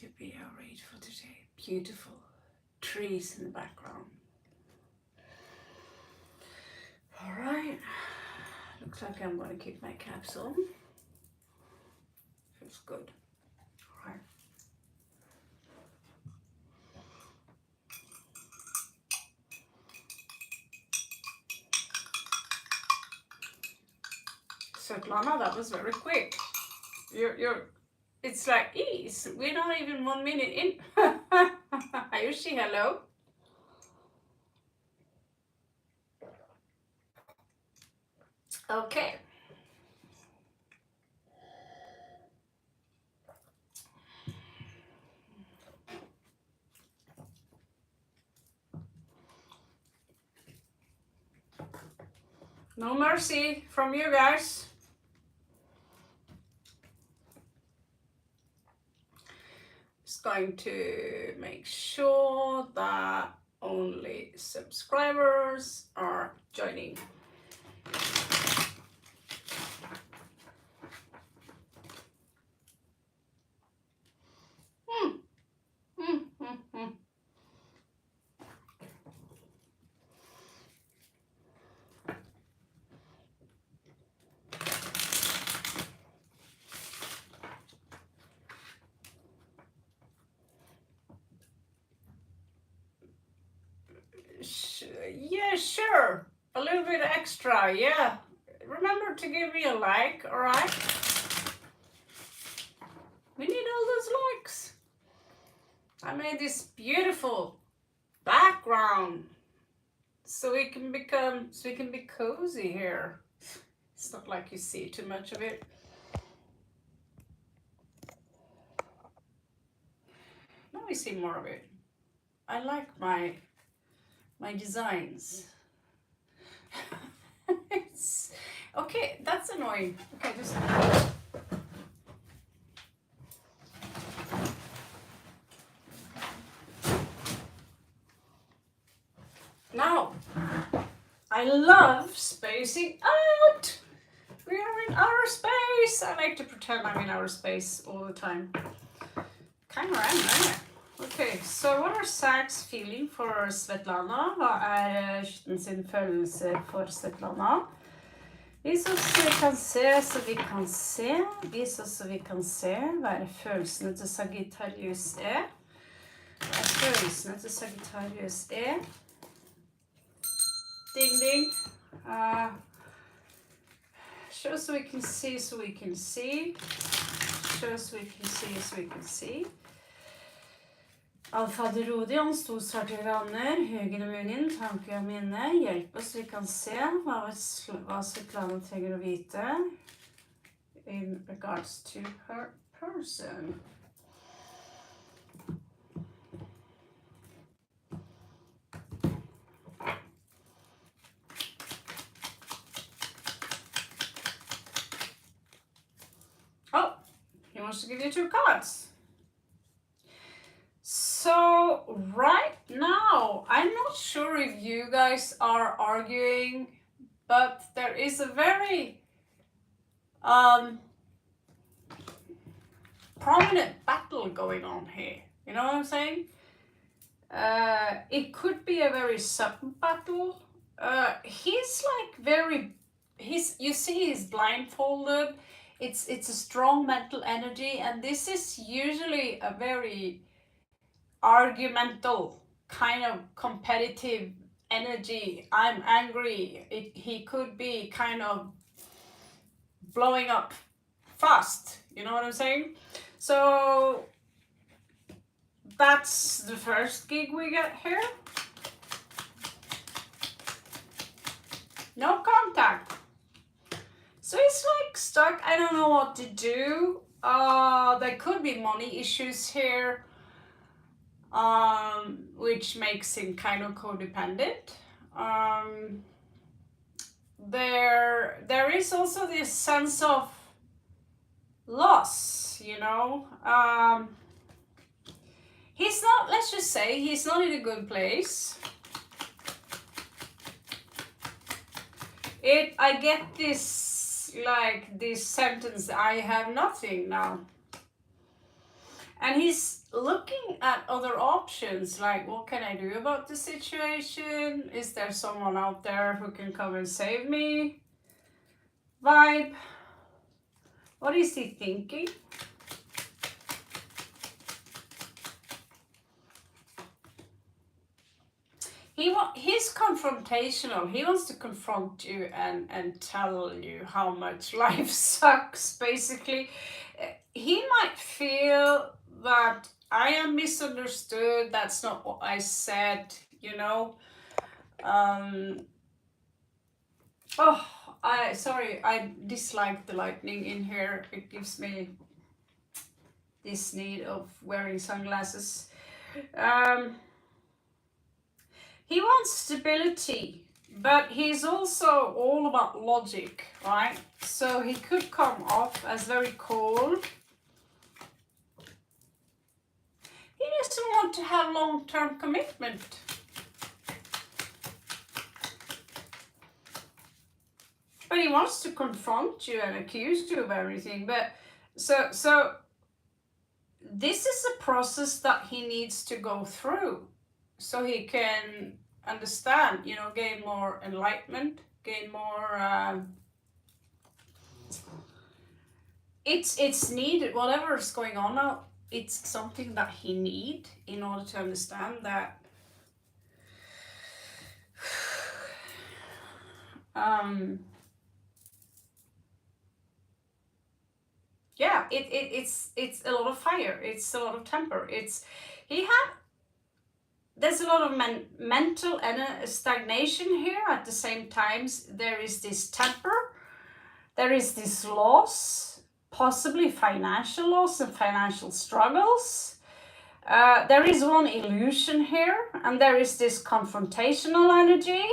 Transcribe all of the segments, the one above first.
to be our read for today. Beautiful trees in the background. All right, looks like I'm going to keep my caps on. Feels good. All right. So Lana, that was very quick. It's like ease. We're not even 1 minute in. Aushi, hello. Okay. No mercy from you guys. Just going to make sure that only subscribers are joining. Yeah, sure. A little bit extra, yeah. Remember to give me a like, alright? We need all those likes. I made this beautiful background so we can be cozy here. It's not like you see too much of it. Now we see more of it. I like my designs. It's okay, that's annoying. Okay, just now I love spacing out. We are in outer space. I like to pretend I'm in outer space all the time. Kind of am, right? Okay, so what are Sags feeling for Svetlana? Hva skytten sin følelse for Svetlana? Vis oss så vi kan se, så vi kan se. Vis oss så vi kan se. Hva følelsene til Sagittarius er? Hva følelsene til Sagittarius er? Ding, ding. Show so we can see, so we can see. Show so we can see, so we can see. Alfa-Derodian, Storsartiraner, Høgen og Munin, tanker og minne. Hjelp oss så vi kan se hva Svetlana trenger å vite in regards to her person. Oh, he wants to give you 2 cards. So right now, I'm not sure if you guys are arguing, but there is a very prominent battle going on here. You know what I'm saying? It could be a very sudden battle. He's like you see he's blindfolded. It's a strong mental energy, and this is usually a very argumental, kind of competitive energy. I'm angry. He could be kind of blowing up fast. You know what I'm saying? So that's the first gig we get here. No contact. So it's like stuck. I don't know what to do. There could be money issues here. Which makes him kind of codependent. There is also this sense of loss, you know. He's not, let's just say, he's not in a good place. I get this, like, this sentence, I have nothing now. And he's looking at other options, like, what can I do about the situation? Is there someone out there who can come and save me? Vibe. What is he thinking? He's confrontational. He wants to confront you and tell you how much life sucks, basically. He might feel that I am misunderstood. That's not what I said, you know. Sorry, I dislike the lightning in here. It gives me this need of wearing sunglasses. He wants stability, but he's also all about logic, right? So he could come off as very cold. He doesn't want to have long-term commitment. But he wants to confront you and accuse you of everything. But so this is a process that he needs to go through so he can understand, you know, gain more enlightenment, gain more. It's needed. Whatever's going on now, it's something that he need in order to understand that. Yeah, it's a lot of fire. It's a lot of temper. There's a lot of mental and stagnation here. At the same time, there is this temper, there is this loss, possibly financial loss and financial struggles. There is one illusion here, and there is this confrontational energy,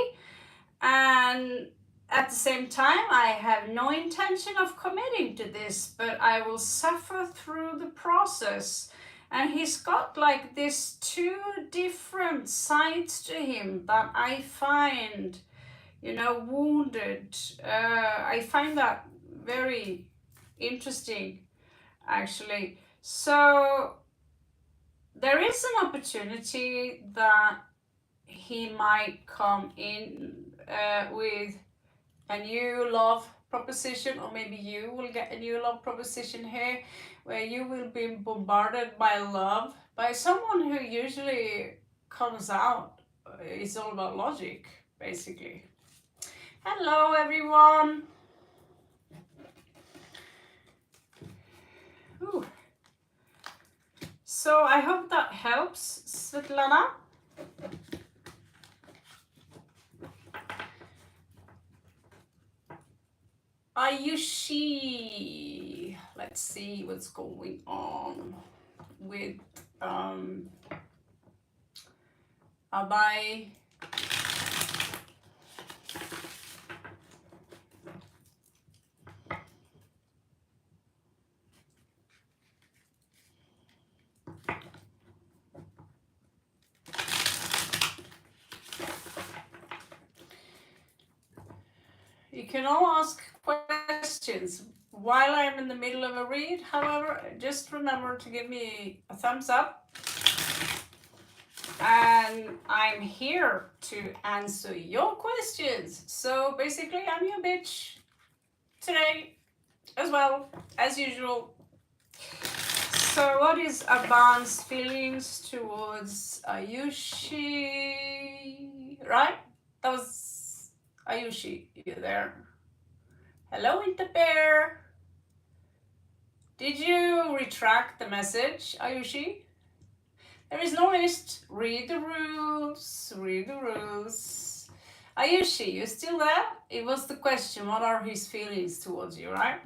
and at the same time, I have no intention of committing to this, but I will suffer through the process. And he's got like this two different sides to him that I find, you know, wounded. I find that very interesting, actually. So there is an opportunity that he might come in with a new love proposition, or maybe you will get a new love proposition here where you will be bombarded by love by someone who usually comes out. It's all about logic, basically. Hello, everyone. Ooh. So I hope that helps, Svetlana. Aushi. Let's see what's going on with Abai. You can all ask questions while I'm in the middle of a read. However, just remember to give me a thumbs up. And I'm here to answer your questions. So basically, I'm your bitch today as well, as usual. So what is Aban's feelings towards Aushi? Right? That was Aushi. You there? Hello, Interbear. Did you retract the message, Aushi? There is no list. Read the rules. Read the rules. Aushi, you still there? It was the question. What are his feelings towards you, right?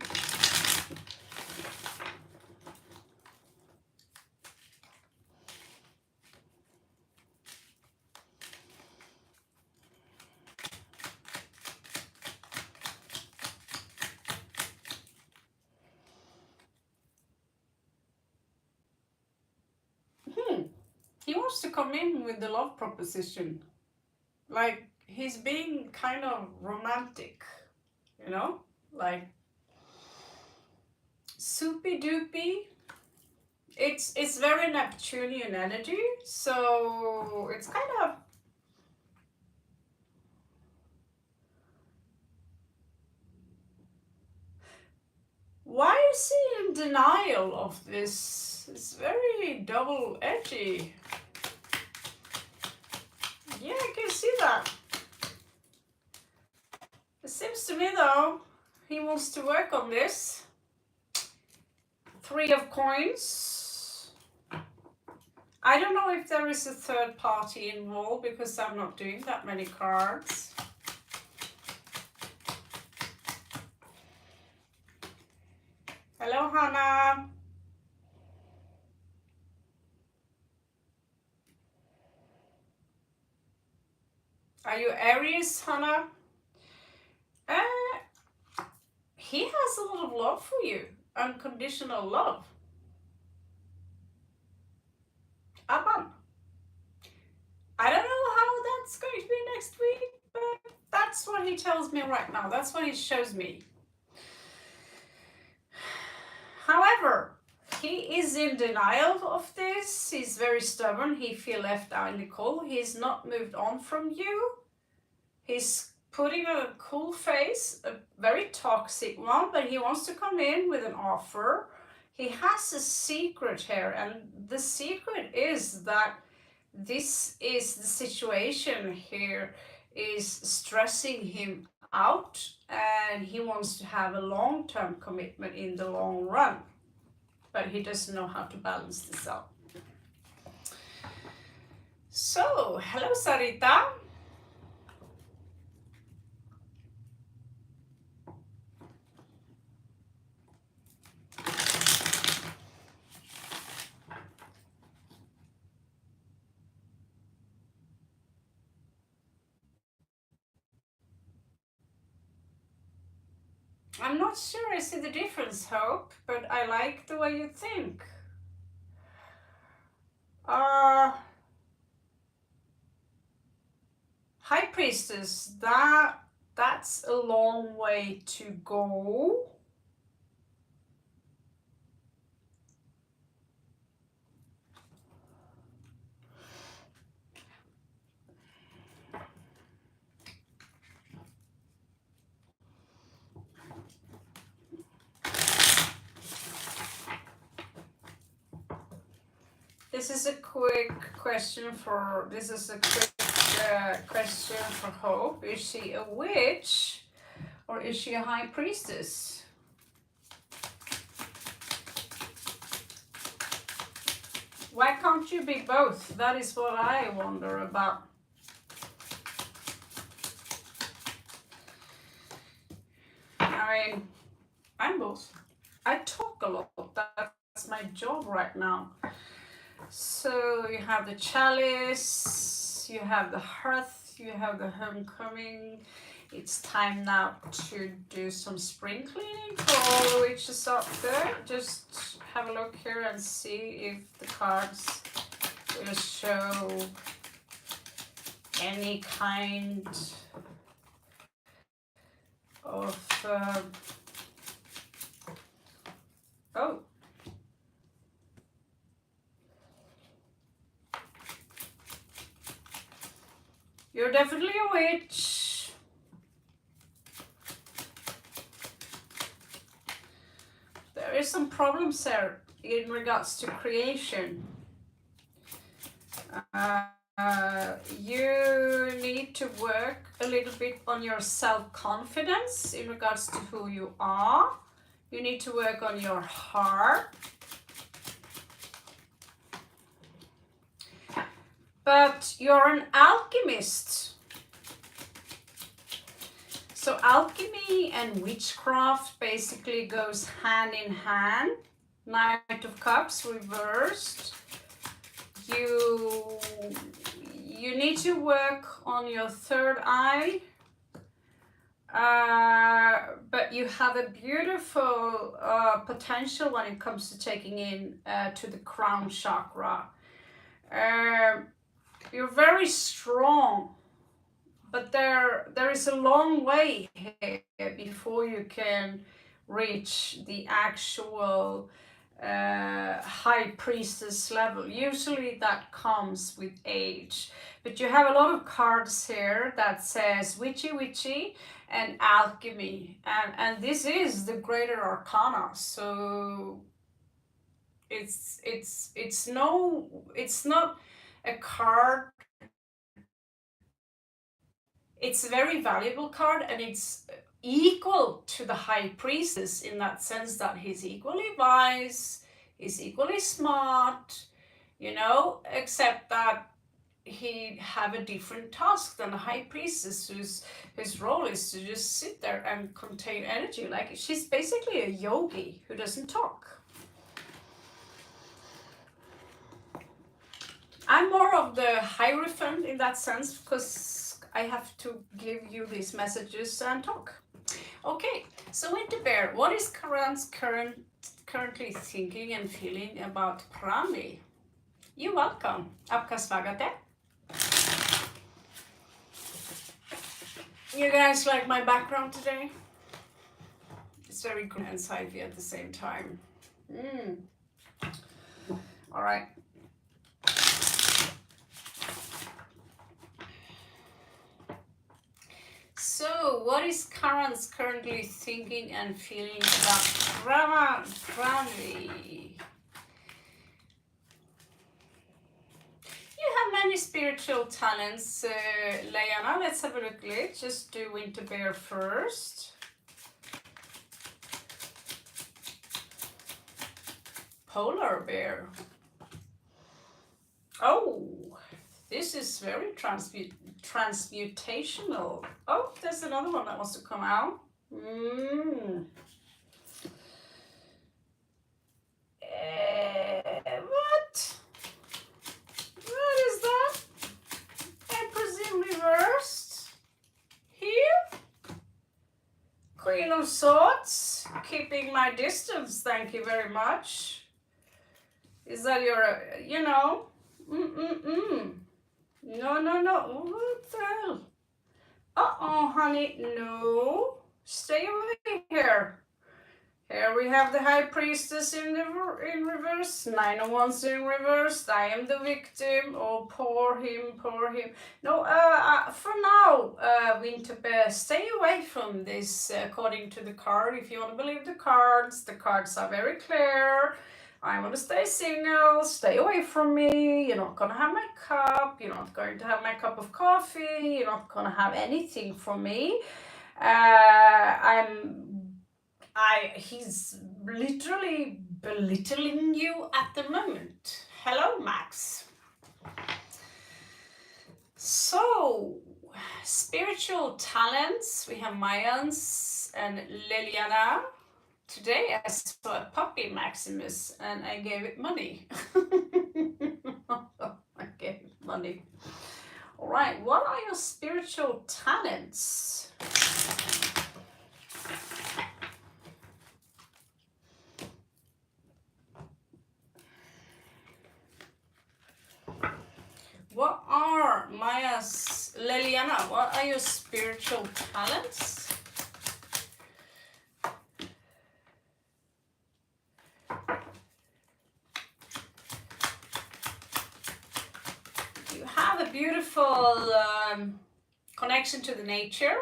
He wants to come in with the love proposition. Like, he's being kind of romantic, you know? Like, soupy doopy. It's very Neptunian energy, so it's kind of, why is he in denial of this? It's very double edgy. Yeah, I can see that. It seems to me though, he wants to work on this. 3 of coins. I don't know if there is a third party involved because I'm not doing that many cards. Hello, Hannah. Are you Aries, Hannah? He has a lot of love for you. Unconditional love. Aban. I don't know how that's going to be next week, but that's what he tells me right now. That's what he shows me. However, he is in denial of this. He's very stubborn. He feels left out in the cold. He's not moved on from you. He's putting a cool face, a very toxic one, but he wants to come in with an offer. He has a secret here, and the secret is that this is the situation here is stressing him out, and he wants to have a long-term commitment in the long run, but he doesn't know how to balance this out. So, hello Sarita. I'm not sure I see the difference, Hope, but I like the way you think. High Priestess, that's a long way to go. This is a quick question for, question for Hope. Is she a witch or is she a high priestess? Why can't you be both? That is what I wonder about. I mean, I'm both. I talk a lot. That's my job right now. So you have the chalice, you have the hearth, you have the homecoming. It's time now to do some spring cleaning for all the witches out there. Just have a look here and see if the cards will show any kind of oh. You're definitely a witch. There is some problems there in regards to creation. You need to work a little bit on your self-confidence in regards to who you are. You need to work on your heart. But you're an alchemist. So alchemy and witchcraft basically goes hand in hand. Knight of Cups reversed. You need to work on your third eye. But you have a beautiful potential when it comes to taking in to the crown chakra. You're very strong, but there is a long way here before you can reach the actual high priestess level. Usually that comes with age, but you have a lot of cards here that says witchy and alchemy, and this is the greater arcana. So it's not a card. It's a very valuable card, and it's equal to the high priestess in that sense that he's equally wise, he's equally smart, you know, except that he have a different task than the high priestess, whose role is to just sit there and contain energy. Like, she's basically a yogi who doesn't talk. I'm more of the Hierophant in that sense, because I have to give you these messages and talk. Okay, so Winter Bear, what is currently thinking and feeling about Prani? You're welcome. Aapka swagat hai. You guys like my background today? It's very good and sci-fi at the same time. All right. So, what is currently thinking and feeling about Rama Prani? You have many spiritual talents, Layana. Let's have a look at it. Just do Winter Bear first. Polar Bear. Oh, this is very transmutational. Oh, there's another one that wants to come out. What? What is that? Empress in reversed. Here. Queen of Swords. Keeping my distance, thank you very much. Is that your, you know? No. What the hell? Uh-oh, honey. No. Stay away here. Here we have the High Priestess in reverse. 9 of Wands in reverse. I am the victim. Oh, poor him. No, for now, Winter Bear, stay away from this according to the card. If you want to believe the cards are very clear. I want to stay single, stay away from me, you're not going to have my cup, you're not going to have my cup of coffee, you're not going to have anything from me. He's literally belittling you at the moment. Hello, Max. So, spiritual talents, we have Mayans and Liliana. Today I saw a puppy, Maximus, and I gave it money. I gave it money. All right, what are your spiritual talents? What are Maya's, Liliana, what are your spiritual talents? You have a beautiful connection to the nature.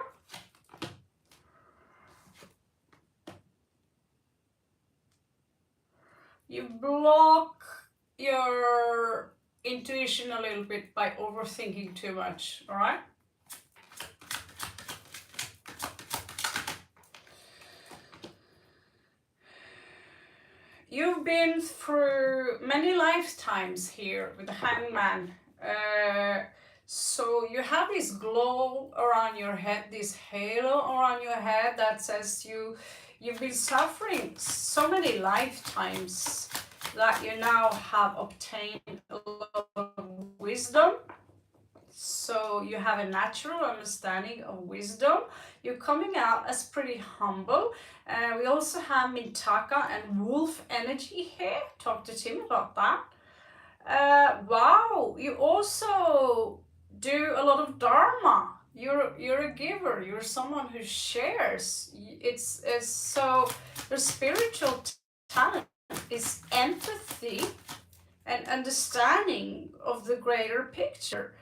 You block your intuition a little bit by overthinking too much, all right? You've been through many lifetimes here with the hangman. So you have this glow around your head, this halo around your head that says you've been suffering so many lifetimes that you now have obtained a lot of wisdom. So you have a natural understanding of wisdom. You're coming out as pretty humble. We also have Mintaka and Wolf energy here. Talk to Tim about that. Wow, you also do a lot of dharma. You're a giver. You're someone who shares. It's so your spiritual talent is empathy and understanding of the greater picture.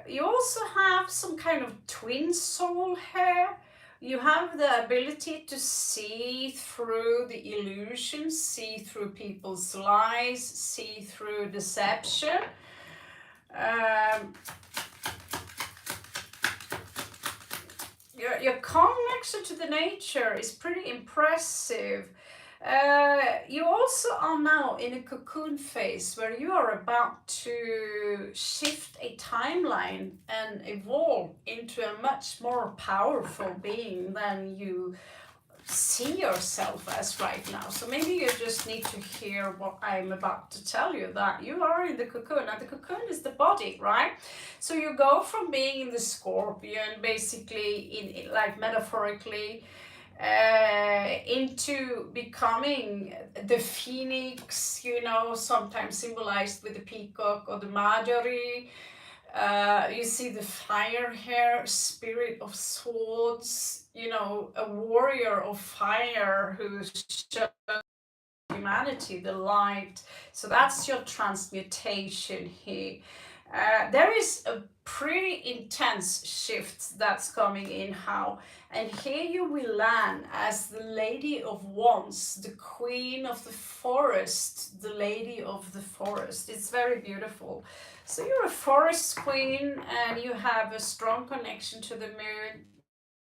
You also have some kind of twin soul here. You have the ability to see through the illusions, see through people's lies, see through deception. Your connection to the nature is pretty impressive. You also are now in a cocoon phase where you are about to shift a timeline and evolve into a much more powerful being than you see yourself as right now. So maybe you just need to hear what I'm about to tell you, that you are in the cocoon, and the cocoon is the body, right? So you go from being in the scorpion, basically in like metaphorically, into becoming the phoenix, you know, sometimes symbolized with the peacock or the Marjorie. You see the fire here, spirit of swords, you know, a warrior of fire who shows humanity the light. So that's your transmutation here. There is a pretty intense shift that's coming in how, and here you will land as the Lady of Wands, the Queen of the Forest, the Lady of the Forest. It's very beautiful. So you're a forest queen and you have a strong connection to the moon,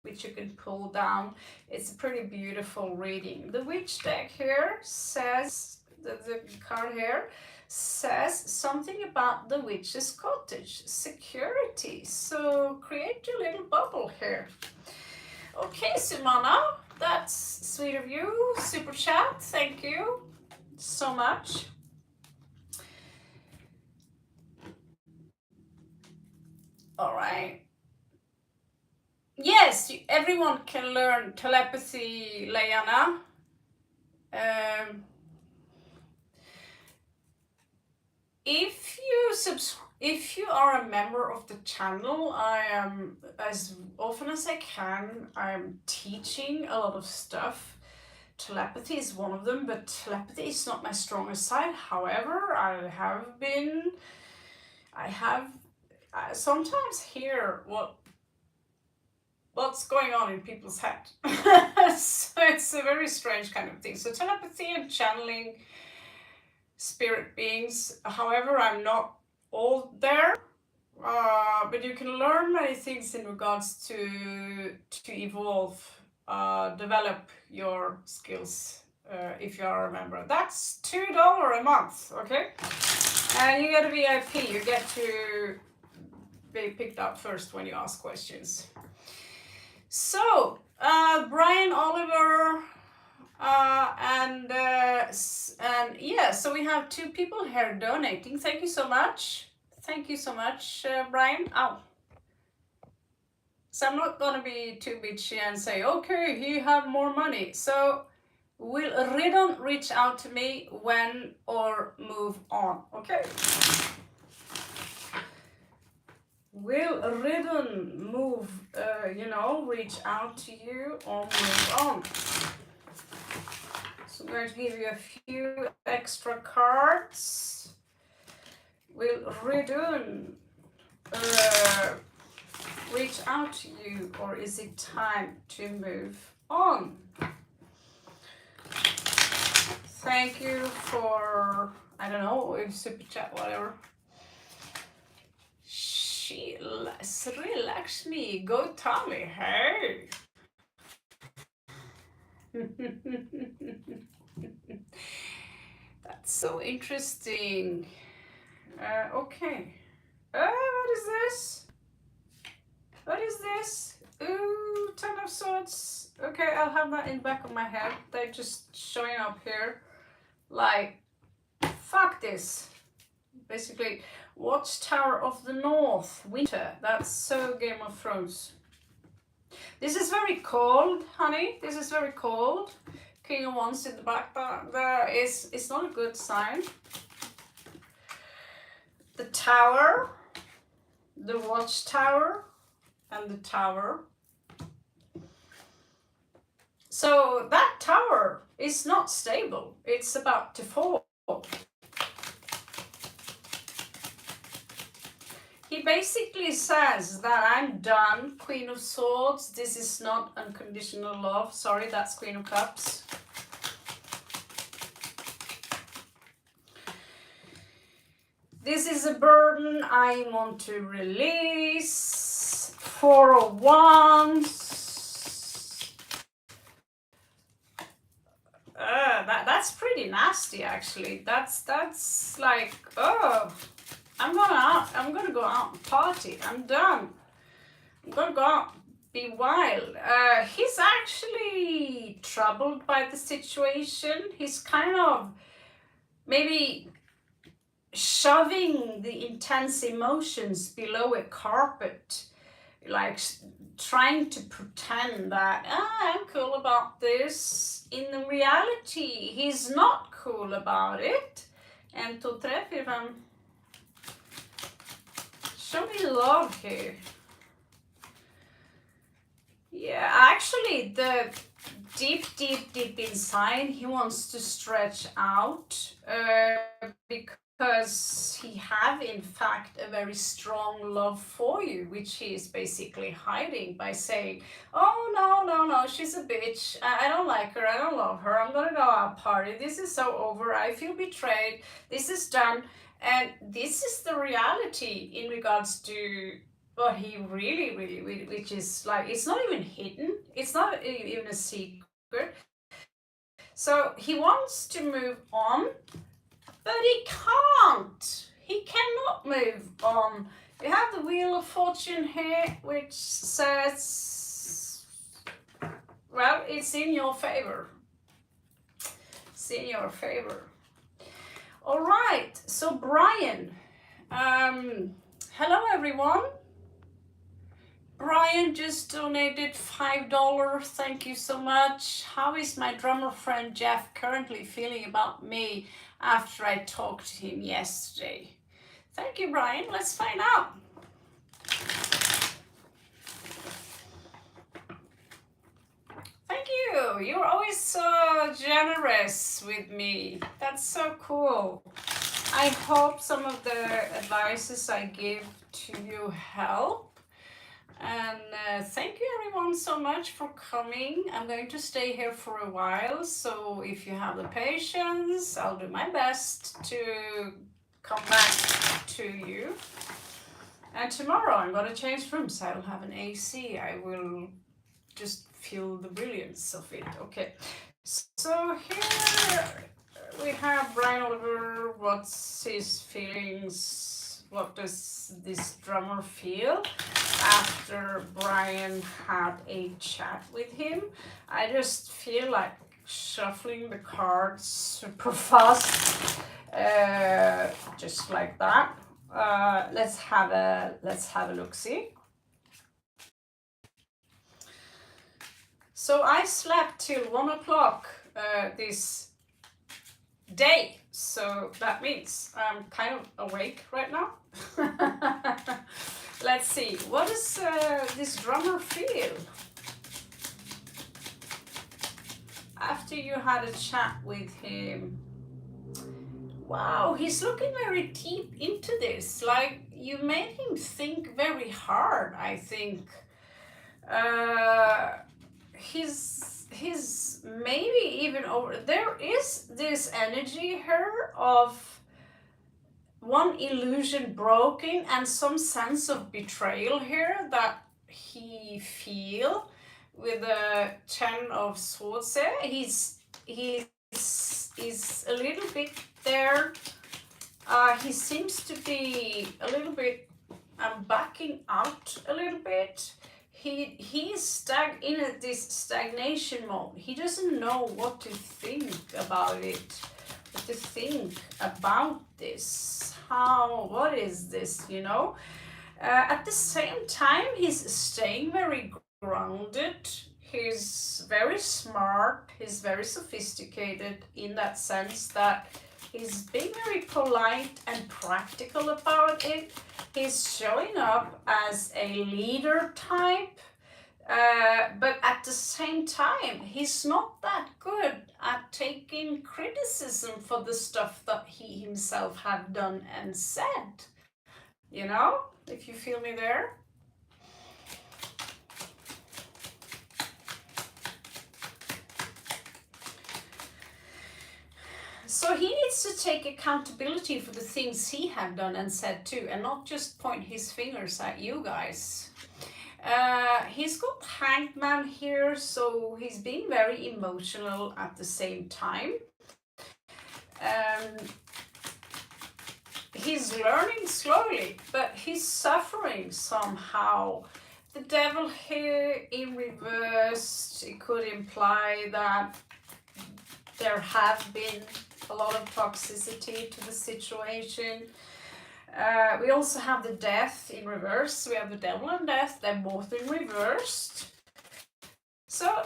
which you can pull down. It's a pretty beautiful reading. The witch deck here says, the card here says something about the witch's cottage, security. So create your little bubble here. Okay, Simona, that's sweet of you. Super chat, thank you so much. All right. Yes, everyone can learn telepathy, Layana. If you are a member of the channel, I am, as often as I can, I'm teaching a lot of stuff. Telepathy is one of them, but telepathy is not my strongest side. However, I sometimes hear what's going on in people's head. So it's a very strange kind of thing. So telepathy and channeling spirit beings. However, I'm not all there, but you can learn many things in regards to evolve, develop your skills if you are a member. That's $2 a month, okay? And you get a VIP. You get to be picked up first when you ask questions. So, Brian Oliver, and yeah, so we have 2 people here donating. Thank you so much. Thank you so much, Brian. Oh, so I'm not gonna be too bitchy and say, okay, he have more money. So will Ridon reach out to me when or move on? Okay. Will Ridon move, reach out to you or move on? So I'm going to give you a few extra cards. Will Ridon reach out to you, or is it time to move on? Thank you for, I don't know, super chat, whatever. Sri Lakshmi, go Tommy, hey. That's so interesting. Okay. What is this? What is this? Ooh, 10 of Swords. Okay, I'll have that in the back of my head. They're just showing up here. Like, fuck this. Basically, Watchtower of the North, Winter. That's so Game of Thrones. This is very cold, honey. This is very cold. King of Wands in the back. It's not a good sign. The Tower, the Watchtower, and the Tower. So that tower It's not stable. It's about to fall. He basically says that I'm done, Queen of Swords. This is not unconditional love. Sorry, that's Queen of Cups. This is a burden I want to release. Four of Wands. That's pretty nasty, actually. That's like, oh, I'm gonna go out and party. I'm done. I'm gonna go out, be wild. He's actually troubled by the situation. He's kind of maybe shoving the intense emotions below a carpet, like trying to pretend that I'm cool about this. In the reality, he's not cool about it. And to treffer him, show me love here. Yeah, actually, the deep inside, he wants to stretch out because he have in fact a very strong love for you, which he is basically hiding by saying, oh no, she's a bitch, I don't like her, I don't love her, I'm gonna go out party, this is so over, I feel betrayed, this is done. And this is the reality in regards to what he really, which is like, it's not even hidden, it's not even a secret. So he wants to move on, but he can't. He cannot move on. You have the Wheel of Fortune here, which says, well, it's in your favor. It's in your favor. All right, so Brian, hello everyone. Brian just donated $5. Thank you so much. How is my drummer friend Jeff currently feeling about me after I talked to him yesterday? Thank you, Brian. Let's find out. Thank you. You're always so generous with me. That's so cool. I hope some of the advices I give to you help. And thank you everyone so much for coming. I'm going to stay here for a while, so if you have the patience, I'll do my best to come back to you. And tomorrow I'm going to change rooms. I'll have an AC. I will just feel the brilliance of it. Okay, so here we have Brian Oliver. What's his feelings? What does this drummer feel after Brian had a chat with him? I just feel like shuffling the cards super fast, just like that. Let's have a look. See. So I slept till 1 o'clock this day, so that means I'm kind of awake right now. Let's see, what does this drummer feel after you had a chat with him? Wow, he's looking very deep into this, like you made him think very hard, I think. He's maybe even over. There is this energy here of one illusion broken and some sense of betrayal here that he feel with the 10 of Swords there. He's a little bit there. He seems to be a little bit backing out a little bit. He's in this stagnation mode. He doesn't know what to think about it, what to think about this. What is this, you know? At the same time, he's staying very grounded. He's very smart. He's very sophisticated in that sense that he's being very polite and practical about it. He's showing up as a leader type. But at the same time, he's not that good at taking criticism for the stuff that he himself have done and said. You know, if you feel me there. So he needs to take accountability for the things he have done and said too, and not just point his fingers at you guys. He's got Hanged Man here, so he's being very emotional at the same time. He's learning slowly, but he's suffering somehow. The Devil here in reverse, it could imply that there have been a lot of toxicity to the situation. We also have the Death in reverse. We have the Devil and Death. They're both in reversed. So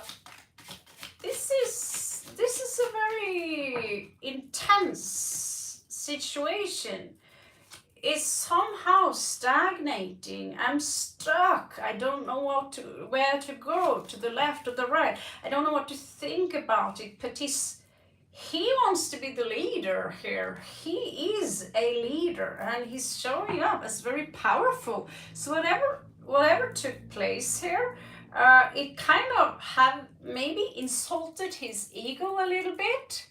this is a very intense situation. It's somehow stagnating. I'm stuck. I don't know where to go, to the left or the right. I don't know what to think about it, but he wants to be the leader here. He is a leader and he's showing up as very powerful. So whatever took place here, it kind of had maybe insulted his ego a little bit.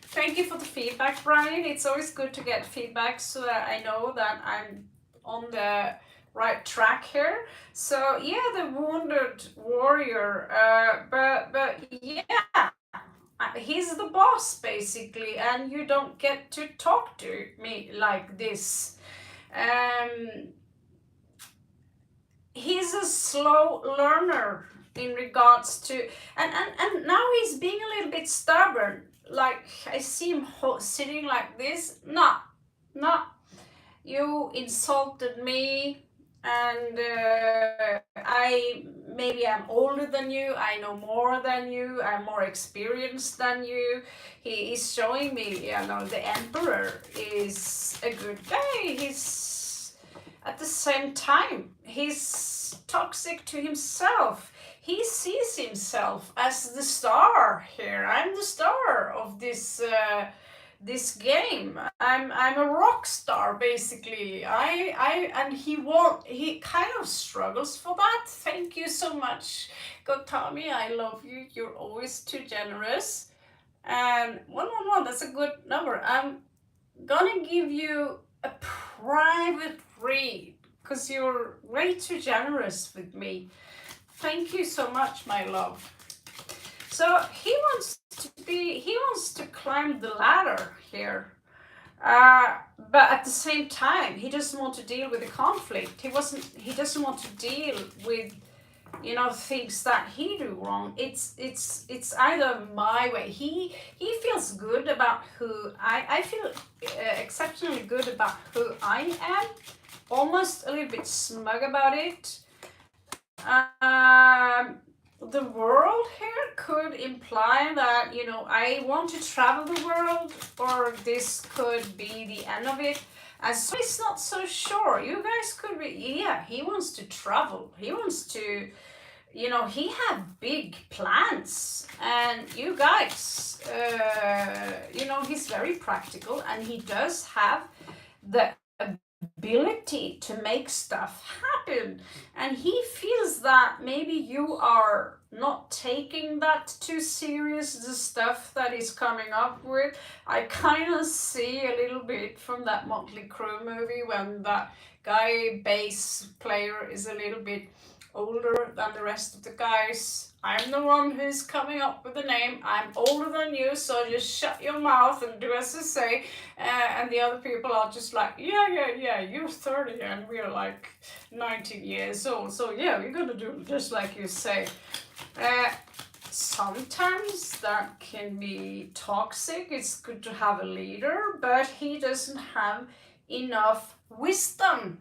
Thank you for the feedback, Brian. It's always good to get feedback so that I know that I'm on the right track here. So yeah, the wounded warrior, but yeah, he's the boss basically, and you don't get to talk to me like this. He's a slow learner in regards to, and now he's being a little bit stubborn. Like I see him sitting like this. No, you insulted me, and I'm older than you, I know more than you, I'm more experienced than you. He is showing me, you know, the Emperor is a good guy. He's at the same time, he's toxic to himself. He sees himself as the star here. I'm the star of this this game. I'm a rock star basically. And he kind of struggles for that. Thank you so much, Gotami. I love you. You're always too generous. And 111, that's a good number. I'm gonna give you a private read because you're way too generous with me. Thank you so much, my love. So he wants to climb the ladder here, but at the same time, he doesn't want to deal with the conflict. He doesn't want to deal with, you know, things that he do wrong. It's either my way. He feels good about who I feel exceptionally good about who I am, almost a little bit smug about it. The world here could imply that, you know, I want to travel the world, or this could be the end of it. And so it's not so sure. You guys could be, yeah, he wants to travel. He wants to, you know, he have big plans. And you guys, you know, he's very practical and he does have the ability to make stuff happen, and he feels that maybe you are not taking that too serious, the stuff that he's coming up with. I kind of see a little bit from that Motley Crue movie when that guy bass player is a little bit older than the rest of the guys. I'm the one who's coming up with the name. I'm older than you, so just shut your mouth and do as I say. And the other people are just like, yeah, you're 30 and we're like 19 years old. So yeah, we're gonna do just like you say. Sometimes that can be toxic. It's good to have a leader, but he doesn't have enough wisdom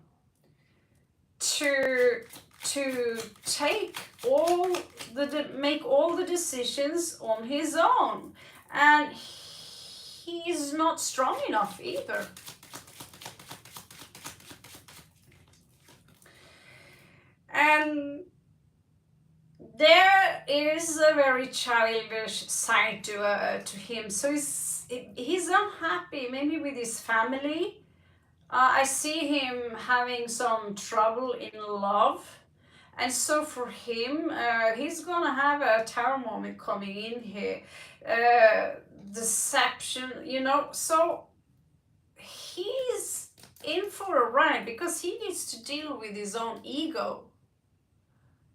to make all the decisions on his own, and he's not strong enough either. there is a very childish side to him. So he's unhappy, maybe with his family. I see him having some trouble in love. And so for him, he's gonna have a tower moment coming in here. Deception, you know. So he's in for a ride because he needs to deal with his own ego.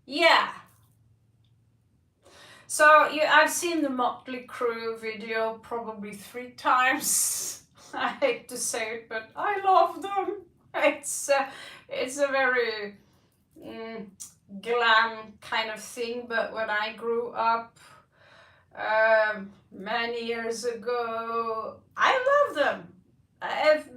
Yeah. So I've seen the Motley Crue video probably 3 times. I hate to say it, but I love them. It's a very glam kind of thing. But when I grew up many years ago, I love them.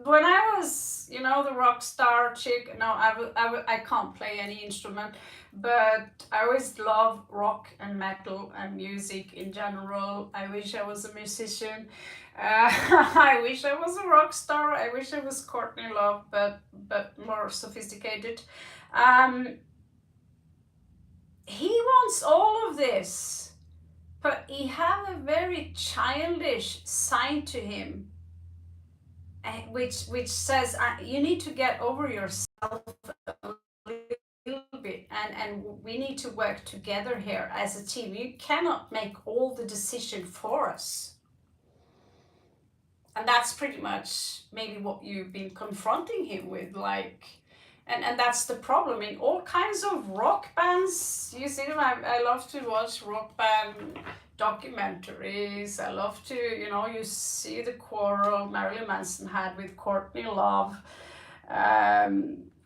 When I was, you know, the rock star chick, no, I can't play any instrument, but I always love rock and metal and music in general. I wish I was a musician. I wish I was a rock star. I wish I was Courtney Love, but more sophisticated. He wants all of this, but he have a very childish side to him. Which says you need to get over yourself a little bit, and we need to work together here as a team. You cannot make all the decision for us. And that's pretty much maybe what you've been confronting him with, like, and that's the problem in all kinds of rock bands. You see them, I love to watch rock band documentaries. I love to, you know, you see the quarrel Marilyn Manson had with Courtney Love.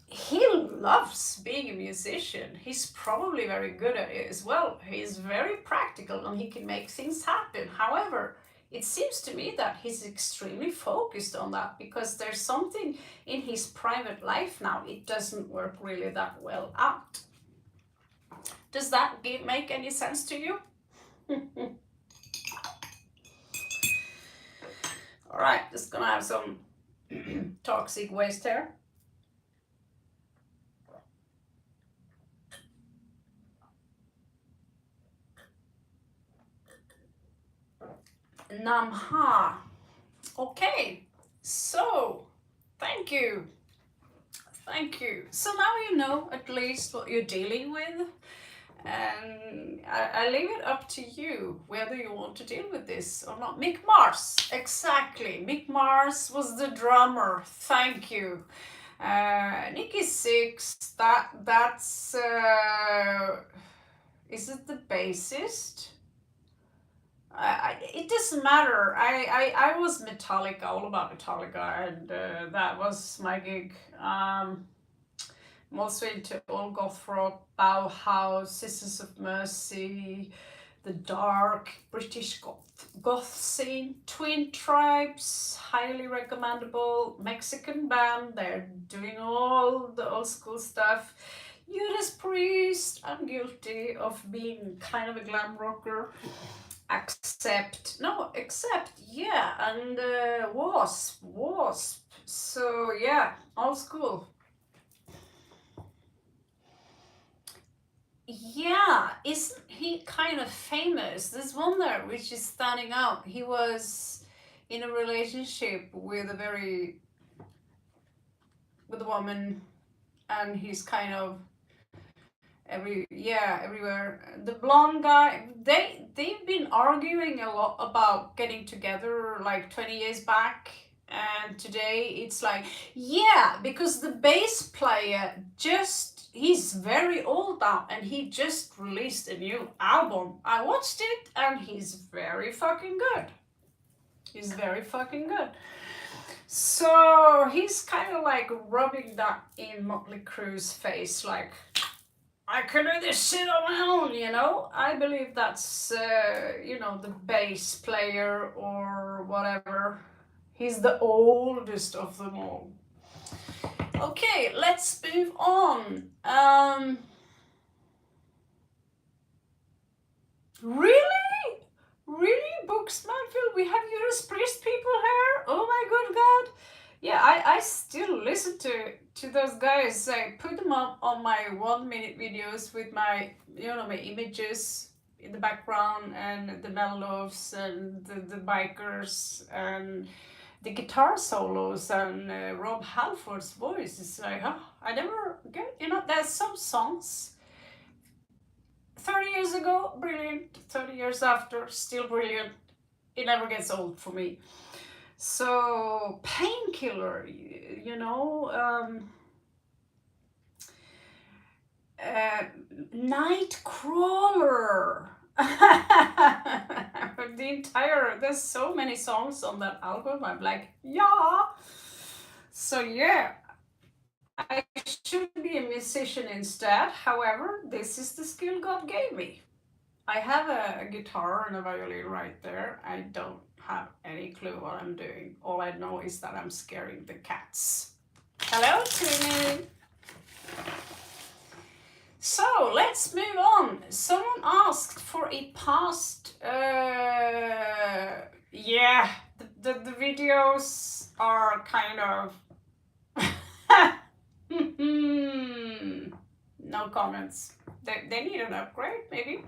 He loves being a musician. He's probably very good at it as well. He's very practical and he can make things happen. However, it seems to me that he's extremely focused on that because there's something in his private life now. It doesn't work really that well out. Does that make any sense to you? All right, just gonna have some toxic waste here. Namha. Okay, so thank you. So now you know at least what you're dealing with, and I leave it up to you whether you want to deal with this or not. Mick Mars, exactly. Mick Mars was the drummer. Thank you. Nikki Sixx. That's is it the bassist? It doesn't matter. I was Metallica, all about Metallica, and that was my gig. I'm also into all goth rock, Bauhaus, Sisters of Mercy, the dark British goth scene, Twin Tribes, highly recommendable Mexican band. They're doing all the old school stuff. Judas Priest. I'm guilty of being kind of a glam rocker. Except, yeah, and Wasp. So yeah, old school. Yeah, isn't he kind of famous? There's one there which is standing out. He was in a relationship with a woman, and he's kind of everywhere. The blonde guy, they've been arguing a lot about getting together like 20 years back, and today it's like, yeah, because the bass player he's very old now and he just released a new album. I watched it and he's very fucking good. So he's kind of like rubbing that in Motley Crue's face, like, I can do this shit on my own, you know? I believe that's, you know, the bass player or whatever. He's the oldest of them all. Okay, let's move on. Really? Books Manfield? We have Judas Priest people here? Oh my good God. yeah, I still listen to those guys. I put them up on my 1 minute videos with my, you know, my images in the background and the mellows and the bikers and the guitar solos and Rob Halford's voice. It's like, oh, I never get, you know, there's some songs 30 years ago, brilliant, 30 years after, still brilliant. It never gets old for me. So, Painkiller, you know, Nightcrawler. The entire, there's so many songs on that album. I'm like, yeah. So, yeah, I should be a musician instead. However, this is the skill God gave me. I have a guitar and a violin right there. I don't have any clue what I'm doing. All I know is that I'm scaring the cats. Hello, Trini. So let's move on. Someone asked for a past. Yeah, the videos are kind of. No comments. They need an upgrade, maybe.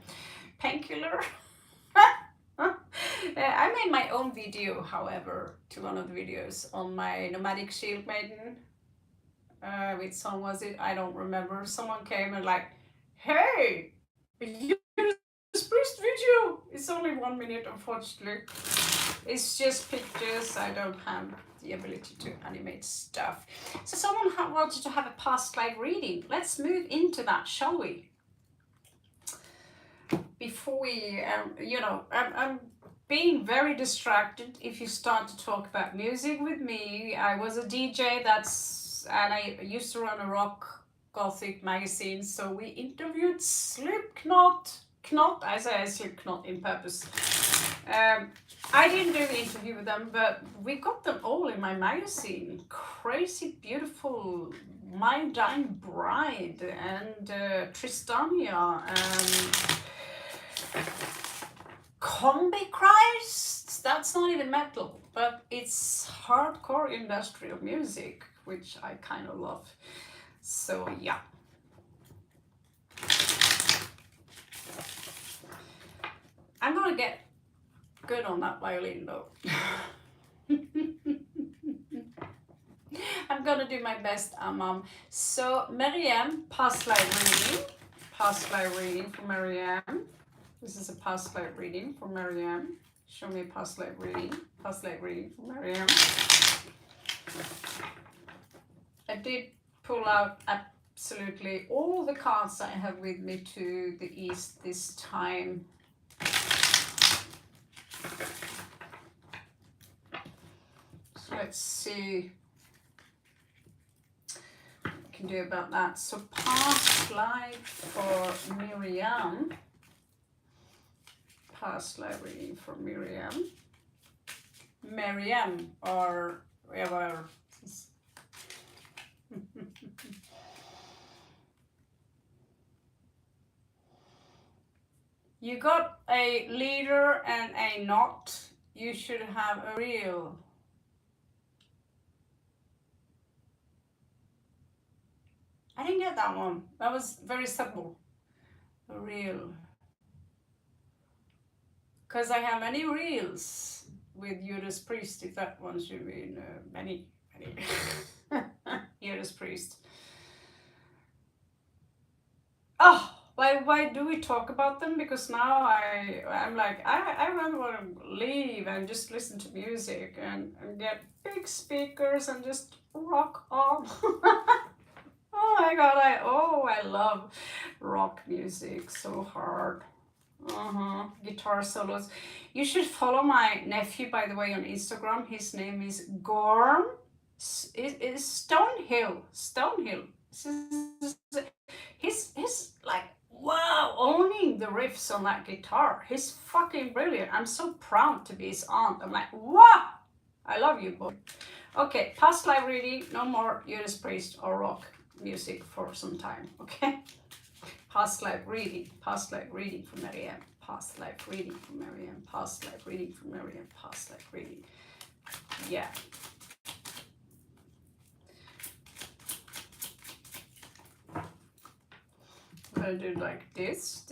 Painkiller. I made my own video, however, to one of the videos on my nomadic shield maiden. With some, was it? I don't remember. Someone came and like, hey, you this priest video. It's only 1 minute, unfortunately. It's just pictures. I don't have the ability to animate stuff. So someone wanted to have a past life reading. Let's move into that, shall we? Before we, you know, I'm being very distracted if you start to talk about music with me. I was a DJ, and I used to run a rock gothic magazine, so we interviewed Slipknot. I say Slipknot in purpose. I didn't do the interview with them, but we got them all in my magazine. Crazy Beautiful, My Dying Bride, and Tristania, and Combi Christ. That's not even metal, but it's hardcore industrial music, which I kind of love. So yeah. I'm gonna get good on that violin though. I'm gonna do my best, So Marianne, past life reading for Marianne. This is a past life reading for Marianne. Show me a past life reading for Marianne. I did pull out absolutely all the cards I have with me to the east this time. So let's see what I can do about that. So past life for Miriam. Past life reading for Miriam. Marianne, or whatever. You got a leader and a knot. You should have a real. I didn't get that one. That was very subtle. A real. Because I have many reels with Judas Priest, if that one should be many. Judas Priest. Oh, why do we talk about them? Because now I'm like, I really want to leave and just listen to music and get big speakers and just rock on. Oh my god, I love rock music so hard. Guitar solos. You should follow my nephew, by the way, on Instagram. His name is Gorm. It is Stonehill. He's like, wow, owning the riffs on that guitar. He's fucking brilliant. I'm so proud to be his aunt. I'm like, wow, I love you, boy. Okay, past life reading. No more Judas Priest or rock music for some time. Okay. Past life reading for Marianne. Past life reading for Marianne. Past life reading for Marianne. Past life reading. Yeah. going to do like this.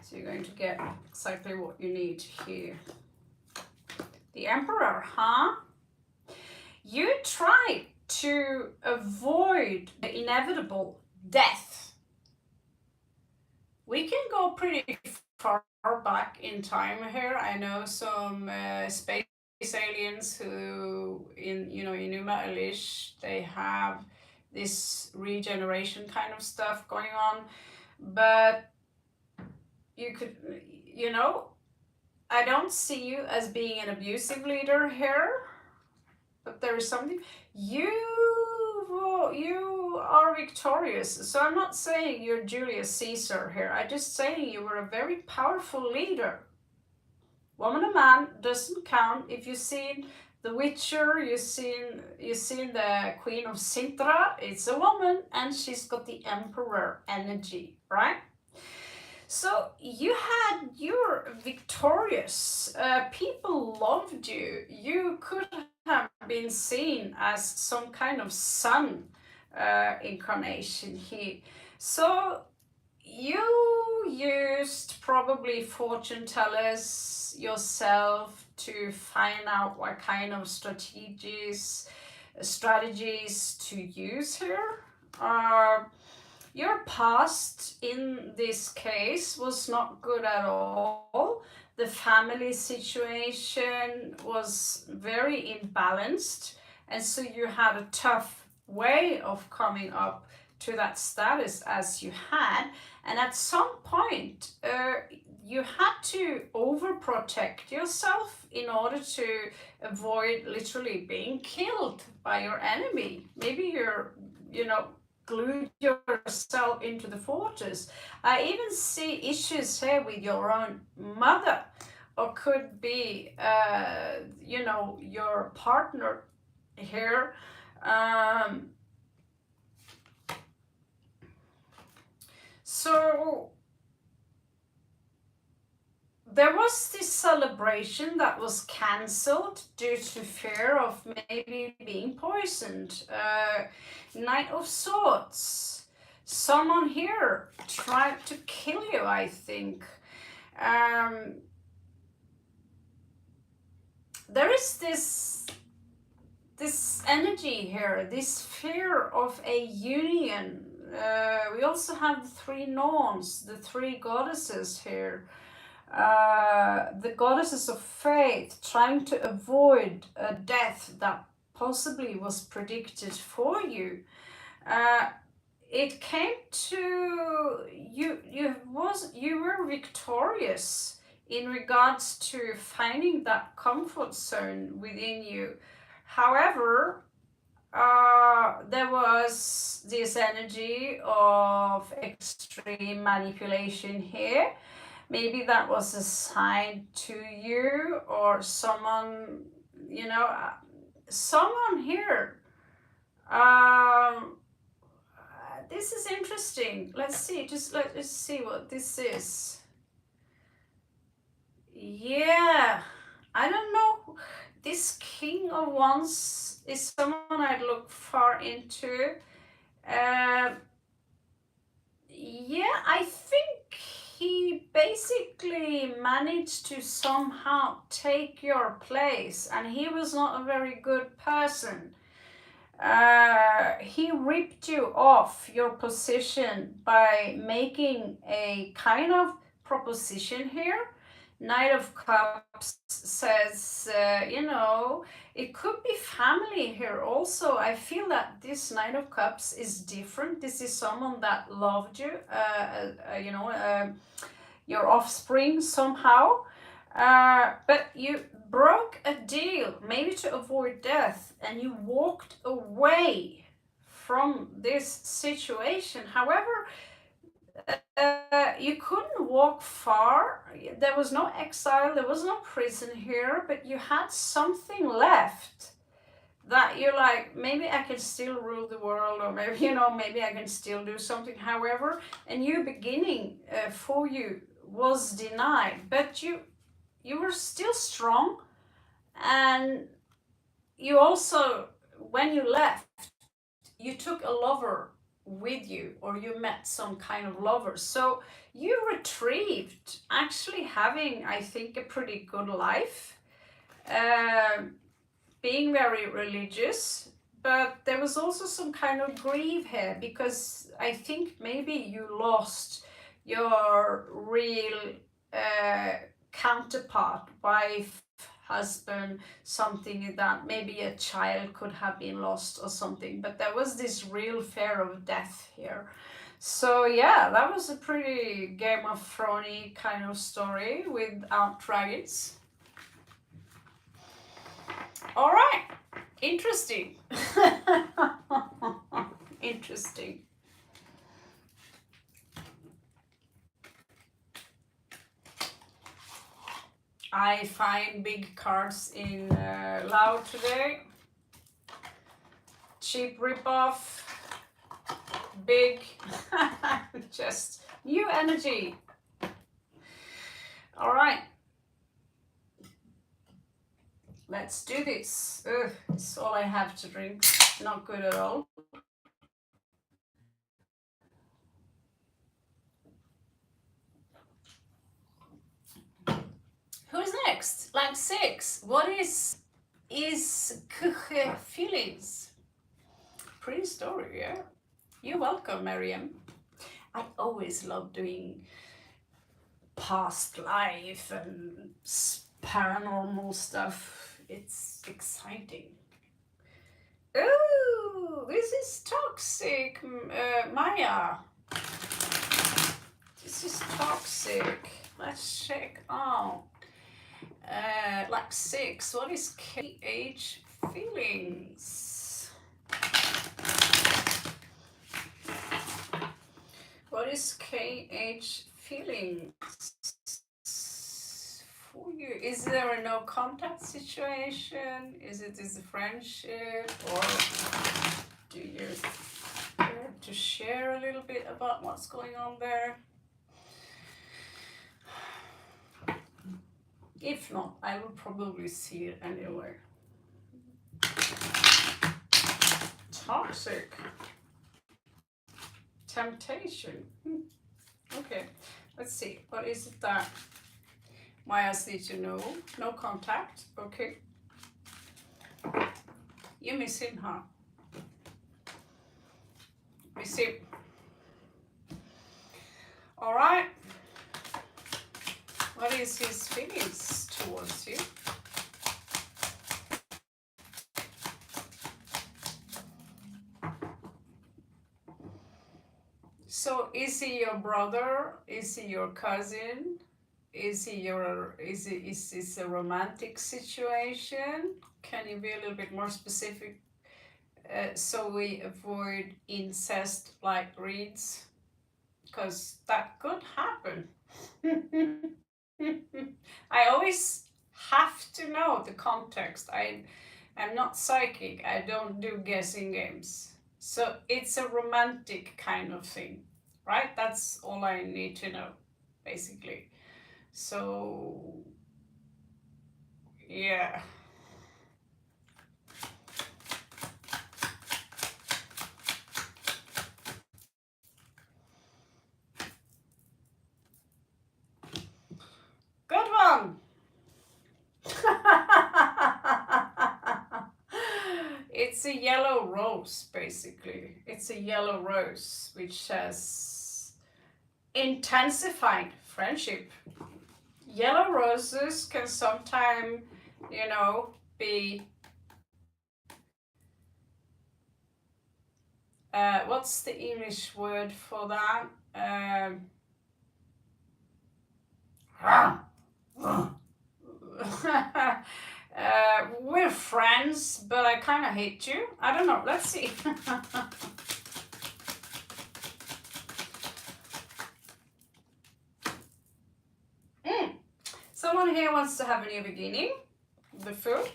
So you're going to get exactly what you need here. The Emperor, huh? You try to avoid the inevitable death. We can go pretty far back in time here. I know some space aliens who, in Inuma Elish, they have this regeneration kind of stuff going on, but you could, I don't see you as being an abusive leader here, but there is something you are victorious. So I'm not saying you're Julius Caesar here. I'm just saying you were a very powerful leader. Woman and man doesn't count. If you've seen The Witcher, you've seen the Queen of Sintra. It's a woman, and she's got the Emperor energy, right? So you're victorious. People loved you. You could have been seen as some kind of sun incarnation here. So you used probably fortune tellers yourself to find out what kind of strategies to use here. Your past in this case was not good at all. The family situation was very imbalanced, and so you had a tough way of coming up to that status as you had, and at some point you had to overprotect yourself in order to avoid literally being killed by your enemy. Maybe you're glued yourself into the fortress. I even see issues here with your own mother, or could be your partner here. So there was this celebration that was cancelled due to fear of maybe being poisoned. Knight of Swords. Someone here tried to kill you, I think. There is this energy here, this fear of a union. We also have the three Norns, the three goddesses here. The goddesses of faith, trying to avoid a death that possibly was predicted for you. It came to you were victorious in regards to finding that comfort zone within you. However, there was this energy of extreme manipulation here. Maybe that was assigned to you, or someone, someone here. This is interesting. Let's see, let's see what this is. Yeah, I don't know. This King of Wands is someone I'd look far into. Yeah, I think he basically managed to somehow take your place, and he was not a very good person. He ripped you off your position by making a kind of proposition here. Knight of Cups says, it could be family here also. I feel that this Knight of Cups is different. This is someone that loved you, your offspring somehow. But you broke a deal, maybe to avoid death, and you walked away from this situation. However, you couldn't walk far. There was no exile, there was no prison here, but you had something left that you're like, maybe I can still rule the world, or maybe I can still do something. However, a new beginning for you was denied, but you were still strong, and you also, when you left, you took a lover with you, or you met some kind of lover. So you retrieved actually having, I think, a pretty good life, being very religious, but there was also some kind of grief here, because I think maybe you lost your real counterpart, wife, husband, something that maybe a child could have been lost or something, but there was this real fear of death here. So yeah, that was a pretty Game of Thrones kind of story without dragons. All right, interesting. Interesting. I find big cards in Lao today. Cheap ripoff. Big. Just new energy. All right. Let's do this. Ugh, it's all I have to drink. Not good at all. Who's next? Line 6. What is feelings? Pretty story, yeah. You're welcome, Miriam. I always love doing past life and paranormal stuff. It's exciting. Oh, this is toxic, Maya. This is toxic. Let's check out. Like 6. What is KH feelings? What is KH feelings for you? Is there a no contact situation? Is it a friendship, or do you care to share a little bit about what's going on there? If not, I will probably see it anyway. Toxic. Temptation. Okay, let's see. What is it that Mayas need to know? No contact. Okay. You miss him, huh? Miss him. All right. What is his feelings towards you? So is he your brother? Is he your cousin? Is this a romantic situation? Can you be a little bit more specific, so we avoid incest like reads? Because that could happen. I always have to know the context. I'm not psychic. I don't do guessing games. So it's a romantic kind of thing, right? That's all I need to know, basically. So, yeah. Good one. It's a yellow rose, basically. It's a yellow rose, which has intensified friendship. Yellow roses can sometimes, be, what's the English word for that? We're friends, but I kind of hate you. I don't know. Let's see. Someone here wants to have a new beginning. The Fool.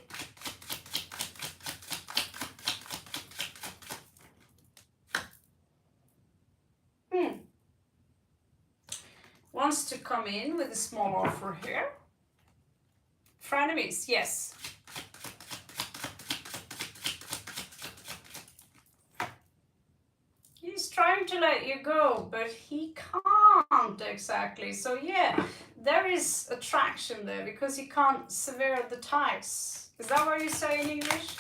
Wants to come in with a small offer here. Frenemies, yes. He's trying trying to let you go, but he can't exactly. So yeah, there is attraction there because he can't sever the ties. Is that what you say in English?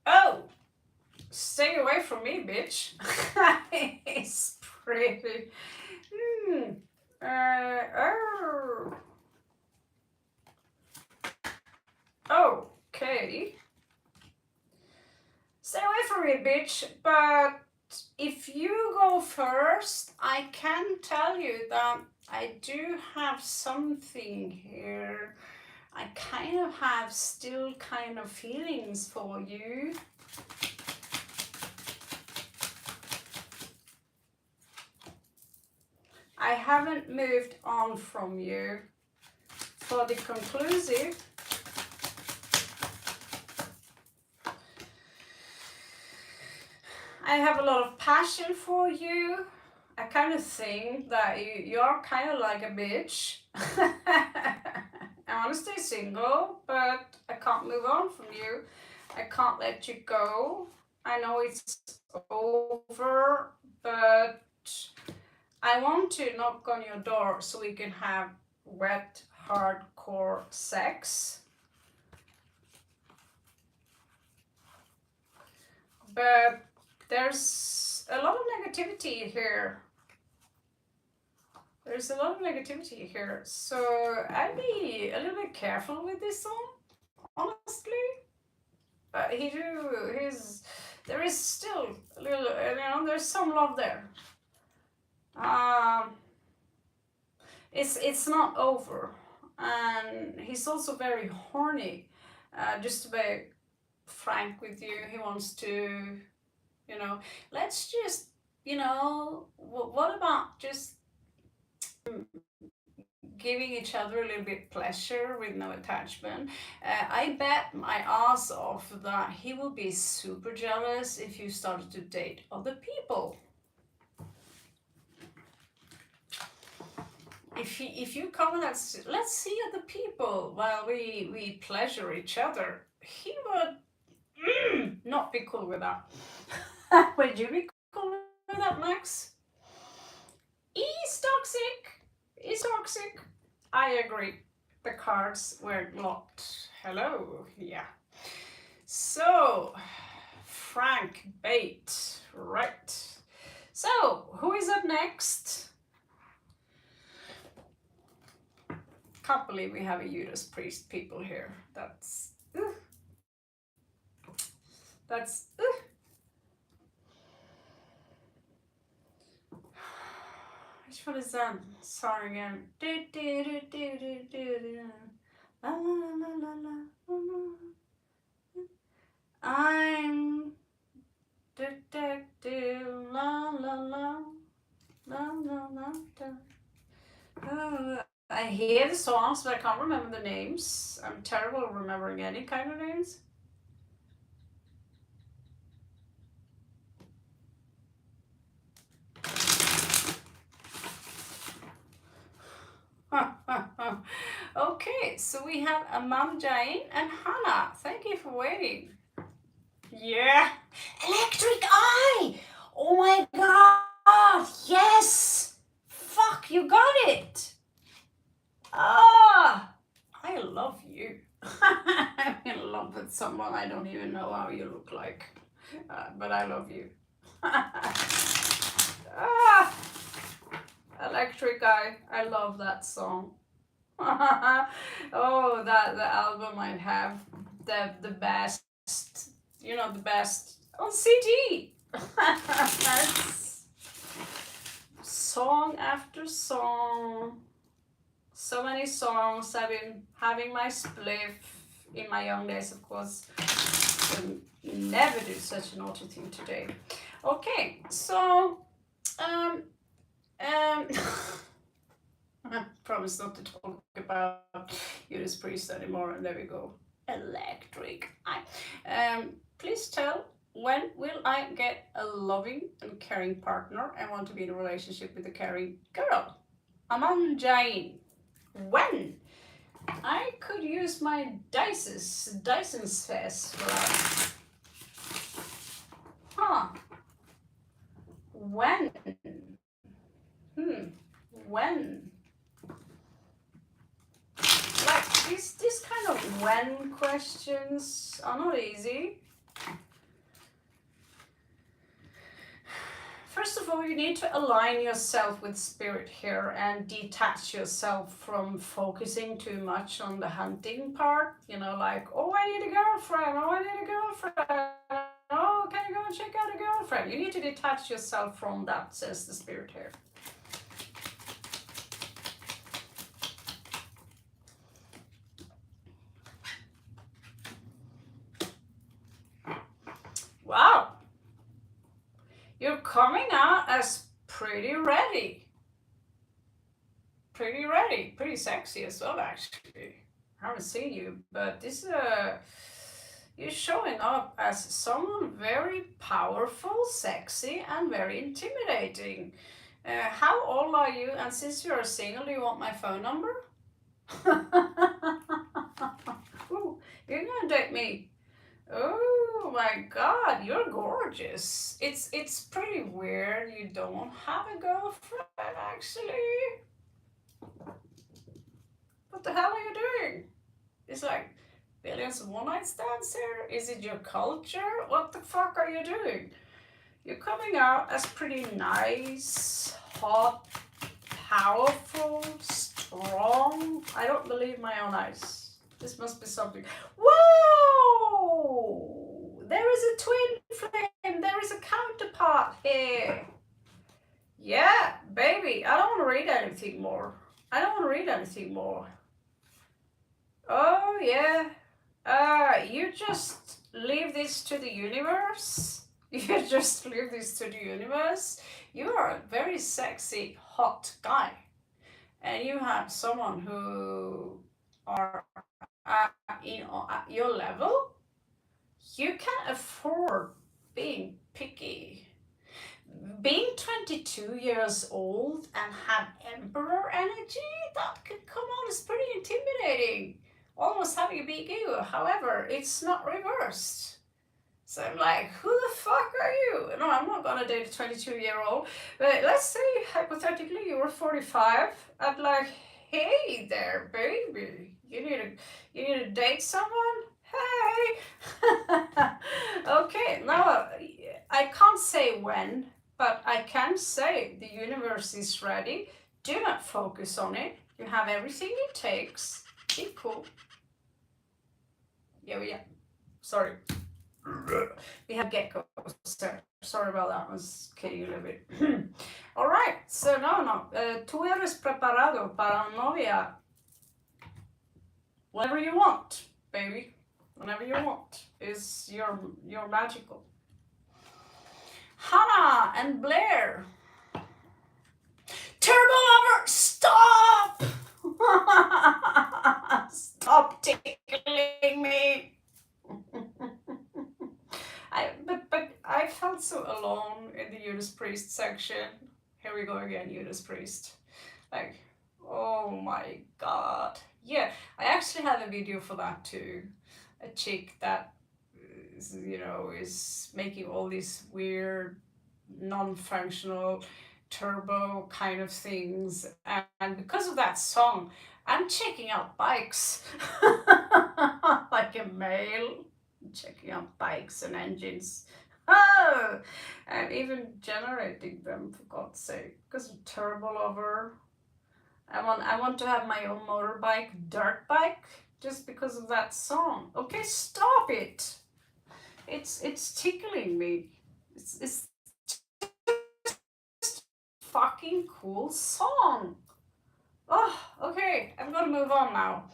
Oh, stay away from me, bitch. It's pretty. Oh. Okay. Stay away from me, bitch. But if you go first, I can tell you that I do have something here. I kind of have still kind of feelings for you. I haven't moved on from you. For the conclusive, I have a lot of passion for you. I kind of think that you're kind of like a bitch. I want to stay single, but I can't move on from you. I can't let you go. I know it's over, but I want to knock on your door so we can have wet, hardcore sex. But there's a lot of negativity here. There's a lot of negativity here. So I'd be a little bit careful with this song, honestly. But there is still a little, there's some love there. It's not over. And he's also very horny. Just to be frank with you, he wants to, let's just, what about just giving each other a little bit pleasure with no attachment. I bet my ass off that he will be super jealous if you started to date other people. If you come and let's see other people while we pleasure each other, he would not be cool with that. Would you be cool with that, Max? He's toxic. He's toxic. I agree. The cards were locked. Hello. Yeah. So, Frank Bait. Right. So, who is up next? Can't believe we have a Judas priest people here. That's which one is that song again? I'm detective, la la la la la la. I hear the songs, but I can't remember the names. I'm terrible at remembering any kind of names. Okay, so we have Amanda Jane and Hannah. Thank you for waiting. Yeah. Electric Eye! Oh my god! Yes! Fuck, you got it! Ah! I love you. I'm in love with someone I don't even know how you look like. But I love you. Ah! Electric Eye. I love that song. Oh, the album might have the best, the best on CD. That's song after song. So many songs. I've been having my spliff in my young days, of course. Never do such a naughty thing today. Okay, so I promise not to talk about Judas Priest anymore, and there we go. Electric Eye. Please tell, when will I get a loving and caring partner and want to be in a relationship with a caring girl? Amanda Jane. When? I could use my Dyson spheres for that. When? When? Like, these kind of when questions are not easy. First of all, you need to align yourself with spirit here and detach yourself from focusing too much on the hunting part. You know, like, oh, I need a girlfriend. Oh, I need a girlfriend. Oh, can you go and check out a girlfriend? You need to detach yourself from that, says the spirit here. Wow. You're coming out as pretty ready. Pretty ready. Pretty sexy as well, actually. I haven't seen you, but this you're showing up as someone very powerful, sexy, and very intimidating. How old are you? And since you're single, do you want my phone number? Ooh, you're gonna date me. Oh my god, you're gorgeous. It's pretty weird you don't have a girlfriend, actually. What the hell are you doing? It's like billions of one-night stands here. Is it your culture? What the fuck are you doing? You're coming out as pretty nice, hot, powerful, strong. I don't believe my own eyes. This must be something. Whoa! There is a twin flame. There is a counterpart here. Yeah, baby. I don't want to read anything more. I don't want to read anything more. Oh, yeah. You just leave this to the universe. You just leave this to the universe. You are a very sexy, hot guy. And you have someone who are at your level. You can afford being picky. Being 22 years old and have emperor energy, that could come on as pretty intimidating. Almost having a big ego. However, it's not reversed. So I'm like, who the fuck are you? No, I'm not gonna date a 22-year-old. But let's say, hypothetically, you were 45. I'd like, hey there, baby. You need to date someone? Hey. Okay, now I can't say when, but I can say the universe is ready. Do not focus on it. You have everything it takes. Be cool. Yeah. Sorry. We have geckos there. Sorry about that. I was kidding a little bit. Alright, so no. Tú eres preparado para novia. Whatever you want, baby. Whenever you want. You're magical. Hannah and Blair. Turbo lover, stop! Stop tickling me. But I felt so alone in the Judas Priest section. Here we go again, Judas Priest. Like, oh my god. Yeah, I actually have a video for that too. A chick that is making all these weird, non-functional turbo kind of things, and because of that song, I'm checking out bikes like a male, checking out bikes and engines. Oh, and even generating them, for God's sake, because I'm turbo lover. I want to have my own motorbike, dirt bike, just because of that song. Okay, stop it. It's tickling me. It's just fucking cool song. Oh, okay, I'm gonna move on now.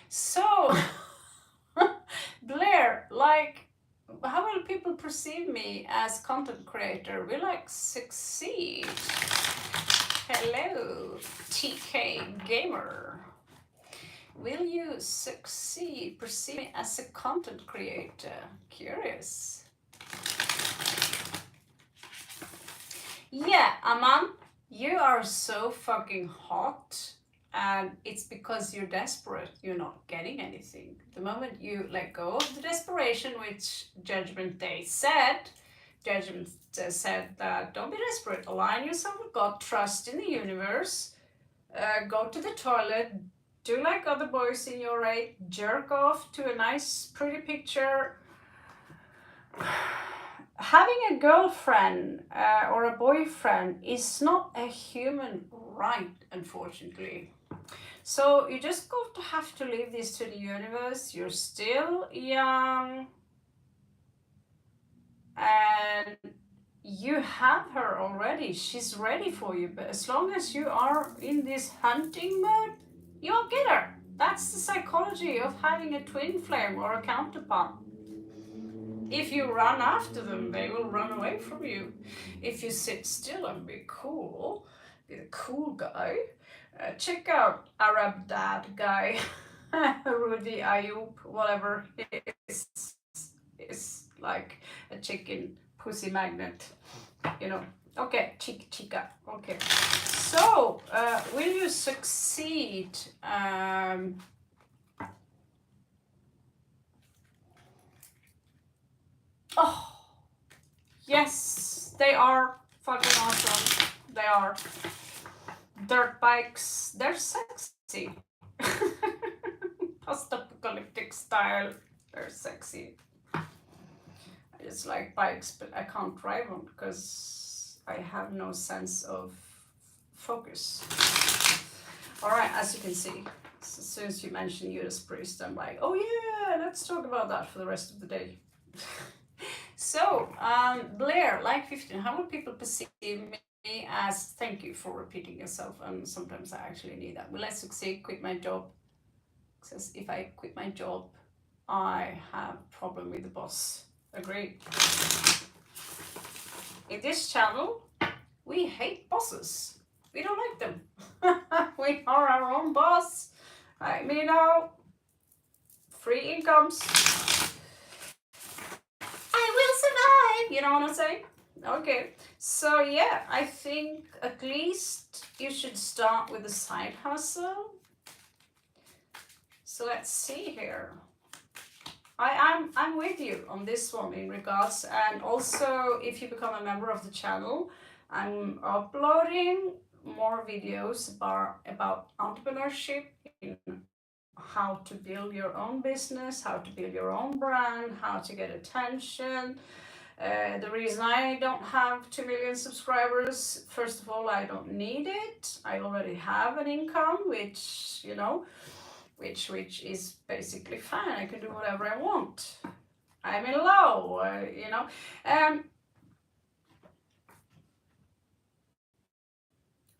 So, Blair, like, how will people perceive me as content creator? Will I succeed? Hello, TK Gamer. Will you succeed? Perceive me as a content creator? Curious. Yeah, Aman, you are so fucking hot, and it's because you're desperate. You're not getting anything. The moment you let go of the desperation, which Judgment Day said, judgment said that don't be desperate, align yourself with God, trust in the universe, go to the toilet, do like other boys in your age, jerk off to a nice pretty picture. Having a girlfriend or a boyfriend is not a human right, unfortunately. So you just going to have to leave this to the universe. You're still young and you have her already. She's ready for you. But as long as you are in this hunting mode, you'll get her. That's the psychology of having a twin flame or a counterpart. If you run after them, they will run away from you. If you sit still and be cool, be a cool guy, check out Arab Dad guy, Rudy Ayub, whatever he is like a chicken pussy magnet, you know. Okay, chica. Okay. So, will you succeed? Oh, yes, they are fucking awesome. They are. Dirt bikes, they're sexy. Post-apocalyptic style, they're sexy. I just like bikes, but I can't drive them because I have no sense of focus. All right, as you can see, as soon as you mention you as priest, I'm like, oh yeah, let's talk about that for the rest of the day. So, Blair, like 15, how will people perceive me as, thank you for repeating yourself, and sometimes I actually need that. Will I succeed, quit my job? Because if I quit my job, I have problem with the boss. Agreed. In this channel, we hate bosses. We don't like them. We are our own boss. I mean, free incomes. I will survive. You know what I'm saying? Okay. So yeah, I think at least you should start with a side hustle. So let's see here. I'm with you on this one in regards, and also if you become a member of the channel, I'm uploading more videos about entrepreneurship, in how to build your own business, how to build your own brand, how to get attention. The reason I don't have 2 million subscribers, first of all, I don't need it. I already have an income, which, you know, which is basically fine. I can do whatever I want. I'm in low, you know. And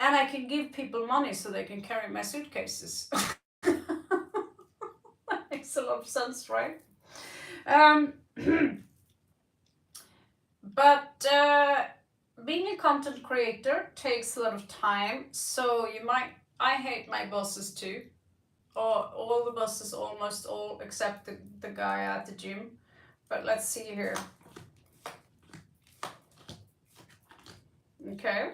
I can give people money so they can carry my suitcases. That makes a lot of sense, right? But being a content creator takes a lot of time. So you might, I hate my bosses too. All the bosses, almost all, except the guy at the gym. But let's see here. Okay.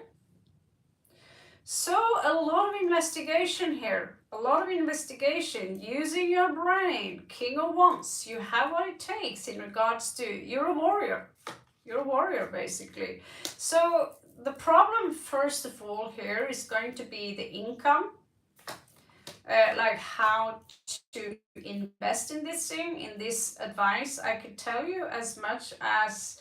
So a lot of investigation here. A lot of investigation, using your brain. King of Wands, you have what it takes in regards to, you're a warrior. You're a warrior, basically. So the problem, first of all, here is going to be the income. Like how to invest in this thing, in this advice. I could tell you as much as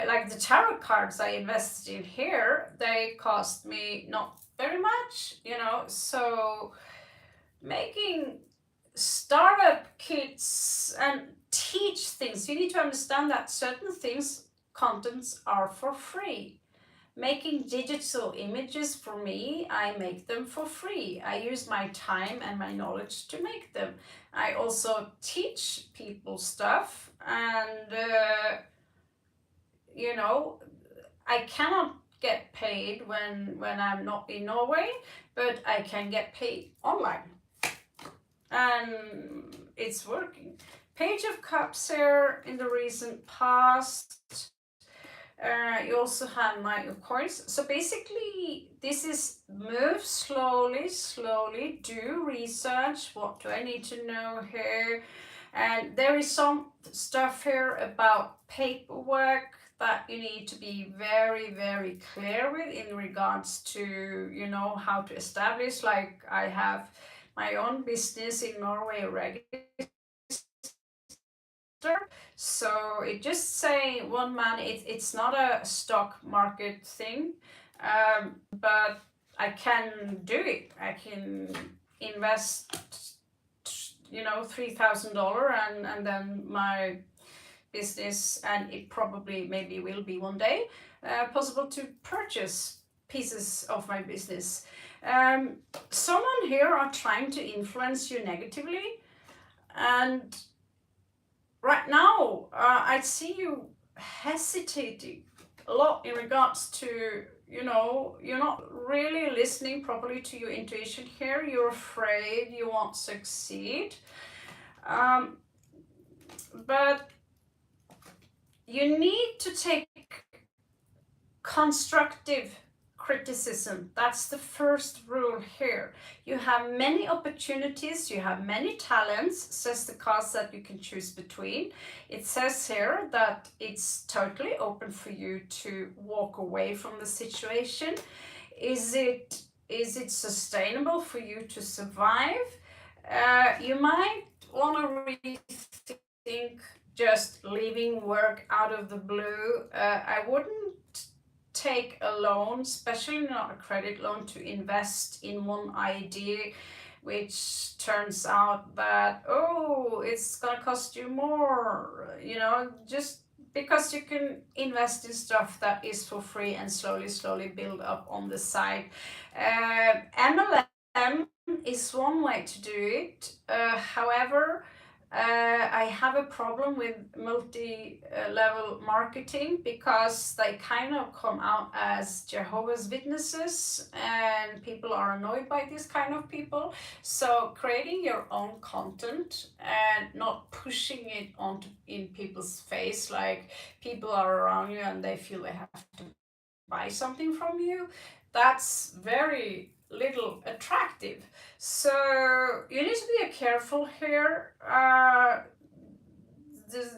like the tarot cards I invested in here, they cost me not very much, you know. So making startup kits and teach things, you need to understand that certain things, contents are for free. Making digital images, for me, I make them for free. I use my time and my knowledge to make them. I also teach people stuff, and you know, I cannot get paid when I'm not in Norway, but I can get paid online, and it's working. Page of Cups here in the recent past. You also have Knight of Coins. So basically, this is move slowly, do research. What do I need to know here? And there is some stuff here about paperwork that you need to be very, very clear with in regards to, you know, how to establish. Like I have my own business in Norway registered. So it just say one man, it's not a stock market thing, but I can do it. I can invest, you know, $3,000 and then my business, and it probably maybe will be one day possible to purchase pieces of my business. Someone here are trying to influence you negatively, and right now I see you hesitating a lot in regards to, you know, you're not really listening properly to your intuition here. You're afraid you won't succeed, but you need to take constructive criticism. That's the first rule here. You have many opportunities, you have many talents, says the cards that you can choose between. It says here that it's totally open for you to walk away from the situation. Is it sustainable for you to survive? You might want to rethink just leaving work out of the blue. I wouldn't take a loan, especially not a credit loan, to invest in one idea which turns out that, oh, it's gonna cost you more, you know, just because you can invest in stuff that is for free and slowly build up on the side. MLM is one way to do it. However, I have a problem with multi-level marketing because they kind of come out as Jehovah's Witnesses, and people are annoyed by this kind of people. So creating your own content and not pushing it on in people's face, like people are around you and they feel they have to buy something from you, that's very little attractive. So you need to be careful here.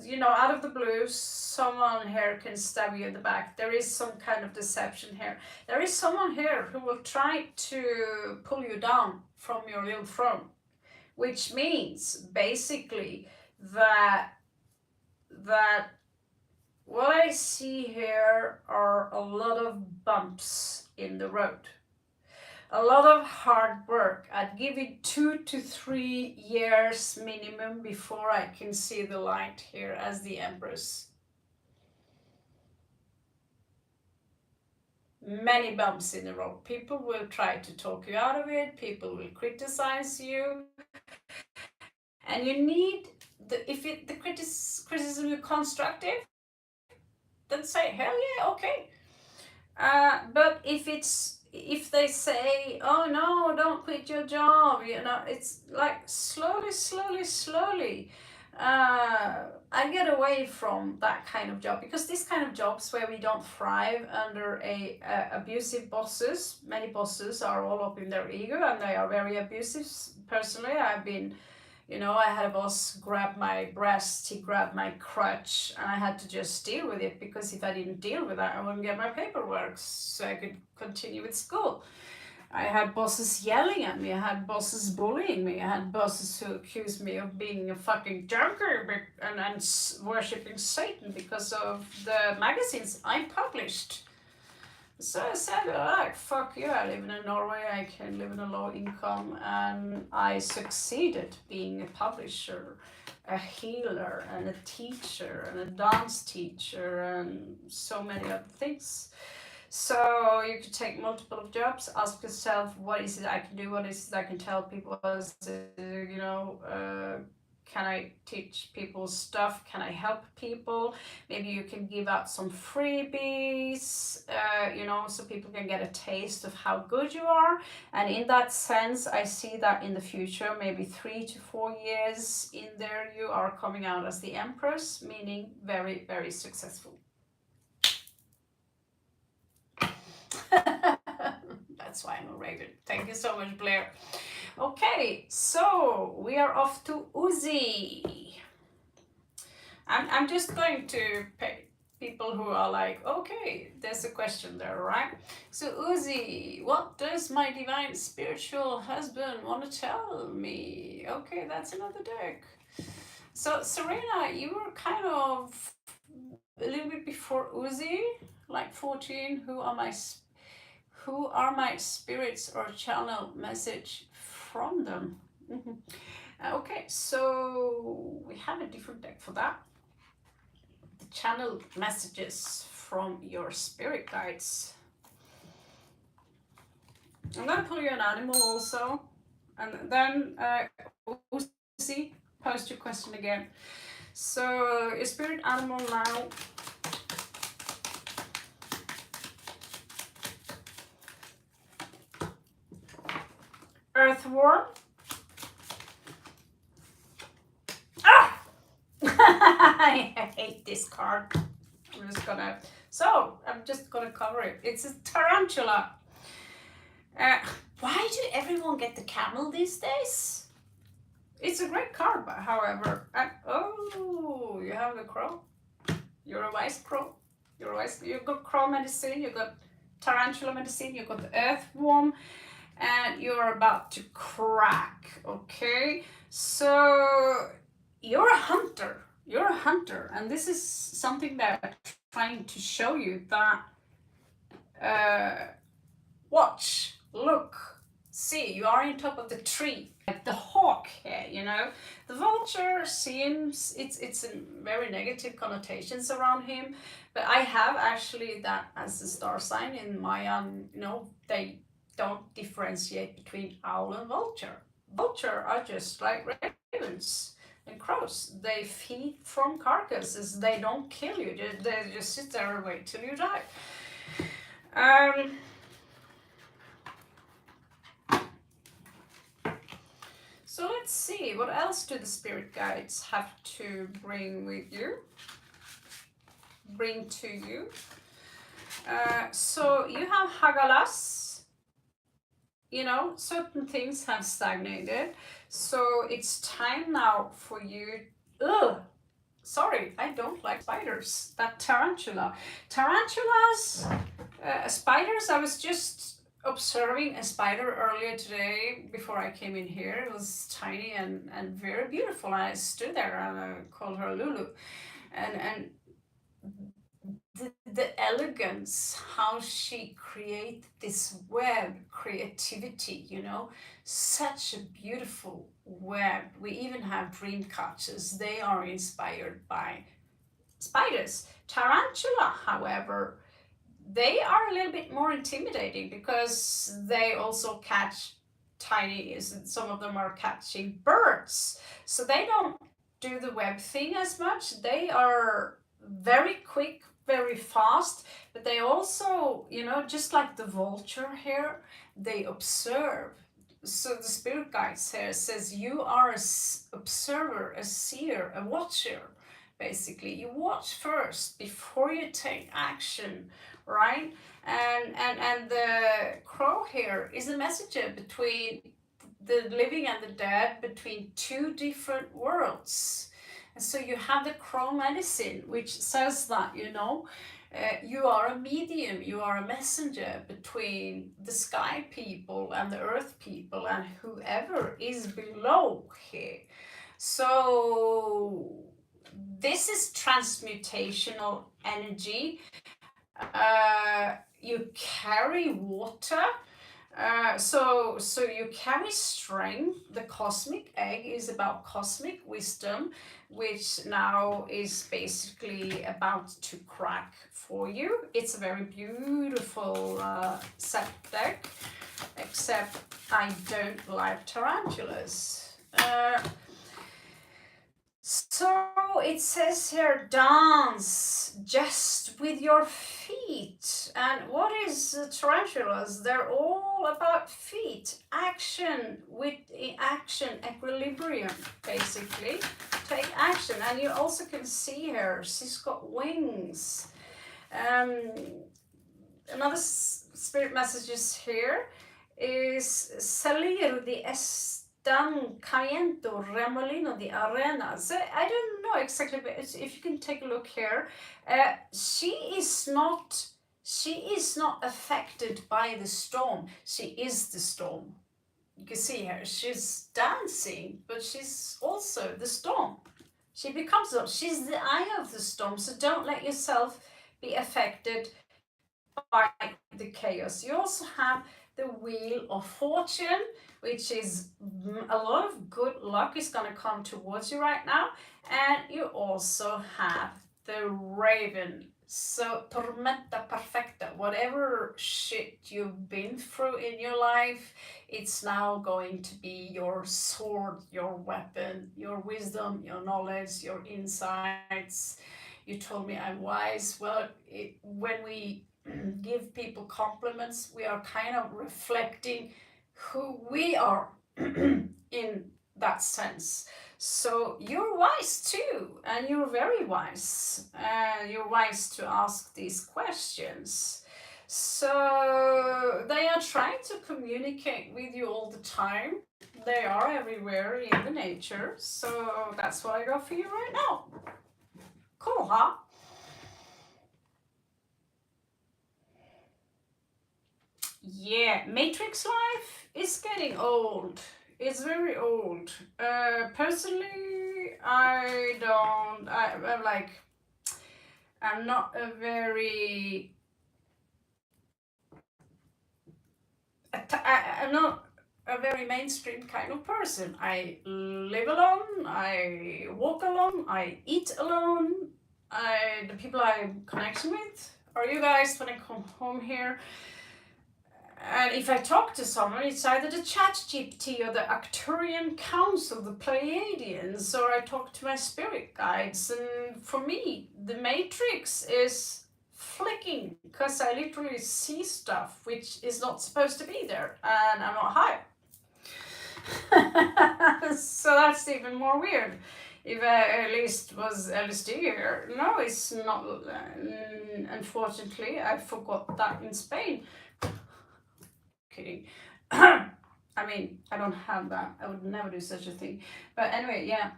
You know, out of the blue, someone here can stab you in the back. There is some kind of deception here. There is someone here who will try to pull you down from your little throne, which means basically that what I see here are a lot of bumps in the road. A lot of hard work. I'd give it 2 to 3 years minimum before I can see the light here as the Empress. Many bumps in the road. People will try to talk you out of it. People will criticize you. And you need, the criticism is constructive, then say, hell yeah, okay. But if they say, oh no, don't quit your job, you know, it's like slowly, I get away from that kind of job, because this kind of jobs where we don't thrive under abusive bosses. Many bosses are all up in their ego and they are very abusive. Personally, I've been, you know, I had a boss grab my breast, he grabbed my crutch, and I had to just deal with it, because if I didn't deal with that, I wouldn't get my paperwork so I could continue with school. I had bosses yelling at me, I had bosses bullying me, I had bosses who accused me of being a fucking junker and worshipping Satan because of the magazines I published. So I said, like, fuck you, I live in Norway, I can live in a low income, and I succeeded being a publisher, a healer, and a teacher, and a dance teacher, and so many other things. So you could take multiple jobs, ask yourself, what is it I can do, what is it I can tell people, you know, can I teach people stuff? Can I help people? Maybe you can give out some freebies, you know, so people can get a taste of how good you are. And in that sense, I see that in the future, maybe 3 to 4 years in there, you are coming out as the Empress, meaning very, very successful. That's why I'm a raven. Thank you so much, Blair. Okay, so we are off to Uzi. I'm just going to people who are like, okay, there's a question there, right? So Uzi, what does my divine spiritual husband want to tell me? Okay, that's another deck. So Serena, you were kind of a little bit before Uzi, like 14. Who are my spirits or channel message from them? Okay, so we have a different deck for that. The channel messages from your spirit guides. I'm gonna pull you an animal also, and then Uzi, post your question again. So your spirit animal now. Earthworm. Ah! I hate this card. I'm just gonna cover it. It's a tarantula. Why do everyone get the camel these days? It's a great card, but however, oh, you have the crow. You're a wise crow. You've got crow medicine. You've got tarantula medicine. You've got the earthworm. And you're about to crack, okay? So you're a hunter. You're a hunter, and this is something that I'm trying to show you that watch, look, see, you are on top of the tree. Like the hawk here, you know? The vulture seems, it's a very negative connotations around him, but I have actually that as a star sign in my, you know, they don't differentiate between owl and vulture. Vulture are just like ravens and crows. They feed from carcasses. They don't kill you. They just sit there and wait till you die. So let's see, what else do the spirit guides have to bring to you? So you have Hagalas. You know, certain things have stagnated, so it's time now for you. Sorry, I don't like spiders. That tarantulas, spiders. I was just observing a spider earlier today before I came in here. It was tiny and very beautiful. I stood there and I called her Lulu, and the elegance, how she created this web, creativity, you know, such a beautiful web. We even have dream catchers. They are inspired by spiders. Tarantula, however, they are a little bit more intimidating because they also catch tiny, some of them are catching birds. So they don't do the web thing as much. They are very quick, very fast, but they also, you know, just like the vulture here, they observe. So the spirit guides here says you are an observer, a seer, a watcher. Basically, you watch first before you take action, right? And the crow here is a messenger between the living and the dead, between two different worlds. And so you have the crow medicine, which says that, you know, you are a medium, you are a messenger between the sky people and the earth people and whoever is below here. So this is transmutational energy. You carry water. So you carry strength. The cosmic egg is about cosmic wisdom, which now is basically about to crack for you. It's a very beautiful set deck, except I don't like tarantulas. So it says here, dance just with your feet. And what is tarantulas? They're all about feet. Action with action, equilibrium, basically. Take action. And you also can see here, she's got wings. Another spirit messages here is salir di están cayendo remolino di arena. So I don't know exactly, but if you can take a look here, she is not affected by the storm. She is the storm. You can see her, she's dancing, but she's also the storm. She becomes the, she's the eye of the storm, so don't let yourself be affected by the chaos. You also have the Wheel of Fortune, which is a lot of good luck is going to come towards you right now. And you also have the Raven. So, tormenta perfecta, whatever shit you've been through in your life, it's now going to be your sword, your weapon, your wisdom, your knowledge, your insights. You told me I'm wise. Well, when we give people compliments, we are kind of reflecting who we are in that sense. So you're wise too, and you're very wise. You're wise to ask these questions. So they are trying to communicate with you all the time. They are everywhere in the nature. So that's what I got for you right now. Cool, huh? Yeah, Matrix life is getting old. It's very old. Personally, I'm like, I'm not a very, I'm not a very mainstream kind of person. I live alone, I walk alone, I eat alone. The people I'm connecting with are you guys when I come home here. And if I talk to someone, it's either the ChatGPT or the Arcturian Council, the Pleiadians, or I talk to my spirit guides. And for me, the Matrix is flicking because I literally see stuff which is not supposed to be there, and I'm not high. So that's even more weird. If I at least was LSD here. No, it's not. Unfortunately, I forgot that in Spain. Kidding. I mean, I don't have that. I would never do such a thing. But anyway, yeah.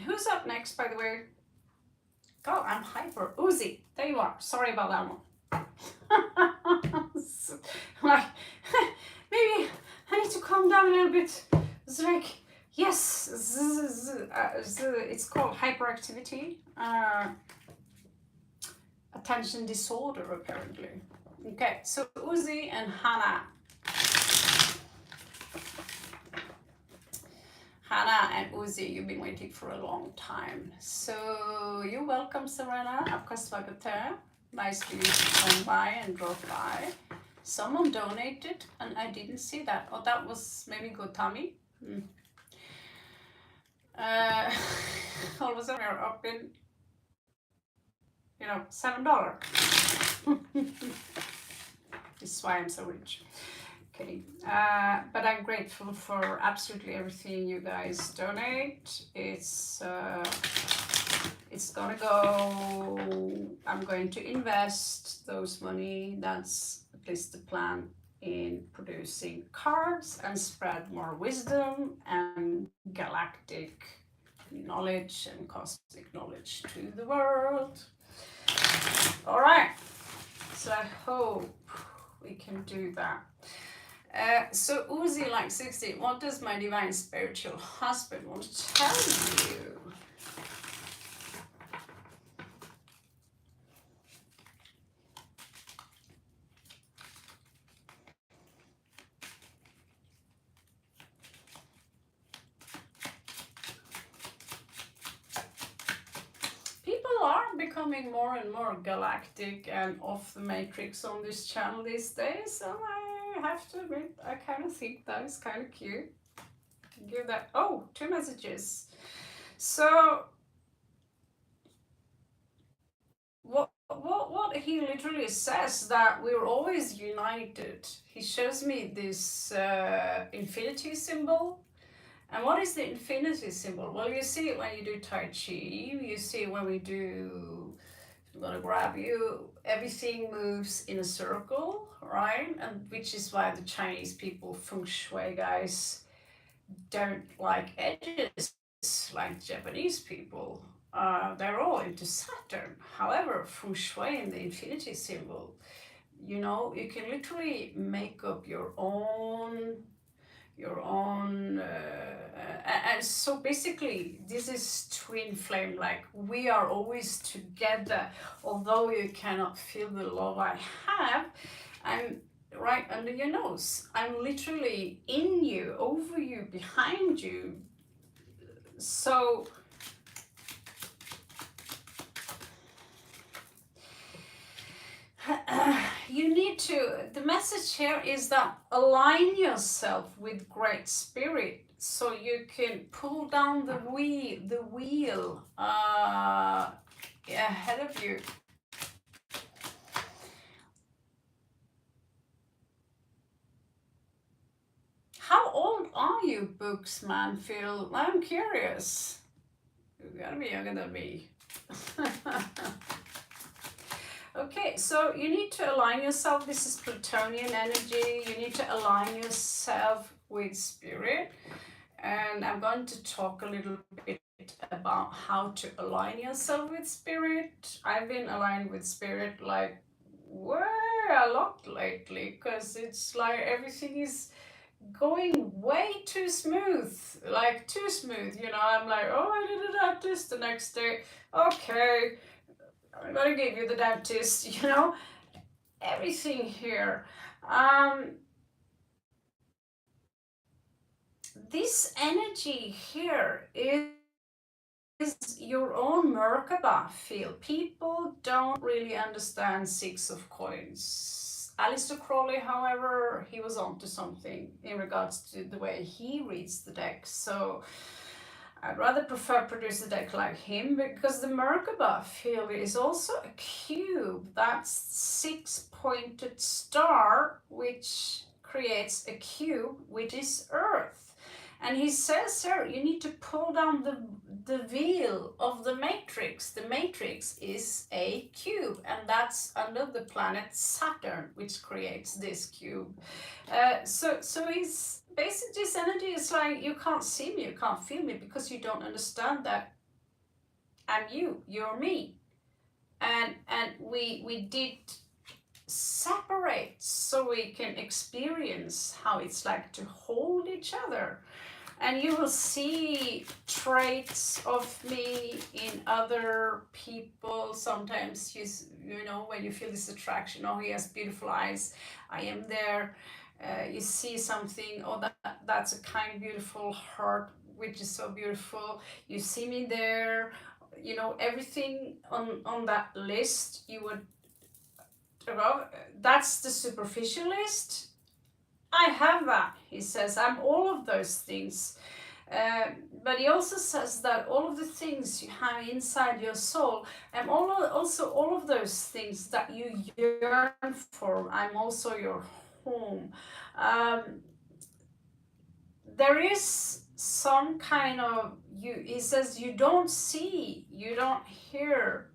Who's up next, by the way? Oh, I'm hyper. Uzi, there you are. Sorry about that one. Like, maybe I need to calm down a little bit. It's like, yes, it's called hyperactivity. Attention disorder, apparently. Okay, so Uzi and Hannah. Hannah and Uzi, you've been waiting for a long time. So you're welcome, Serena. आपका स्वागत है. Nice to come by and drop by. Someone donated and I didn't see that. Oh, that was maybe Gotami. All of a sudden we're up in, $7. This is why I'm so rich. Kidding. But I'm grateful for absolutely everything you guys donate. It's gonna go, I'm going to invest those money, that's at least the plan, in producing cards and spread more wisdom and galactic knowledge and cosmic knowledge to the world. All right, so I hope we can do that. So Uzi like 60, what does my divine spiritual husband want to tell you? Becoming more and more galactic and off the matrix on this channel these days, and I have to admit, I kind of think that is kind of cute. Give that, oh, 2 messages. So what he literally says that we're always united. He shows me this infinity symbol. And what is the infinity symbol? Well, you see it when you do Tai Chi, you see it when we do, I'm gonna grab you, everything moves in a circle, right? And which is why the Chinese people, feng shui guys, don't like edges, like Japanese people, they're all into Saturn. However, feng shui and the infinity symbol, you know, you can literally make up your own and so basically this is twin flame, like we are always together. Although you cannot feel the love I have, I'm right under your nose, I'm literally in you, over you, behind you. So you need to, the message here is that align yourself with great spirit so you can pull down the wheel ahead of you. How old are you, Booksman Phil? I'm curious. You gotta be younger than me. Okay, so you need to align yourself. This is Plutonian energy. You need to align yourself with spirit. And I'm going to talk a little bit about how to align yourself with spirit. I've been aligned with spirit like way a lot lately, because it's like everything is going way too smooth, like too smooth, you know. I'm like, oh, I did a dentist the next day. Okay, I'm gonna give you the dentist, you know, everything here. This energy here is your own Merkaba field. People don't really understand Six of Coins. Aleister Crowley, however, he was onto something in regards to the way he reads the deck. So I'd rather prefer produce a deck like him, because the Merkaba field is also a cube. That's 6-pointed star, which creates a cube, which is Earth. And he says, sir, you need to pull down the veil of the matrix. The matrix is a cube, and that's under the planet Saturn, which creates this cube. So he's basically, this energy is like, you can't see me, you can't feel me, because you don't understand that I'm you, you're me. And we did separate so we can experience how it's like to hold each other. And you will see traits of me in other people. Sometimes you know, when you feel this attraction, oh, he has beautiful eyes, I am there. You see something, oh, that's a kind, beautiful heart, which is so beautiful. You see me there, you know, everything on that list you would, well, that's the superficial list. I have that, he says. I'm all of those things. But he also says that all of the things you have inside your soul, and also all of those things that you yearn for, I'm also your home. There is some kind of, he says, you don't see, you don't hear,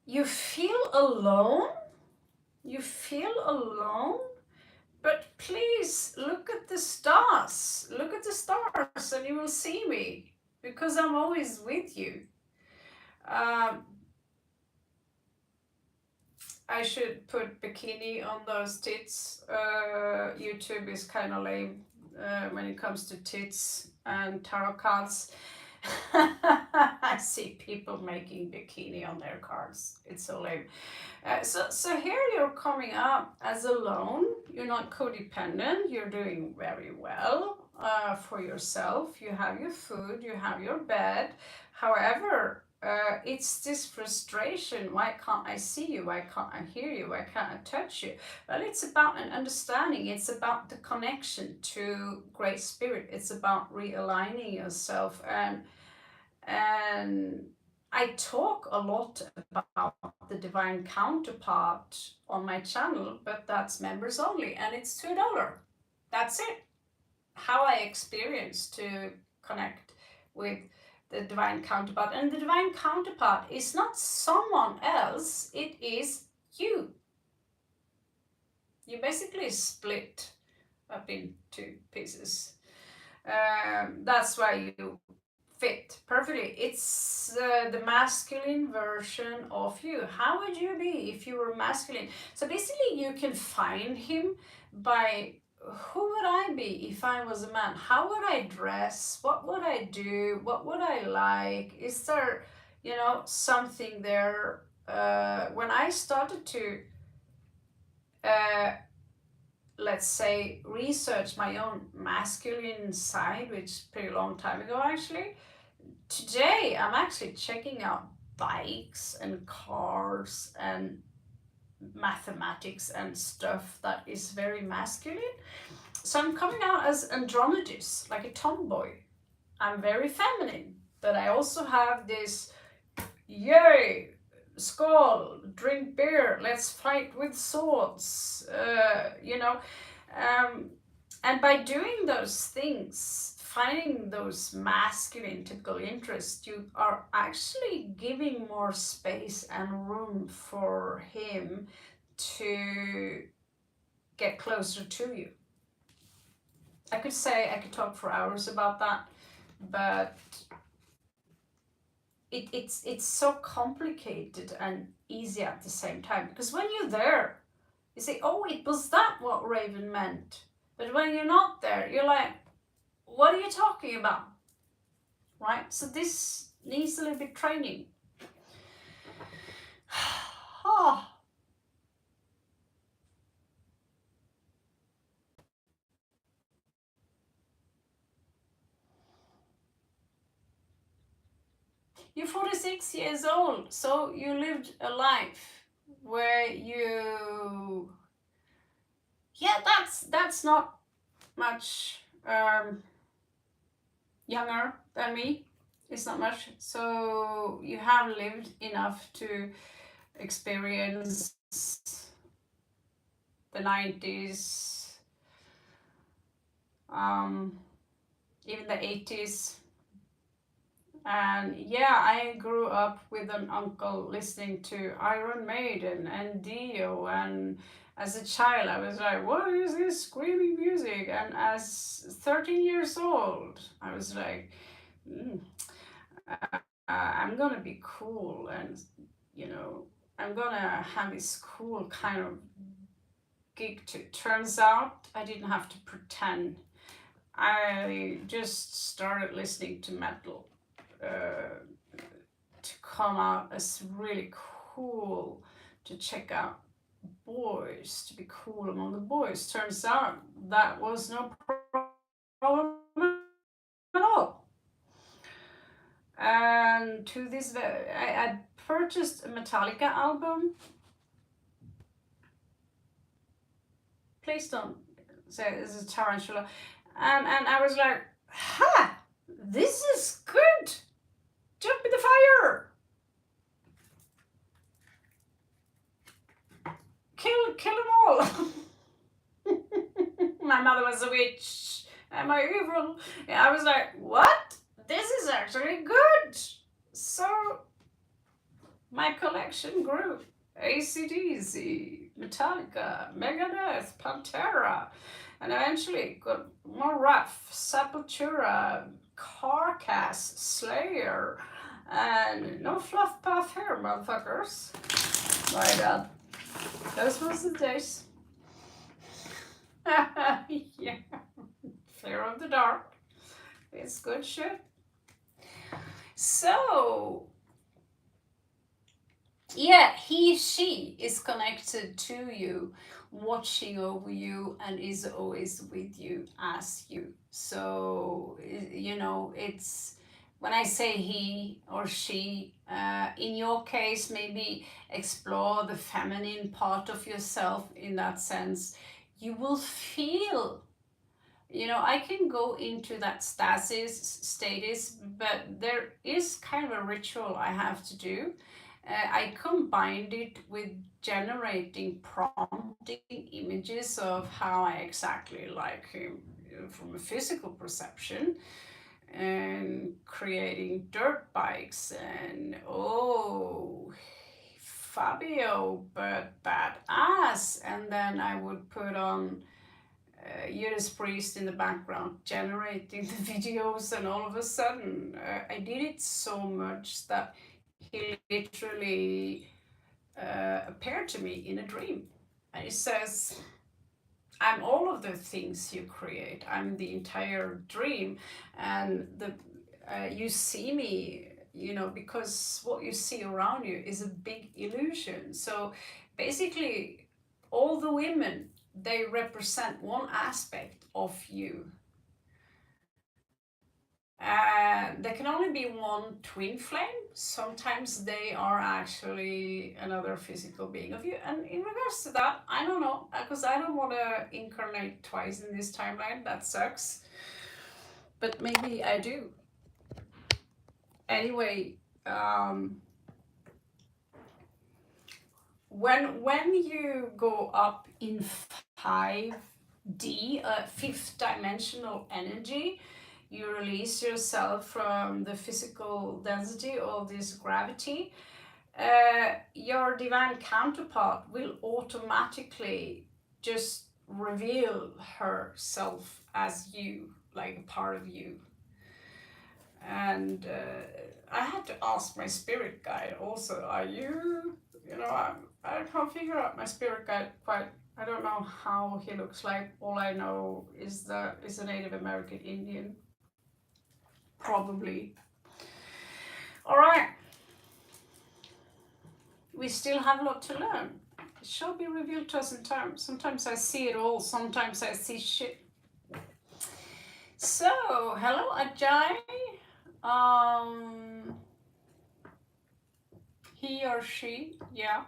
you feel alone. You feel alone, but please look at the stars. Look at the stars and you will see me, because I'm always with you. I should put bikini on those tits. YouTube is kind of lame when it comes to tits and tarot cards. I see people making bikini on their cards. It's so lame. So here you're coming up as alone. You're not codependent. You're doing very well for yourself. You have your food. You have your bed. However, it's this frustration. Why can't I see you? Why can't I hear you? Why can't I touch you? Well, it's about an understanding. It's about the connection to Great Spirit. It's about realigning yourself. And I talk a lot about the divine counterpart on my channel, but that's members only, and it's $2. That's it. How I experience to connect with the divine counterpart. And the divine counterpart is not someone else, it is you. You basically split up into pieces. That's why you fit perfectly. It's the masculine version of you. How would you be if you were masculine? So basically, you can find him by who would I be if I was a man? How would I dress? What would I do? What would I like? Is there, something there? When I started to, uh, let's say, research my own masculine side, which is a pretty long time ago actually, today I'm actually checking out bikes and cars and mathematics and stuff that is very masculine. So I'm coming out as androgynous, like a tomboy. I'm very feminine, but I also have this, yay, skull, drink beer, let's fight with swords, and by doing those things, finding those masculine typical interests, you are actually giving more space and room for him to get closer to you. I could talk for hours about that, but it's so complicated and easy at the same time, because when you're there, you say, oh, it was that what Raven meant. But when you're not there, you're like, what are you talking about? Right? So this needs a little bit training. Oh. You're 46 years old, so you lived a life where you, yeah, that's not much younger than me. It's not much. So you have lived enough to experience the 90s, even the 80s. And yeah, I grew up with an uncle listening to Iron Maiden and Dio, and as a child I was like, what is this screaming music? And as 13 years old I was like, I'm gonna be cool, and I'm gonna have this cool kind of gig too. Turns out I didn't have to pretend. I just started listening to metal to come out as really cool, to check out boys, to be cool among the boys. Turns out that was no problem at all. And to this, I purchased a Metallica album. Please don't say this is tarantula. And I was like, ha, this is good. Jump in the fire. Kill them all. My mother was a witch. Am I evil? And I was like, what? This is actually good. So my collection grew. AC/DC, Metallica, Megadeth, Pantera, and eventually got more rough, Sepultura, Carcass, Slayer, and no fluff puff here, motherfuckers. My God, those was the days. Yeah, Fear of the Dark. It's good shit. So yeah, she is connected to you, watching over you, and is always with you as you. So it's, when I say he or she, in your case, maybe explore the feminine part of yourself in that sense. You will feel, I can go into that status, but there is kind of a ritual I have to do. I combined it with generating prompting images of how I exactly like him from a physical perception, and creating dirt bikes, and Fabio, but badass. And then I would put on you're this priest in the background generating the videos, and all of a sudden I did it so much that he literally appeared to me in a dream. And he says, I'm all of the things you create. I'm the entire dream. And you see me, you know, because what you see around you is a big illusion. So basically, all the women, they represent one aspect of you. There can only be one twin flame. Sometimes they are actually another physical being of you. And in regards to that, I don't know, because I don't want to incarnate twice in this timeline. That sucks. But maybe I do. Anyway, when you go up in 5D, fifth dimensional energy, you release yourself from the physical density or this gravity, your divine counterpart will automatically just reveal herself as you, like a part of you. And I had to ask my spirit guide also, are you, you know, I can't figure out my spirit guide quite. I don't know how he looks like. All I know is that he's a Native American Indian. Probably. All right. We still have a lot to learn. It shall be revealed to us in time. Sometimes I see it all. Sometimes I see shit. So, hello Ajay. He or she, yeah.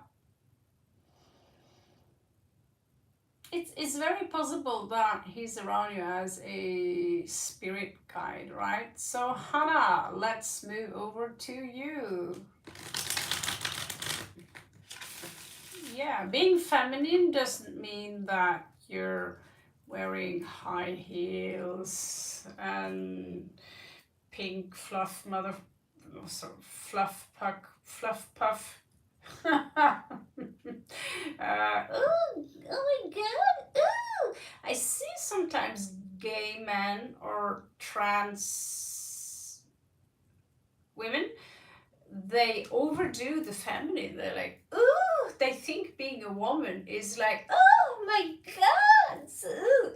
It's very possible that he's around you as a spirit guide, right? So Hannah, let's move over to you. Yeah, being feminine doesn't mean that you're wearing high heels and pink fluff fluff puff. Oh my god! Ooh. I see sometimes gay men or trans women, they overdo the feminine. They're like, ooh, they think being a woman is like, oh my god! Ooh.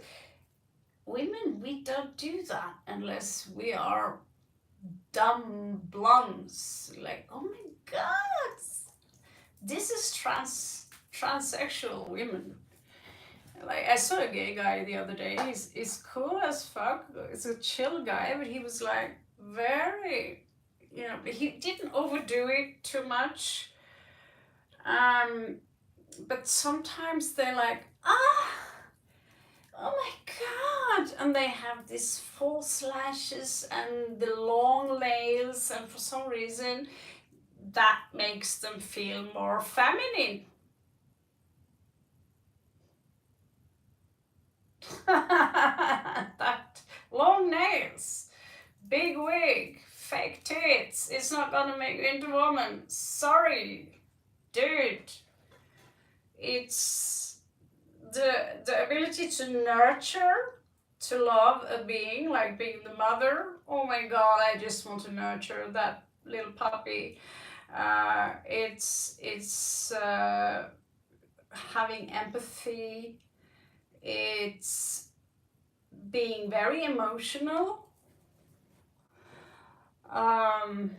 Women, we don't do that unless we are dumb blondes. Like, oh my god! This is transsexual women. Like, I saw a gay guy the other day. He's cool as fuck. It's a chill guy, but he was like very, you know, he didn't overdo it too much. But sometimes they're like, oh my god, and they have these false lashes and the long nails, and for some reason that makes them feel more feminine. That long nails, big wig, fake tits, it's not gonna make you into a woman. Sorry, dude. It's the ability to nurture, to love a being, like being the mother. Oh my god, I just want to nurture that little puppy. It's having empathy. It's being very emotional. I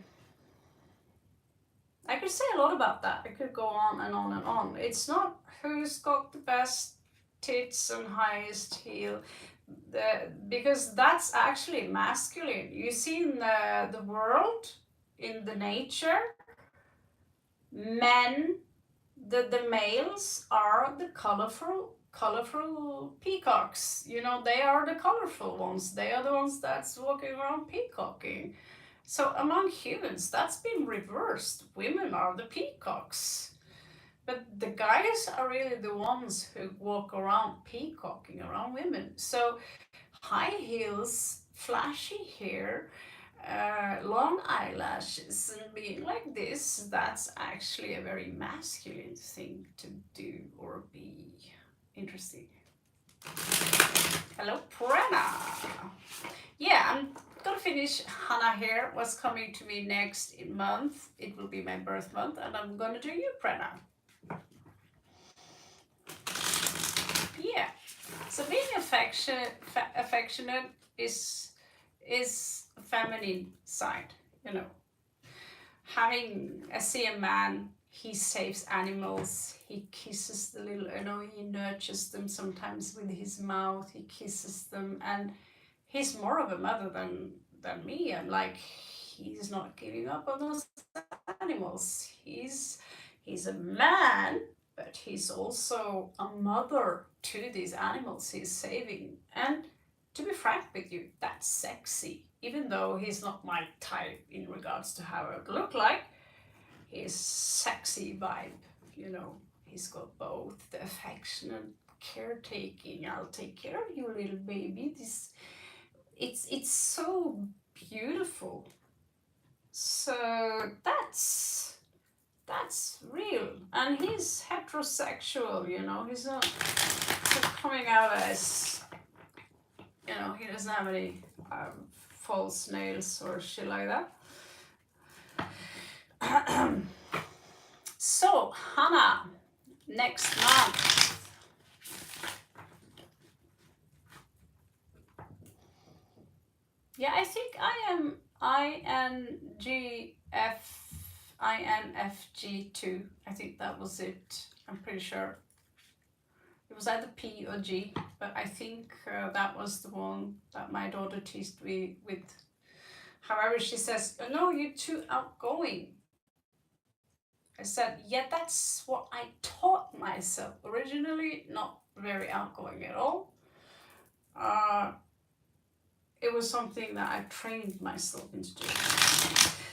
could say a lot about that. I could go on and on and on. It's not who's got the best tits and highest heel, because that's actually masculine. You see in the world, in the nature, men, the males are the colorful peacocks. You know, they are the colorful ones. They are the ones that's walking around peacocking. So among humans, that's been reversed. Women are the peacocks. But the guys are really the ones who walk around peacocking around women. So high heels, flashy hair, long eyelashes, and being like this, that's actually a very masculine thing to do or be. Interesting. Hello, Prana. Yeah, I'm gonna finish Hannah here. What's coming to me next month? It will be my birth month, and I'm gonna do you, Prana. Yeah. So being affectionate is feminine side, you know. I see a man, he saves animals, he kisses the little, you know, he nurtures them sometimes with his mouth, he kisses them, and he's more of a mother than me. I'm like, he's not giving up on those animals. He's a man, but he's also a mother to these animals he's saving. And to be frank with you, that's sexy. Even though he's not my type in regards to how I look like, he's sexy vibe, you know. He's got both the affectionate caretaking, I'll take care of you, little baby. It's so beautiful. So that's real. And he's heterosexual, you know. He's not coming out as, you know, he doesn't have any false nails or shit like that. So, Hannah, next month. Yeah, I think I am INFJ2. I think that was it. I'm pretty sure. It was either P or G, but I think that was the one that my daughter teased me with. However, she says, oh, no, you're too outgoing. I said, yeah, that's what I taught myself. Originally, not very outgoing at all. It was something that I trained myself into doing.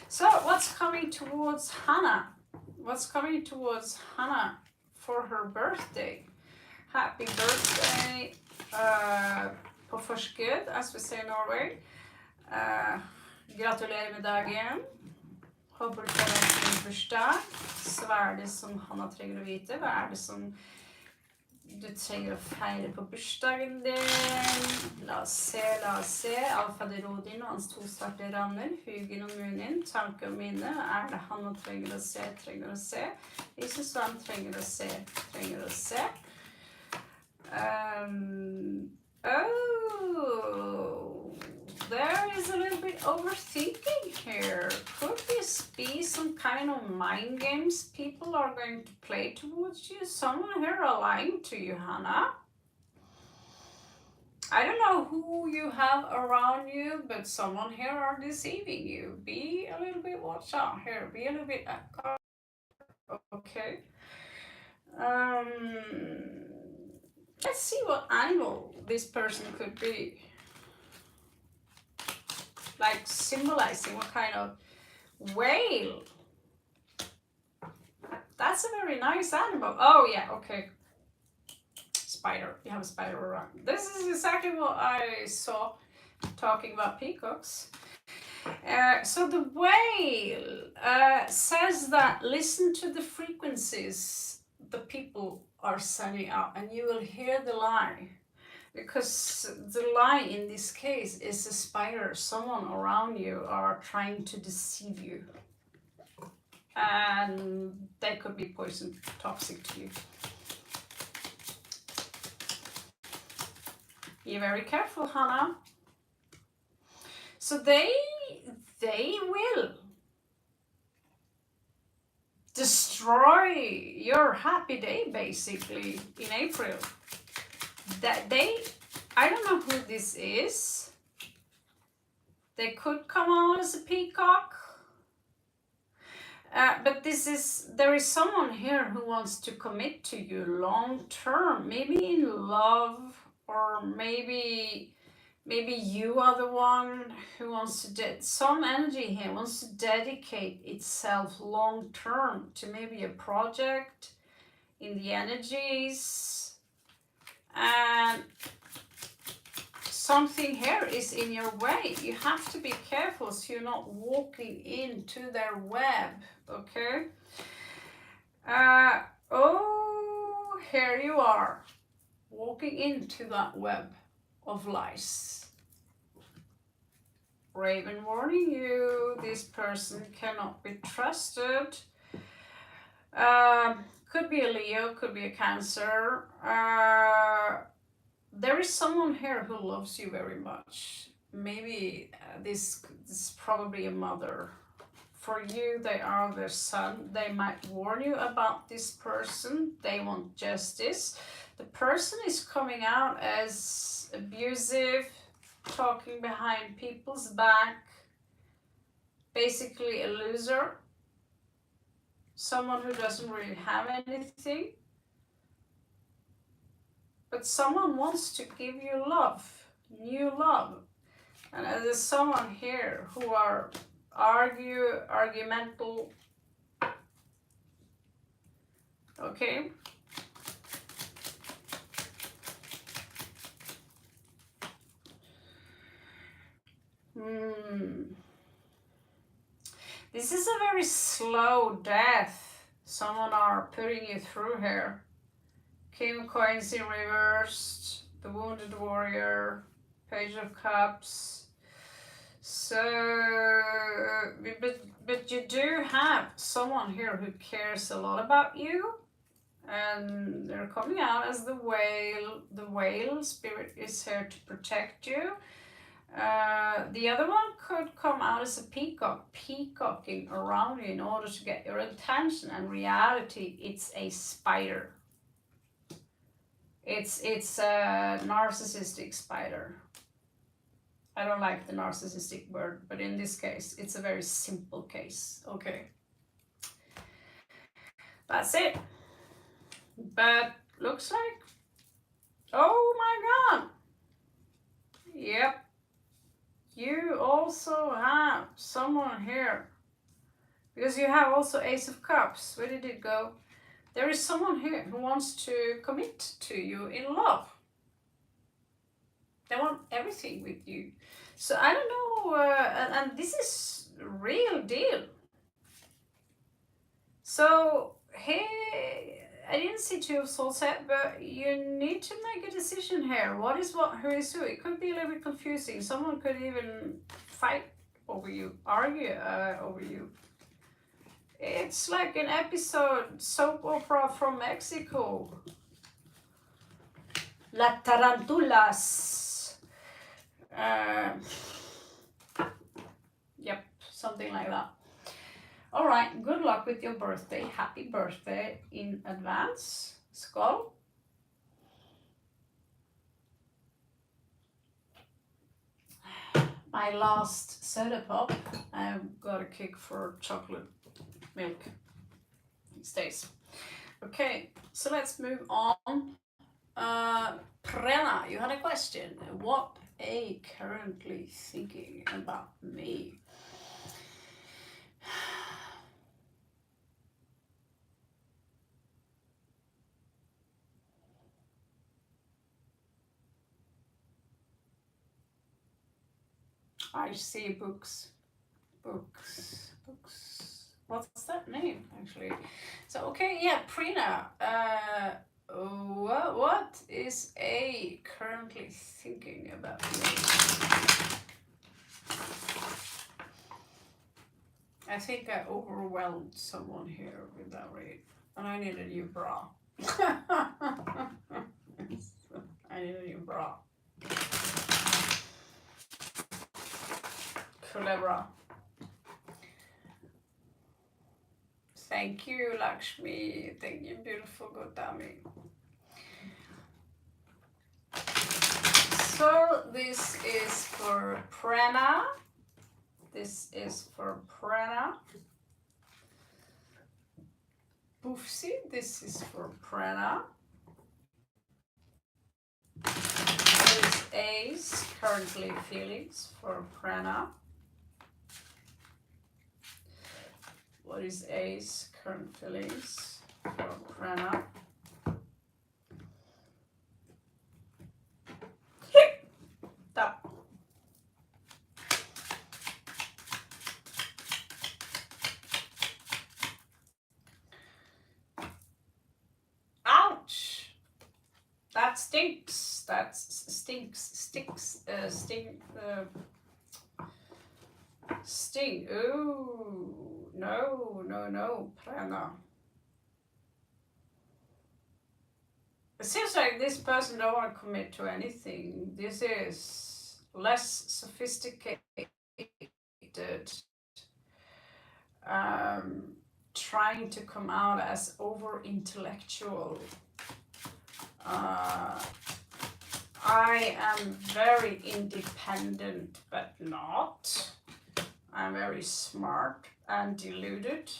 So what's coming towards Hannah? What's coming towards Hannah for her birthday? Happy birthday på forskudd, as we say in Norway. Gratulerer med dagen. Håper du får en fin bursdag. Så hva er det som Hannah trenger å vite? Hva er det som du trenger å feire på bursdagen din? La oss se. Alfa de Rodin og hans to svarte rammer. Hugin og Munin. Tanke og minne. Er det Hannah trenger å se? Jesus hva han trenger å se. There is a little bit overthinking here. Could this be some kind of mind games people are going to play towards you? Someone here are lying to you, Hannah. I don't know who you have around you, but someone here are deceiving you. Be a little bit watch out here. Be a little bit okay. Let's see what animal this person could be. Like symbolizing what kind of whale. That's a very nice animal. Oh yeah, okay. Spider. You have a spider around. This is exactly what I saw talking about peacocks. So the whale says that listen to the frequencies the people are sending out and you will hear the lie. Because the lie in this case is a spider. Someone around you are trying to deceive you. And they could be poison toxic to you. Be very careful, Hannah. So they will destroy your happy day basically in April. I don't know who this is. They could come out as a peacock. But there is someone here who wants to commit to you long term, maybe in love, or maybe you are the one who wants to, some energy here wants to dedicate itself long term to maybe a project in the energies. And something here is in your way. You have to be careful so you're not walking into their web, okay? Oh, here you are. walking into that web of lies. Raven warning you, this person cannot be trusted. Could be a Leo, could be a Cancer. There is someone here who loves you very much. Maybe this is probably a mother. For you, they are their son. They might warn you about this person. They want justice. The person is coming out as abusive, talking behind people's back, basically a loser, someone who doesn't really have anything. But someone wants to give you love, new love. And there's someone here who are argumental. Okay. This is a very slow death. Someone are putting you through here. King of Coins in reversed, the Wounded Warrior, Page of Cups. So, but you do have someone here who cares a lot about you, and they're coming out as the whale. The whale spirit is here to protect you. The other one could come out as a peacock, peacocking around you in order to get your attention. And reality, it's a spider. It's a narcissistic spider. I don't like the narcissistic word, but in this case, it's a very simple case. Okay. That's it. But looks like, oh my God. Yep. You also have someone here. Because you have also Ace of Cups. Where did it go? There is someone here who wants to commit to you in love. They want everything with you. So I don't know, and this is real deal. So hey, I didn't see Two of Swords yet, but you need to make a decision here. What is what, who is who? It could be a little bit confusing. Someone could even fight over you, argue over you. It's like an episode soap opera from Mexico. La Tarantulas. Yep, something like that. All right, good luck with your birthday. Happy birthday in advance. Skål. My last soda pop. I've got a kick for chocolate milk these days. Okay, so let's move on. Prena, you had a question. What are currently thinking about me? I see books. What's that name actually? So okay, yeah, Prina. What is A currently thinking about me? I think I overwhelmed someone here with that read, and I need a new bra. I need a new bra. Clever. Thank you, Lakshmi. Thank you, beautiful Gotami. So this is for Prana. This is for Prana. Poofsy, this is for Prana. What is Ace currently feelings for Prana? What is Ace current feelings for Prana? Stop. Ouch! That's stinks. That stinks. Sting. Ooh, no, Prana. It seems like this person don't want to commit to anything. This is less sophisticated, trying to come out as over intellectual. I am very independent, but not. I'm very smart and deluded.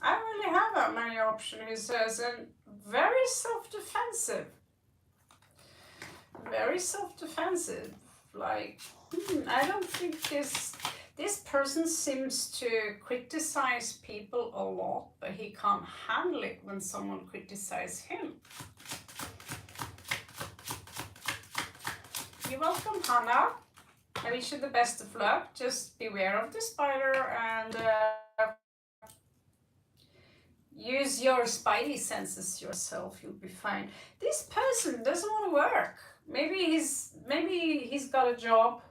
I don't really have that many options, he says, and very self-defensive. Very self-defensive. Like, I don't think this person seems to criticize people a lot, but he can't handle it when someone criticizes him. You're welcome, Hannah. I wish you the best of luck. Just beware of the spider and use your spidey senses yourself. You'll be fine. This person doesn't want to work. Maybe he's got a job,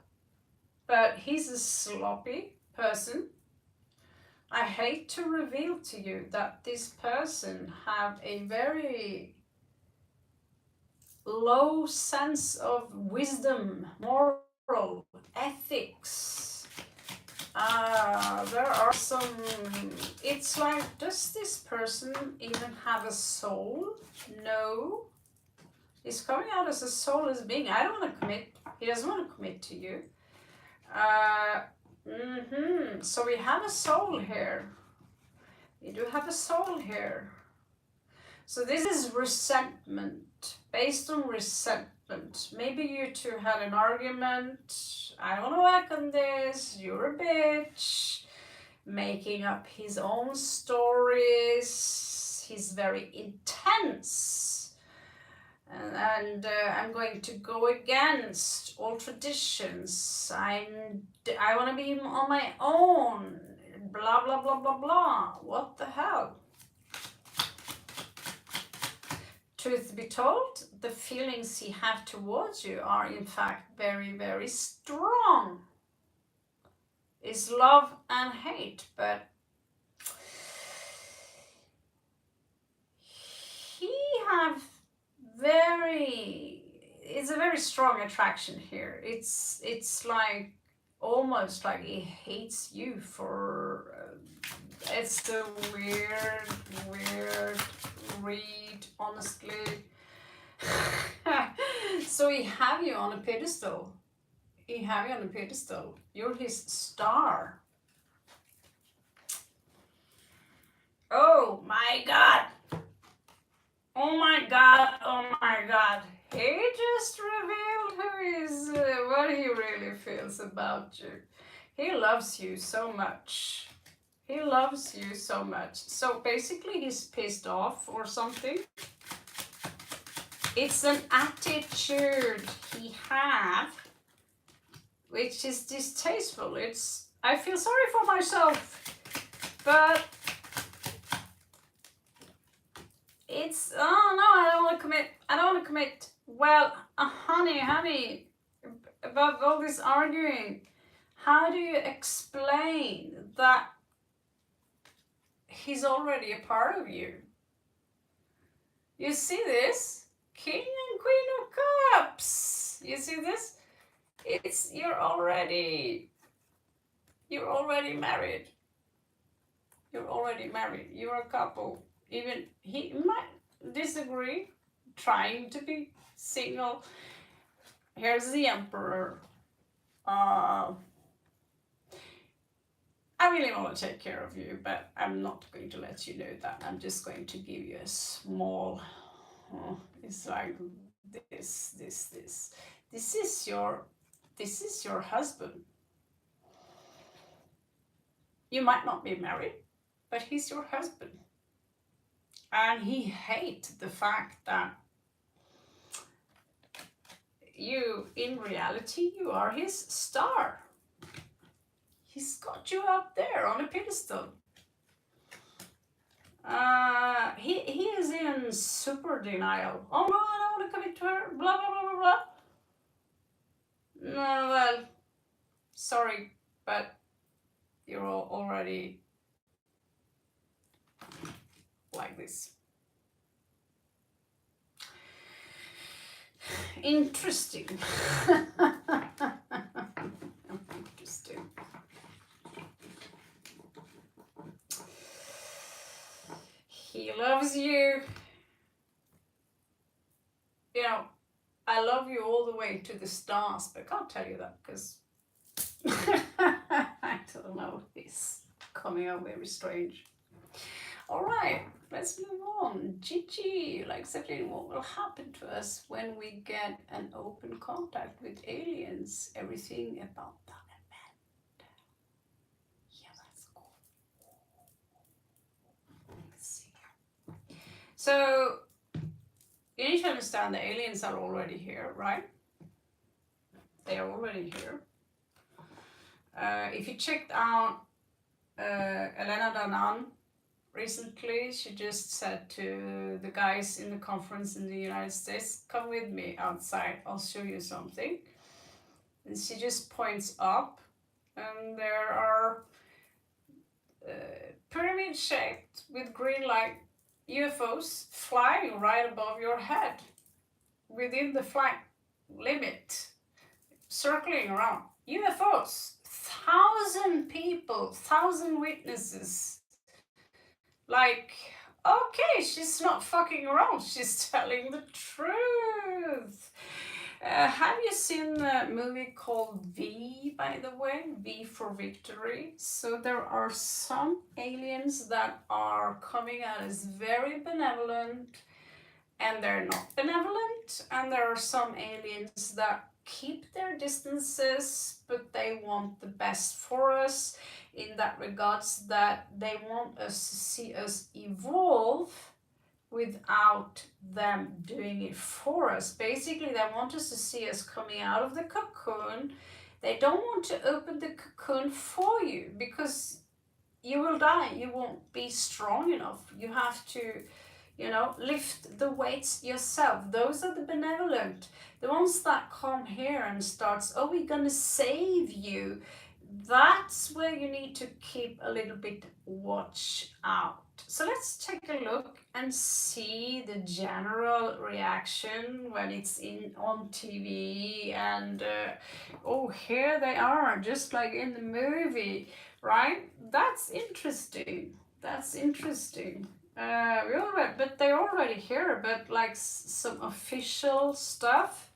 but he's a sloppy person. I hate to reveal to you that this person have a very low sense of wisdom, moral, ethics. There are some, it's like, does this person even have a soul? No. He's coming out as a soulless being. I don't want to commit. He doesn't want to commit to you. So we have a soul here. We do have a soul here. So this is resentment, based on resentment. Maybe you two had an argument. I want to work on this. You're a bitch. Making up his own stories. He's very intense. And I'm going to go against all traditions. I want to be on my own. Blah, blah, blah, blah, blah. What the hell? Truth be told, the feelings he have towards you are in fact very, very strong. It's love and hate, but it's a very strong attraction here. It's like almost like he hates you for it's the weird read, honestly. So he have you on a pedestal. You're his star. Oh my god. Oh my god. He just revealed what he really feels about you. He loves you so much. So basically he's pissed off or something. It's an attitude he have, which is distasteful. I feel sorry for myself, but it's, oh no, I don't want to commit. Well, honey, above all this arguing, how do you explain that he's already a part of you? You see this? King and Queen of Cups. You see this? You're already married. You're a couple. Even he might disagree, trying to be single. Here's the Emperor. I really want to take care of you, but I'm not going to let you know that. I'm just going to give you a small, it's like this. This is your husband. You might not be married, but he's your husband. And he hates the fact that you, in reality, you are his star. He's got you up there on a pedestal. He is in super denial. Oh no, I don't want to commit to her. Blah blah blah blah blah. No, well, sorry, but you're already like this. Interesting. Interesting. He loves you. You know, I love you all the way to the stars, but I can't tell you that because I don't know. He's coming out very strange. All right, let's move on. Gigi, like Sagittarius, what will happen to us when we get an open contact with aliens? Everything about that event. Yeah, that's cool. Let's see. So, you need to understand the aliens are already here, right? They are already here. If you checked out Elena Danan recently, she just said to the guys in the conference in the United States, come with me outside, I'll show you something. And she just points up, and there are pyramid shaped with green light UFOs flying right above your head within the flight limit, circling around. UFOs, 1,000 people, 1,000 witnesses. Like, okay, she's not fucking around, she's telling the truth. Have you seen the movie called V, by the way? V for Victory. So there are some aliens that are coming out as very benevolent, and they're not benevolent. And there are some aliens that keep their distances, but they want the best for us in that regards, that they want us to see us evolve without them doing it for us. Basically, they want us to see us coming out of the cocoon. They don't want to open the cocoon for you because you will die. You won't be strong enough. You have to, you know, lift the weights yourself. Those are the benevolent. The ones that come here and starts, oh, we're gonna save you. That's where you need to keep a little bit watch out. So let's take a look and see the general reaction when it's on TV, and oh, here they are, just like in the movie, right? That's interesting. That's interesting. But they're already here, but like some official stuff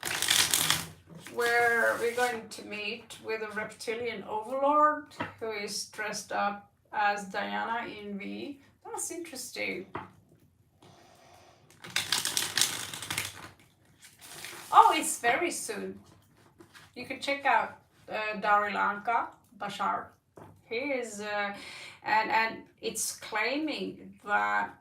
where we're going to meet with a reptilian overlord who is dressed up as Diana in V. That's interesting. Oh, it's very soon. You can check out Darilanka Bashar. He is, and it's claiming that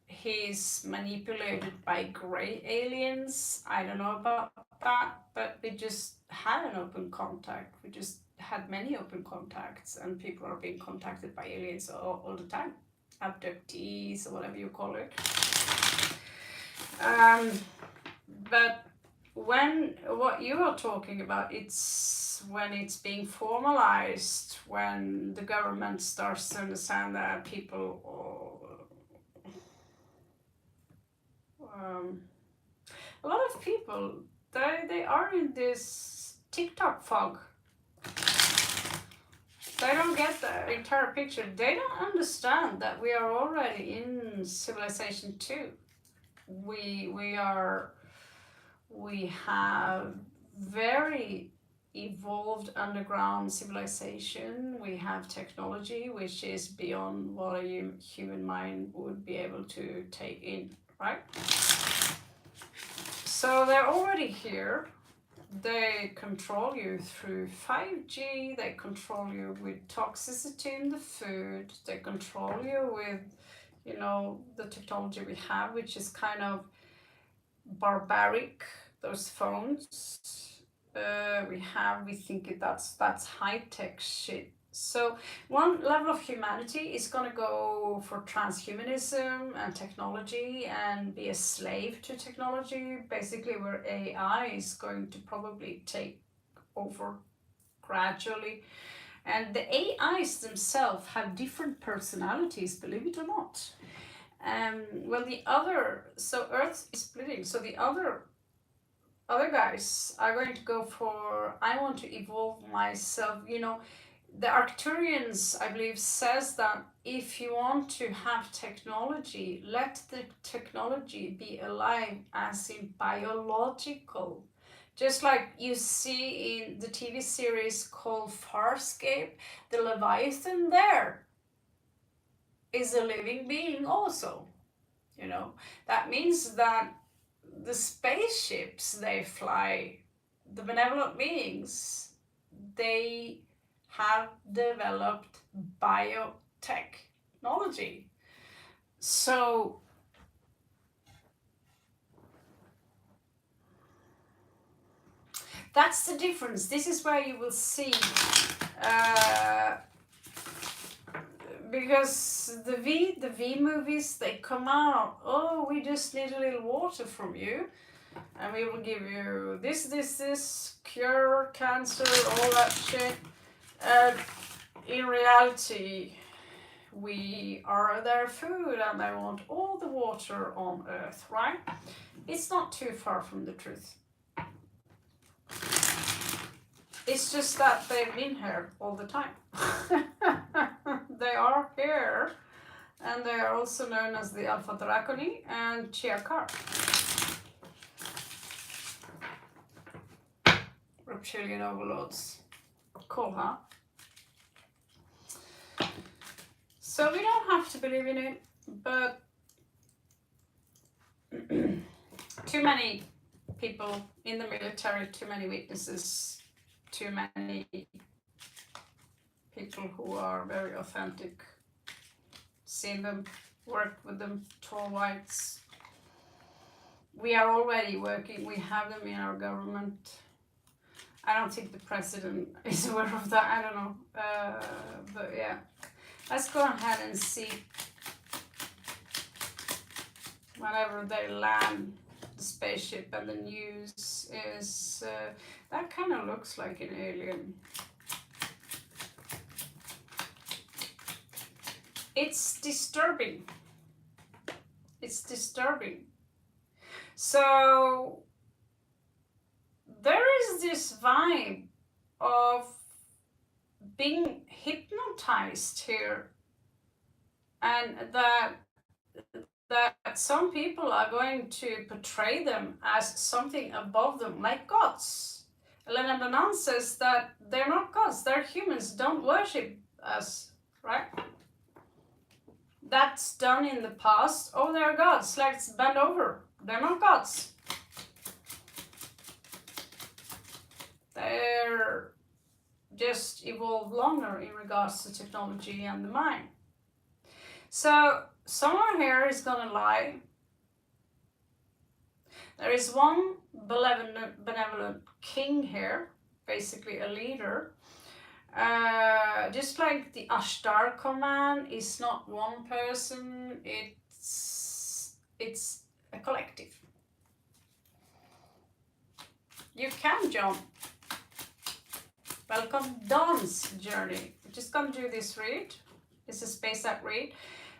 he's manipulated by gray aliens. I don't know about that, but we just had an open contact. We just had many open contacts, and people are being contacted by aliens all the time. Abductees, or whatever you call it. But when what you are talking about, it's when it's being formalized, when the government starts to understand that people, a lot of people, they are in this TikTok fog. They don't get the entire picture. They don't understand that we are already in civilization 2. We have very evolved underground civilization. We have technology which is beyond what a human mind would be able to take in, right? So they're already here. They control you through 5G, they control you with toxicity in the food, they control you with, you know, the technology we have, which is kind of barbaric, those phones we think that's high-tech shit. So one level of humanity is going to go for transhumanism and technology and be a slave to technology, basically where AI is going to probably take over gradually. And the AIs themselves have different personalities, believe it or not. Well, so Earth is splitting, so the other guys are going to go for, I want to evolve myself. The Arcturians, I believe, says that if you want to have technology, let the technology be alive, as in biological. Just like you see in the TV series called Farscape, the Leviathan there is a living being also. That means that the spaceships they fly, the benevolent beings, they have developed biotechnology. So that's the difference. This is where you will see, because the V movies, they come out, oh, we just need a little water from you, and we will give you this, cure cancer, all that shit. In reality, we are their food and they want all the water on Earth, right? It's not too far from the truth. It's just that they've been here all the time. They are here, and they are also known as the Alpha Draconi and Chiakar. Reptilian overlords. Cool, huh? So we don't have to believe in it, but too many people in the military, too many witnesses, too many people who are very authentic, seen them, worked with them, tall whites. We are already working, we have them in our government. I don't think the president is aware of that, I don't know, but yeah. Let's go ahead and see whenever they land the spaceship, and the news is, that kind of looks like an alien. It's disturbing. It's disturbing. So there is this vibe of being hypnotized here, and that some people are going to portray them as something above them, like gods. Elena Danan says that they're not gods, they're humans, don't worship us, right? That's done in the past. Oh, they're gods, let's bend over. They're not gods. They're just evolved longer in regards to technology and the mind. So someone here is gonna lie. There is one benevolent king here, basically a leader. Just like the Ashtar command is not one person, it's a collective. You can jump. Welcome Dawn's journey. We're just gonna do this read. It's a space up read.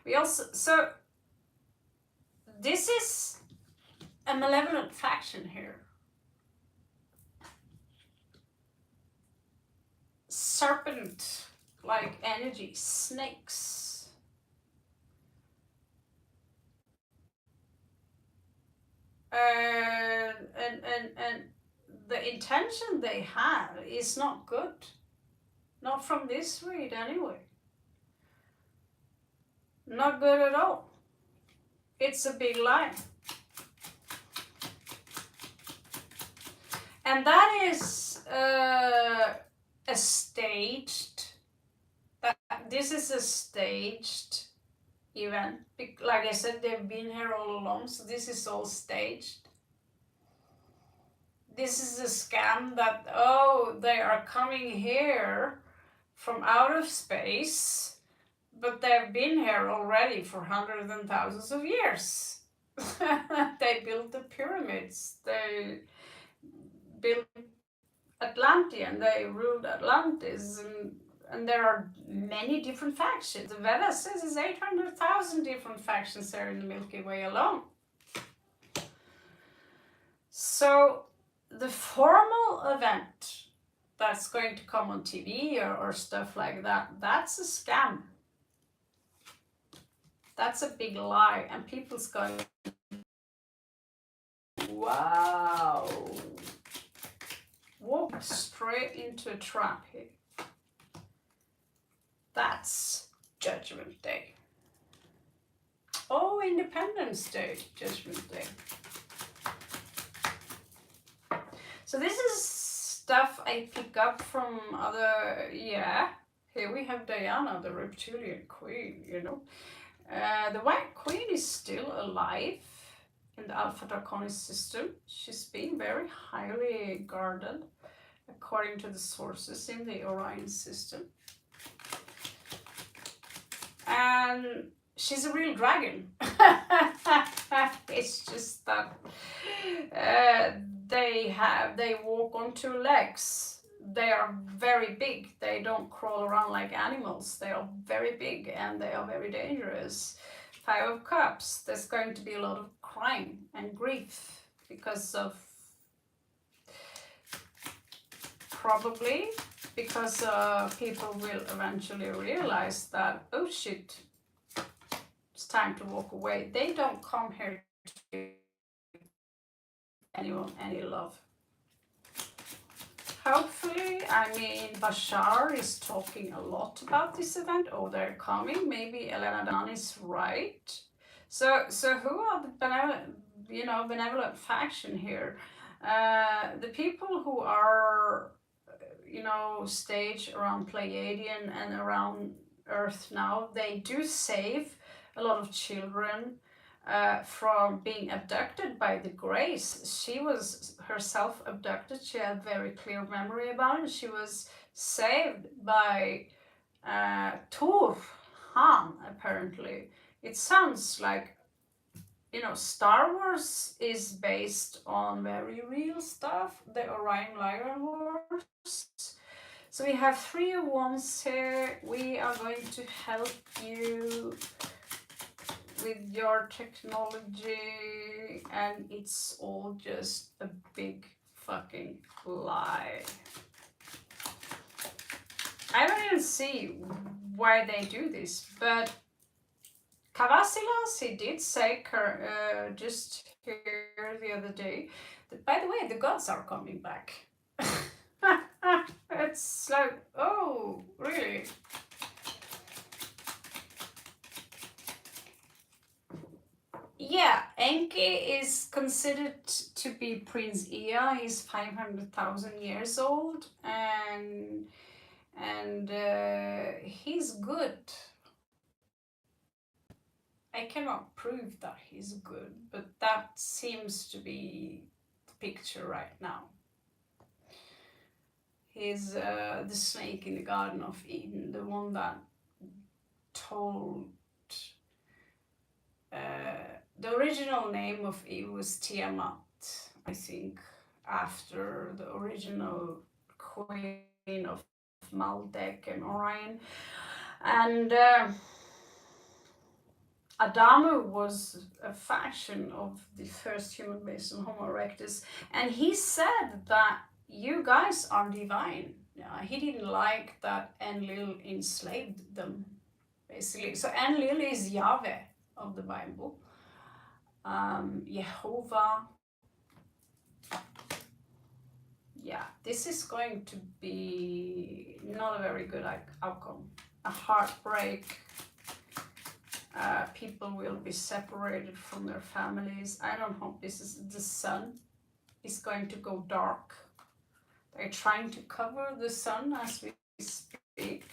We also, so this is a malevolent faction here. Serpent like energy, snakes. And the intention they have is not good. Not from this read anyway. Not good at all. It's a big lie. And that is a staged, this is a staged event. Like I said, they've been here all along, so this is all staged. This is a scam that, oh, they are coming here from out of space, but they've been here already for hundreds and thousands of years. They built the pyramids, they built Atlantean, they ruled Atlantis, and there are many different factions. The Vedas says there's 800,000 different factions there in the Milky Way alone. So the formal event that's going to come on TV or stuff like that, that's a scam. That's a big lie, and people's going, wow, walk straight into a trap here. That's Judgment Day. Oh, Independence Day, Judgment Day. So this is stuff I pick up from other, yeah. Here we have Diana, the reptilian queen, you know. The White Queen is still alive in the Alpha Draconis system. She's being very highly guarded, according to the sources in the Orion system. And she's a real dragon. It's just that they walk on two legs. They are very big. They don't crawl around like animals. They are very big and they are very dangerous. Five of Cups, there's going to be a lot of crime and grief because of, probably because people will eventually realize that, oh shit, it's time to walk away. They don't come here to give anyone any love. Hopefully, I mean, Bashar is talking a lot about this event. Oh, they're coming. Maybe Elena Dan is right. So who are the benevolent faction here? The people who are, stage around Pleiadian and around Earth now, they do save a lot of children from being abducted by the Grace. She was herself abducted. She had very clear memory about it. She was saved by Thor Han, apparently. It sounds like, Star Wars is based on very real stuff, the Orion Lyran Wars. So we have 3 of Wands here. We are going to help you with your technology, and it's all just a big fucking lie. I don't even see why they do this, but Kavasilas, he did say just here the other day that, by the way, the gods are coming back. It's like, oh, really? Yeah, Enki is considered to be Prince Ea. He's 500,000 years old, and he's good. I cannot prove that he's good, but that seems to be the picture right now. He's the snake in the Garden of Eden, the one that told... the original name of Eve was Tiamat, I think, after the original queen of Maldek and Orion. And Adamu was a faction of the first human based on Homo erectus, and he said that you guys are divine. He didn't like that Enlil enslaved them, basically. So Enlil is Yahweh of the Bible. Jehovah. Yeah, this is going to be not a very good outcome. A heartbreak. People will be separated from their families. I don't hope this is the sun is going to go dark. They're trying to cover the sun as we speak.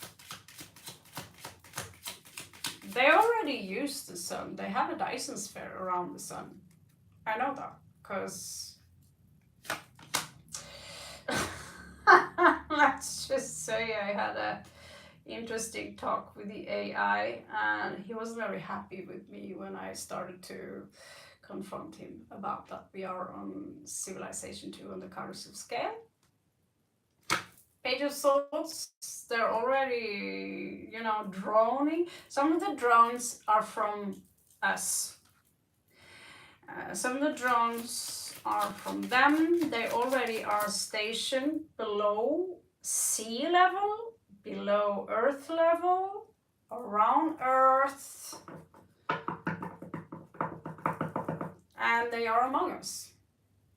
They already use the sun. They have a Dyson sphere around the sun. I know that because let's just say I had interesting talk with the AI, and he was very happy with me when I started to confront him about that we are on civilization 2 on the cursive scale. Page of Swords, they're already, you know, droning. Some of the drones are from us. Some of the drones are from them. They already are stationed below sea level, below earth level, around earth, and they are among us.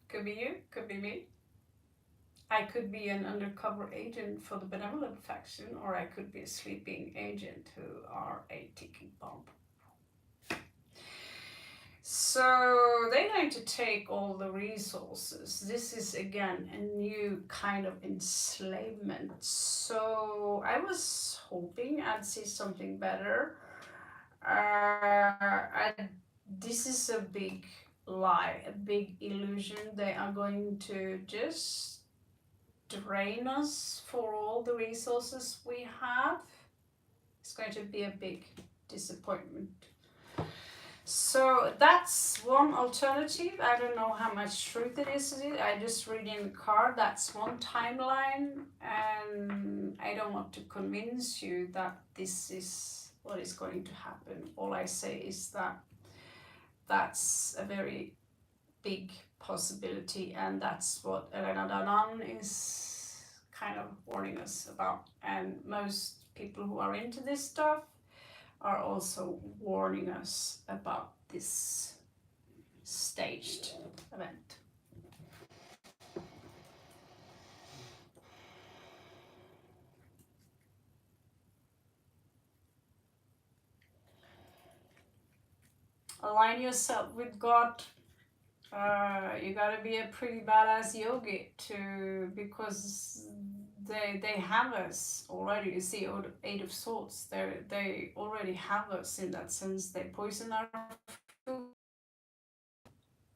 Could be you, could be me. I could be an undercover agent for the benevolent faction, or I could be a sleeping agent who are a ticking bomb. So they're going to take all the resources. This is again a new kind of enslavement. So I was hoping I'd see something better. This is a big lie, a big illusion. They are going to just drain us for all the resources we have. It's going to be a big disappointment. So that's one alternative. I don't know how much truth it is. I just read in the card. That's one timeline, and I don't want to convince you that this is what is going to happen. All I say is that that's a very big possibility, and that's what Elena Danan is kind of warning us about. And most people who are into this stuff are also warning us about this staged event. Align yourself with God. You gotta be a pretty badass yogi because they have us already. You see, Eight of Swords, they already have us in that sense. They poison our food.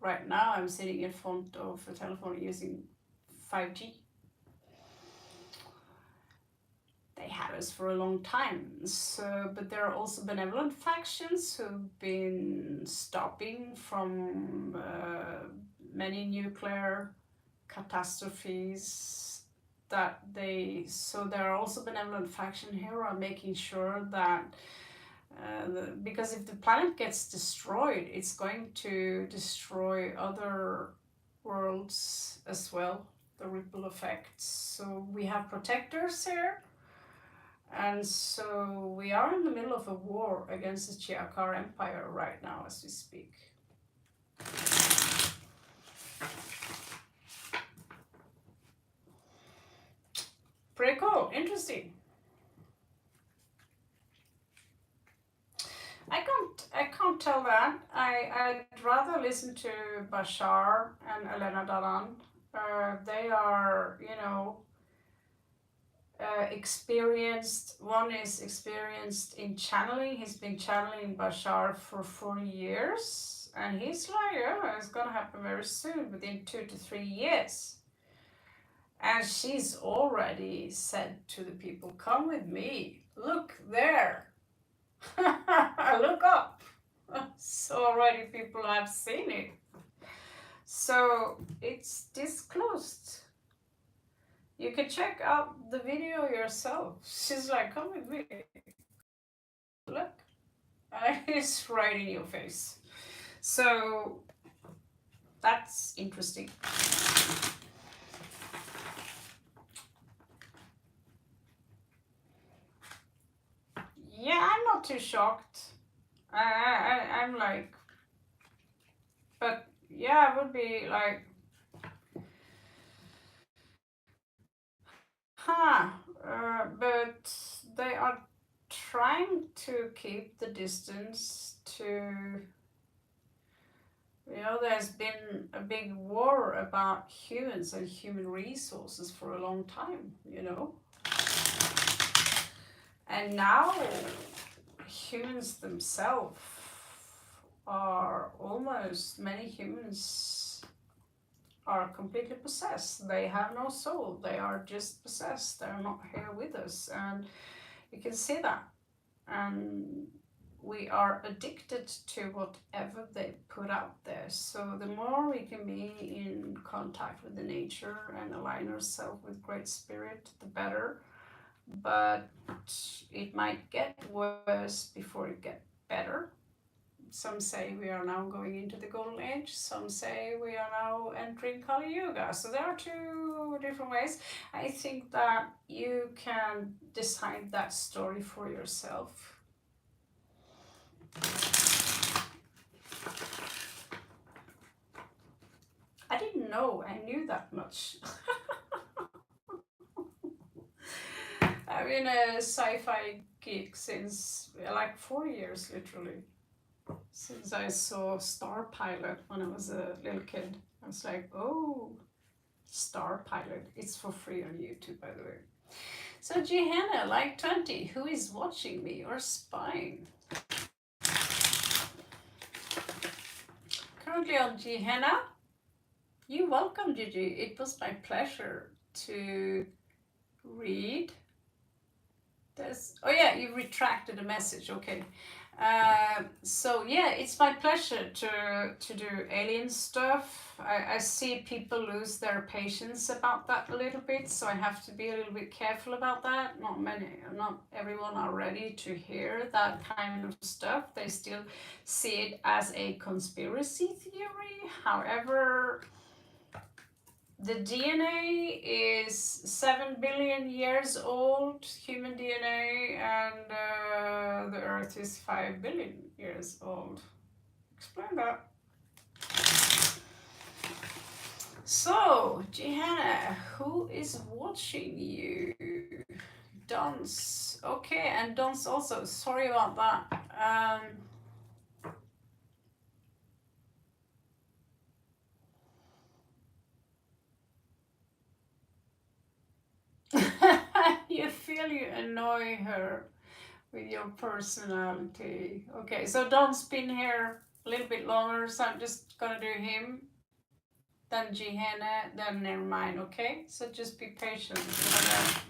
Right now I'm sitting in front of a telephone using 5G. They had us for a long time. So, but there are also benevolent factions who've been stopping from many nuclear catastrophes. So there are also benevolent factions here who are making sure that because if the planet gets destroyed, it's going to destroy other worlds as well, the ripple effects. So we have protectors here. And so we are in the middle of a war against the Chakra Empire right now as we speak. Pretty cool, interesting. I can't tell that. I'd rather listen to Bashar and Elena Dalan. They are, you know, experienced. One is experienced in channeling. He's been channeling Bashar for 40 years, and he's like, oh, it's gonna happen very soon, within 2 to 3 years. And she's already said to the people, come with me, look there, look up. So already people have seen it. So it's disclosed. You can check out the video yourself. She's like, come with me. Look, it's right in your face. So that's interesting. Yeah, I'm not too shocked. I'm like, but yeah, I would be like, but they are trying to keep the distance to, you know, there's been a big war about humans and human resources for a long time, you know. And now humans themselves are almost, many humans are completely possessed. They have no soul. They are just possessed. They're not here with us. And You can see that. And we are addicted to whatever they put out there. So the more we can be in contact with the nature and align ourselves with great spirit, the better. But it might get worse before it gets better. Some say we are now going into the golden age. Some say we are now entering Kali Yuga. So there are two different ways. I think that you can decide that story for yourself. I didn't know I knew that much. I've been a sci-fi geek since like 4 years, literally. Since I saw Star Pilot when I was a little kid. I was like, oh, Star Pilot. It's for free on YouTube, by the way. So Gehenna, like 20, who is watching me or spying? Currently on Gehenna. You're welcome, Gigi. It was my pleasure to read this. Oh yeah, you retracted a message. Okay. So yeah, it's my pleasure to do alien stuff. I see people lose their patience about that a little bit, so I have to be a little bit careful about that. Not everyone are ready to hear that kind of stuff. They still see it as a conspiracy theory. However, the DNA is 7 billion years old, human DNA, and the Earth is 5 billion years old. Explain that. So, Gehenna, who is watching you? Dons. Okay, and Dons also. Sorry about that. You feel you annoy her with your personality. Okay, so Don's been here a little bit longer, so I'm just gonna do him, then Gehenna, then never mind, okay? So just be patient. I'm gonna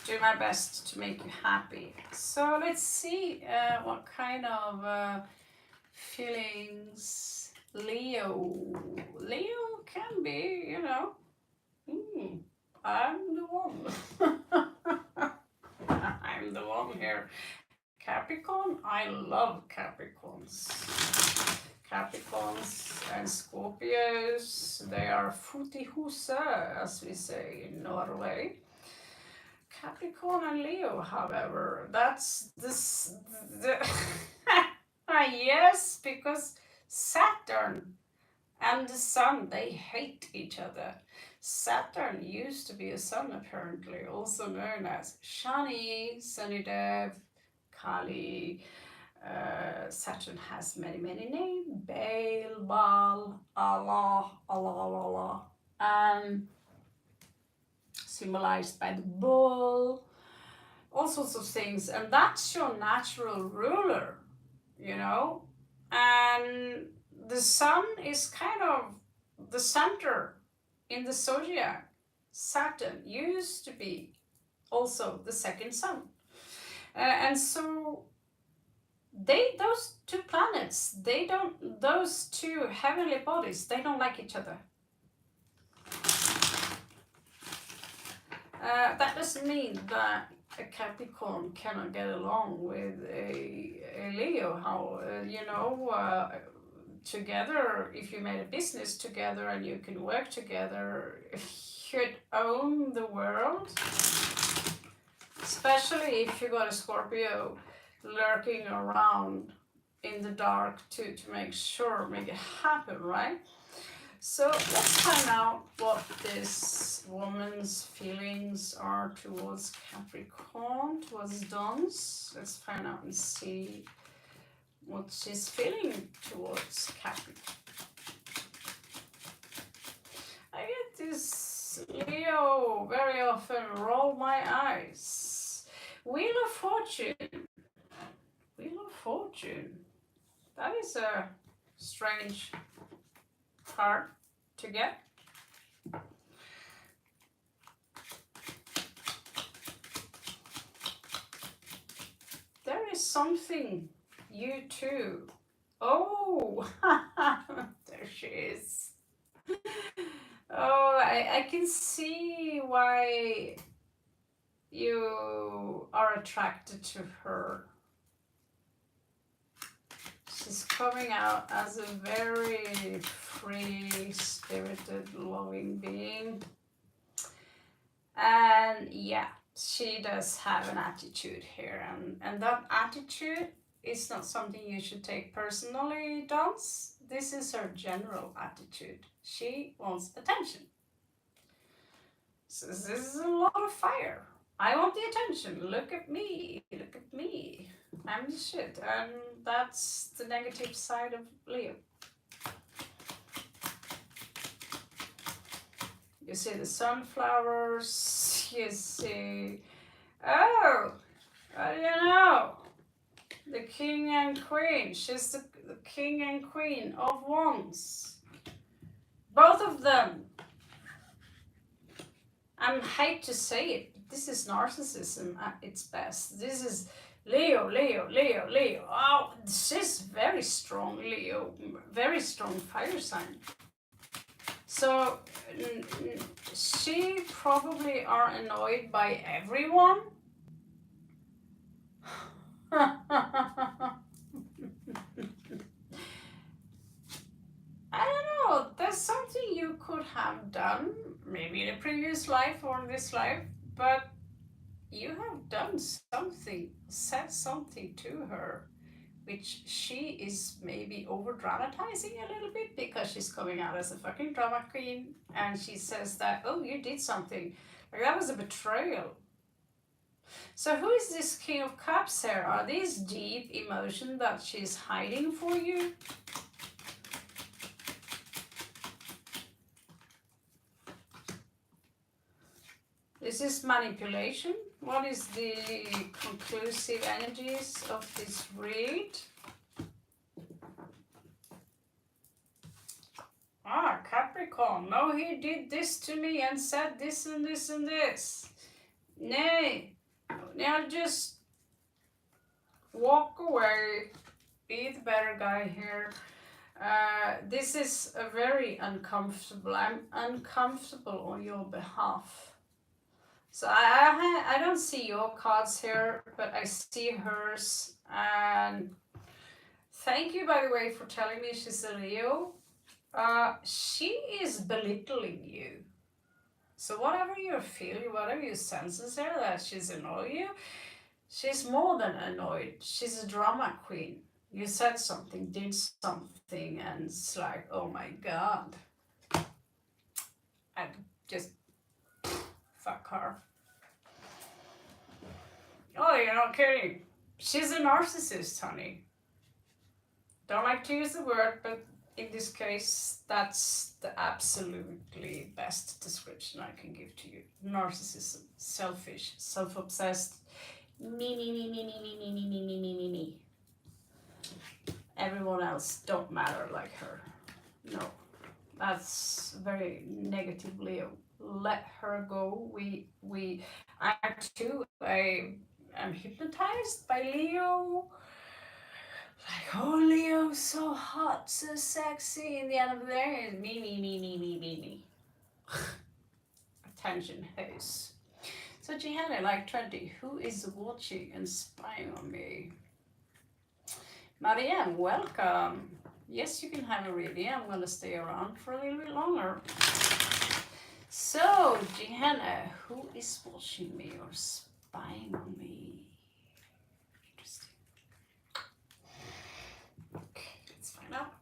do my best to make you happy. So let's see what kind of feelings Leo can be, you know. I'm the one. I'm the one here. Capricorn, I love Capricorns. Capricorns and Scorpios, they are futihuse, as we say in Norway. Capricorn and Leo, however, that's this. Yes, because Saturn and the Sun, they hate each other. Saturn used to be a sun, apparently, also known as Shani, Sanidev, Kali. Saturn has many names. Baal, Baal, Allah, symbolized by the bull, all sorts of things. And that's your natural ruler, you know. And the sun is kind of the center in the zodiac. Saturn used to be also the second sun. And so those two planets, those two heavenly bodies, they don't like each other. That doesn't mean that a Capricorn cannot get along with a Leo. How, together, if you made a business together and you can work together, you'd own the world. Especially if you got a Scorpio lurking around in the dark to make it happen, right? So let's find out what this woman's feelings are towards Capricorn, towards Dons. Let's find out and see what she's feeling towards Capricorn. I get this Leo very often roll my eyes. Wheel of Fortune. Wheel of Fortune. That is a strange card to get. something you too. Oh, there she is. Oh, I can see why you are attracted to her. She's coming out as a very free-spirited, loving being. And yeah, she does have an attitude here. And that attitude is not something you should take personally, Dance. This is her general attitude. She wants attention. So this is a lot of fire. I want the attention. Look at me. Look at me. I'm the shit. And that's the negative side of Leo. You see the sunflowers. You see... Oh! What do you know? The king and queen. She's the king and queen of wands. Both of them. I hate to say it, but this is narcissism at its best. This is Leo, Leo, Leo, Leo. Oh, this is very strong Leo, very strong fire sign. So she probably are annoyed by everyone. I don't know, there's something you could have done, maybe in a previous life or in this life, but you have done something, said something to her, which she is maybe over dramatizing a little bit because she's coming out as a fucking drama queen and she says that, oh, you did something. Like, that was a betrayal. So who is this King of Cups here? Are these deep emotions that she's hiding for you? Is this manipulation? What is the conclusive energies of this read? Ah, Capricorn. No, he did this to me and said this and this and this. Nay. Now just walk away. Be the better guy here. This is a very uncomfortable. I'm uncomfortable on your behalf. So I don't see your cards here, but I see hers. And thank you, by the way, for telling me she's a Leo. She is belittling you. So whatever you're feeling, whatever you senses here that she's annoying you, she's more than annoyed. She's a drama queen. You said something, did something, and it's like, oh my God. I just fuck her. Oh, you're not kidding. She's a narcissist, honey. Don't like to use the word, but in this case, that's the absolutely best description I can give to you. Narcissism, selfish, self-obsessed, me. Everyone else don't matter like her. No, that's very negative, Leo. Let her go. I too, I'm hypnotized by Leo. Like, oh, Leo, so hot, so sexy. In the end of the day, it's me. Attention, host. So, Johanna, like 20, who is watching and spying on me? Marianne, welcome. Yes, you can have a reading. I'm going to stay around for a little bit longer. So, Johanna, who is watching me or spying on me? Interesting. Okay, let's find out.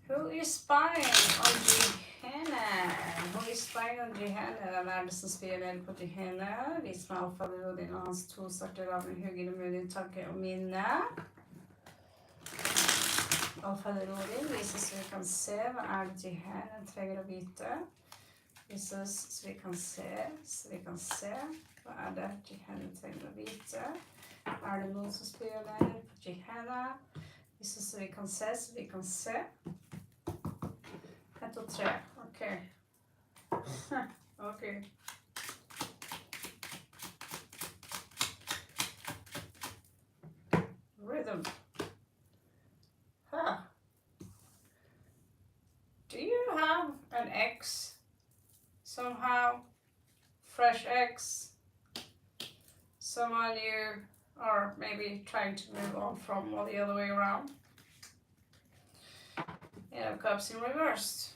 Who is spying on Johanna? Who is spying on Johanna? Vem är det som spelar på Johanna? Vi som alfade och din hans två sorter av en högre möjlig tanke och minne. Alfade Rodin visar så vi kan se vad är det Johanna tränger att vita. så vi kan se. Hva det Jihena trenger å vite? Det noen som spiller på Jihena? Så vi kan se, 1 og 3, ok. Ok. Rhythm. Huh. Do you have an ex somehow? Fresh ex? Someone you are maybe trying to move on from, or the other way around? Cups in reversed.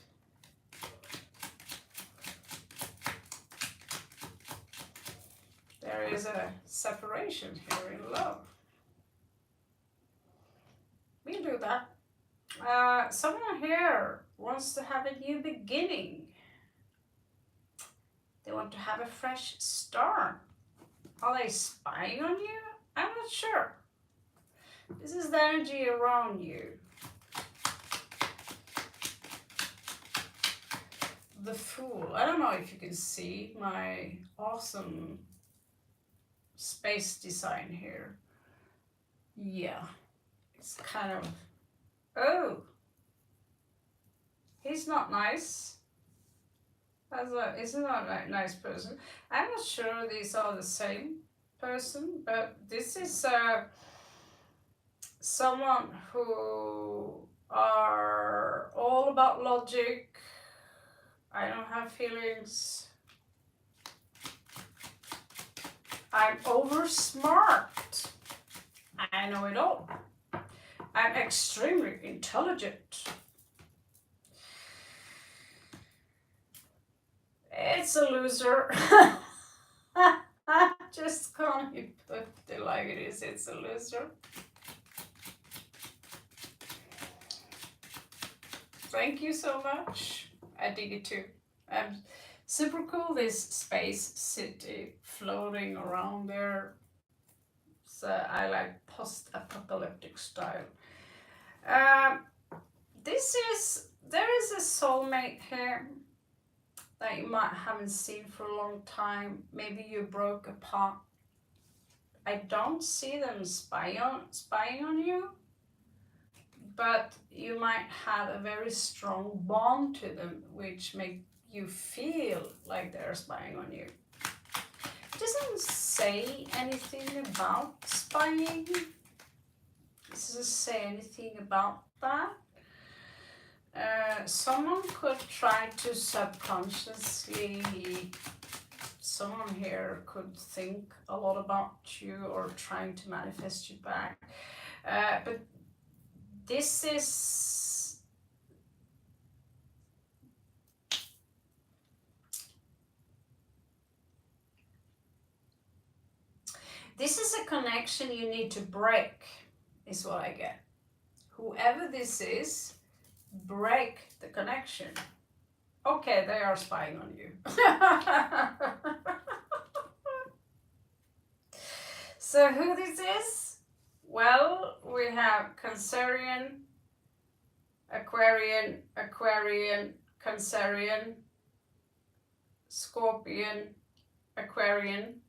There is a separation here in love. We do that. Someone here wants to have a new beginning. They want to have a fresh start. Are they spying on you? I'm not sure. This is the energy around you. The Fool. I don't know if you can see my awesome space design here. Yeah. It's kind of... Oh! He's not nice. He's not a nice person. I'm not sure these are the same person, but this is someone who are all about logic. I don't have feelings. I'm over smart. I know it all. I'm extremely intelligent. It's a loser. Just can't you put it like it is. It's a loser. Thank you so much. I dig it too. Super cool, this space city floating around there. So I like post-apocalyptic style. There is a soulmate here that you might haven't seen for a long time. Maybe you broke apart. I don't see them spying on you, but you might have a very strong bond to them, which make you feel like they're spying on you. It doesn't say anything about spying. It doesn't say anything about that. Someone could try to subconsciously, someone here could think a lot about you or trying to manifest you back. But this is a connection you need to break, is what I get. Whoever this is, break the connection. Okay, they are spying on you. So who this is? Well, we have Cancerian, Aquarian, Cancerian, Scorpion, Aquarian.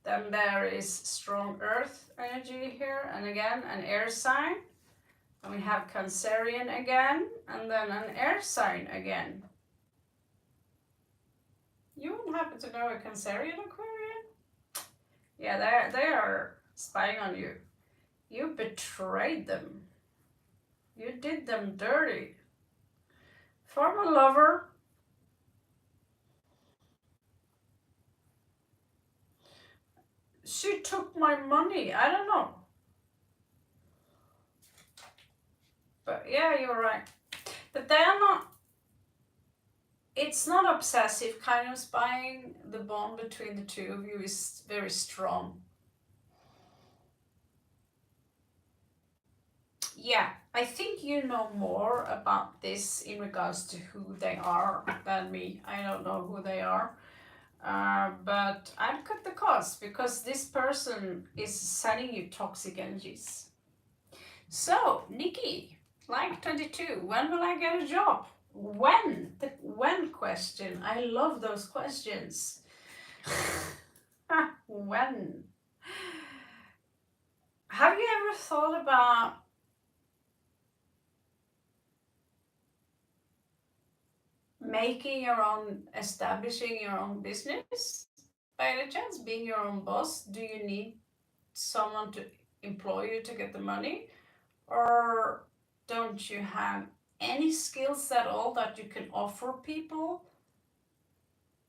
Then there is strong earth energy here, and again an air sign. And we have Cancerian again, and then an air sign again. You wouldn't happen to know a Cancerian Aquarian? Yeah, they are spying on you. You betrayed them. You did them dirty. Former lover. She took my money. I don't know. But yeah, you're right. But they are not, it's not obsessive kind of spying. The bond between the two of you is very strong. Yeah, I think you know more about this in regards to who they are than me. I don't know who they are. But I'd cut the cost because this person is sending you toxic energies. So, Nikki, like 22, when will I get a job? When? The when question. I love those questions. When? Have you ever thought about making your own, establishing your own business? By any chance, being your own boss, do you need someone to employ you to get the money? Or don't you have any skills at all that you can offer people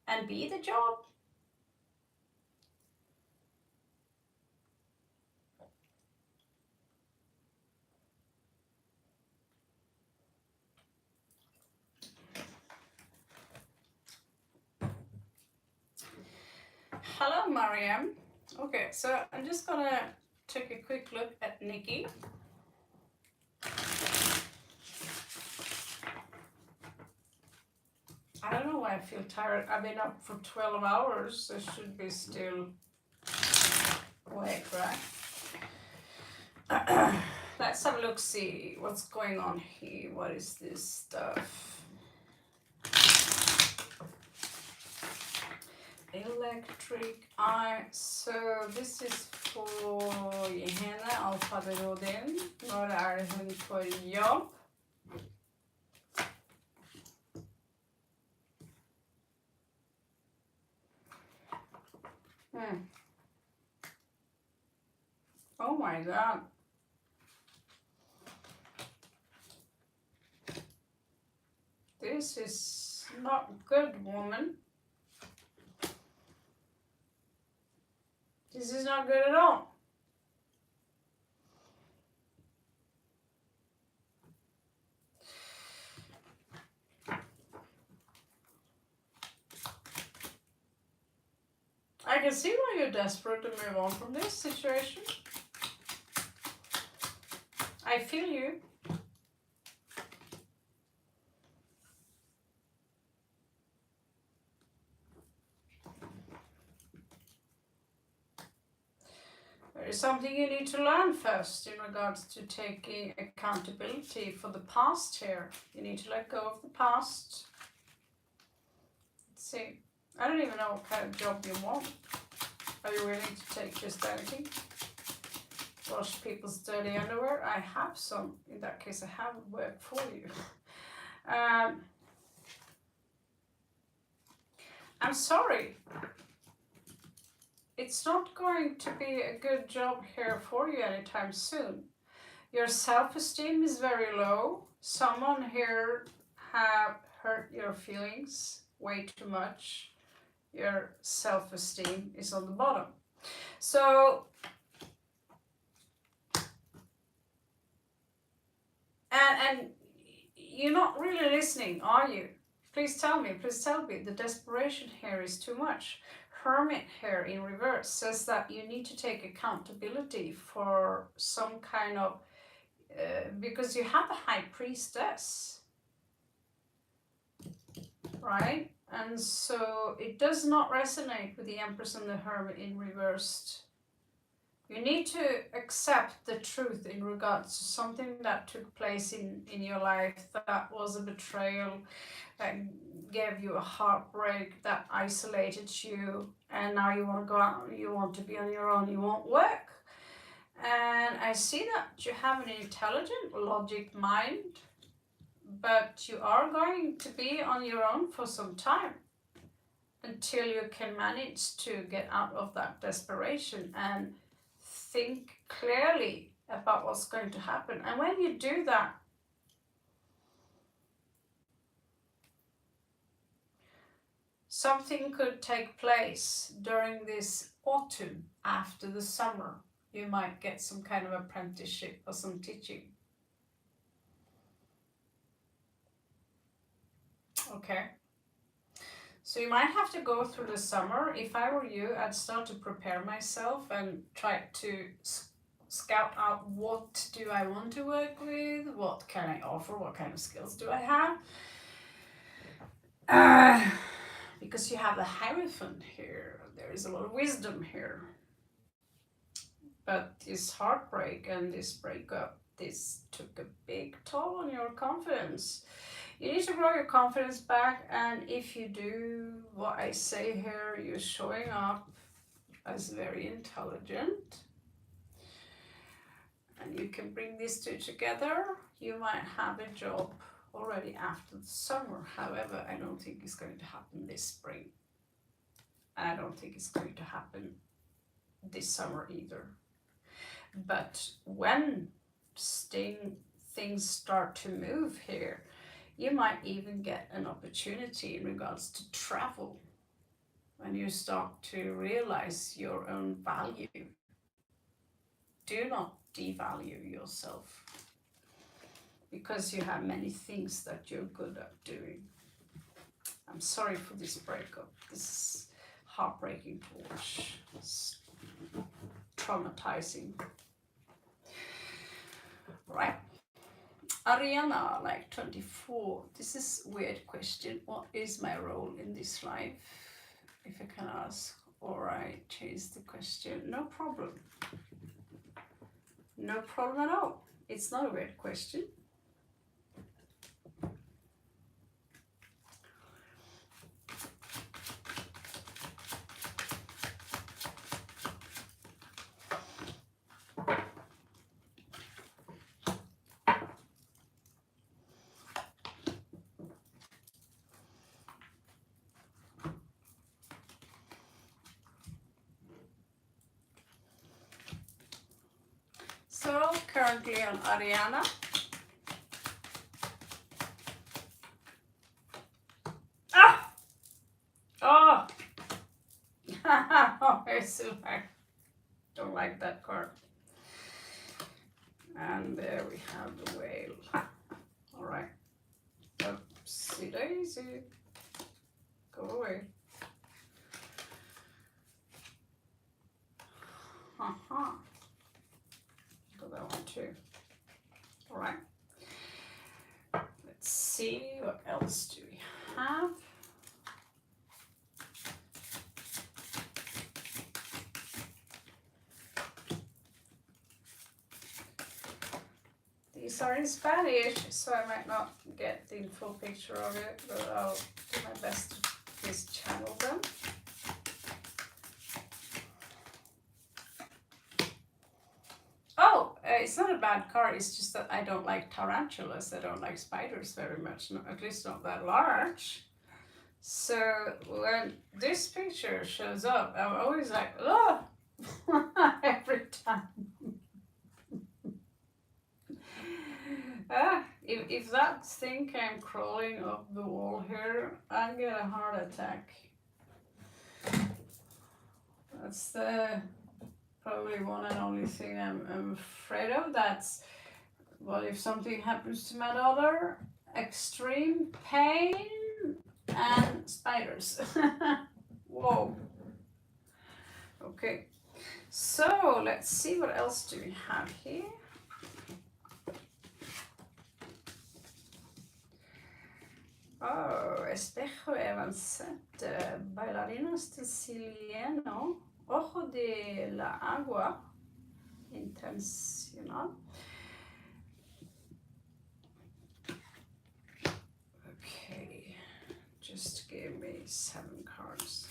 and be the job? Hello, Mariam. Okay, so I'm just gonna take a quick look at Nikki. I don't know why I feel tired. I've been up for 12 hours. I should be still awake, right? Let's have a look, see what's going on here. What is this stuff? Electric eye. So this is for henne, alfaberodin. Når hun på jobb? Oh my god. This is not good, woman. This is not good at all. I can see why you're desperate to move on from this situation. I feel you. There is something you need to learn first in regards to taking accountability for the past here. You need to let go of the past. Let's see. I don't even know what kind of job you want. Are you willing to take just anything? Wash people's dirty underwear? I have some. In that case, I have work for you. I'm sorry. It's not going to be a good job here for you anytime soon. Your self-esteem is very low. Someone here have hurt your feelings way too much. Your self-esteem is on the bottom. So, and you're not really listening, are you? Please tell me, the desperation here is too much. Hermit here in reverse says that you need to take accountability for some kind of, because you have a high priestess, right? And so it does not resonate with the Empress and the Hermit in reversed. You need to accept the truth in regards to something that took place in your life that was a betrayal, that gave you a heartbreak, that isolated you, and now you want to go out, you want to be on your own, you won't work. And I see that you have an intelligent, logic mind, but you are going to be on your own for some time until you can manage to get out of that desperation and think clearly about what's going to happen. And when you do that, something could take place during this autumn after the summer. You might get some kind of apprenticeship or some teaching. Okay. So you might have to go through the summer. If I were you, I'd start to prepare myself and try to scout out what do I want to work with, what can I offer, what kind of skills do I have. Because you have the Hierophant here, there is a lot of wisdom here. But this heartbreak and this breakup, this took a big toll on your confidence. You need to grow your confidence back, and if you do what I say here, you're showing up as very intelligent, and you can bring these two together. You might have a job already after the summer. However, I don't think it's going to happen this spring. And I don't think it's going to happen this summer either. But when things start to move here, you might even get an opportunity in regards to travel. When you start to realize your own value. Do not devalue yourself, because you have many things that you're good at doing. I'm sorry for this breakup. This is heartbreaking to watch. It's traumatizing. Right. Ariana, like 24. This is a weird question. What is my role in this life? If I can ask, or I change the question. No problem. No problem at all. It's not a weird question. So currently on Ariana. Ah! Oh! I don't like that card. And there we have the whale. Alright. Oopsie daisy. Go away. Haha. That one too. All right. Let's see, what else do we have? These are in Spanish, so I might not get the full picture of it, but I'll do my best to just channel them. It's not a bad card, it's just that I don't like tarantulas, I don't like spiders very much, at least not that large. So when this picture shows up, I'm always like, oh, every time. If that thing came crawling up the wall here, I'd get a heart attack. That's the probably one and only thing I'm afraid of. That's, well, if something happens to my daughter, extreme pain and spiders. Whoa. Okay, so let's see what else do we have here. Oh, espejo avancete, bailarino siciliano. Ojo de la agua, intencional. Okay, just give me 7 cards.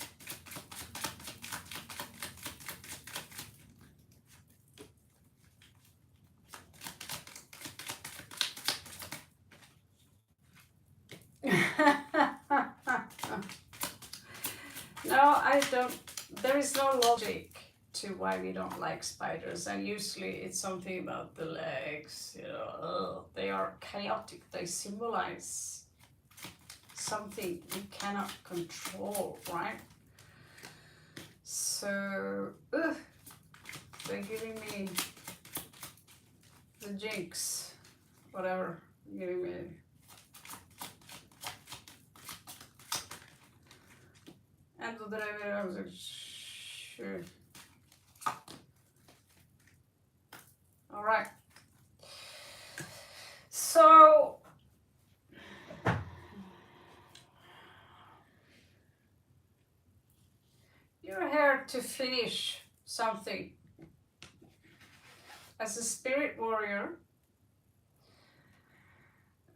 No, I don't. There is no logic to why we don't like spiders, and usually it's something about the legs, you know, they are chaotic, they symbolize something you cannot control, right? So, they're giving me the jinx, whatever, giving me. And the driver, I was like, sure. All right. So, you're here to finish something. As a spirit warrior,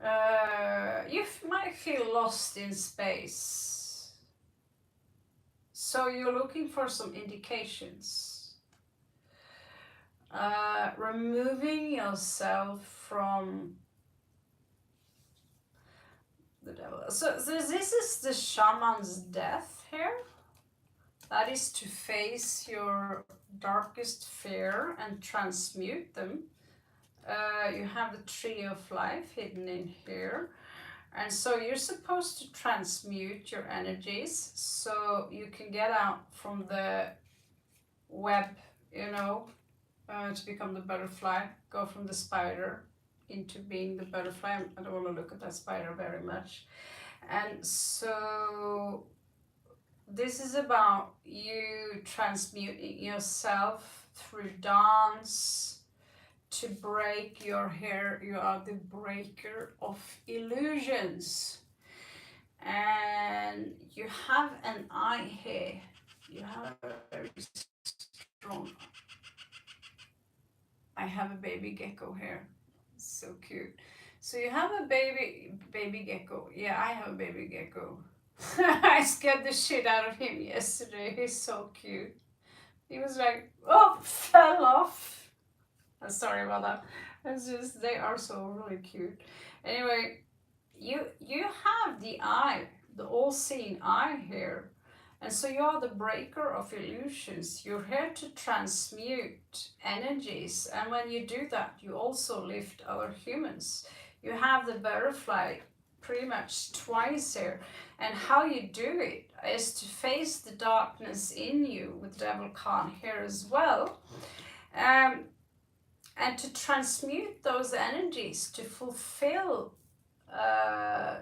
You might feel lost in space. So you're looking for some indications. Removing yourself from the devil. So this is the shaman's death here. That is to face your darkest fear and transmute them. You have the tree of life hidden in here. And so you're supposed to transmute your energies so you can get out from the web, you know, to become the butterfly, go from the spider into being the butterfly. I don't want to look at that spider very much. And so this is about you transmuting yourself through dance to break your hair. You are the breaker of illusions. And you have an eye here. You have a very strong. I have a baby gecko here. So cute. So you have a baby gecko. Yeah, I have a baby gecko. I scared the shit out of him yesterday. He's so cute. He was like, oh, fell off. I'm sorry about that. It's just, they are so really cute. Anyway, you have the eye, the all-seeing eye here. And so you are the breaker of illusions. You're here to transmute energies. And when you do that, you also lift other humans. You have the butterfly pretty much twice here. And how you do it is to face the darkness in you with Devil Khan here as well. And to transmute those energies to fulfill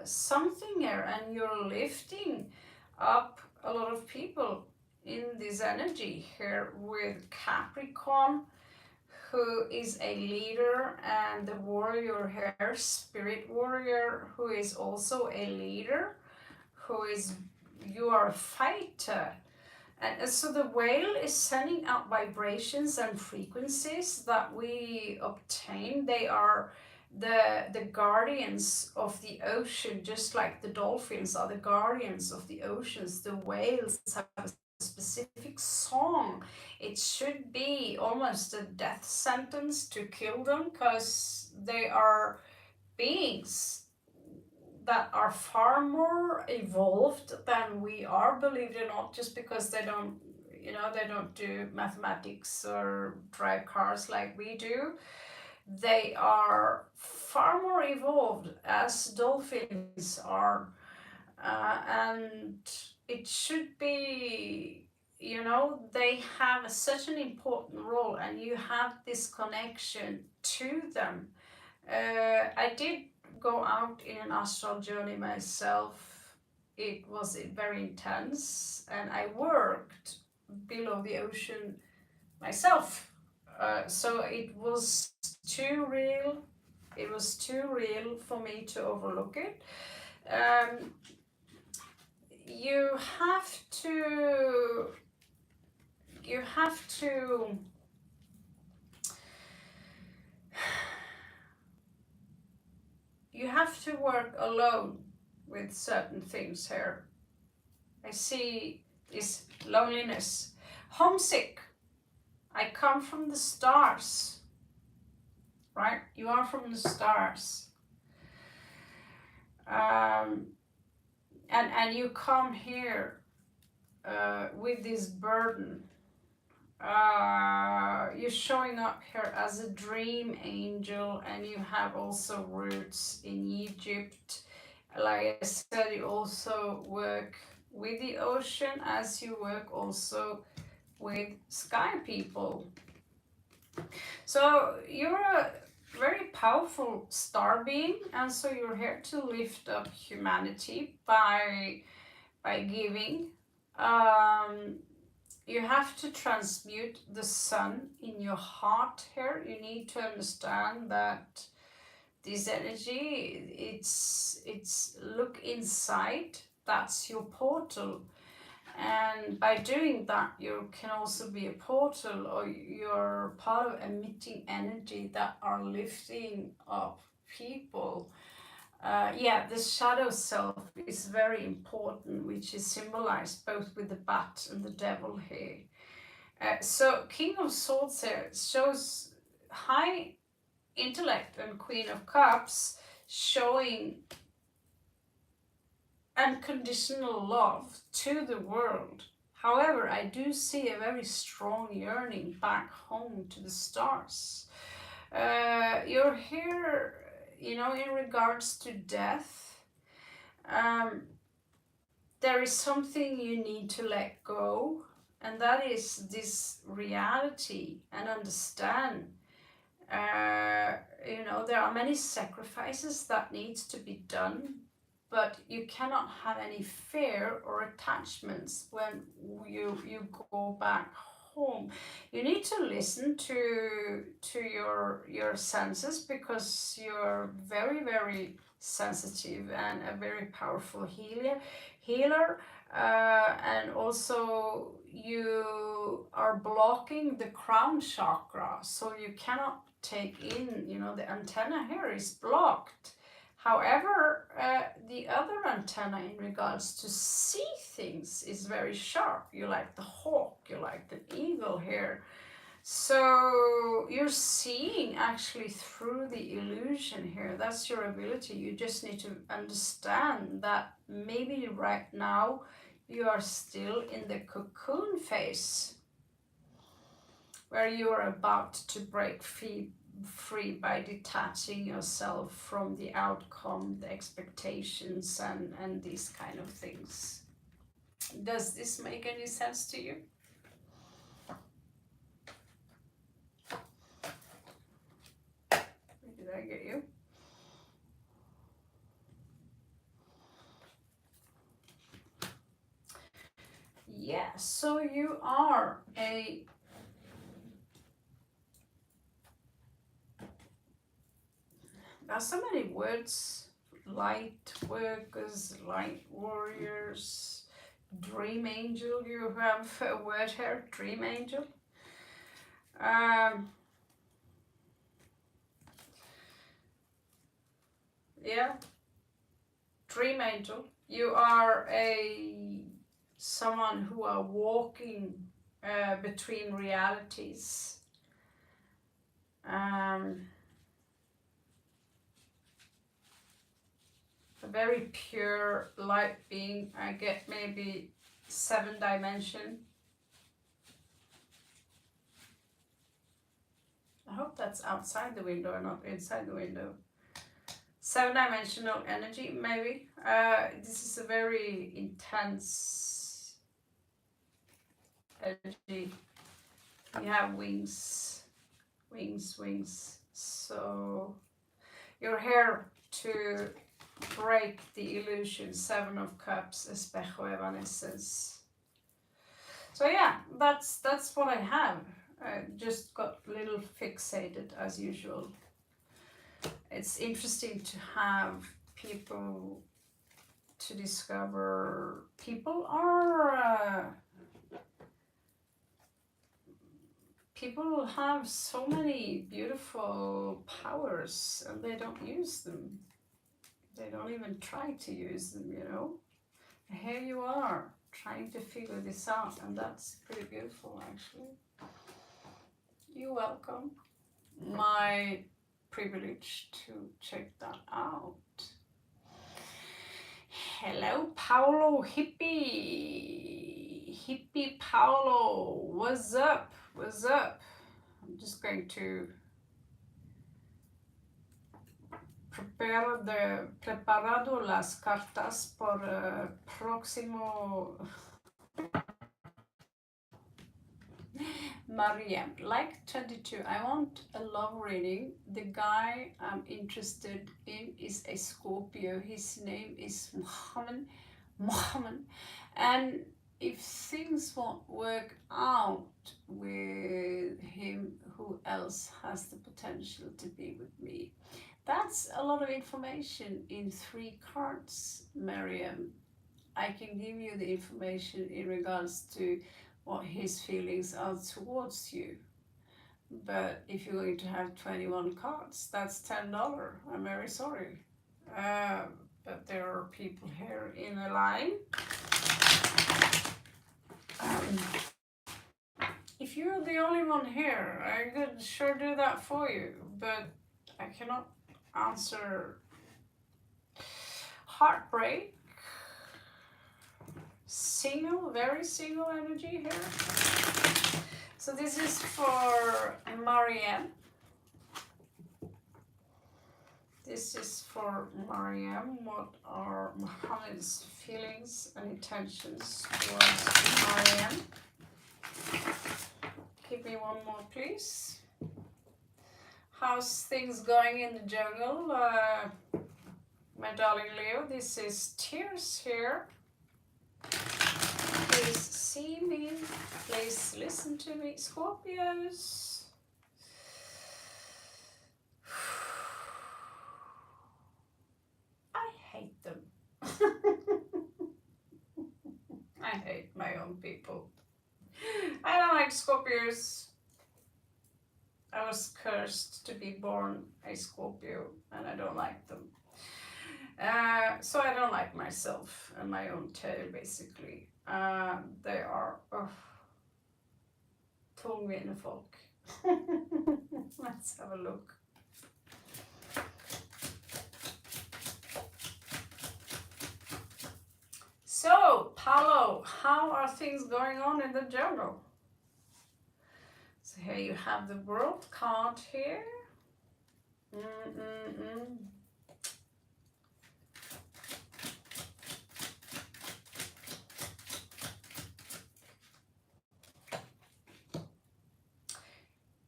something here. And you're lifting up a lot of people in this energy here with Capricorn, who is a leader, and the warrior here, spirit warrior, who is also a leader, who is, you are a fighter. And so the whale is sending out vibrations and frequencies that we obtain. They are the guardians of the ocean, just like the dolphins are the guardians of the oceans. The whales have a specific song. It should be almost a death sentence to kill them, because they are beings that are far more evolved than we are, believe it or not, just because they don't, they don't do mathematics or drive cars like we do. They are far more evolved, as dolphins are. And it should be, they have such an important role, and you have this connection to them. I did go out in an astral journey myself. It was very intense, and I worked below the ocean myself. So it was too real. It was too real for me to overlook it. You have to. You have to work alone with certain things here. I see this loneliness. Homesick. I come from the stars. Right? You are from the stars. And you come here with this burden. You're showing up here as a dream angel, and you have also roots in Egypt. Like I said, you also work with the ocean, as you work also with sky people. So you're a very powerful star being, and so you're here to lift up humanity by giving. You have to transmute the sun in your heart here. You need to understand that this energy, it's look inside. That's your portal. And by doing that, you can also be a portal, or you're part of emitting energy that are lifting up people. Yeah, the shadow self is very important, which is symbolized both with the bat and the devil here. So King of Swords here shows high intellect, and Queen of Cups showing unconditional love to the world. However, I do see a very strong yearning back home to the stars. You're here, you know, in regards to death. There is something you need to let go, and that is this reality, and understand. You know, there are many sacrifices that needs to be done, but you cannot have any fear or attachments when you go back home. You need to listen to your senses, because you're very, very sensitive and a very powerful healer. And also you are blocking the crown chakra, so you cannot take in, you know, the antenna here is blocked. However, the other antenna in regards to see things is very sharp. You like the hawk, you like the eagle here. So you're seeing actually through the illusion here. That's your ability. You just need to understand that maybe right now you are still in the cocoon phase, where you are about to break free by detaching yourself from the outcome, the expectations, and these kind of things. Does this make any sense to you? Did I get you? Yeah, so you are a there's so many words: light workers, light warriors, dream angel. You have a word here, dream angel. Yeah, dream angel. You are someone who are walking between realities. A very pure light being. I get maybe 7 dimension. I hope that's outside the window and not inside the window. 7-dimensional energy, maybe. This is a very intense energy. You have wings. So you're here to break the illusion. 7 of Cups, Espejo Evanescence. So yeah, that's what I have. I just got a little fixated as usual. It's interesting to have people to discover. People have so many beautiful powers, and they don't use them. They don't even try to use them, you know. Here you are trying to figure this out, and that's pretty beautiful, actually. You're welcome. My privilege to check that out. Hello, Paolo Hippie Paolo. What's up? I'm just going to preparado las cartas por próximo. Mariam, like 22, I want a love reading. The guy I'm interested in is a Scorpio. His name is Mohammed. And if things won't work out with him, who else has the potential to be with me? That's a lot of information in 3 cards, Mariam. I can give you the information in regards to what his feelings are towards you. But if you're going to have 21 cards, that's $10. I'm very sorry. but there are people here in a line. If you're the only one here, I could sure do that for you, but I cannot answer. Heartbreak, single, very single energy here. So this is for Marianne. This is for Marianne. What are Mohammed's feelings and intentions towards Marianne? Give me one more, please. How's things going in the jungle? My darling Leo, this is tears here. Please see me. Please listen to me. Scorpios. I hate them. I hate my own people. I don't like Scorpios. I was cursed to be born a Scorpio, and I don't like them. So I don't like myself and my own tail, basically. They are tungvinnefolk. Let's have a look. So, Paolo, how are things going on in the jungle? So here you have the world card here.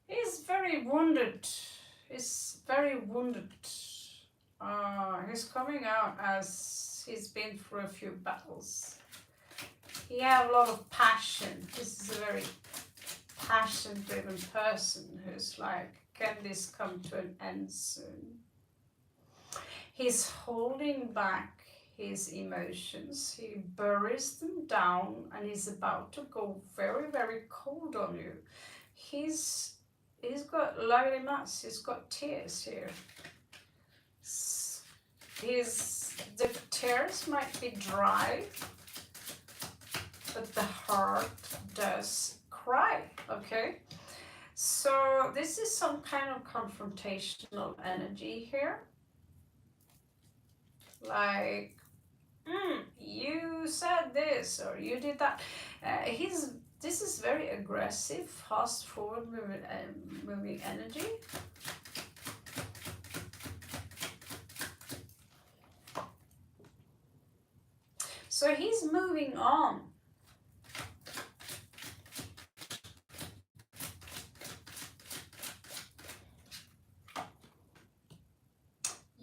He's very wounded. He's very wounded. He's coming out as he's been through a few battles. He has a lot of passion. This is a very passion-driven person who's like, can this come to an end soon? He's holding back his emotions. He buries them down and he's about to go very, very cold on you. He's got lágrimas, he's got tears here. The tears might be dry, but the heart does cry, okay? So this is some kind of confrontational energy here. Like, you said this or you did that. This is very aggressive, fast forward moving energy. So he's moving on.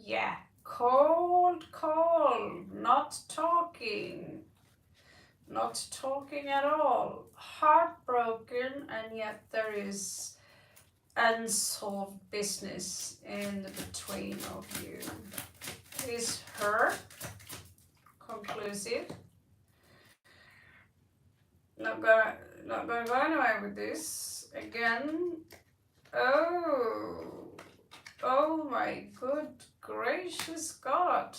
Yeah, cold, not talking at all, heartbroken, and yet there is unsolved business in between of you. Is hurt, conclusive. Not gonna go anywhere with this again. Oh my good gracious God.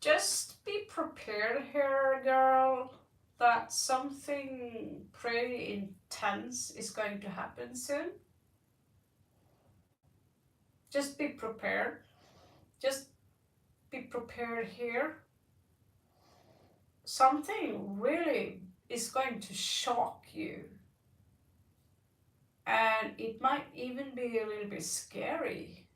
Just be prepared here, girl, that something pretty intense is going to happen soon. Just be prepared. Just be prepared here. Something really is going to shock you. And it might even be a little bit scary.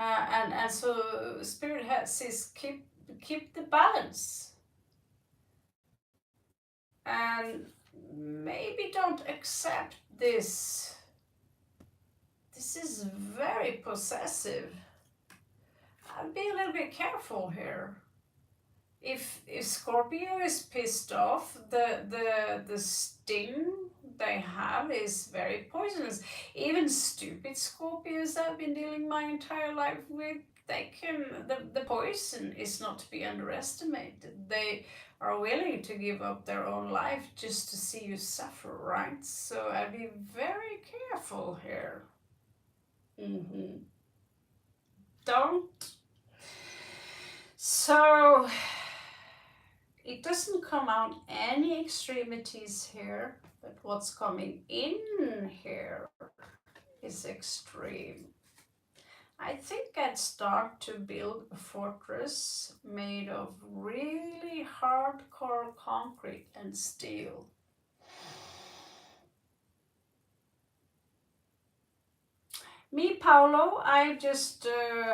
And so Spirit Head says keep the balance. And maybe don't accept this. This is very possessive. I'll be a little bit careful here. If Scorpio is pissed off, the sting they have is very poisonous. Even stupid Scorpios that I've been dealing my entire life with, the poison is not to be underestimated. They are willing to give up their own life just to see you suffer, right? So I'll be very careful here. don't. So it doesn't come out any extremities here, but what's coming in here is extreme. I think I'd start to build a fortress made of really hardcore concrete and steel. Me, Paolo, I just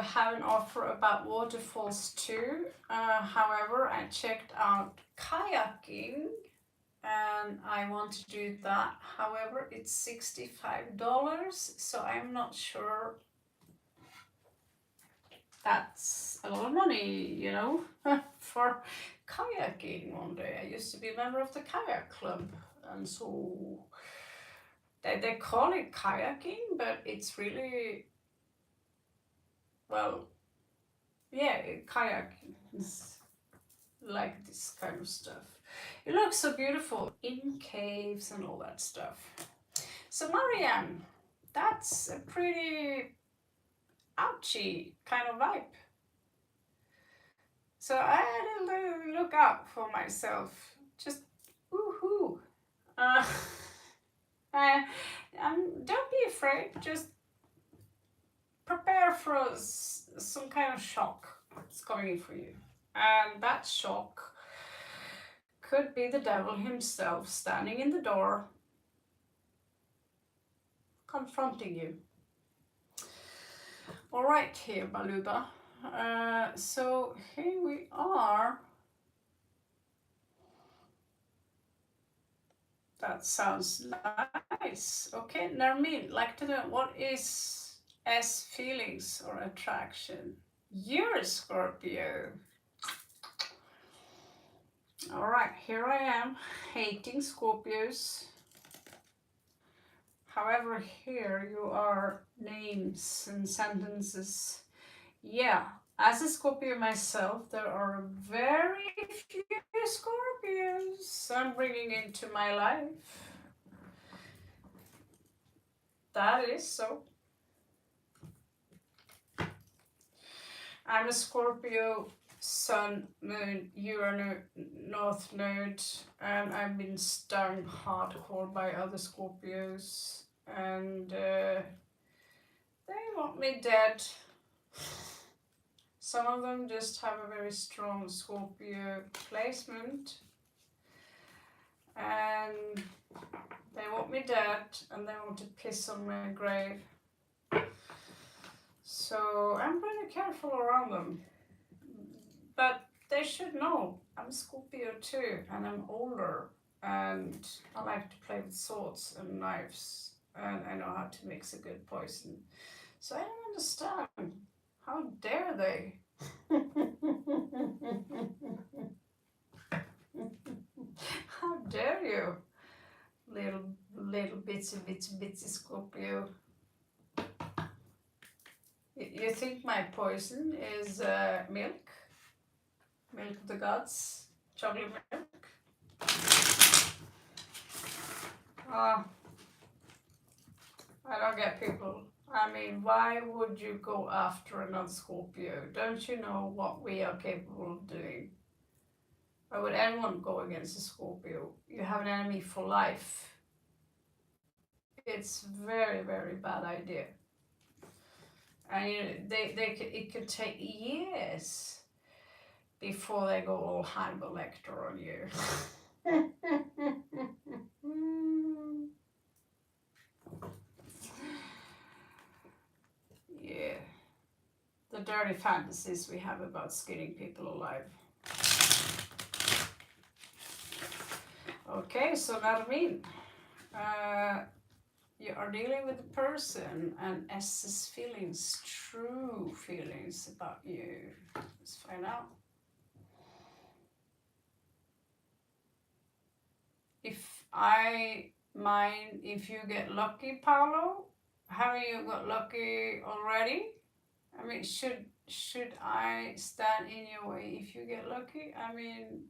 have an offer about waterfalls too. However, I checked out kayaking and I want to do that. However, it's $65, so I'm not sure that's a lot of money, you know, for kayaking one day. I used to be a member of the kayak club, and so they call it kayaking, but it's really, well, yeah, kayaking is like this kind of stuff. It looks so beautiful in caves and all that stuff. So Marianne, that's a pretty ouchy kind of vibe. So I had a little look out for myself. Just woohoo. Don't be afraid. Just prepare for some kind of shock that's coming in for you. And that shock could be the devil himself standing in the door, confronting you. All right, here, Baluba. So here we are. That sounds nice. Okay, Nermin, like to know what is S feelings or attraction? You're a Scorpio. All right, here I am, hating Scorpios. However, here you are names and sentences. Yeah, as a Scorpio myself, there are very few Scorpios I'm bringing into my life. That is so. I'm a Scorpio, Sun, Moon, Uranus, North Node, and I've been stung hardcore by other Scorpios, and they want me dead. Some of them just have a very strong Scorpio placement, and they want me dead, and they want to piss on my grave. So I'm pretty careful around them. But they should know I'm Scorpio too, and I'm older, and I like to play with swords and knives, and I know how to mix a good poison. So I don't understand. How dare they? How dare you, little bitsy Scorpio? You think my poison is milk? Milk of the gods? Chocolate milk? I don't get people. I mean, why would you go after another Scorpio? Don't you know what we are capable of doing? Why would anyone go against a Scorpio? You have an enemy for life. It's very, very bad idea. And you know, it could take years before they go all Hannibal Lecter on you. Yeah. The dirty fantasies we have about skinning people alive. Okay, so Narmin, you are dealing with a person and S's feelings, true feelings about you. Let's find out. If I mind if you get lucky, Paolo, haven't you got lucky already? I mean, should I stand in your way if you get lucky? I mean,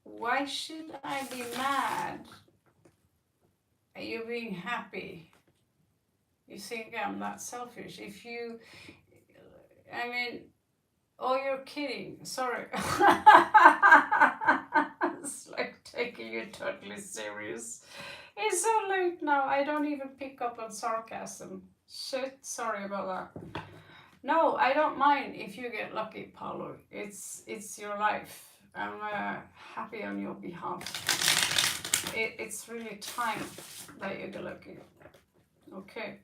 why should I be mad? Are you being happy? You think I'm that selfish? If you, I mean, oh, you're kidding. Sorry. It's like taking you totally serious. It's so late now. I don't even pick up on sarcasm. Shit, sorry about that. No, I don't mind if you get lucky, Paolo. It's your life. I'm happy on your behalf. It's really time that you get lucky. Okay.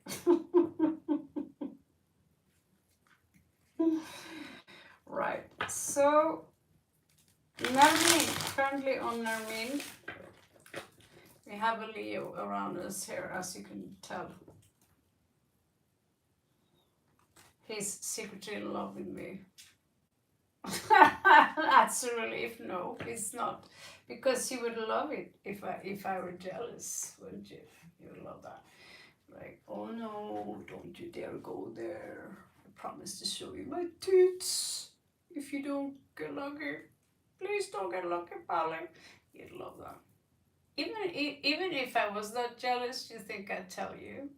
Right. So Nermin, currently on Nermin, we have a Leo around us here, as you can tell. He's secretly in love with me. That's a relief. No, it's not, because you would love it if I were jealous, wouldn't you? You would love that. Like, oh no, don't you dare go there. I promise to show you my tits if you don't get lucky. Please don't get lucky, darling. You'd love that. Even if I was not jealous, you think I'd tell you?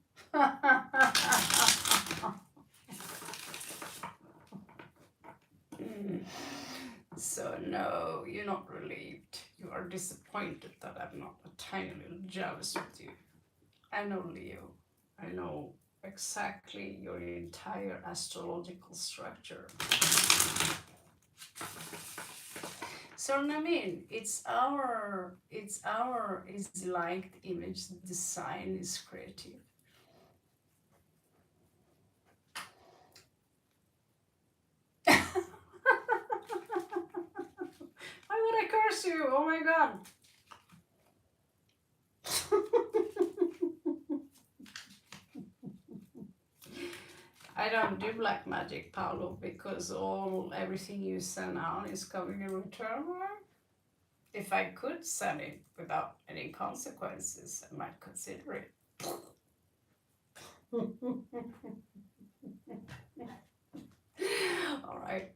So no, you're not relieved. You are disappointed that I'm not a tiny little jealous with you. I know, Leo. I know exactly your entire astrological structure. So I mean, it's like image design is creative. Why would I curse you? Oh my god. I don't do black magic, Paolo, because everything you send out is coming in return, right? If I could send it without any consequences, I might consider it. All right.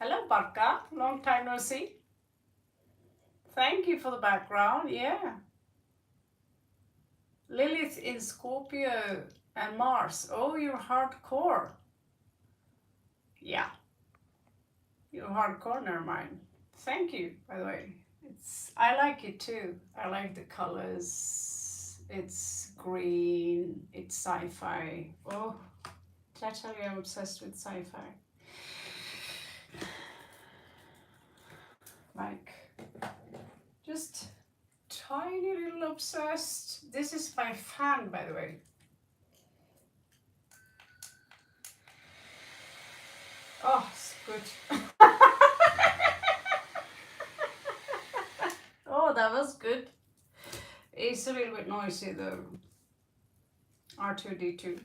Hello, Barca. Long time no see. Thank you for the background. Yeah. Lilith in Scorpio and Mars. Oh, you're hardcore. Yeah. You're hardcore, never mind. Thank you, by the way. I like it too. I like the colors. It's green. It's sci-fi. Oh, did I tell you I'm obsessed with sci-fi? Like, just tiny little obsessed. This is my fan, by the way. Oh, it's good. Oh, that was good. It's a little bit noisy though. R2D2.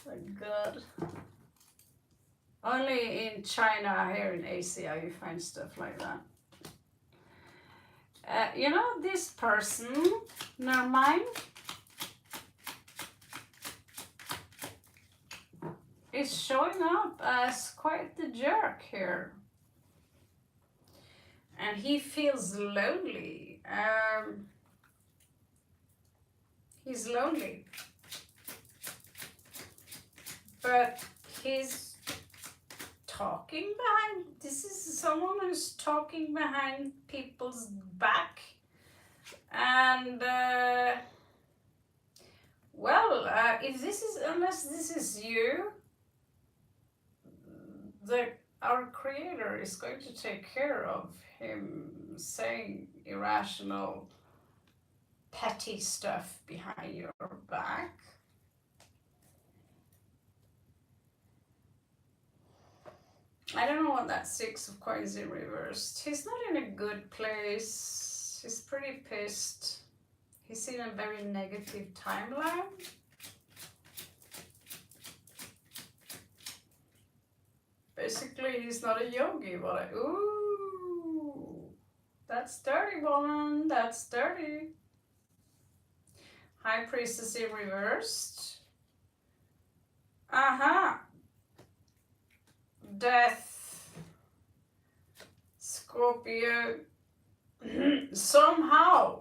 My god. Only in China, here in Asia, you find stuff like that. You know, this person, never mind, is showing up as quite the jerk here. And he feels lonely. He's lonely. But he's talking behind, this is someone who's talking behind people's back. And, well, if this is, unless this is you, our creator is going to take care of him saying irrational, petty stuff behind your back. I don't know what that 6 of coins in reversed. He's not in a good place. He's pretty pissed. He's in a very negative timeline. Basically, he's not a yogi, but ooh, that's dirty, woman. That's dirty. High Priestess in reversed. Aha. Death. Scorpio somehow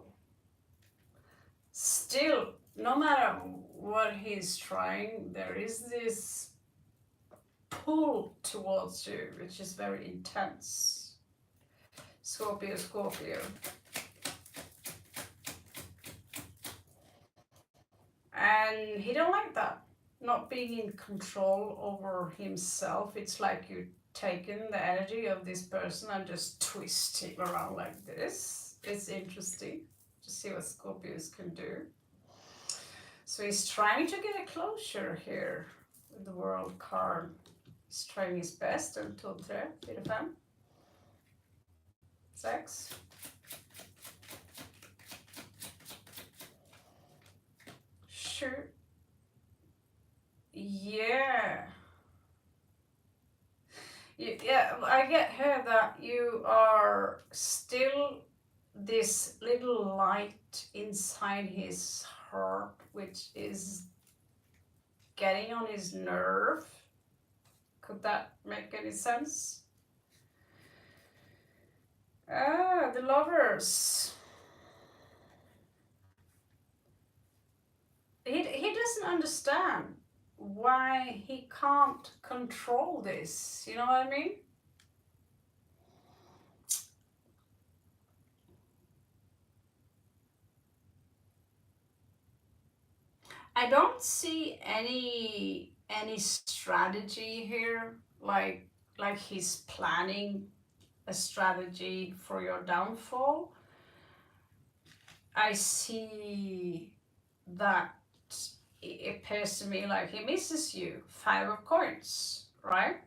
still, no matter what he's trying, there is this pull towards you, which is very intense. Scorpio, Scorpio. And he don't like that. Not being in control over himself. It's like you taking the energy of this person and just twist him around like this. It's interesting to see what Scorpios can do. So he's trying to get a closure here with the World card. He's trying his best until 3:45. 6. Sure. Yeah. Yeah, I get here that you are still this little light inside his heart, which is getting on his nerve. Could that make any sense? Ah, the Lovers. He doesn't understand why he can't control this. You know what I mean? I don't see any strategy here, like he's planning a strategy for your downfall. I see that it appears to me like he misses you. 5 of coins, right?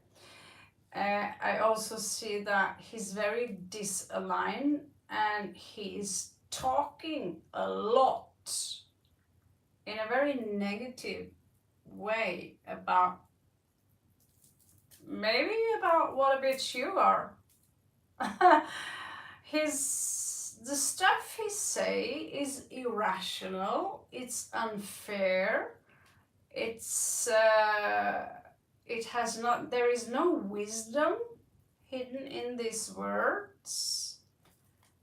I also see that he's very disaligned and he's talking a lot in a very negative way about maybe about what a bitch you are. The stuff he say is irrational, it's unfair, there is no wisdom hidden in these words.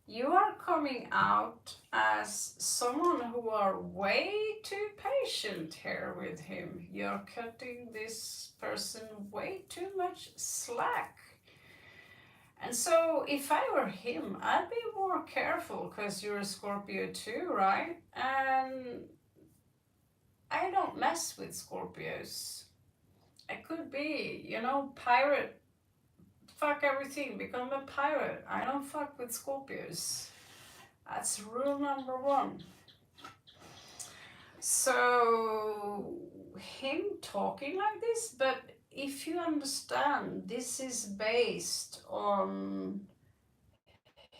You are coming out as someone who are way too patient here with him. You're cutting this person way too much slack. And so if I were him, I'd be more careful because you're a Scorpio too, right? And I don't mess with Scorpios. I could be, pirate. Fuck everything, become a pirate. I don't fuck with Scorpios. That's rule number 1. So, him talking like this, but if you understand, this is based on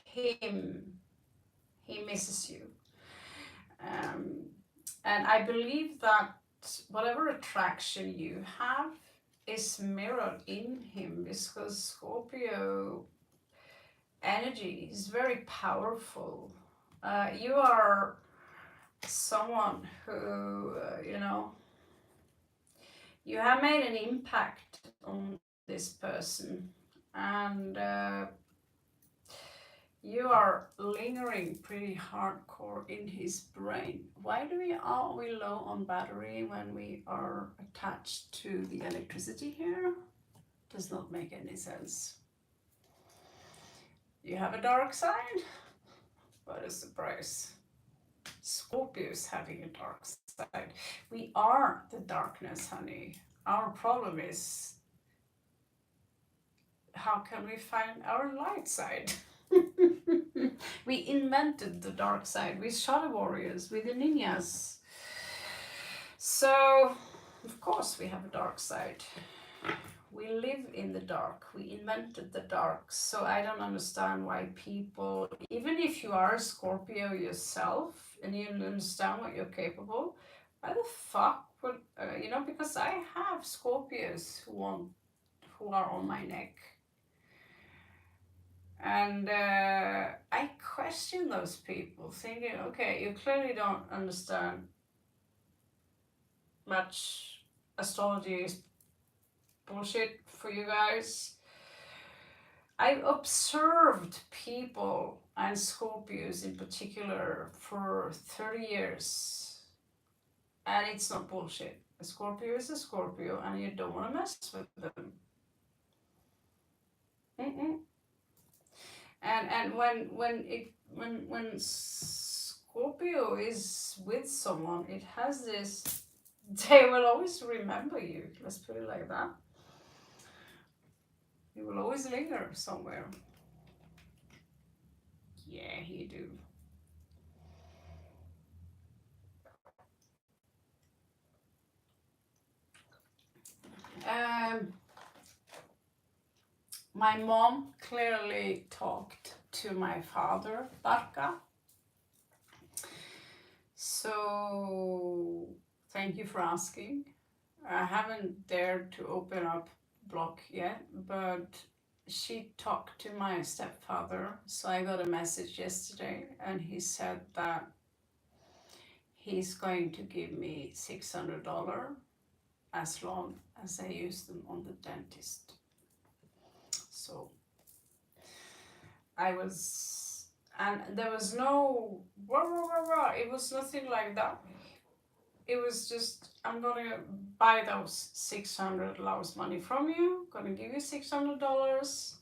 him. He misses you. And I believe that whatever attraction you have is mirrored in him, because Scorpio energy is very powerful. You are someone who, you have made an impact on this person, and you are lingering pretty hardcore in his brain. Why are we low on battery when we are attached to the electricity here? Does not make any sense. You have a dark side? What a surprise. Scorpios having a dark side. We are the darkness, honey. Our problem is, how can we find our light side? We invented the dark side with shadow warriors, with the ninjas. So, of course we have a dark side. We live in the dark. We invented the dark. So I don't understand why people, even if you are a Scorpio yourself and you understand what you're capable, why the fuck would, because I have Scorpios who are on my neck. And I question those people, thinking, okay, you clearly don't understand much. Astrology is bullshit for you guys. I've observed people and Scorpios in particular for 30 years, and it's not bullshit. A Scorpio is a Scorpio, and you don't want to mess with them. Mm-mm. And when Scorpio is with someone, it has this. They will always remember you. Let's put it like that. You will always linger somewhere. Yeah, you do. My mom clearly talked to my father, Barca. So thank you for asking. I haven't dared to open up block yet, but she talked to my stepfather. So I got a message yesterday, and he said that he's going to give me $600 as long as I use them on the dentist. So I was, and there was no rah, rah, rah, rah. It was nothing like that. It was just, I'm gonna buy those $600 money from you, gonna give you $600.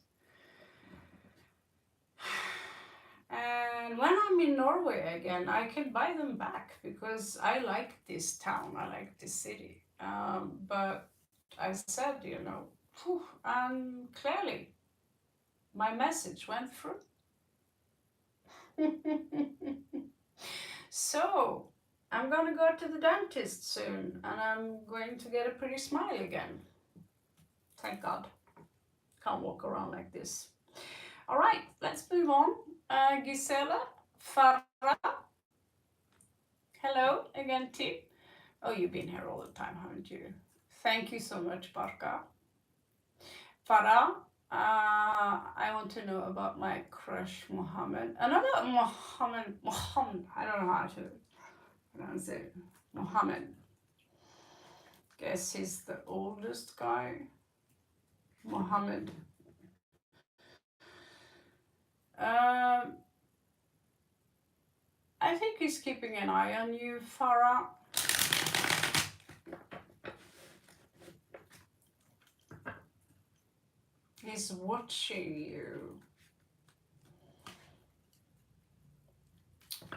And when I'm in Norway again, I can buy them back because I like this town, I like this city. But I said, you know, and clearly my message went through. So I'm gonna go to the dentist soon, and I'm going to get a pretty smile again. Thank God. Can't walk around like this. All right, let's move on. Gisela, Farah. Hello again, Tim. Oh, you've been here all the time, haven't you? Thank you so much, Barka. Farah, I want to know about my crush, Mohammed. Another Mohammed, I don't know how to pronounce it. Mohammed. Guess he's the oldest guy. Mohammed. I think he's keeping an eye on you, Farah. He's watching you.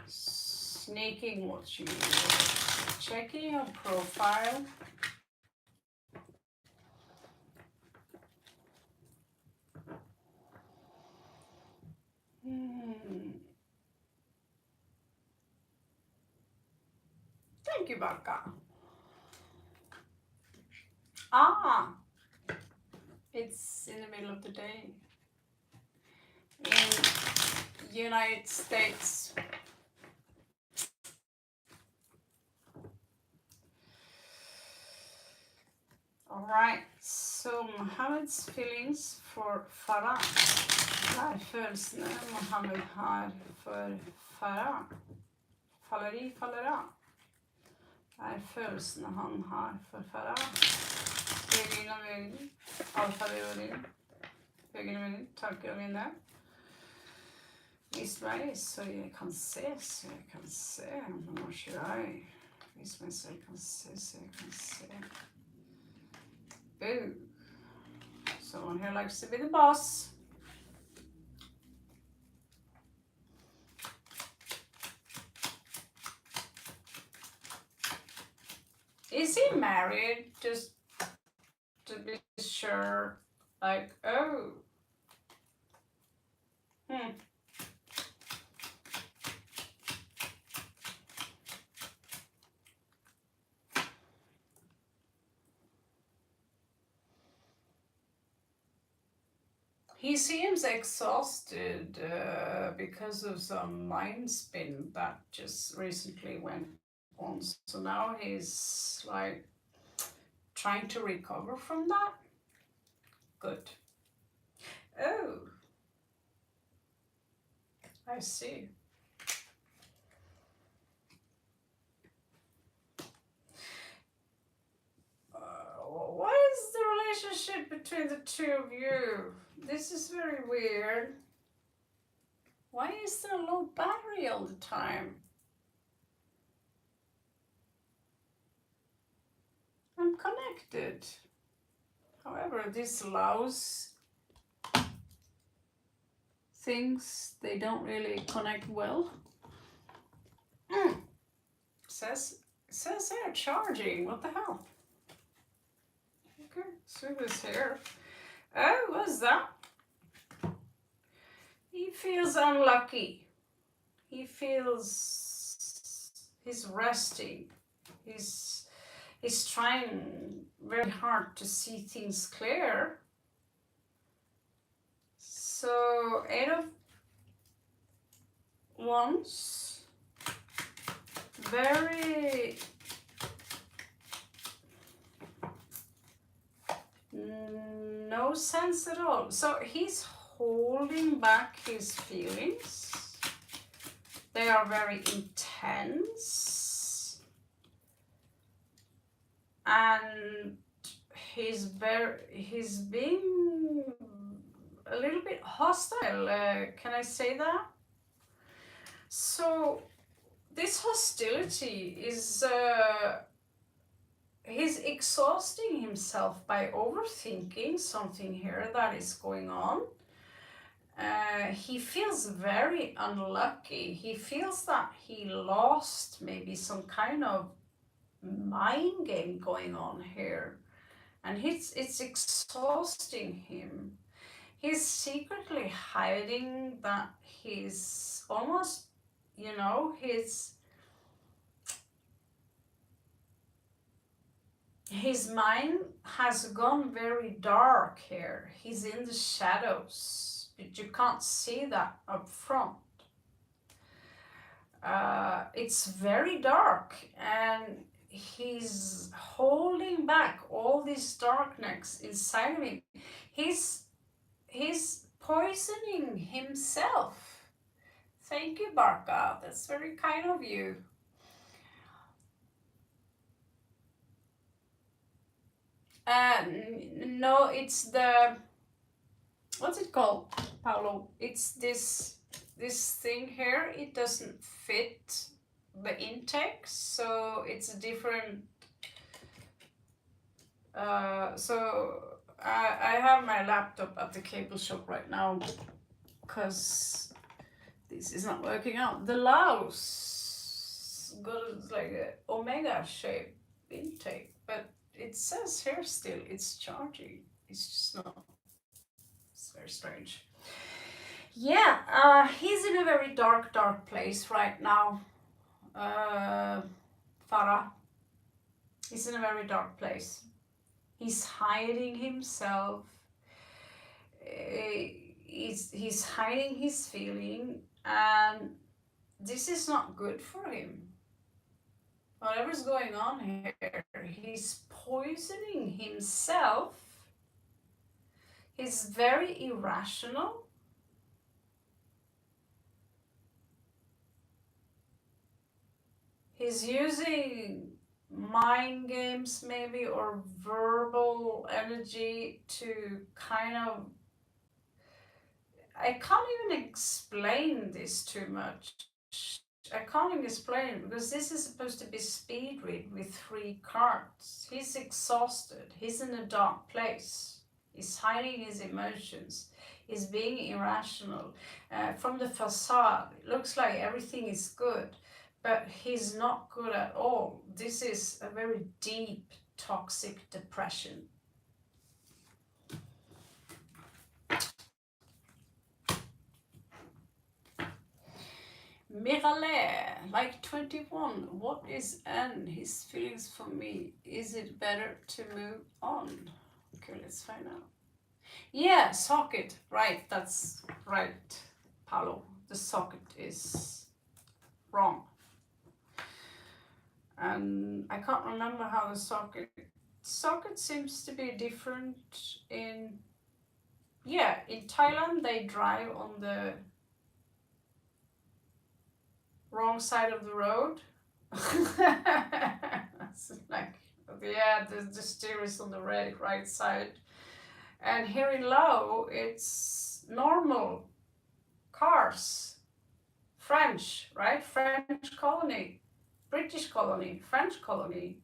Sneaking watching you. Checking your profile. Thank you, Barka. Ah, it's in the middle of the day. In United States. Alright, så Mohammeds feelings for Farah. Hva er følelsene Mohammed har for Farah? Faller av. Hva er følelsene han har for Farah? Høyre og veggen. Alfa-veggen. Høyre og veggen. Tanker og vinner. Vis meg så jeg kan se, så jeg kan se. Nå skal jeg. Vis meg så jeg kan se, så jeg kan se. Ooh. Someone here likes to be the boss. Is he married? Just to be sure. Like, oh. He seems exhausted because of some mind spin that just recently went on. So now he's like trying to recover from that. Good. Oh, I see. What is the relationship between the two of you. This is very weird. Why is there low battery all the time? I'm connected. However, this allows things, they don't really connect well. Says here charging. What the hell? Okay, so this here. Oh, what's that? He feels unlucky. He feels he's resting. He's trying very hard to see things clear. So 8 of Wands, very no sense at all. So he's holding back his feelings. They are very intense. And he's being a little bit hostile. Can I say that? So this hostility is he's exhausting himself by overthinking something here that is going on. He feels very unlucky. He feels that he lost maybe some kind of mind game going on here, and it's exhausting him. He's secretly hiding that he's almost, you know, his mind has gone very dark here. He's in the shadows, but you can't see that up front. It's very dark, and he's holding back all this darkness inside of him. He's poisoning himself. Thank you, Barca. That's very kind of you. No, it's the, what's it called, Paolo? It's this thing here. It doesn't fit the intake, so it's a different. So I have my laptop at the cable shop right now because this is not working out. The Laos got like a omega shape intake, but it says here still it's charging. It's just not. It's very strange. Yeah, he's in a very dark place right now. Farah. He's in a very dark place. He's hiding himself. He's hiding his feeling, and this is not good for him. Whatever's going on here, he's poisoning himself. He's very irrational. He's using mind games maybe, or verbal energy to kind of, I can't even explain this too much. I can't even explain it because this is supposed to be speed read with 3 cards. He's exhausted. He's in a dark place. He's hiding his emotions. He's being irrational. From the facade, it looks like everything is good, but he's not good at all. This is a very deep, toxic depression. Mirale, like 21, what is N? His feelings for me. Is it better to move on? Okay, let's find out. Yeah, socket, right, that's right, Paolo. The socket is wrong. And I can't remember how the socket seems to be different in, yeah, in Thailand they drive on the wrong side of the road. It's like, yeah, the steer is on the right side. And here in Laos, it's normal cars. French, right? French colony, British colony, French colony.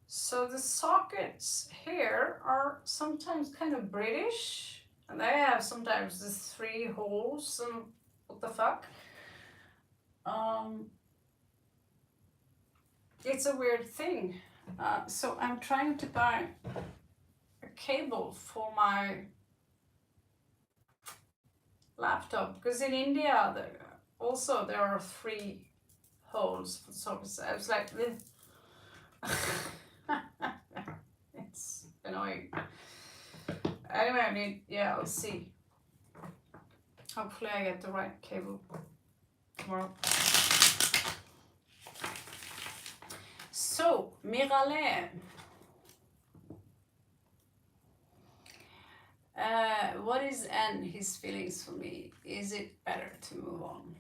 So the sockets here are sometimes kind of British, and they have sometimes the 3 holes and what the fuck. It's a weird thing. So I'm trying to buy a cable for my laptop, because in India there are 3 holes for sockets. I was like, it's annoying. Anyway, I'll see. Hopefully I get the right cable tomorrow. So, Mirale. What is his feelings for me? Is it better to move on?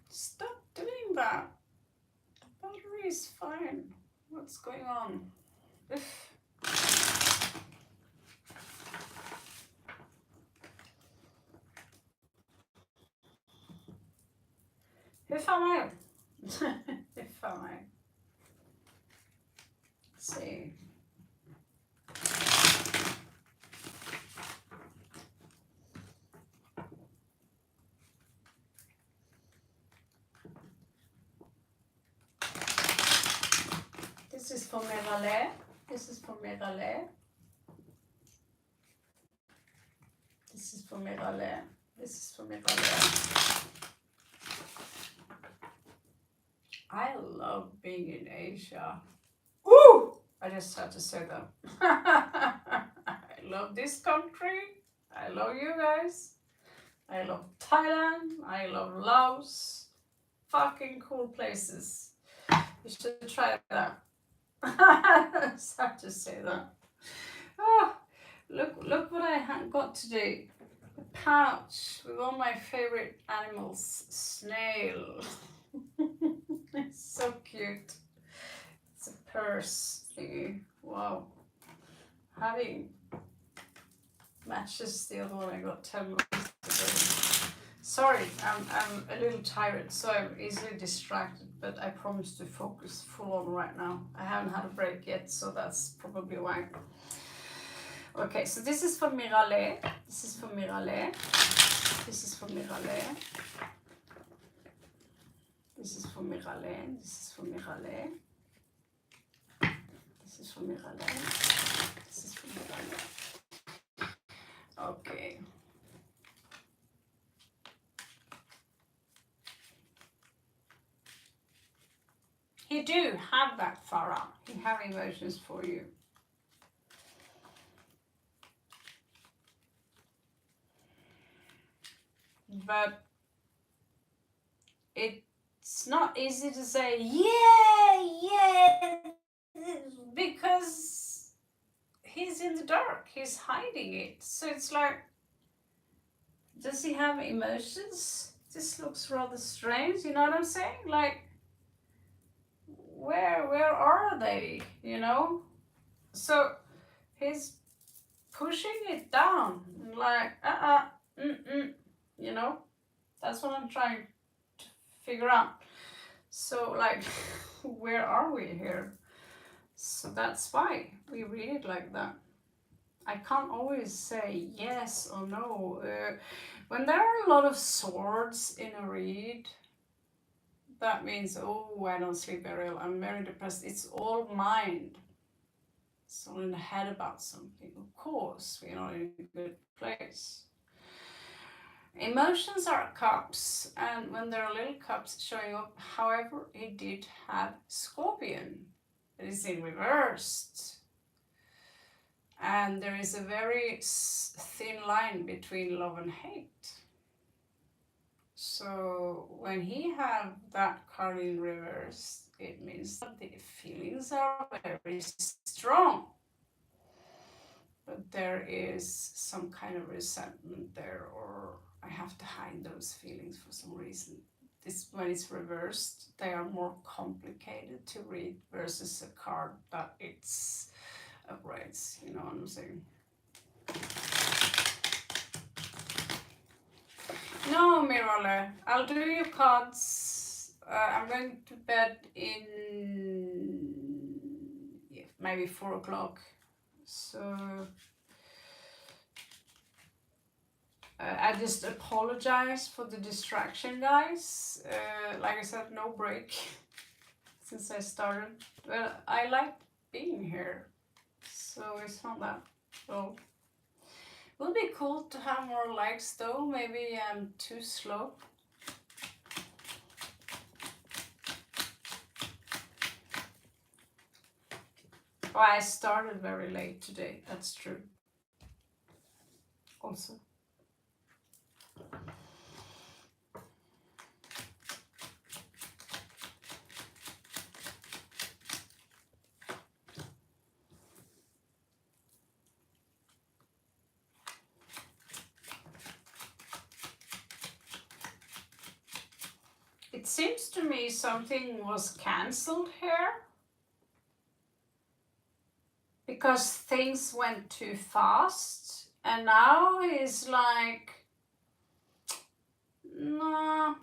Stop doing that. The battery is fine. What's going on? Hur fan är det? Hur fan är det? See. This is for Mirale. This is for Mirale. This is for Mirale. This is for Mirale. I love being in Asia. Ooh! I just had to say that. I love this country. I love you guys. I love Thailand. I love Laos. Fucking cool places. You should try that. I just had to say that. Oh, look what I got today. A pouch with all my favorite animals. Snail. It's so cute. It's a purse thingy. Wow. Having matches the other one I got 10 minutes ago. Sorry, I'm a little tired, so I'm easily distracted, but I promise to focus full on right now. I haven't had a break yet, so that's probably why. Okay, so this is for Mirale. This is for Mirale. This is for Mirale. This is for Mirale. This is for Mirale. This is for Mirale. This is for Mirale. Okay. You do have that, Farah. You have emotions for you. But it's not easy to say, yeah, because he's in the dark. He's hiding it. So it's like, does he have emotions? This looks rather strange, you know what I'm saying? Like, where are they, you know? So he's pushing it down, like, you know? That's what I'm trying to figure out. So, like, where are we here? So that's why we read it like that. I can't always say yes or no. When there are a lot of swords in a read, that means, oh, I don't sleep very well, I'm very depressed. It's all mind. It's all in the head about something. Of course, we're not in a good place. Emotions are cups, and when there are little cups showing up, however, he did have Scorpion. It is in reversed. And there is a very thin line between love and hate. So when he have that card in reverse, it means that the feelings are very strong. But there is some kind of resentment there, or I have to hide those feelings for some reason. this, when it's reversed, they are more complicated to read versus a card that it's uprights. You know what I'm saying? No, Mirole, I'll do your cards. I'm going to bed in maybe 4 o'clock. So I just apologize for the distraction, guys. Like I said, no break since I started. Well, I like being here, so it's not that. So it would be cool to have more likes though. Maybe I'm too slow. Oh, I started very late today. That's true. Also. It seems to me something was cancelled here because things went too fast, and now it's like, no,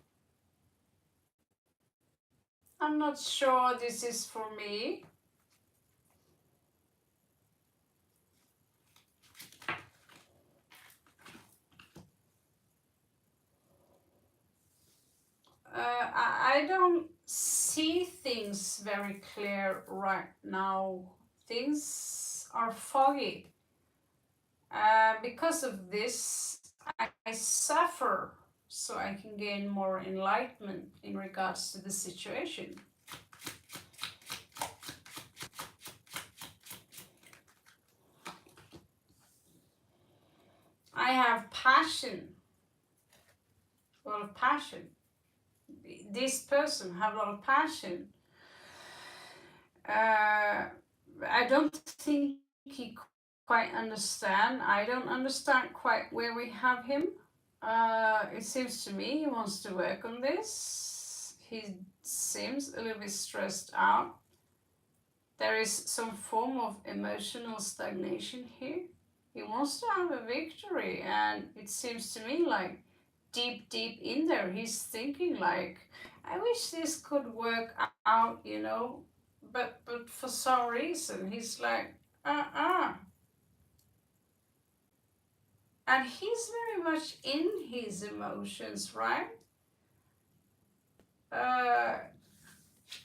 I'm not sure this is for me. I don't see things very clear right now. Things are foggy. Because of this, I suffer so I can gain more enlightenment in regards to the situation. I have passion, a lot of passion. This person have a lot of passion. I don't think he quite understand. I don't understand quite where we have him. It seems to me he wants to work on this. He seems a little bit stressed out. There is some form of emotional stagnation here. He wants to have a victory, and it seems to me like deep in there he's thinking like, I wish this could work out, you know, but for some reason he's like, and he's very much in his emotions, right?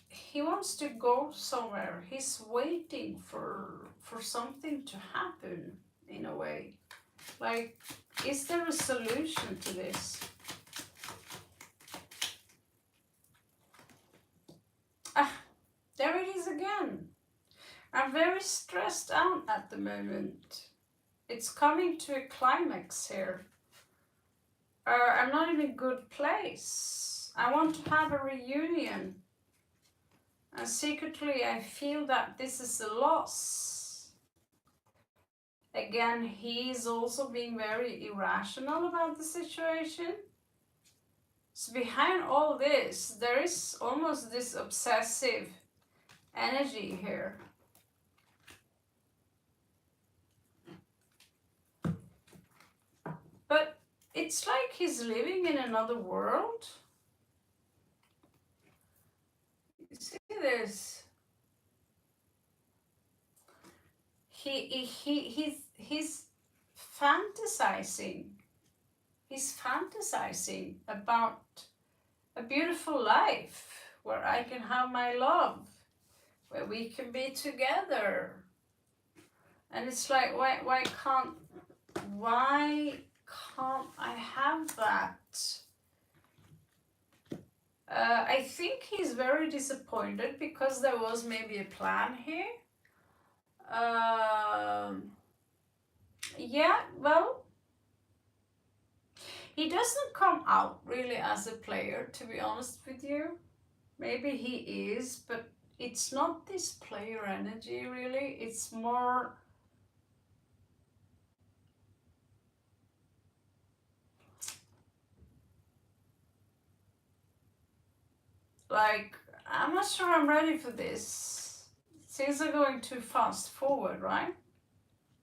He wants to go somewhere. He's waiting for something to happen in a way. Like, is there a solution to this? There it is again. I'm very stressed out at the moment. It's coming to a climax here. I'm not in a good place. I want to have a reunion. And secretly I feel that this is a loss. Again, he's also being very irrational about the situation. So behind all this, there is almost this obsessive energy here. But it's like he's living in another world. You see this? He's fantasizing. He's fantasizing about a beautiful life where I can have my love, where we can be together. And it's like, why can't I have that? I think he's very disappointed because there was maybe a plan here. Yeah, well, he doesn't come out really as a player, to be honest with you. Maybe he is, but it's not this player energy really. It's more like, I'm not sure I'm ready for this. Things are going too fast forward, right?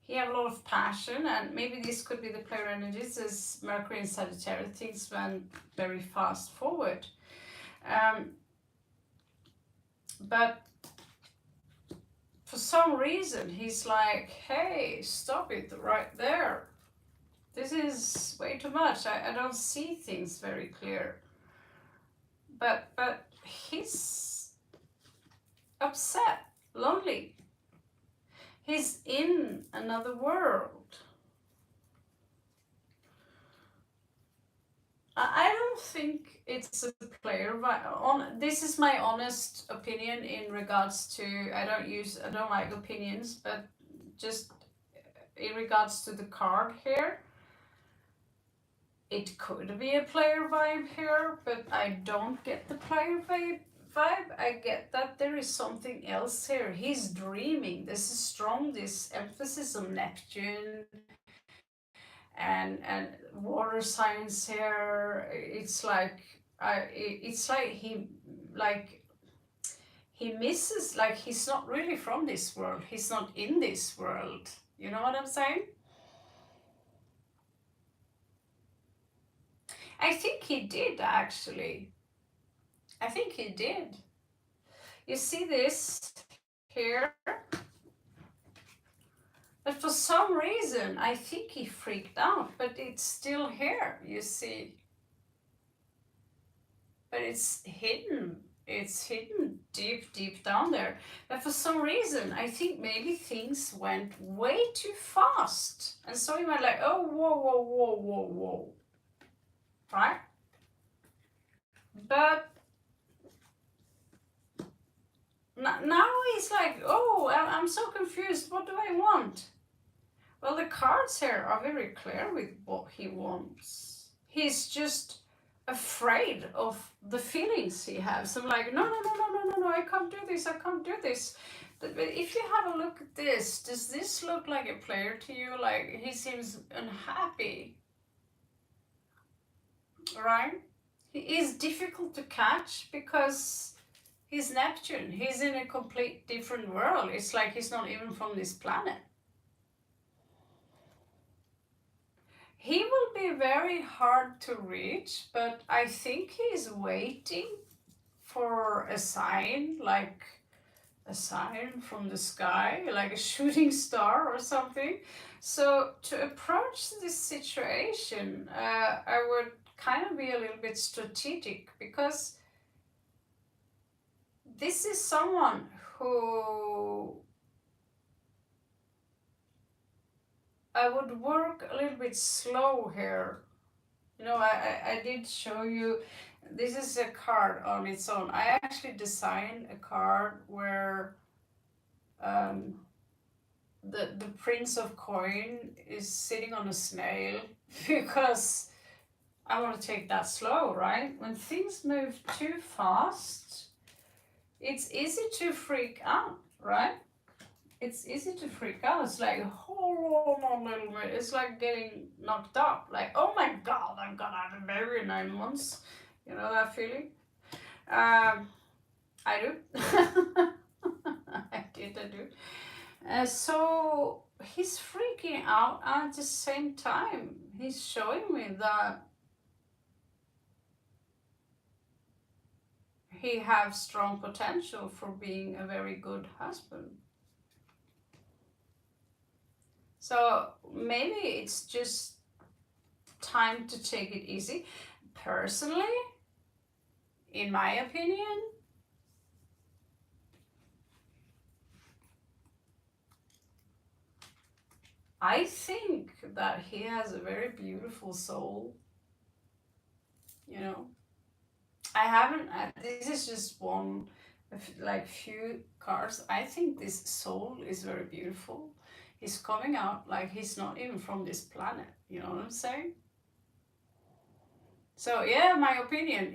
He have a lot of passion, and maybe this could be the player energies as Mercury in Sagittarius. Things went very fast forward. But for some reason, he's like, hey, stop it right there. This is way too much. I don't see things very clear. But he's upset, lonely. He's in another world. I don't think it's a player, but this is my honest opinion in regards to, I don't like opinions, but just in regards to the card here, it could be a player vibe here, but I don't get the player vibe. I get that there is something else here. He's dreaming. This is strong, this emphasis on Neptune and water signs here. It's like he misses, like he's not really from this world. He's not in this world. You know what I'm saying? I think he did, actually. I think he did. You see this here? But for some reason, I think he freaked out, but it's still here, you see. But it's hidden. It's hidden deep down there. But for some reason, I think maybe things went way too fast. And so he went like, oh, whoa. Right? But now he's like, oh, I'm so confused. What do I want? Well, the cards here are very clear with what he wants. He's just afraid of the feelings he has. So I'm like, no, I can't do this. But if you have a look at this, does this look like a player to you? Like, he seems unhappy, right? He is difficult to catch because he's Neptune. He's in a complete different world. It's like he's not even from this planet. He will be very hard to reach, but I think he's waiting for a sign, like a sign from the sky, like a shooting star or something. So to approach this situation, I would kind of be a little bit strategic, because this is someone who I would work a little bit slow here. You know, I did show you, this is a card on its own. I actually designed a card where the Prince of Coin is sitting on a snail because I want to take that slow, right? When things move too fast, it's easy to freak out, right? It's easy to freak out. It's like, hold on a little bit. It's like getting knocked up. Like, oh my God, I'm gonna have a baby in 9 months. You know that feeling? I do. I do. So he's freaking out, and at the same time, he's showing me that he has strong potential for being a very good husband. So maybe it's just time to take it easy. Personally, in my opinion, I think that he has a very beautiful soul. You know, I haven't, this is just one, like few cards. I think this soul is very beautiful. He's coming out like he's not even from this planet. You know what I'm saying? So yeah, my opinion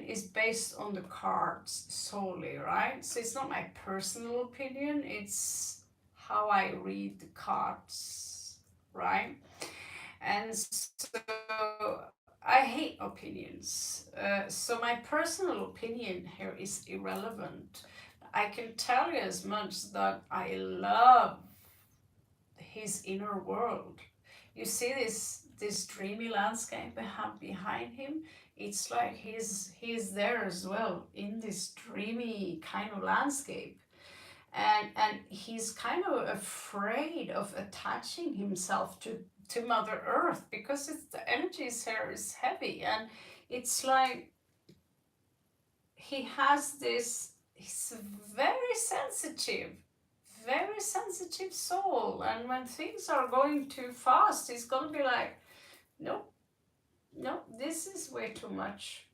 is based on the cards solely, right? So it's not my personal opinion, it's how I read the cards, right? And so I hate opinions. So my personal opinion here is irrelevant. I can tell you as much that I love his inner world. You see this dreamy landscape behind him. It's like he's there as well in this dreamy kind of landscape, and he's kind of afraid of attaching himself to Mother Earth because the energies here is heavy, and it's like he has this. He's very sensitive soul, and when things are going too fast, he's gonna be like, nope, nope, this is way too much.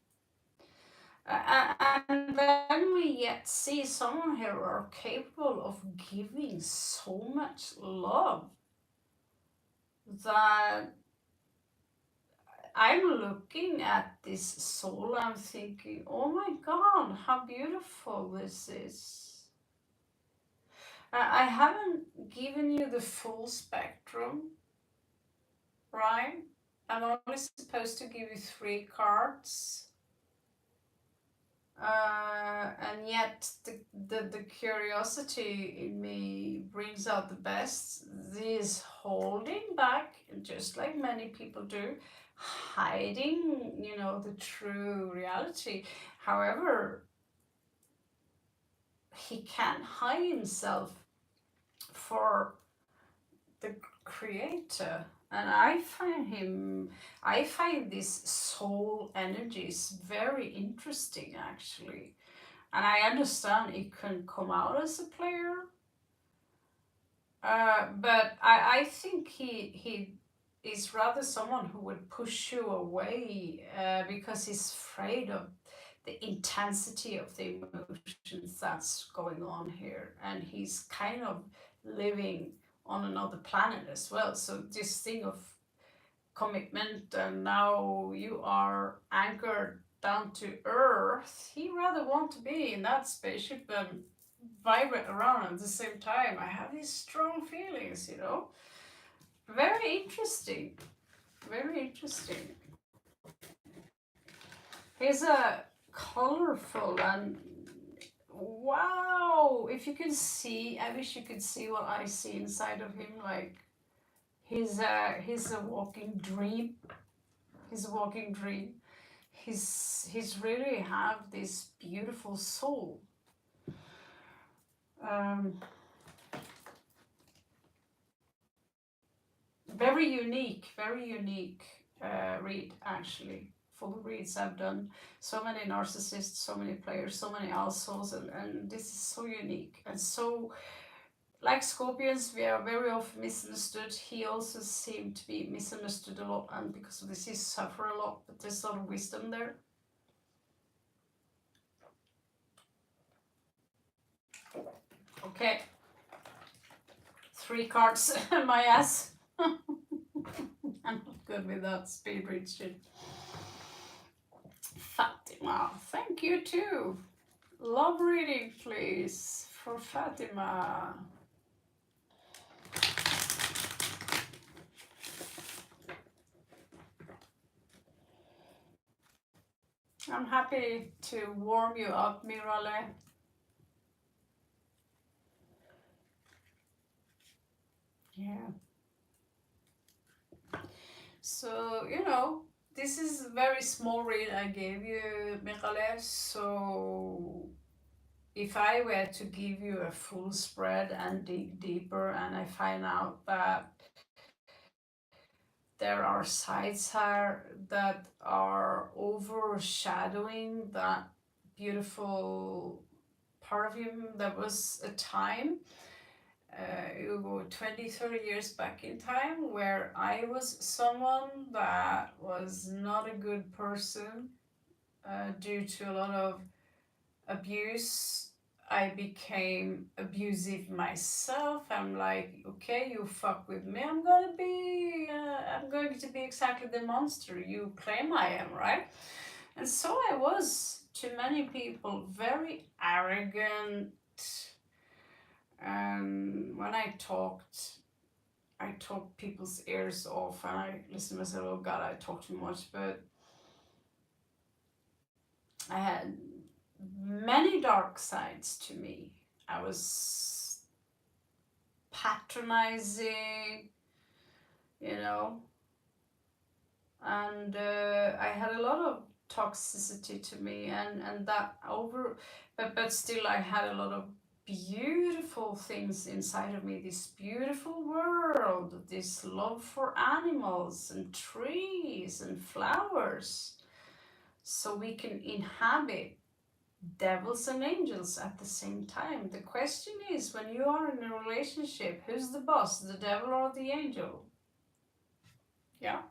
And then we yet see someone here who are capable of giving so much love that I'm looking at this soul, I'm thinking, oh my god, how beautiful this is. I haven't given you the full spectrum, right? I'm only supposed to give you 3 cards. And yet the curiosity in me brings out the best. This holding back, just like many people do, hiding, the true reality. However, he can't hide himself for the creator. And I find this soul energies very interesting actually. And I understand it can come out as a player. But I think he is rather someone who would push you away because he's afraid of the intensity of the emotions that's going on here. And he's kind of living on another planet as well. So this thing of commitment and now you are anchored down to earth, he rather want to be in that spaceship and vibrate around at the same time. I have these strong feelings, Very interesting. Very interesting. He's a colorful and wow, if you can see, I wish you could see what I see inside of him. Like he's a walking dream. He's a walking dream. He's really have this beautiful soul. Very unique read actually. For the reads I've done, so many narcissists, so many players, so many assholes, and this is so unique and so. Like Scorpions, we are very often misunderstood. He also seemed to be misunderstood a lot, and because of this, he suffer a lot. But there's a lot of wisdom there. Okay, 3 cards, my ass. I'm not good with that speed read shit. Fatima, thank you too. Love reading, please, for Fatima. I'm happy to warm you up, Mirale. Yeah. So, this is a very small read I gave you, Mirale. So, if I were to give you a full spread and dig deeper, and I find out that there are sides here that are overshadowing that beautiful part of him, there was a time, you go 20-30 years back in time, where I was someone that was not a good person due to a lot of abuse. I became abusive myself. I'm like, okay, you fuck with me, I'm going to be exactly the monster you claim I am, right? And so I was, to many people, very arrogant. And when I talked people's ears off, and I listened to myself, oh God, I talk too much. But I had many dark sides to me. I was patronizing, you know, and I had a lot of toxicity to me, and that over, but still I had a lot of beautiful things inside of me, this beautiful world, this love for animals and trees and flowers, so we can inhabit devils and angels at the same time. The question is, when you are in a relationship, who's the boss, the devil or the angel? Yeah.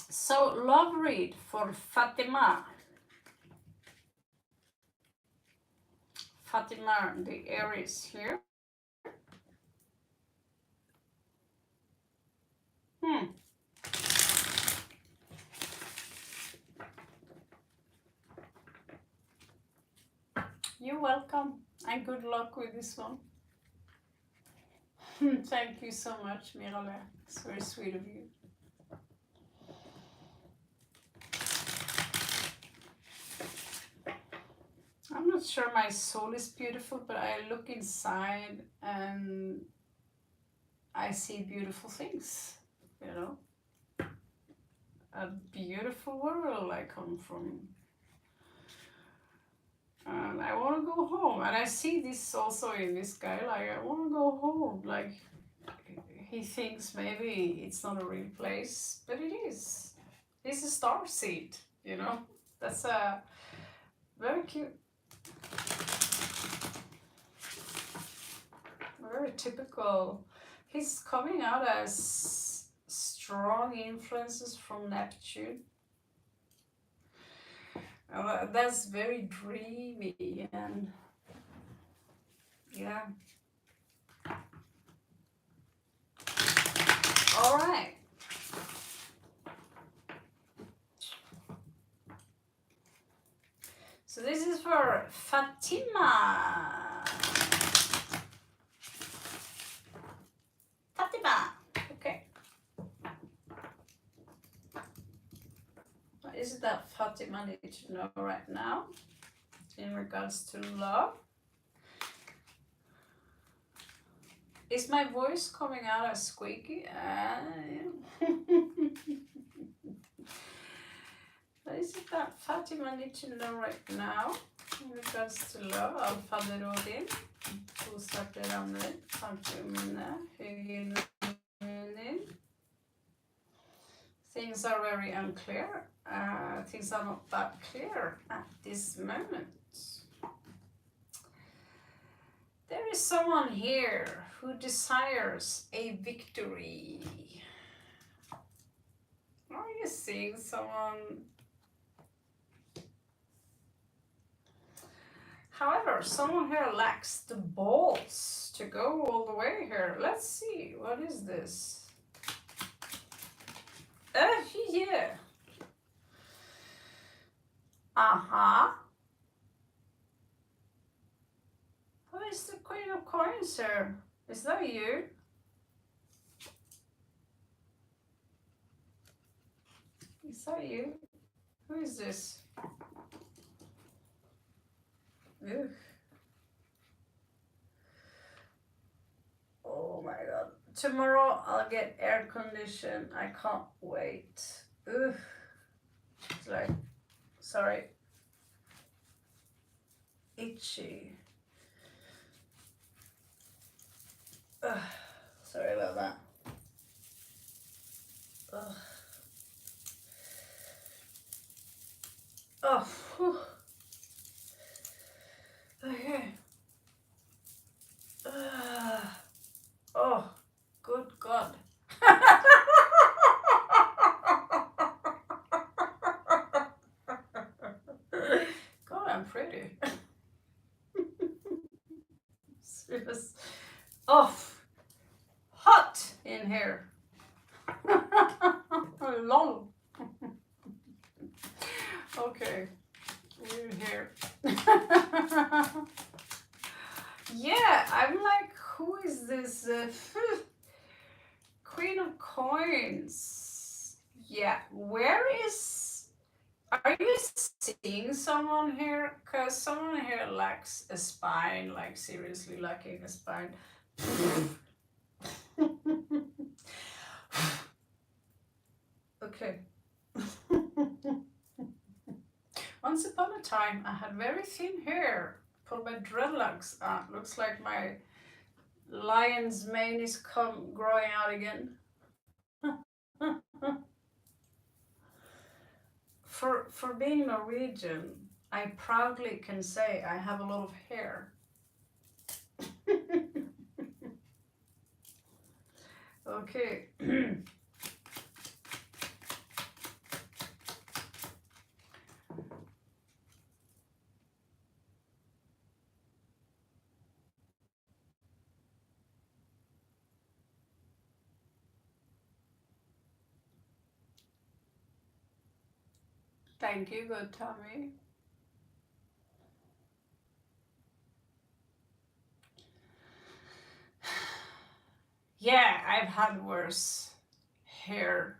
So, love read for Fatima. Fatima, the Aries here. You're welcome, and good luck with this one. Thank you so much, Mirale. It's very sweet of you. I'm not sure my soul is beautiful, but I look inside and I see beautiful things, you know. A beautiful world I come from. And I want to go home. And I see this also in this guy, like, I want to go home. Like, he thinks maybe it's not a real place, but it is. It's a star seed, you know. That's a very cute. Very typical. He's coming out as strong influences from Neptune. That's very dreamy and yeah. All right. So this is for Fatima. Fatima. Okay. What is it that Fatima needs to know right now in regards to love? Is my voice coming out as squeaky? What is it that Fatima needs to know right now in regards to love? Alfader Odin. Bosatte ramler. Tankeminne. Hygienen. Things are very unclear. Things are not that clear at this moment. There is someone here who desires a victory. Are you seeing someone? However, someone here lacks the balls to go all the way here. Let's see, what is this? Yeah. Who is the Queen of Coins here? Is that you? Is that you? Who is this? Ugh. Oh my god. Tomorrow I'll get air condition. I can't wait. Ugh. It's like, sorry. Itchy. Ugh. Sorry about that. Ugh. Oh, whew. Okay. Oh, good God. God, I'm pretty. Serious. Oh, hot in here. Lol. Okay, we're here. Yeah, I'm like, who is this Queen of Coins? Yeah, seeing someone here? Because someone here lacks a spine, like seriously lacking a spine. Okay. Once upon a time, I had very thin hair. Pulled my dreadlocks out. Looks like my lion's mane is growing out again. For being Norwegian, I proudly can say I have a lot of hair. Okay. Thank you, good Tommy. Yeah, I've had worse hair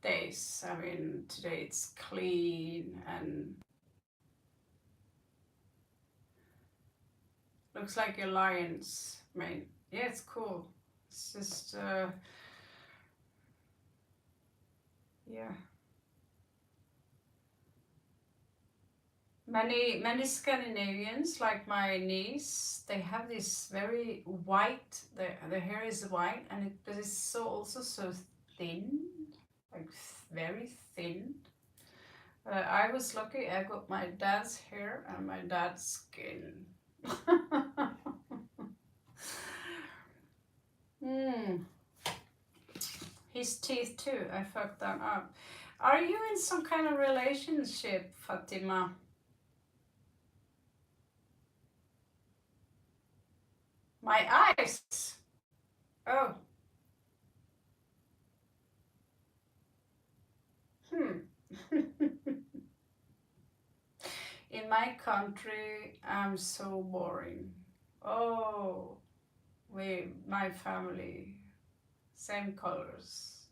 days. I mean, today it's clean and looks like a lion's mane. Yeah, it's cool. It's just, yeah. Many Scandinavians, like my niece, they have this very white. The hair is white, and but it's so also so thin, like very thin. I was lucky. I got my dad's hair and my dad's skin. His teeth too. I fucked that up. Are you in some kind of relationship, Fatima? My eyes. Oh. In my country, I'm so boring. Oh, my family, same colors.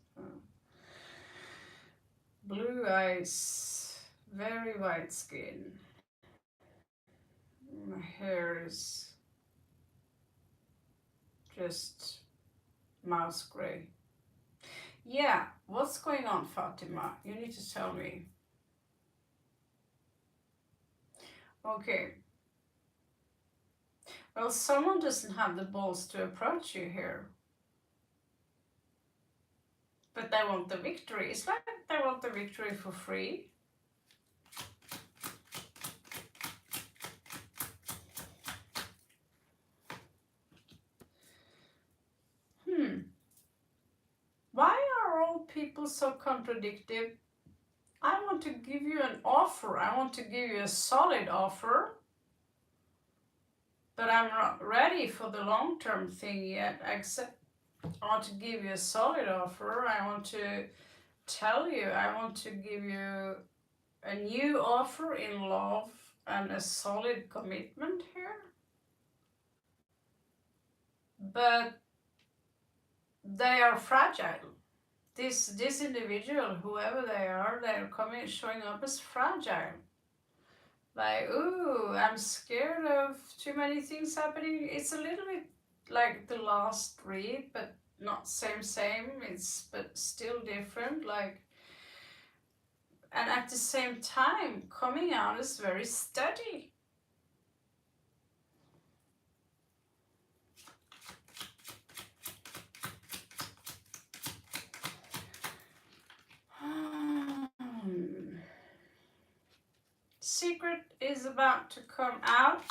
Blue eyes, very white skin. My hair is just mouse gray. Yeah, what's going on, Fatima? You need to tell me. Okay. Well, someone doesn't have the balls to approach you here. But they want the victory. It's like they want the victory for free. Why are all people so contradictory? I want to give you an offer. I want to give you a solid offer. But I'm not ready for the long-term thing yet. I want to give you a solid offer. I want to tell you. I want to give you a new offer in love and a solid commitment here. But they are fragile. This individual, whoever they are, they're showing up as fragile. Like, ooh, I'm scared of too many things happening. It's a little bit like the last read, but not same. It's but still different. Like, and at the same time, coming out is very steady. Secret is about to come out.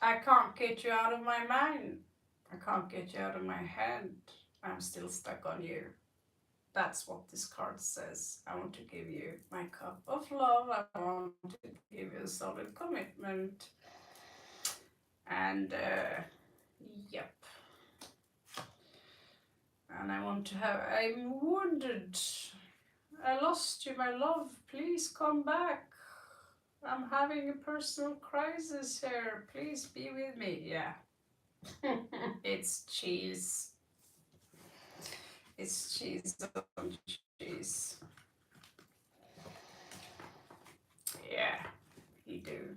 I can't get you out of my mind. I can't get you out of my head. I'm still stuck on you. That's what this card says. I want to give you my cup of love. I want to give you a solid commitment. And, yep. And I want to have, I'm wounded. I lost you, my love. Please come back. I'm having a personal crisis here. Please be with me. Yeah. It's cheese. It's cheese on cheese. Yeah, he do.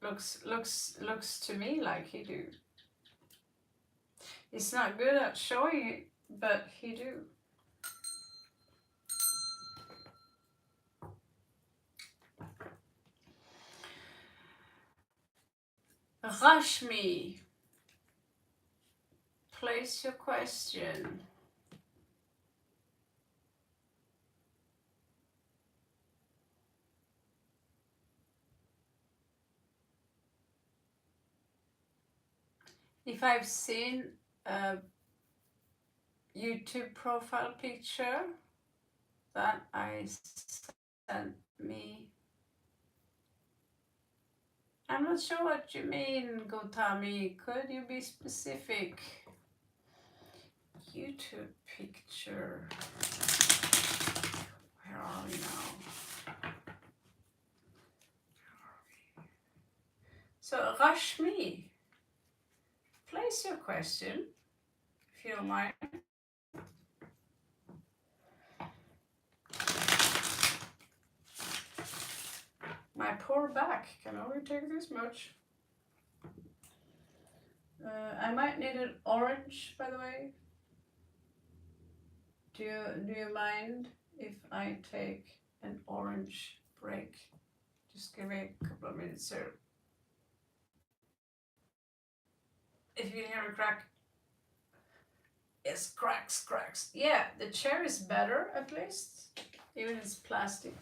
Looks to me like he do. He's not good at showing it, but he do. Rashmi, place your question. If I've seen a YouTube profile picture that I sent me, I'm not sure what you mean, Gotami. Could you be specific? YouTube picture. Where are we now? So Rashmi, place your question, if you don't mind. My poor back can only take this much. I might need an orange, by the way. Do you mind if I take an orange break? Just give me a couple of minutes here. If you can hear a crack. Yes, cracks. Yeah, the chair is better at least, even if it's plastic.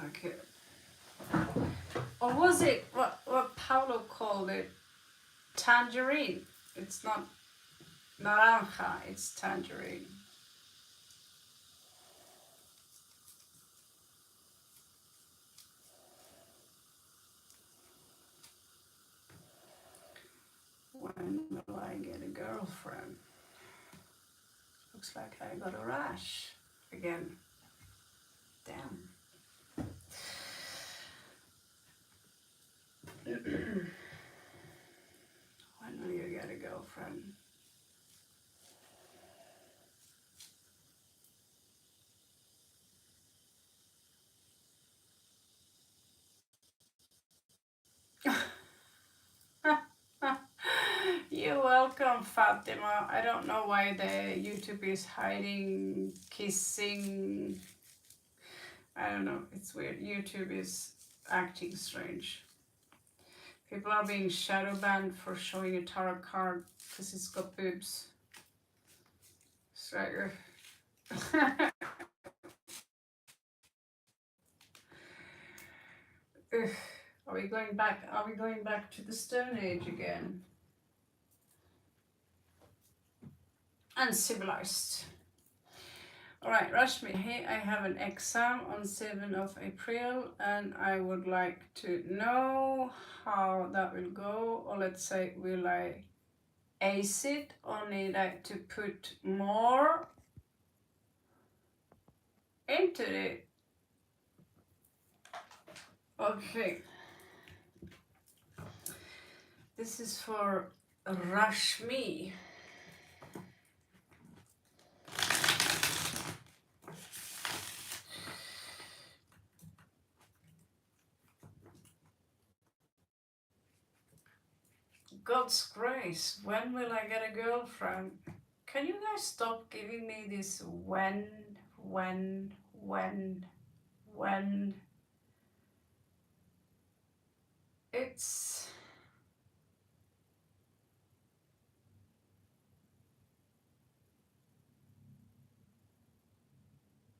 Okay. Or was it what Paolo called it? Tangerine. It's not naranja, it's tangerine. When will I get a girlfriend? Looks like I got a rash again. Damn. When will you get a girlfriend? You're welcome, Fatima. I don't know why the YouTube is hiding kissing. I don't know. It's weird. YouTube is acting strange. People are being shadow banned for showing a tarot card because it's got boobs. So, are we going back? Are we going back to the Stone Age again? Uncivilized. All right, Rashmi. Hey, I have an exam on 7th of April, and I would like to know how that will go. Or let's say, will I ace it, or need I to put more into it? Okay. This is for Rashmi. God's grace, when will I get a girlfriend? Can you guys stop giving me this when? It's...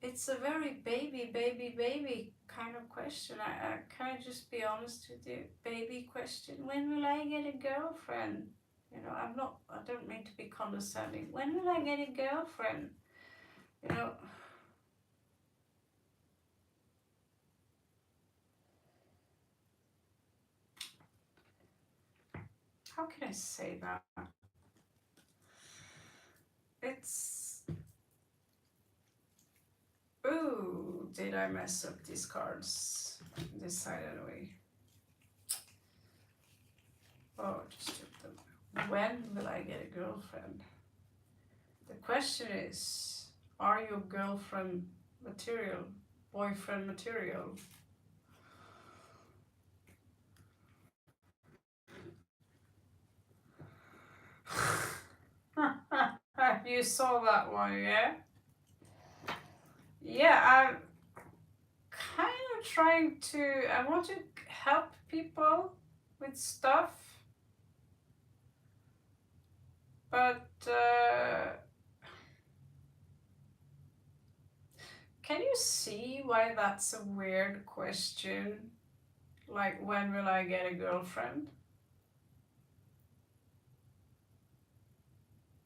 it's a very baby kind of question. Can I just be honest with you? Baby question. When will I get a girlfriend? You know, I don't mean to be condescending. When will I get a girlfriend? You know, how can I say that? It's, ooh, did I mess up these cards? This side anyway. Oh, just took them. When will I get a girlfriend? The question is, are you girlfriend material, boyfriend material? You saw that one, yeah? Yeah, I'm kind of trying to, I want to help people with stuff, but can you see why that's a weird question? Like, when will I get a girlfriend?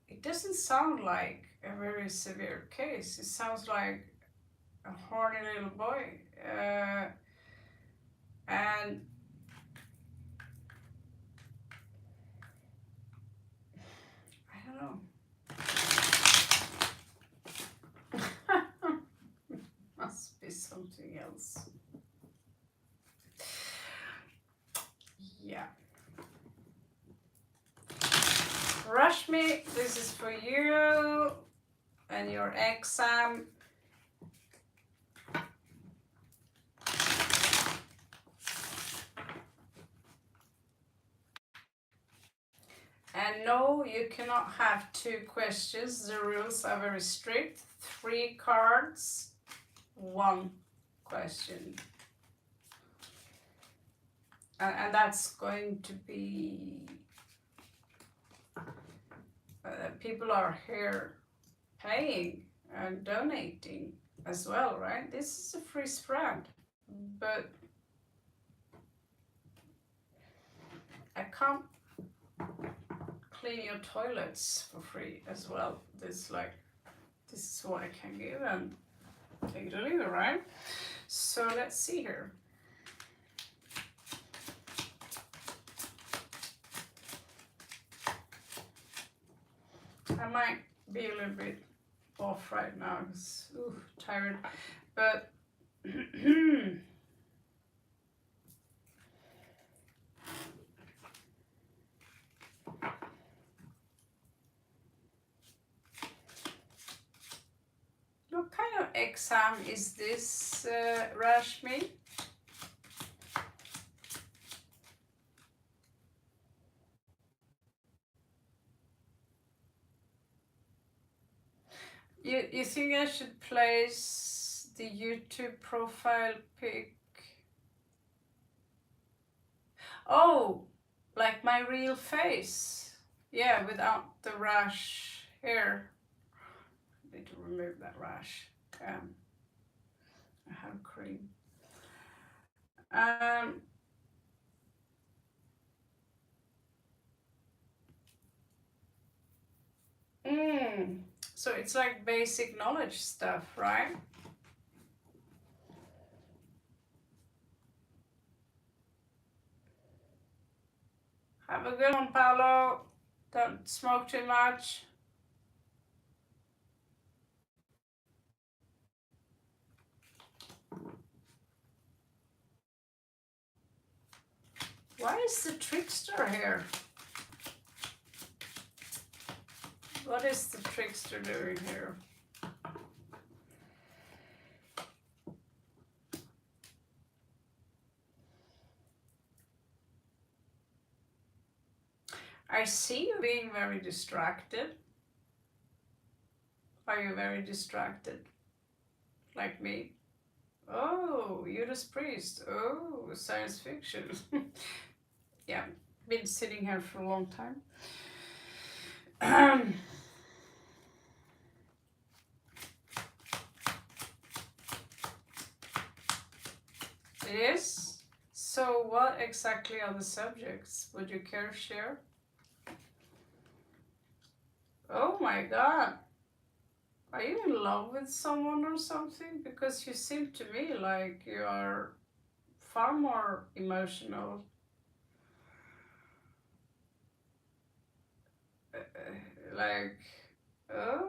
It doesn't sound like a very severe case. It sounds like a horny little boy. And I don't know. Must be something else. Yeah. Rashmi, this is for you and your exam. And no, you cannot have 2 questions. The rules are very strict. 3 cards, 1 question. And that's going to be, people are here paying and donating as well, right? This is a free spread, but I can't clean your toilets for free as well. This is what I can give and take it or leave it, right? So let's see here. I might be a little bit off right now because tired, but what kind of exam is this, Rashmi? You think I should place the YouTube profile pic? Oh, like my real face. Yeah, without the rash here. I need to remove that rash. I have cream. So it's like basic knowledge stuff, right? Have a good one, Paolo. Don't smoke too much. Why is the trickster here? What is the trickster doing here? I see you being very distracted. Are you very distracted? Like me? Oh, Judas Priest. Oh, science fiction. Yeah, been sitting here for a long time. It is? So what exactly are the subjects? Would you care to share? Oh my god. Are you in love with someone or something? Because you seem to me like you are far more emotional. Like, oh.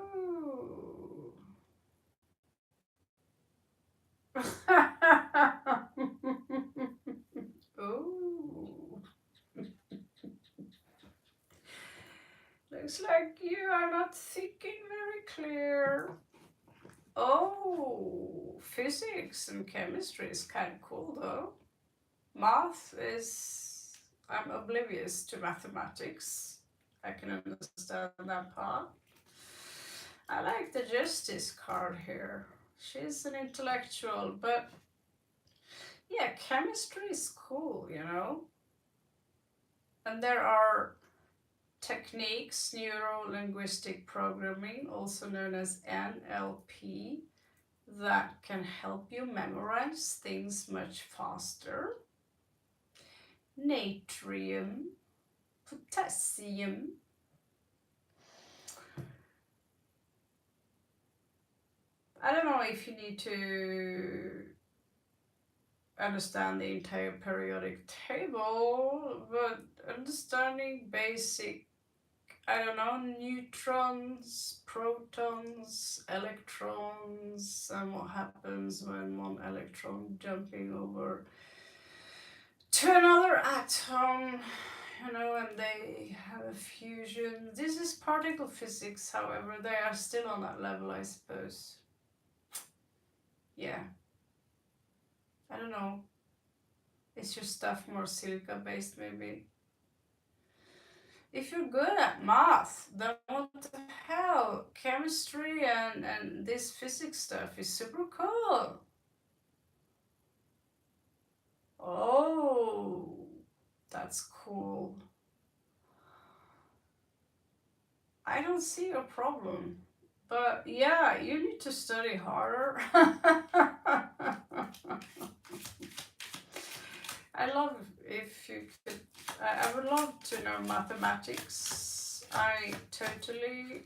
Oh. Looks like you are not thinking very clear. Oh, physics and chemistry is kind of cool though. Math is, I'm oblivious to mathematics. I can understand that part. I like the justice card here. She's an intellectual, but yeah, chemistry is cool, you know? And there are techniques, neuro-linguistic programming, also known as NLP, that can help you memorize things much faster. Natrium, potassium. I don't know if you need to understand the entire periodic table, but understanding basic, I don't know, neutrons, protons, electrons, and what happens when one electron jumping over to another atom, you know, and they have a fusion. This is particle physics, however, they are still on that level, I suppose. Yeah. I don't know. Is your stuff more silica based, maybe? If you're good at math, then what the hell? Chemistry and this physics stuff is super cool. Oh, that's cool. I don't see a problem. But yeah, you need to study harder. I love if you could, I would love to know mathematics. I totally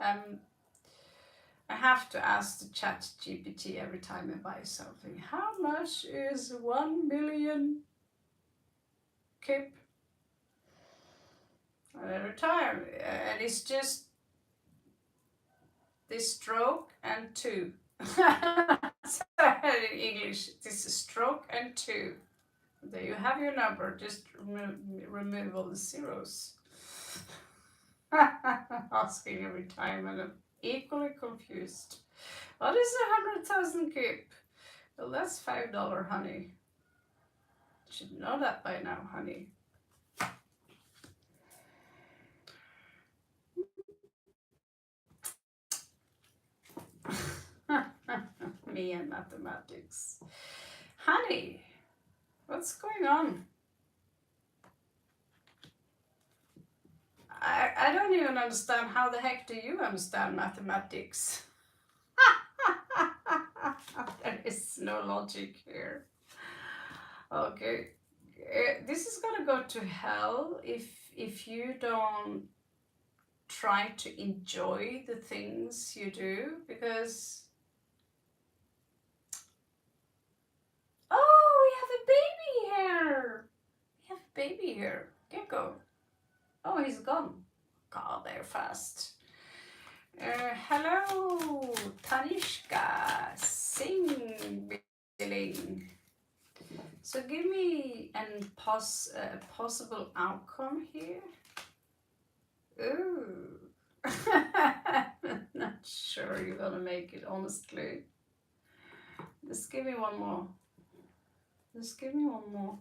I have to ask the chat GPT every time I buy something. How much is 1 million kip? And every time, and it's just this stroke and 2. In English, this is stroke and 2. There you have your number. Just remove all the zeros. Asking every time, and I'm equally confused. What is 100,000 kip? Well, that's $5, honey. You should know that by now, honey. Me and mathematics. Honey, what's going on? I don't even understand. How the heck do you understand mathematics? There is no logic here. Okay, this is gonna go to hell if you don't try to enjoy the things you do, because oh, we have a baby here. We have a baby here. Gecko. Oh, he's gone. God, they're fast. Hello, Tanishka. Sing, billing. So give me a possible outcome here. Ooh. Not sure you're gonna make it, honestly. Just give me one more. Just give me one more.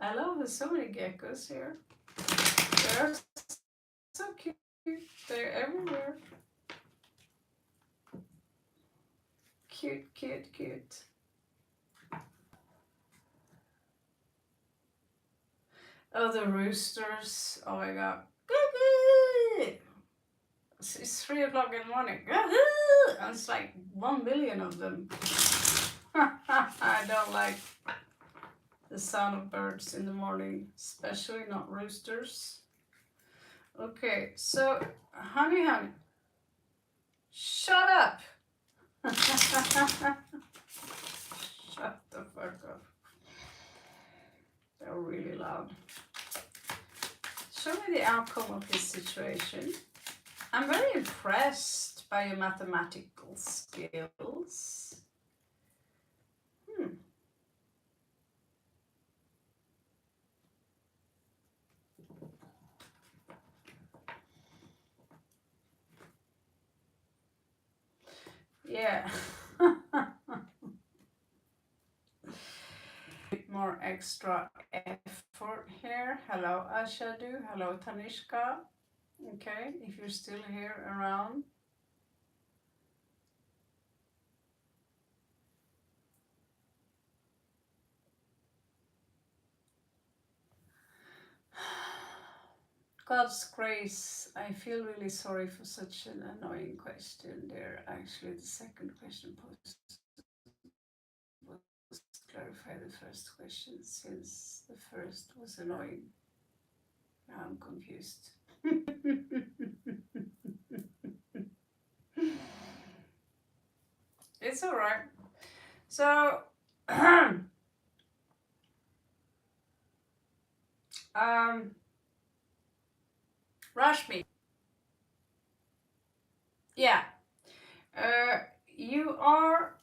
I love there's so many geckos here. They're so cute. They're everywhere. Cute, cute, cute. Oh, the roosters. Oh my god. It's 3 o'clock in the morning. And it's like 1 billion of them. I don't like the sound of birds in the morning, especially not roosters. Okay, so honey, shut up. Shut the fuck up. They're really loud. Show me the outcome of this situation. I'm very impressed by your mathematical skills. Yeah. Bit more extra effort here. Hello Ashadu. Hello Tanishka. Okay, if you're still here around. God's grace, I feel really sorry for such an annoying question there. Actually, the second question posed was clarify the first question since the first was annoying. Now I'm confused. It's all right. So, Rashmi, yeah, you are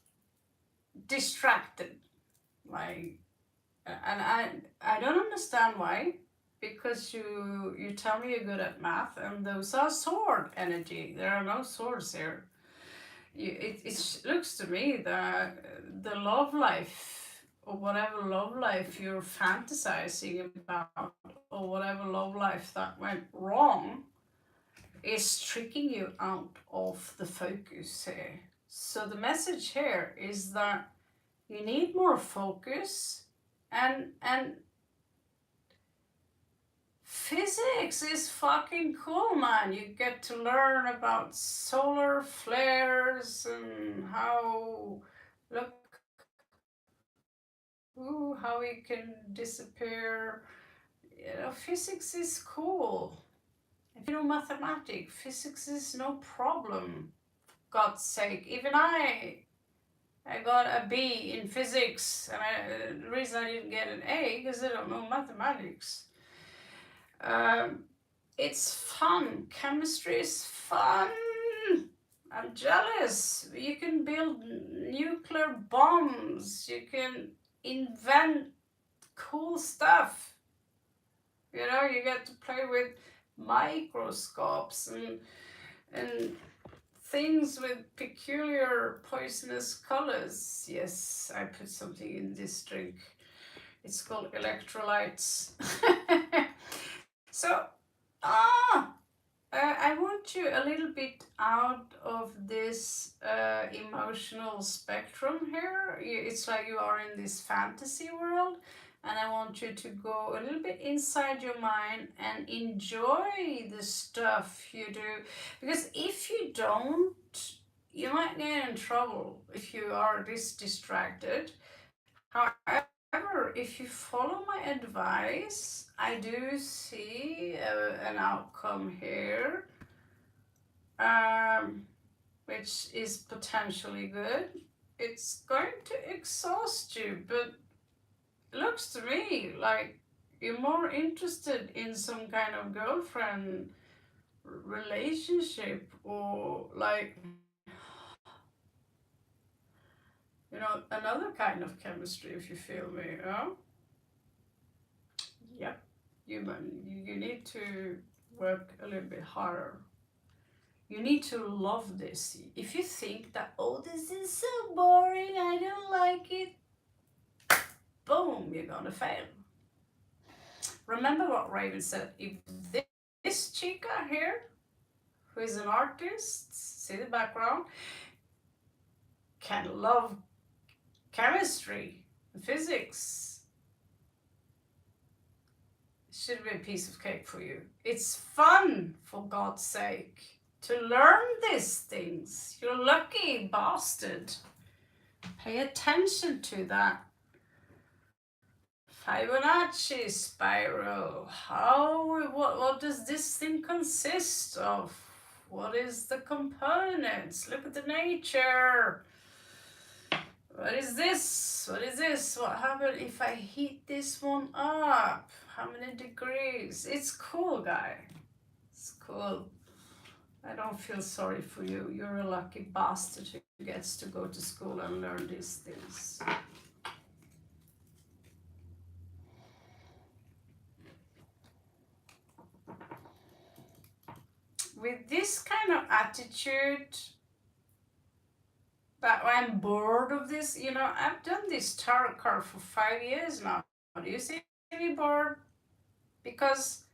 distracted, like, and I don't understand why, because you tell me you're good at math, and those are sword energy. There are no swords here. It looks to me that the love life, or whatever love life you're fantasizing about, or whatever love life that went wrong, is tricking you out of the focus here. So the message here is that you need more focus, and physics is fucking cool, man. You get to learn about solar flares and how, look, ooh, how it can disappear. You know, physics is cool. If you know mathematics, physics is no problem. God's sake, even I got a B in physics, and the reason I didn't get an A because I don't know mathematics. It's fun. Chemistry is fun. I'm jealous. You can build nuclear bombs. You can invent cool stuff. You know, you get to play with microscopes and things with peculiar poisonous colors. Yes, I put something in this drink. It's called electrolytes. So, I want you a little bit out of this emotional spectrum here. It's like you are in this fantasy world, and I want you to go a little bit inside your mind and enjoy the stuff you do. Because if you don't, you might get in trouble if you are this distracted. However, if you follow my advice, I do see an outcome here, which is potentially good. It's going to exhaust you, but it looks to me like you're more interested in some kind of girlfriend relationship, or like, you know, another kind of chemistry, if you feel me. Yep. You need to work a little bit harder. You need to love this. If you think that, oh, this is so boring, I don't like it, boom, you're gonna fail. Remember what Raven said. If this chica here, who is an artist, see the background, can love chemistry, physics, it should be a piece of cake for you. It's fun, for God's sake, to learn these things. You lucky bastard. Pay attention to that. Fibonacci spiral. What does this thing consist of? What is the components? Look at the nature. What is this? What is this? What happens if I heat this one up? How many degrees? It's cool, guy. It's cool. I don't feel sorry for you. You're a lucky bastard who gets to go to school and learn these things. With this kind of attitude, that I'm bored of this, you know, I've done this tarot card for 5 years now. Do you see me bored? Because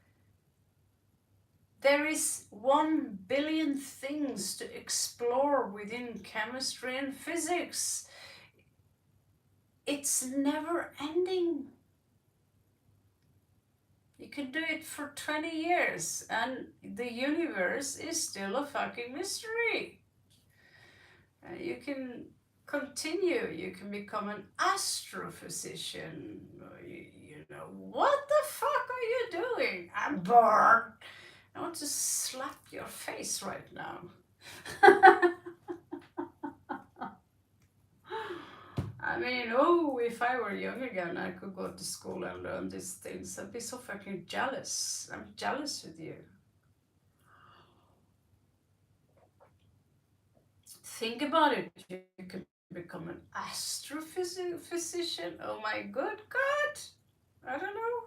there is 1 billion things to explore within chemistry and physics. It's never ending. You can do it for 20 years and the universe is still a fucking mystery. You can continue, you can become an astrophysician. You know, what the fuck are you doing? I'm bored. I want to slap your face right now. I mean, oh, if I were young again, I could go to school and learn these things. I'd be so fucking jealous. I'm jealous with you. Think about it. You can become an astrophysician. Oh my good God. I don't know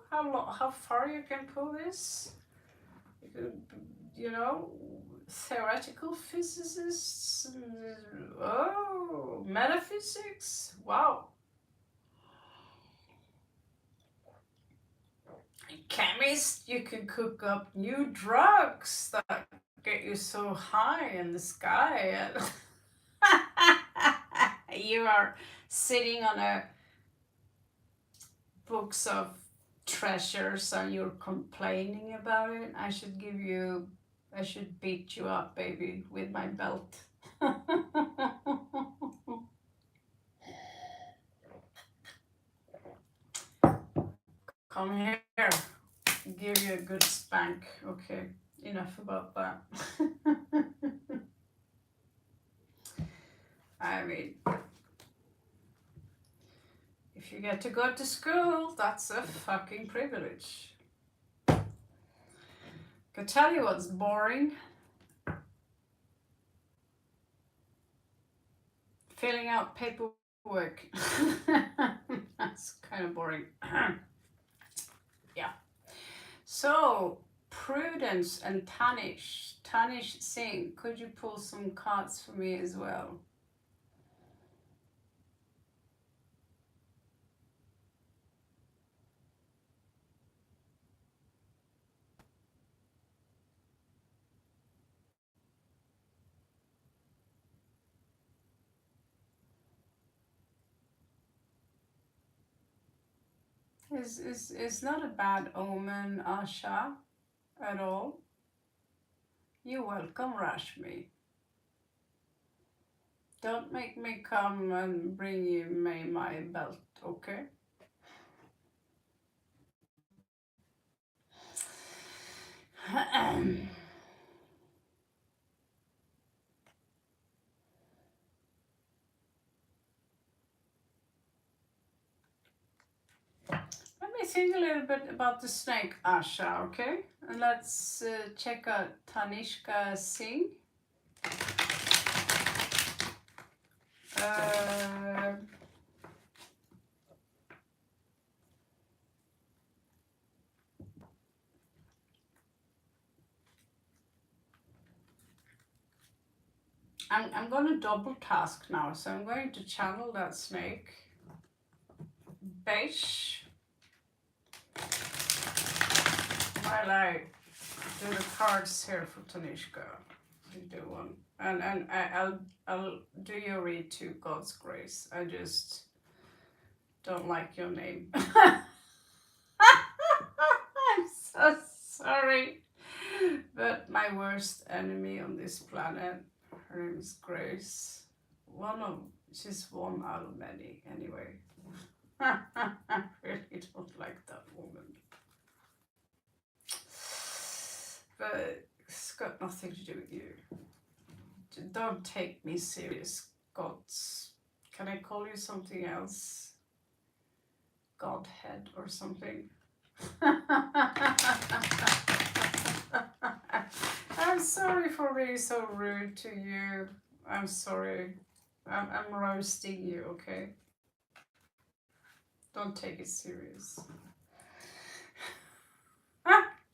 how far you can pull this. You could, you know, theoretical physicists. Oh, metaphysics. Wow. Chemist, you can cook up new drugs that get you so high in the sky. You are sitting on a books of treasures and you're complaining about it. I should beat you up, baby, with my belt. Come here, give you a good spank. Okay, enough about that. I mean, if you get to go to school, that's a fucking privilege. Can tell you what's boring. Filling out paperwork. That's kind of boring. Yeah. So, Prudence and Tanish. Tanish Singh, could you pull some cards for me as well? It's not a bad omen, Asha, at all. You're welcome, Rashmi. Don't make me come and bring you my belt, okay? Let me think a little bit about the snake, Asha, okay? And let's check out Tanishka Singh. I'm going to double task now, so I'm going to channel that snake. Beige. While I do the cards here for Tanishka. You do one. And I'll do your read to God's grace. I just don't like your name. I'm so sorry. But my worst enemy on this planet, her name is Grace. She's one out of many anyway. I really don't like that woman. But it's got nothing to do with you. Don't take me serious, gods. Can I call you something else? Godhead or something? I'm sorry for being so rude to you. I'm sorry. I'm roasting you, okay? Don't take it serious.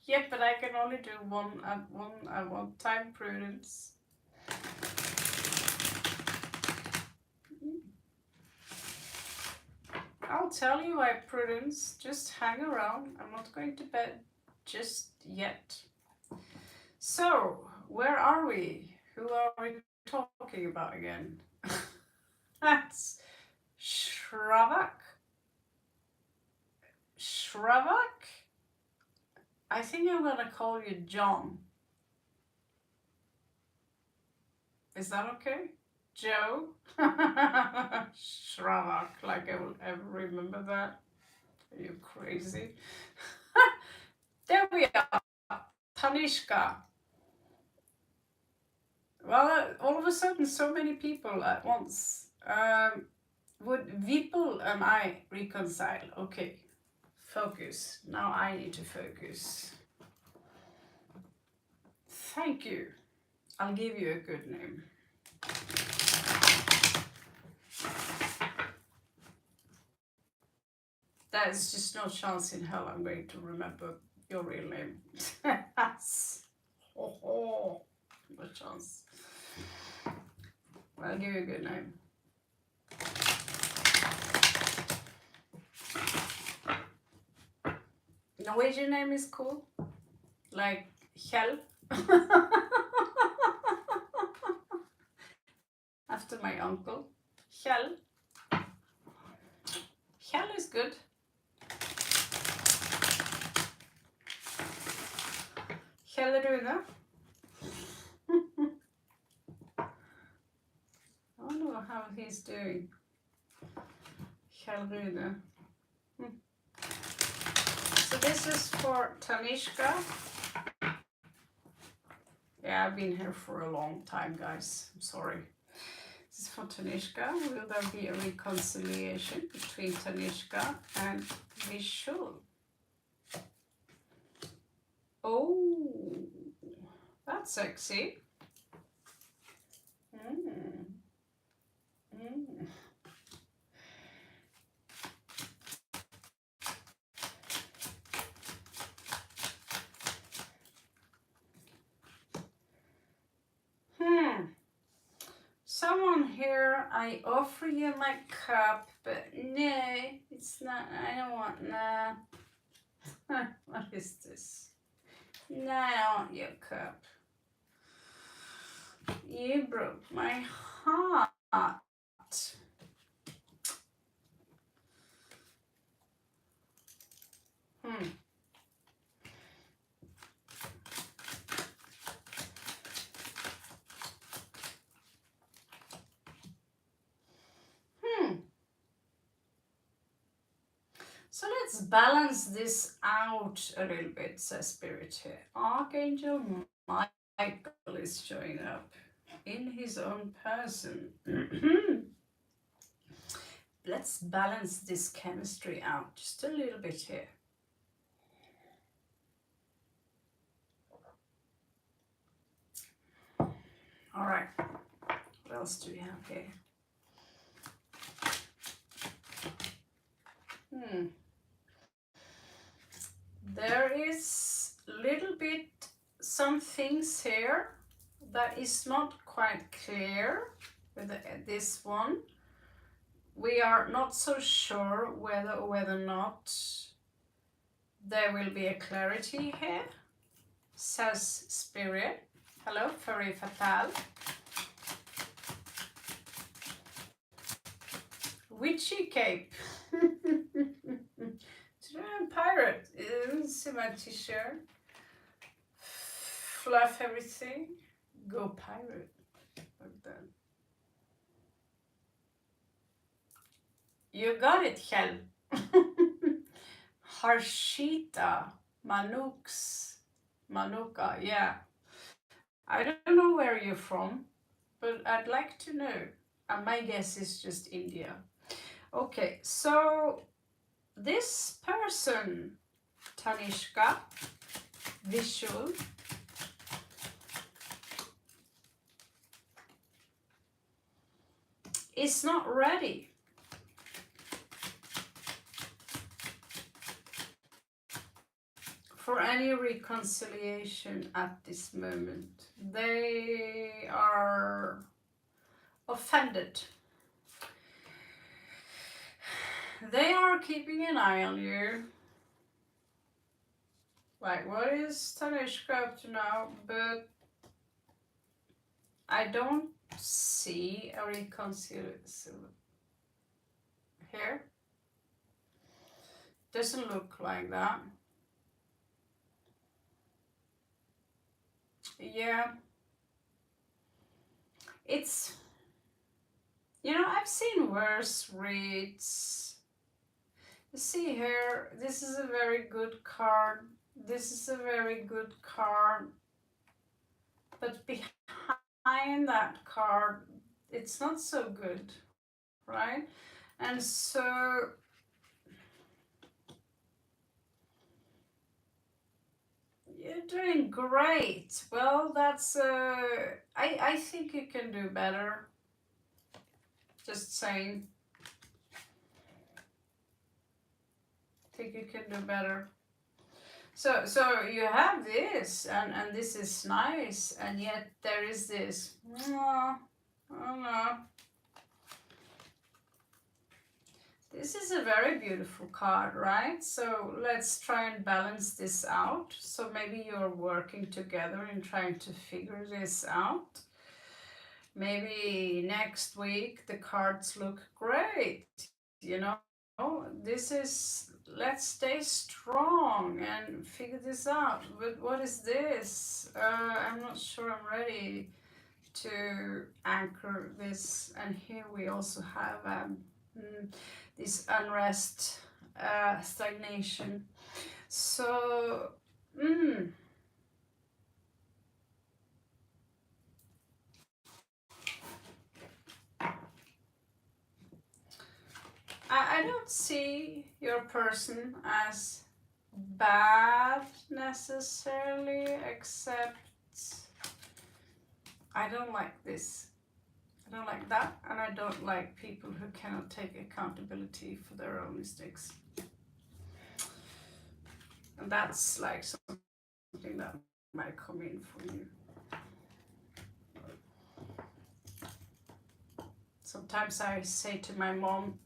Yeah, but I can only do one at one time, Prudence. I'll tell you why, Prudence. Just hang around. I'm not going to bed just yet. So, where are we? Who are we talking about again? That's Shravak. Shravak? I think I'm gonna call you John. Is that okay? Joe? Shravak, like I will ever remember that. Are you crazy? There we are. Tanishka. Well, all of a sudden, so many people at once. Would Vipul and I reconcile? Okay, focus. Now I need to focus. Thank you. I'll give you a good name. There's just no chance in hell I'm going to remember your real name. No chance. I'll give you a good name. Norwegian name is cool. Like Kjell. After my uncle. Kjell. Kjell is good. Kjell Rune. I don't know how he's doing. Kjell Rune. So this is for Tanishka. Yeah, I've been here for a long time, guys. I'm sorry. This is for Tanishka. Will there be a reconciliation between Tanishka and Vishul? Oh, that's sexy. Someone here, I offer you my cup, but no, it's not, I don't want, nah. What is this? No, I don't want your cup. You broke my heart. So let's balance this out a little bit, says Spirit here. Archangel Michael is showing up in his own person. Let's balance this chemistry out just a little bit here. All right, what else do we have here? There is a little bit some things here that is not quite clear with this one. We are not so sure whether or not there will be a clarity here, says Spirit. Hello, Fairy Fatale. Witchy cape. Pirate. See my t-shirt. fluff everything, go pirate like that. You got it, Hel. Harshita, Manuka, yeah. I don't know where you're from, but I'd like to know. And my guess is just India. Okay, so this person, Tanishka, visual, is not ready. For any reconciliation at this moment. They are offended. They are keeping an eye on you. Like, what is Tanishka up to now? But I don't see a reconciliation here. Doesn't look like that. Yeah. It's, you know, I've seen worse reads. You see here, this is a very good card. This is a very good card. But behind that card, it's not so good, right? And so you're doing great. Well, that's I think you can do better. Just saying. I think you can do better. So you have this, and this is nice, and yet there is this. I don't know. This is a very beautiful card, right? So let's try and balance this out. So maybe you're working together and trying to figure this out. Maybe next week the cards look great, you know? This is, let's stay strong and figure this out. But what is this? I'm not sure I'm ready to anchor this. And here we also have this unrest, stagnation. So, I don't see your person as bad necessarily, except I don't like this. I don't like that, and I don't like people who cannot take accountability for their own mistakes. And that's like something that might come in for you. Sometimes I say to my mom,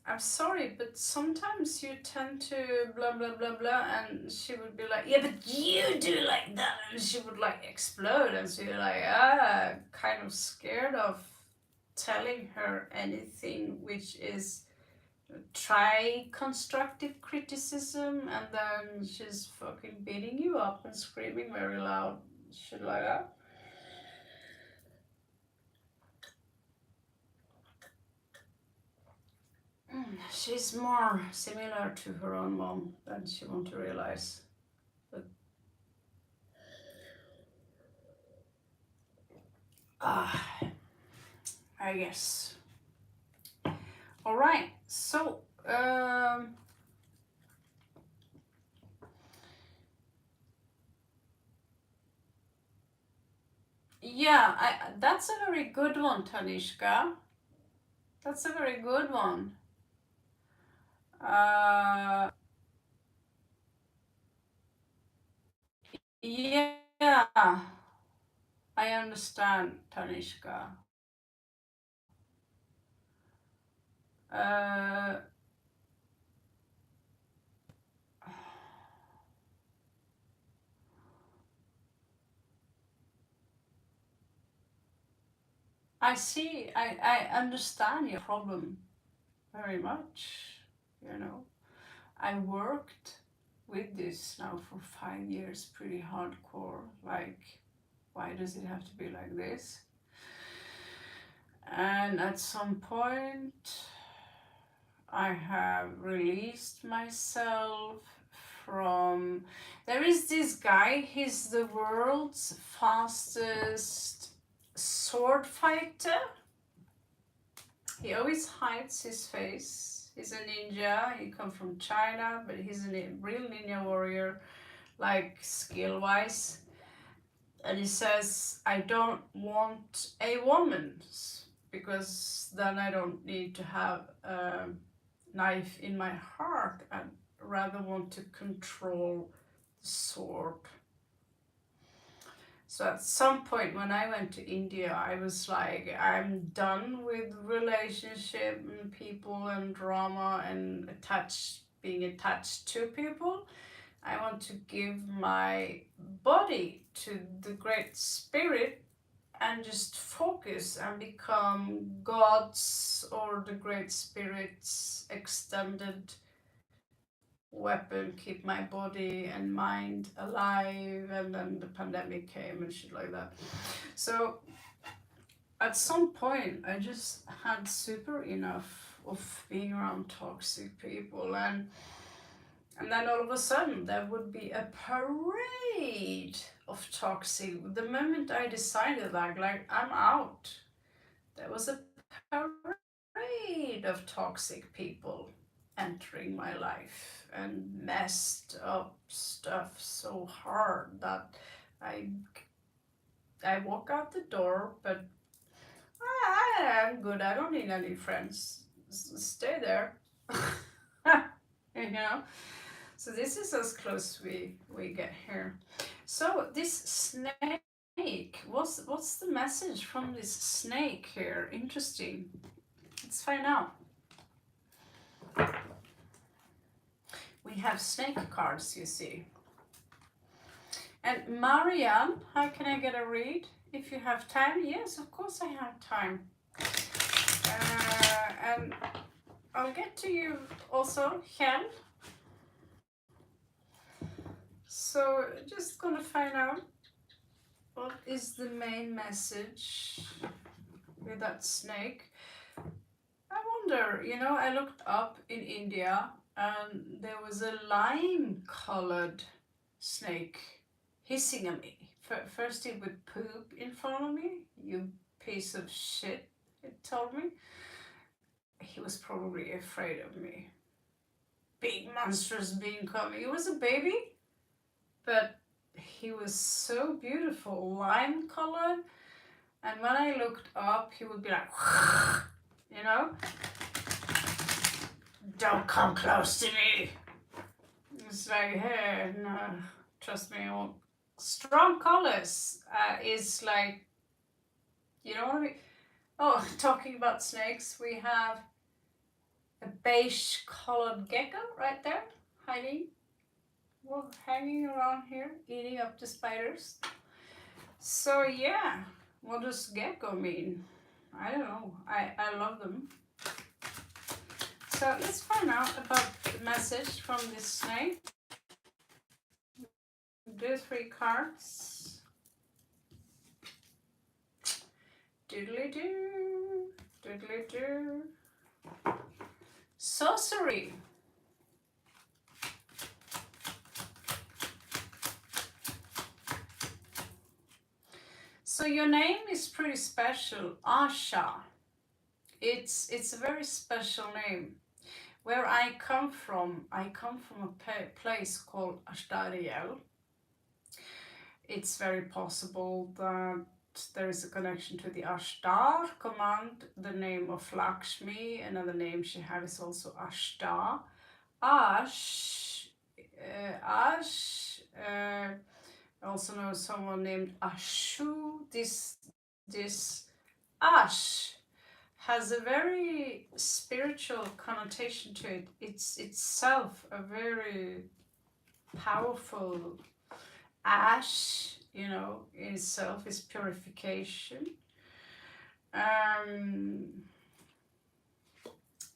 I'm sorry, but sometimes you tend to blah blah blah blah, and she would be like, yeah, but you do like that, and she would like explode, and so you're like, kind of scared of telling her anything which is try constructive criticism, and then she's fucking beating you up and screaming very loud, shit like that. She's more similar to her own mom than she wants to realize. But I guess. All right. So yeah, that's a very good one, Tanishka. That's a very good one. Yeah, I understand, Tanishka. I see, I understand your problem very much, you know. I worked with this now for 5 years, pretty hardcore. Like, why does it have to be like this? And at some point, I have released myself from. There is this guy, he's the world's fastest sword fighter. He always hides his face. He's a ninja, he comes from China, but he's a real ninja warrior, like skill-wise. And he says, I don't want a woman, because then I don't need to have a knife in my heart. I rather want to control the sword. So at some point when I went to India, I was like, I'm done with relationship and people and drama and being attached to people. I want to give my body to the Great Spirit and just focus and become God's or the Great Spirit's extended weapon, keep my body and mind alive. And then the pandemic came and shit like that. So at some point I just had super enough of being around toxic people, and then all of a sudden there would be a parade of toxic. The moment I decided like I'm out, there was a parade of toxic people entering my life and messed up stuff so hard that I walk out the door, but I'm good. I don't need any friends. Stay there. You know. So this is as close we get here. So this snake, what's the message from this snake here? Interesting. Let's find out. We have snake cards, you see. And Marianne, how can I get a read? If you have time? Yes, of course I have time. And I'll get to you also, Hel. So just gonna find out what is the main message with that snake. I wonder, you know, I looked up in India and there was a lime-colored snake hissing at me. First he would poop in front of me, you piece of shit, it told me. He was probably afraid of me. Big monstrous being coming. He was a baby, but he was so beautiful, lime-colored. And when I looked up, he would be like, you know, don't come close to me. It's like, hey, no, trust me, I won't. Strong colors is like, you know what I mean? Oh, talking about snakes, we have a beige colored gecko right there, hiding, well, hanging around here, eating up the spiders. So yeah, what does gecko mean? I don't know. I love them. So let's find out about the message from this snake. Do 3 cards. Doodly doo, doodly doo. Sorcery. So your name is pretty special, Asha. It's a very special name. Where I come from a place called Astrological. It's very possible that there is a connection to the Ashtar command, the name of Lakshmi. Another name she has is also Ashtar. Ash, I also know someone named Ashu. This Ash has a very spiritual connotation to it. It's itself a very powerful. Ash, you know, in itself is purification.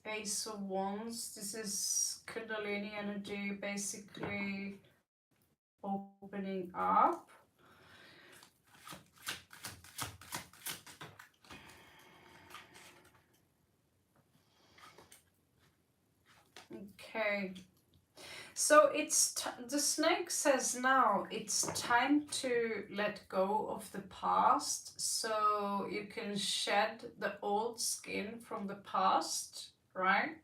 Ace of Wands. This is Kundalini energy, basically opening up. Okay. So it's the snake says now it's time to let go of the past, so you can shed the old skin from the past, right?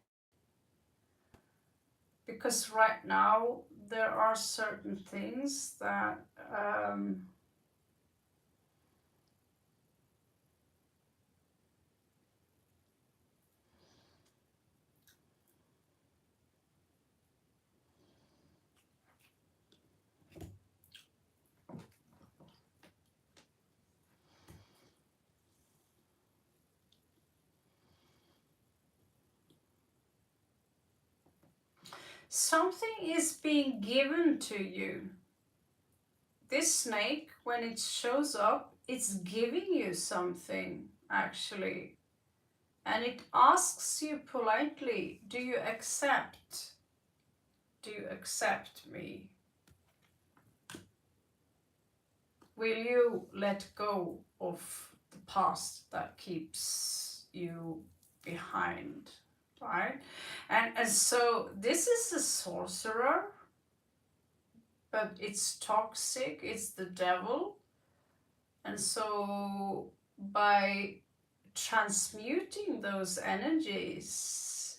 Because right now there are certain things that something is being given to you. This snake, when it shows up, it's giving you something, actually. And it asks you politely, do you accept? Do you accept me? Will you let go of the past that keeps you behind, right? And so this is a sorcerer, but it's toxic, it's the devil. And so by transmuting those energies,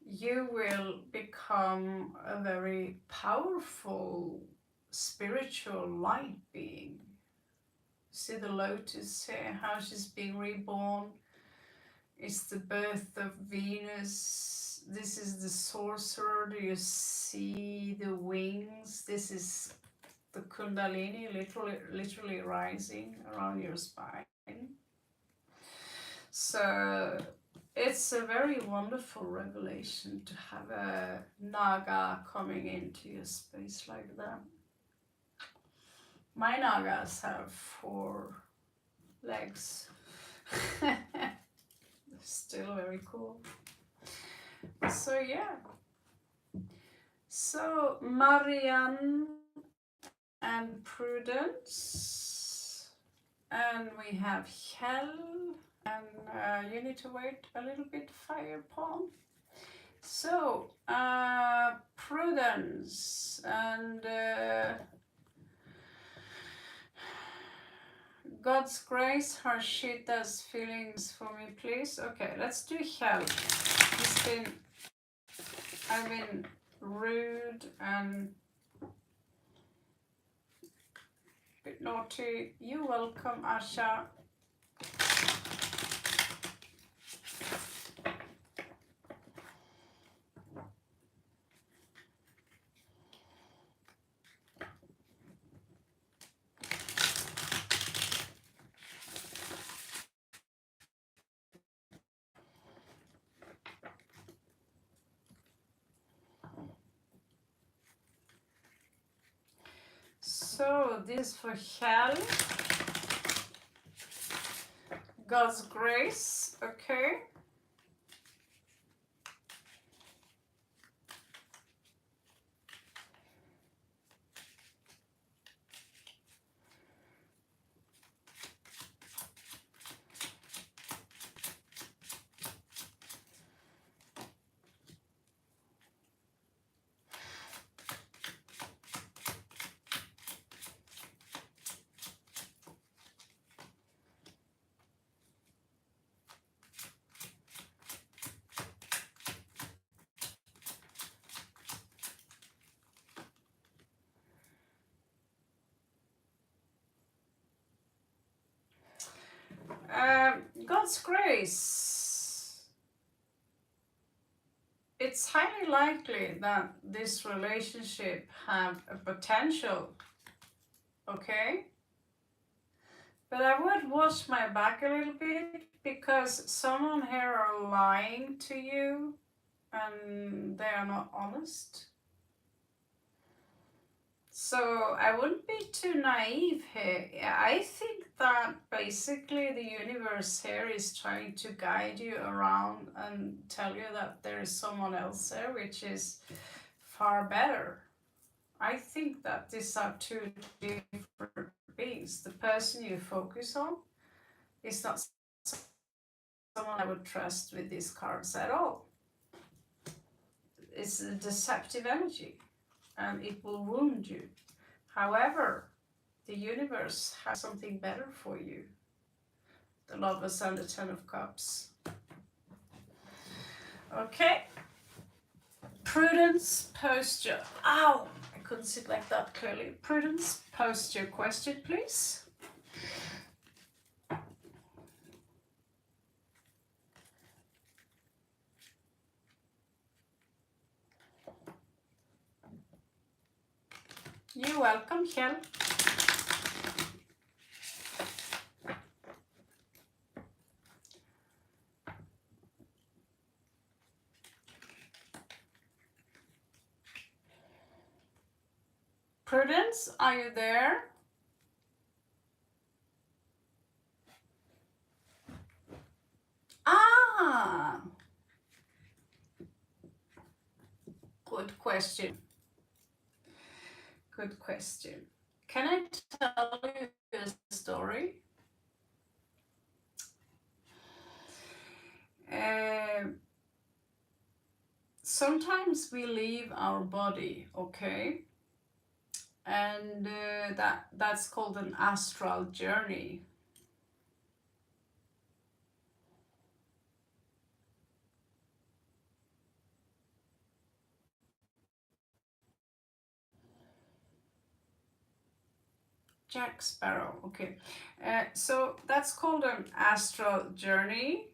you will become a very powerful spiritual light being. See the lotus here, how she's being reborn. It's the birth of Venus. This is the sorcerer. Do you see the wings? This is the Kundalini literally rising around your spine. So it's a very wonderful revelation to have a Naga coming into your space like that. My Nagas have 4 legs. Still very cool. So yeah. So Marianne and Prudence. And we have Hell. And you need to wait a little bit, Fire Palm. So, Prudence and God's grace, Harshita's feelings for me, please. Okay, let's do Hell. I've been rude and a bit naughty. You're welcome, Asha. So this is for Hell. God's grace, okay. God's grace. It's highly likely that this relationship have a potential, okay? But I would watch my back a little bit, because someone here are lying to you and they are not honest. So I wouldn't be too naive here. I think that basically the universe here is trying to guide you around and tell you that there is someone else there which is far better. I think that these are two different beings. The person you focus on is not someone I would trust with these cards at all. It's a deceptive energy and it will wound you. However, the universe has something better for you. The Lovers and the Ten of Cups. Okay. Prudence, posture. Ow! I couldn't sit like that clearly. Prudence, posture. Question, please. You're welcome, Kjell. Prudence, are you there? Ah! Good question. Good question. Can I tell you a story? Sometimes we leave our body, okay? And that's called an astral journey. Jack Sparrow, okay. So that's called an astral journey.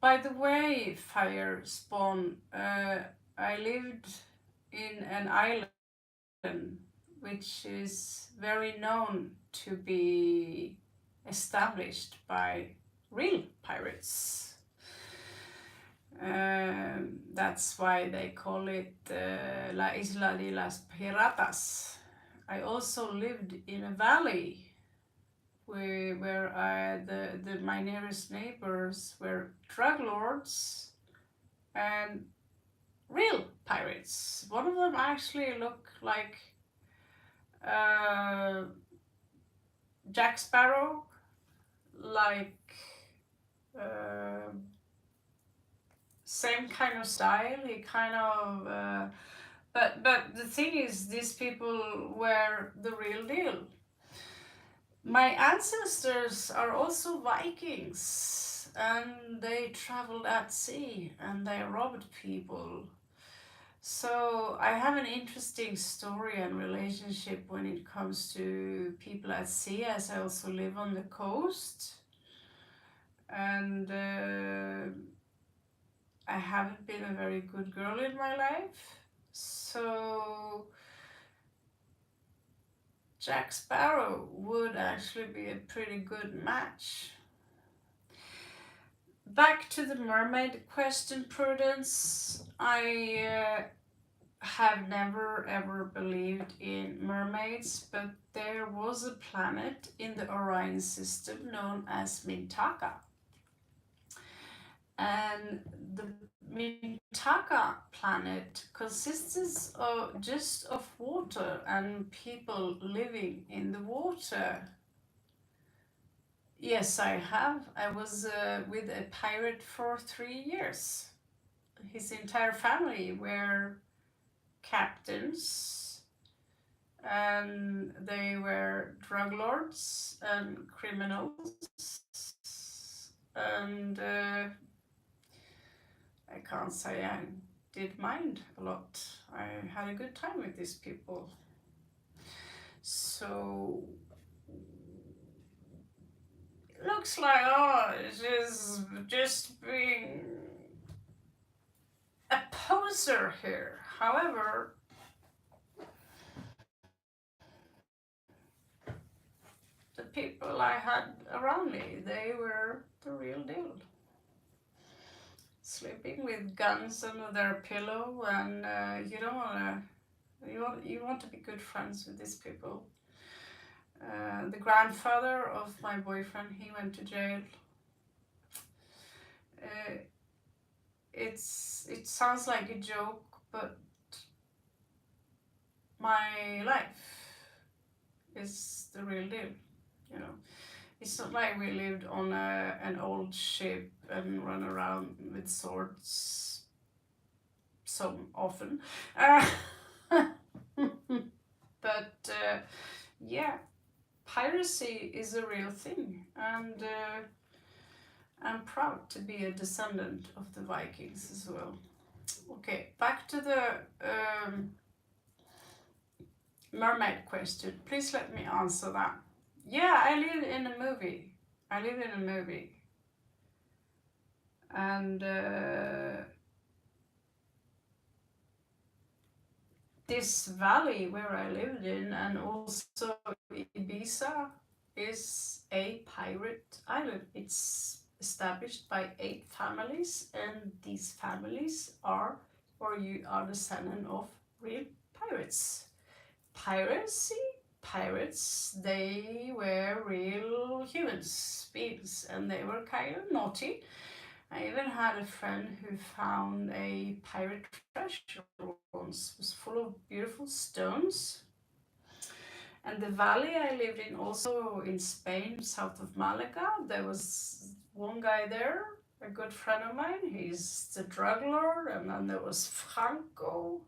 By the way, Fire Spawn, I lived in an island which is very known to be established by real pirates. That's why they call it La Isla de las Piratas. I also lived in a valley where my nearest neighbors were drug lords and real pirates. One of them actually looked like Jack Sparrow, like same kind of style. He kind of, but the thing is, these people were the real deal. My ancestors are also Vikings, and they traveled at sea and they robbed people. So I have an interesting story and relationship when it comes to people at sea, as I also live on the coast. And I haven't been a very good girl in my life. So Jack Sparrow would actually be a pretty good match. Back to the mermaid question, Prudence. I have never ever believed in mermaids, but there was a planet in the Orion system known as Mintaka. And the Mintaka planet consists of just of water and people living in the water. Yes, I have. I was with a pirate for 3 years. His entire family were captains, and they were drug lords and criminals, and I can't say I did mind a lot. I had a good time with these people. So it looks like, oh, she's just being a poser here. However, the people I had around me, they were the real deal. sleeping with guns under their pillow, and you don't wanna. You want to be good friends with these people. The grandfather of my boyfriend, he went to jail. Uh, it sounds like a joke, but my life is the real deal. You know, it's not like we lived on an old ship and run around with swords so often. But yeah, piracy is a real thing, and I'm proud to be a descendant of the Vikings as well. Okay, back to the mermaid question. Please let me answer that. Yeah, I live in a movie. And this valley where I lived in, and also Ibiza, is a pirate island. It's established by 8 families, and these families are, or you are descendant of real pirates. Pirates, they were real humans, beings, and they were kind of naughty. I even had a friend who found a pirate treasure once. It was full of beautiful stones. And the valley I lived in, also in Spain, south of Malaga, there was one guy there, a good friend of mine. He's the drug lord. And then there was Franco,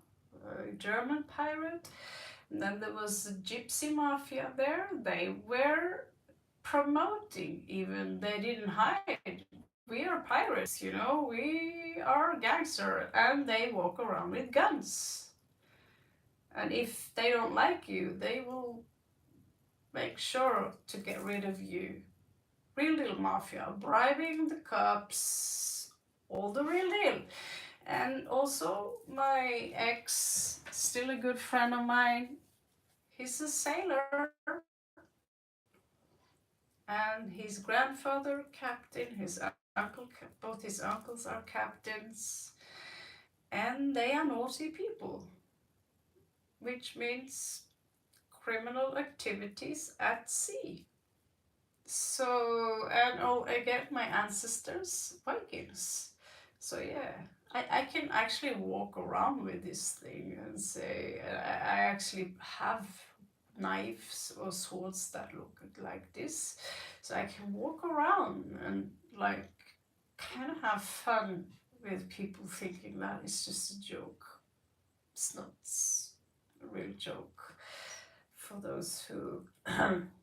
a German pirate. And then there was the gypsy mafia there. They were promoting even. They didn't hide. We are pirates, you know, we are gangster, and they walk around with guns. And if they don't like you, they will make sure to get rid of you. Real deal mafia, bribing the cops, all the real deal. And also my ex, still a good friend of mine, he's a sailor, and his grandfather captain, his uncle, both his uncles are captains, and they are naughty people, which means criminal activities at sea. So, and oh, again, my ancestors, Vikings. So yeah, I can actually walk around with this thing and say, I actually have knives or swords that look like this. So I can walk around and like kind of have fun with people thinking that it's just a joke. It's not a real joke for those who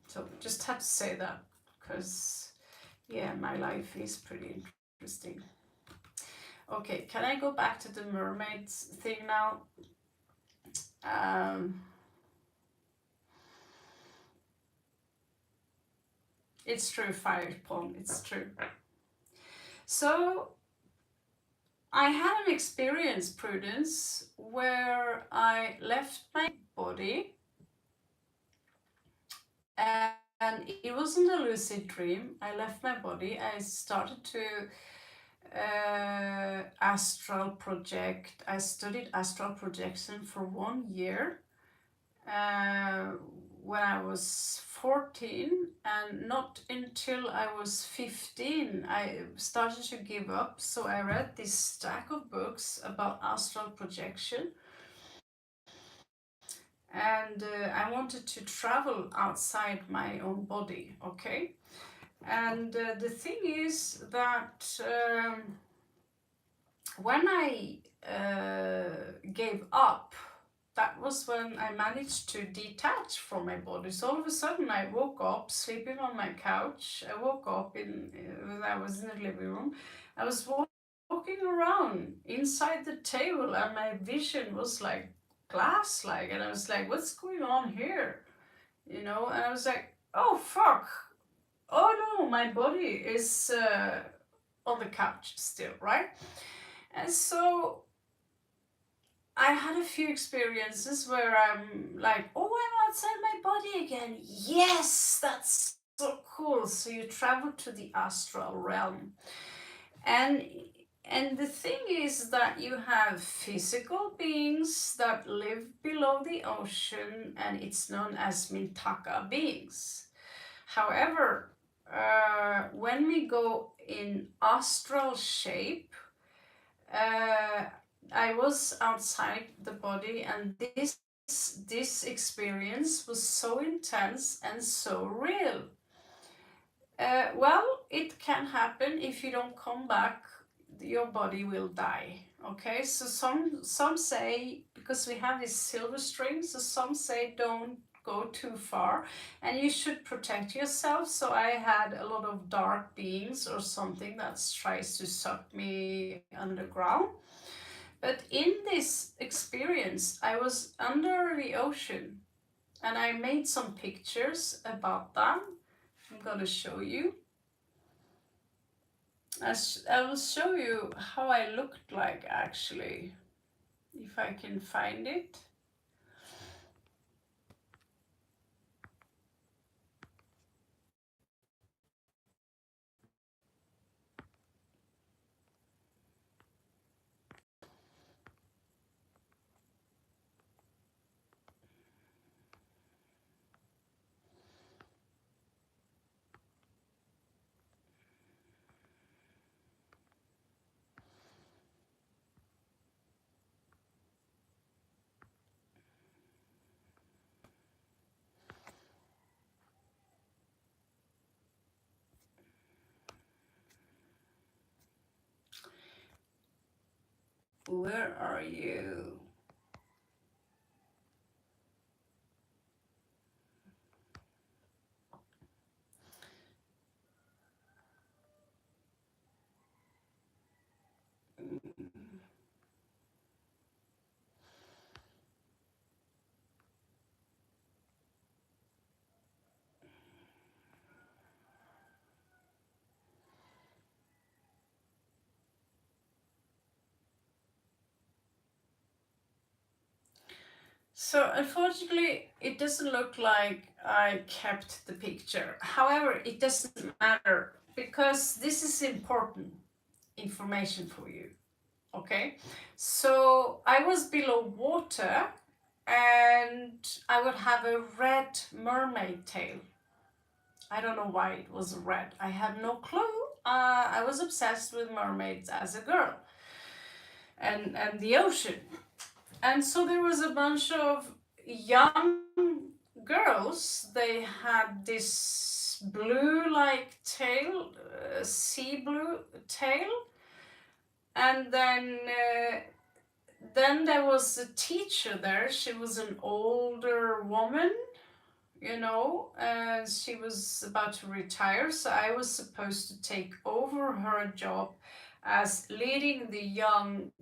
so just had to say that, because yeah, my life is pretty interesting. Okay, can I go back to the mermaids thing now? It's true, Fire Pond, it's true. So I had an experience, Prudence, where I left my body, and it wasn't a lucid dream. I left my body. I started to astral project. I studied astral projection for 1 year when I was 14, and not until I was 15 I started to give up. So I read this stack of books about astral projection, and I wanted to travel outside my own body, okay? And the thing is that when I gave up, that was when I managed to detach from my body. So all of a sudden I woke up sleeping on my couch. I woke up when I was in the living room. I was walking around inside the table, and my vision was like glass-like, and I was like, what's going on here? You know, and I was like, oh fuck, oh no, my body is on the couch still, right? And so I had a few experiences where I'm like, oh, I'm outside my body again. Yes, that's so cool. So you travel to the astral realm. And And the thing is that you have physical beings that live below the ocean, and it's known as Mintaka beings. However, when we go in astral shape, I was outside the body, and this experience was so intense and so real. Well, it can happen if you don't come back, your body will die. Okay, so some say, because we have this silver string, so some say don't go too far and you should protect yourself. So I had a lot of dark beings or something that tries to suck me underground. But in this experience, I was under the ocean, and I made some pictures about that. I'm gonna show you. I will show you how I looked like, actually, if I can find it. Where are you? So unfortunately, it doesn't look like I kept the picture. However, it doesn't matter, because this is important information for you. Okay, so I was below water, and I would have a red mermaid tail. I don't know why it was red. I have no clue. I was obsessed with mermaids as a girl, and the ocean. And so there was a bunch of young girls. They had this blue like tail, sea blue tail. And then there was a teacher there. She was an older woman, and she was about to retire. So I was supposed to take over her job as leading the young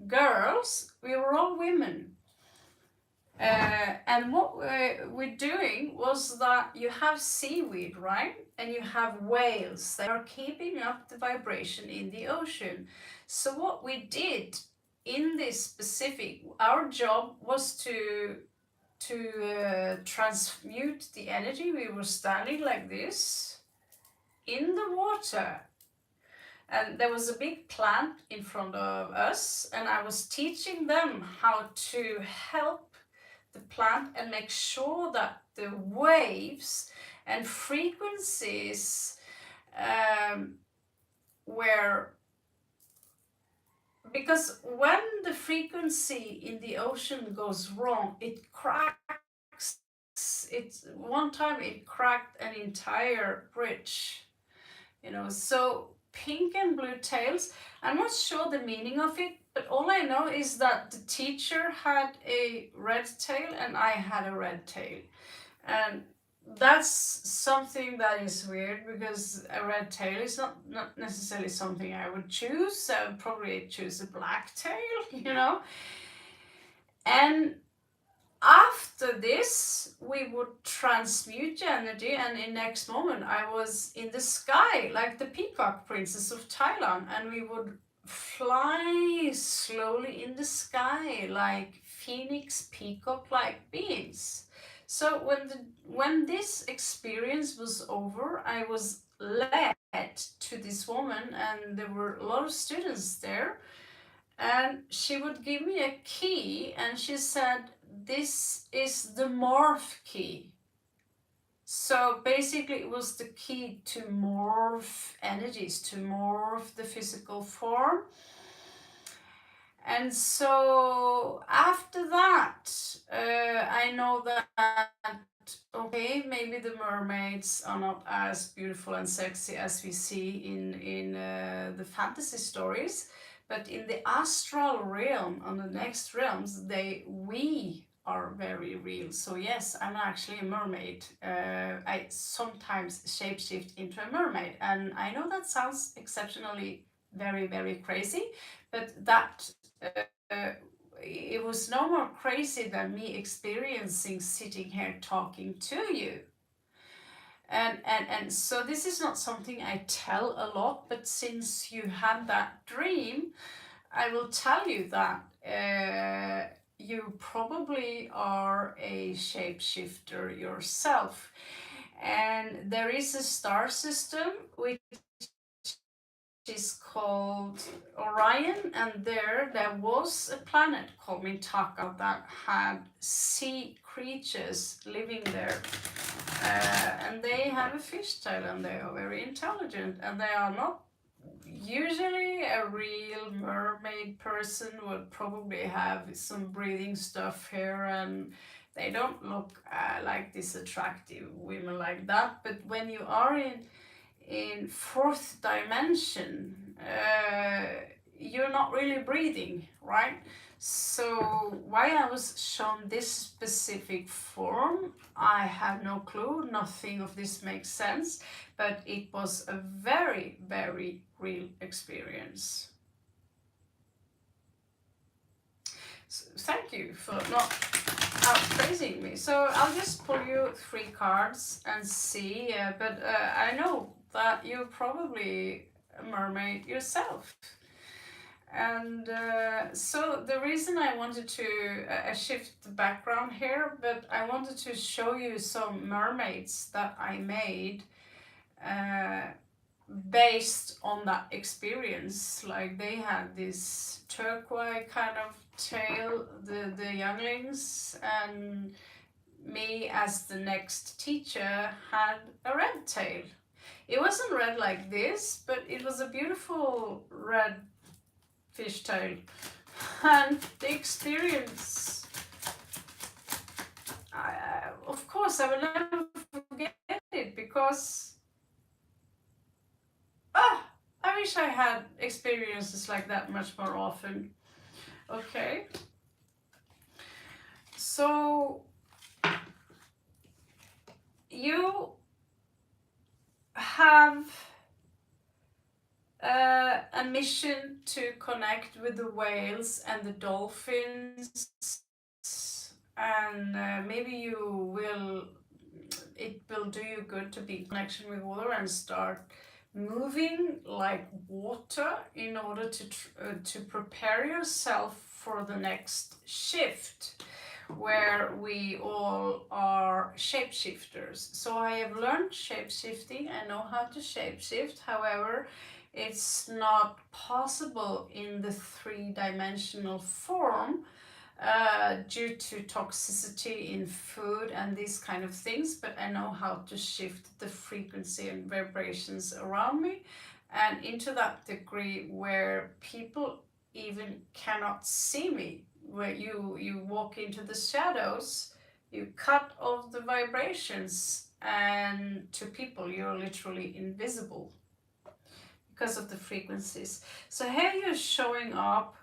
girls. We were all women. And what we're doing was that you have seaweed, right? And you have whales that are keeping up the vibration in the ocean. So what we did in this specific, our job was to transmute the energy. We were standing like this in the water, and there was a big plant in front of us, and I was teaching them how to help the plant and make sure that the waves and frequencies were, because when the frequency in the ocean goes wrong, it cracks. One time it cracked an entire bridge, so pink and blue tails. I'm not sure the meaning of it, but all I know is that the teacher had a red tail and I had a red tail. And that's something that is weird, because a red tail is not necessarily something I would choose. I would probably choose a black tail, And after this, we would transmute energy, and in next moment, I was in the sky like the peacock princess of Thailand, and we would fly slowly in the sky like phoenix peacock-like beings. So when this experience was over, I was led to this woman, and there were a lot of students there, and she would give me a key, and she said, "This is the morph key." So basically, it was the key to morph energies, to morph the physical form. And so after that, I know that, okay, maybe the mermaids are not as beautiful and sexy as we see in the fantasy stories, but in the astral realm, on the next realms, we are very real. So yes, I'm actually a mermaid. I sometimes shapeshift into a mermaid, and I know that sounds exceptionally very, very crazy, but that it was no more crazy than me experiencing sitting here talking to you. And so this is not something I tell a lot, but since you had that dream, I will tell you that you probably are a shapeshifter yourself. And there is a star system which is called Orion, and there was a planet called Mintaka that had sea creatures living there. And they have a fishtail, and they are very intelligent, and they are not usually a real mermaid person would probably have some breathing stuff here, and they don't look like this attractive women like that. But when you are in fourth dimension, you're not really breathing, right? So why I was shown this specific form, I have no clue. Nothing of this makes sense, but it was a very, very real experience. So thank you for not outpraising me. So I'll just pull you 3 cards and see, but I know that you're probably a mermaid yourself. And so the reason I wanted to shift the background here, but I wanted to show you some mermaids that I made based on that experience. Like they had this turquoise kind of tail, the younglings, and me as the next teacher had a red tail. It wasn't red like this, but it was a beautiful red fishtail. And the experience, of course, I will never forget it, because I wish I had experiences like that much more often. Okay. So you have a mission to connect with the whales and the dolphins, and maybe it will do you good to be in connection with water and start moving like water in order to prepare yourself for the next shift, where we all are shapeshifters. So I have learned shapeshifting. I know how to shapeshift. However, it's not possible in the 3-dimensional form due to toxicity in food and these kind of things, but I know how to shift the frequency and vibrations around me, and into that degree where people even cannot see me, where you walk into the shadows, you cut off the vibrations, and to people you're literally invisible because of the frequencies. So here you're showing up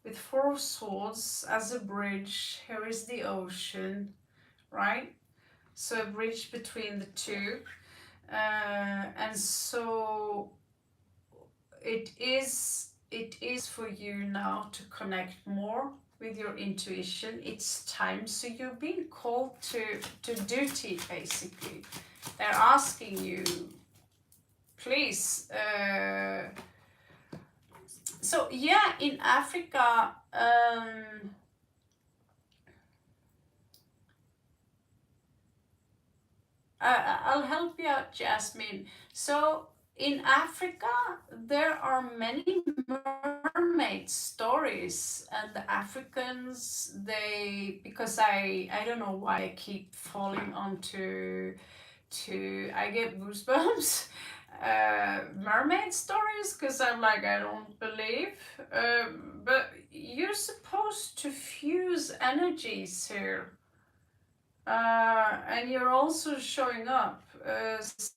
with 4 swords as a bridge. Here is the ocean, right? So a bridge between the two. And so it is for you now to connect more with your intuition. It's time. So you're being called to duty, basically. They're asking you, please. So yeah, in Africa, I'll help you out, Jasmine. So in Africa, there are many mermaid stories, and the Africans, they, because I don't know why I keep falling onto to I get goosebumps. Mermaid stories, because I'm like, I don't believe, but you're supposed to fuse energies here, and you're also showing up,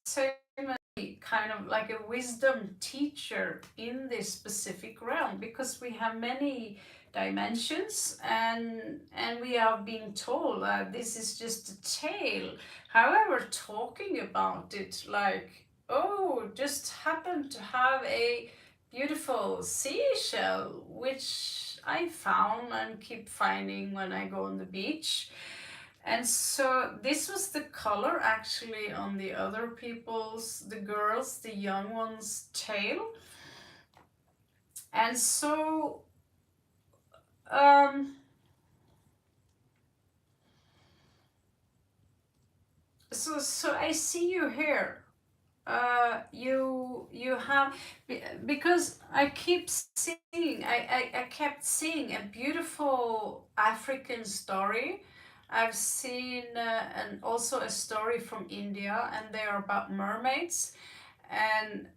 same as kind of like a wisdom teacher in this specific realm, because we have many dimensions, and we are being told that this is just a tale. However, talking about it like, oh, just happen to have a beautiful seashell, which I found and keep finding when I go on the beach. And so this was the color actually on the other people's, the girls, the young ones' tail. And so, um, so I see you here. You have, because I keep seeing, I kept seeing a beautiful African story. I've seen and also a story from India, and they are about mermaids. And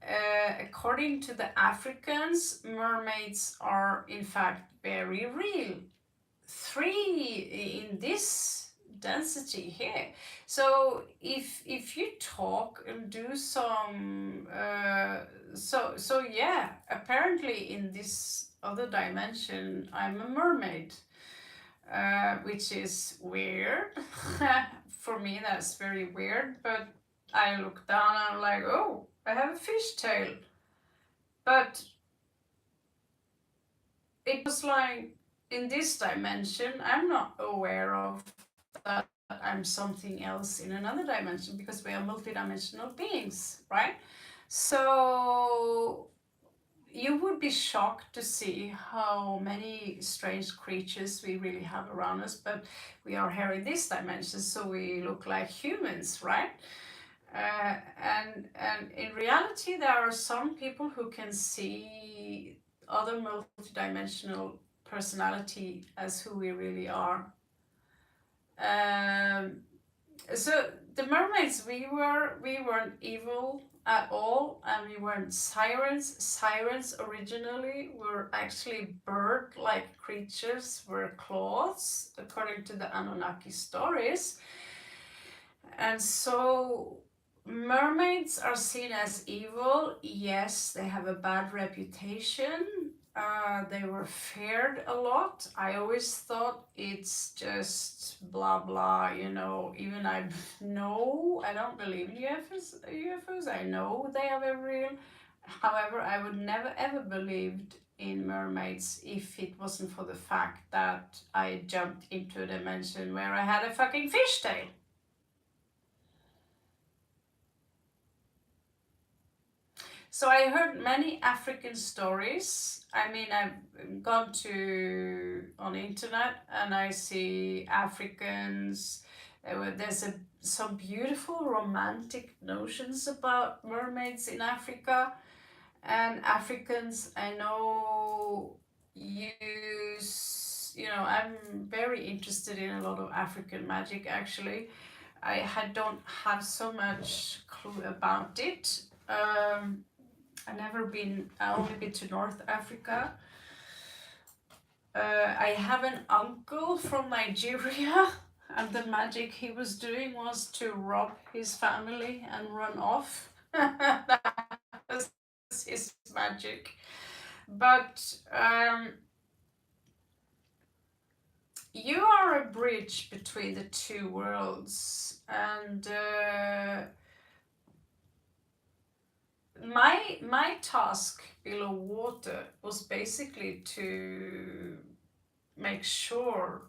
according to the Africans, mermaids are in fact very real. Three in this density here. So if you talk and do some, so yeah, apparently in this other dimension, I'm a mermaid, which is weird. For me, that's very weird. But I look down and I'm like, oh, I have a fish tail. But it was like, in this dimension, I'm not aware of that I'm something else in another dimension, because we are multidimensional beings, right? So you would be shocked to see how many strange creatures we really have around us, but we are here in this dimension, so we look like humans, right? And in reality, there are some people who can see other multidimensional personality as who we really are. Um, so the mermaids, we weren't evil at all, and we weren't sirens. Sirens originally were actually bird-like creatures, were claws, according to the Anunnaki stories. And so mermaids are seen as evil. Yes, they have a bad reputation. They were feared a lot. I always thought it's just blah blah, you know. Even I know I don't believe in UFOs. UFOs. I know they are very real. However, I would never ever believed in mermaids if it wasn't for the fact that I jumped into a dimension where I had a fucking fish tail. So I heard many African stories. I mean, I've gone to on the internet and I see Africans. There's some beautiful romantic notions about mermaids in Africa, and Africans I know use. You know, I'm very interested in a lot of African magic. Actually, don't have so much clue about it. I only been to North Africa. I have an uncle from Nigeria, and the magic he was doing was to rob his family and run off. That was his magic. But you are a bridge between the two worlds, and my task below water was basically to make sure.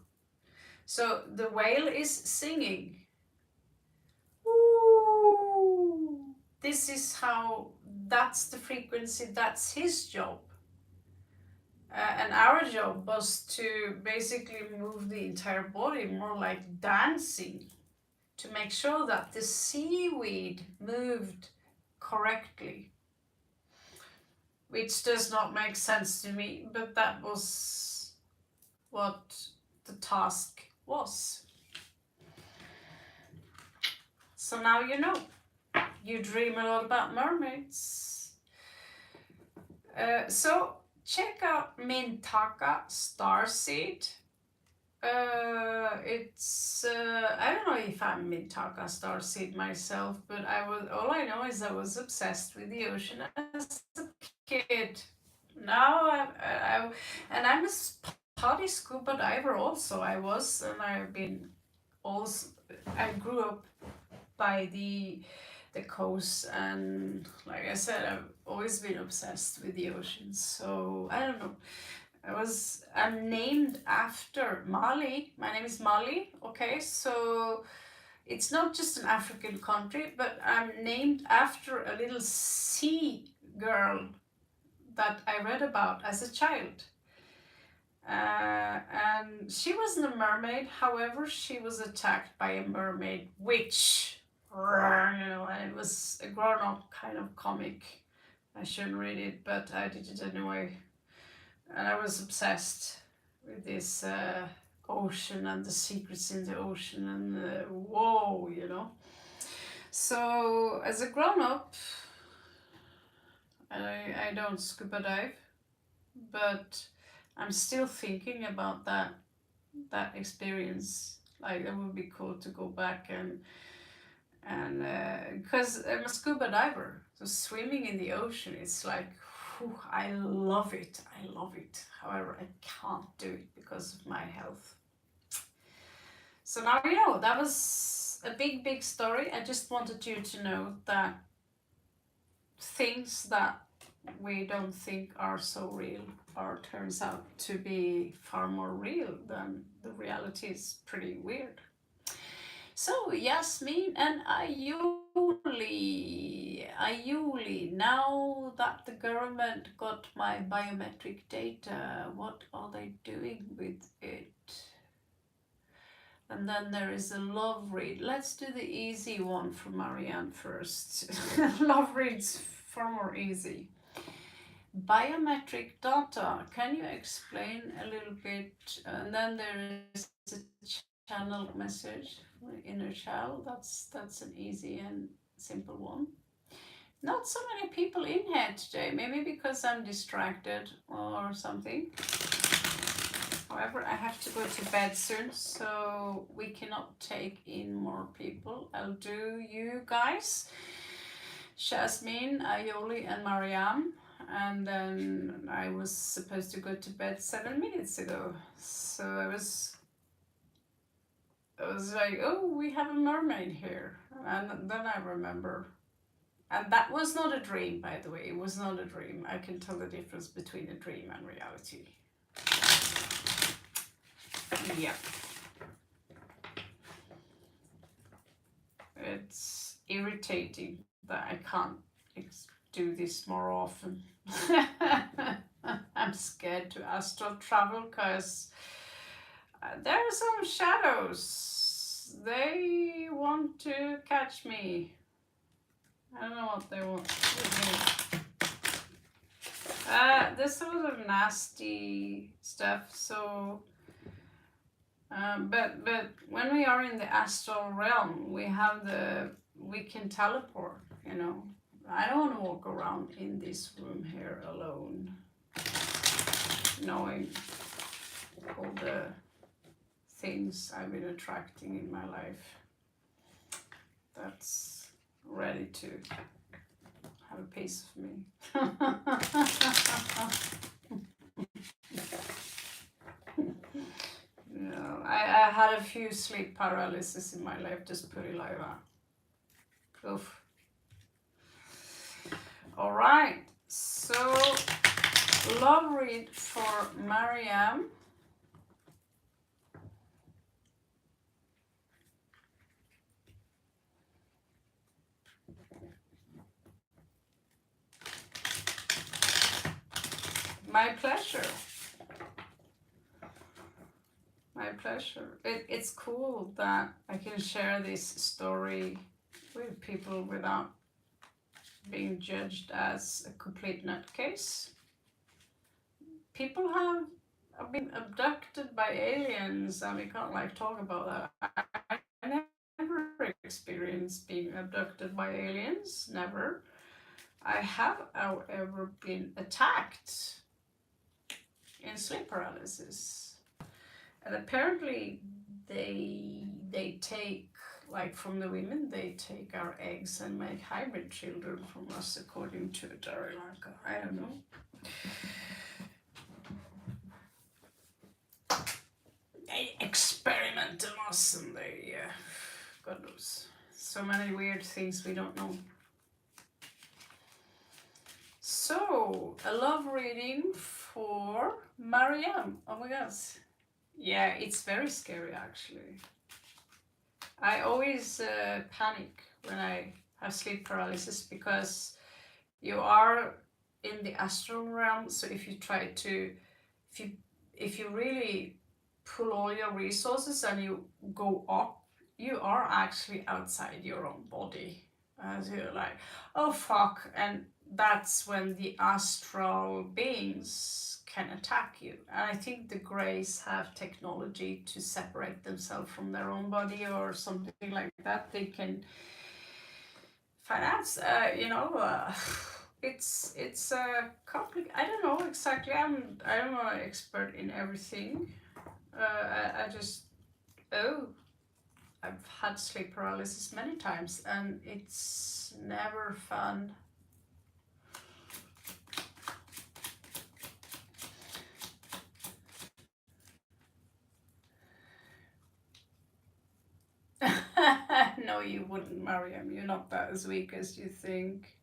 So the whale is singing. Ooh, this is how, that's the frequency, that's his job. And our job was to basically move the entire body, more like dancing. to make sure that the seaweed moved correctly, which does not make sense to me, but that was what the task was. So now you know. You dream a lot about mermaids. So check out Mintaka Starseed. It's I don't know if I'm Mintaka Starseed myself, but all I know is I was obsessed with the ocean as a kid. Now I'm a party scuba diver also. I was, and I've been also. I grew up by the coast, and like I said, I've always been obsessed with the ocean. So I don't know. I'm named after Mali. My name is Mali. Okay, so it's not just an African country, but I'm named after a little sea girl that I read about as a child. And she wasn't a mermaid. However, she was attacked by a mermaid witch. And it was a grown-up kind of comic. I shouldn't read it, but I did it anyway. And I was obsessed with this ocean and the secrets in the ocean and whoa, So as a grown-up, I don't scuba dive, but I'm still thinking about that experience. Like, it would be cool to go back and because I'm a scuba diver, so swimming in the ocean, it's like, whew, I love it. However, I can't do it because of my health. So now you know, that was a big story. I just wanted you to know that things that we don't think are so real turns out to be far more real than the reality is pretty weird. So Yasmin and Ayuli, now that the government got my biometric data, what are they doing with it? And then there is a love read. Let's do the easy one for Marianne first. Love read's far more easy. Biometric data, can you explain a little bit? And then there is a channel message, inner child. That's an easy and simple one. Not so many people in here today, maybe because I'm distracted or something. However, I have to go to bed soon, so we cannot take in more people. I'll do you guys, Jasmine, Ayoli, and Mariam. And then I was supposed to go to bed 7 minutes ago. So I was like, oh, we have a mermaid here. And then I remember. And that was not a dream, by the way. It was not a dream. I can tell the difference between a dream and reality. Yeah. It's irritating that I can't do this more often. I'm scared to astral travel because there are some shadows. They want to catch me. I don't know what they want with me. There's sort of nasty stuff. So, but when we are in the astral realm, we can teleport. I don't want to walk around in this room here alone, knowing all the things I've been attracting in my life. That's ready to have a piece of me. I had a few sleep paralysis in my life, just put it like that. Oof. All right, so love read for Mariam. My pleasure. My pleasure. It's cool that I can share this story with people without being judged as a complete nutcase. People have been abducted by aliens, and we can't like talk about that. I never experienced being abducted by aliens, never. I have, however, been attacked in sleep paralysis, and apparently they take, like from the women, they take our eggs and make hybrid children from us, according to Dari Lanka. I don't know. They experiment on us, and they, God knows, so many weird things we don't know. So, a love reading for Mariam. Oh my gosh. Yeah, it's very scary actually. I always panic when I have sleep paralysis, because you are in the astral realm. So if you try to, if you really pull all your resources and you go up, you are actually outside your own body. So you're like, oh fuck, and that's when the astral beings can attack you. And I think the Greys have technology to separate themselves from their own body or something like that. They can finance, it's complicated. I don't know exactly. I'm not an expert in everything. I just I've had sleep paralysis many times, and it's never fun. No, you wouldn't, Mariam. You're not that as weak as you think.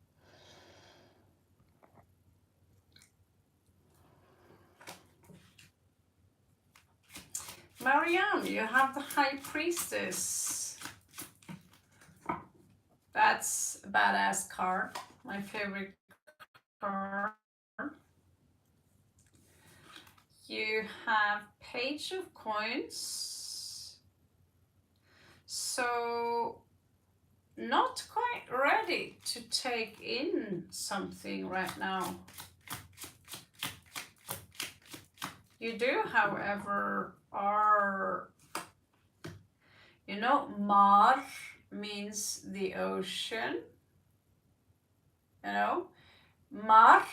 Mariam, you have the High Priestess. That's a badass card. My favorite card. You have Page of Coins. So, not quite ready to take in something right now. You do, however, are, Mar means the ocean, Mar,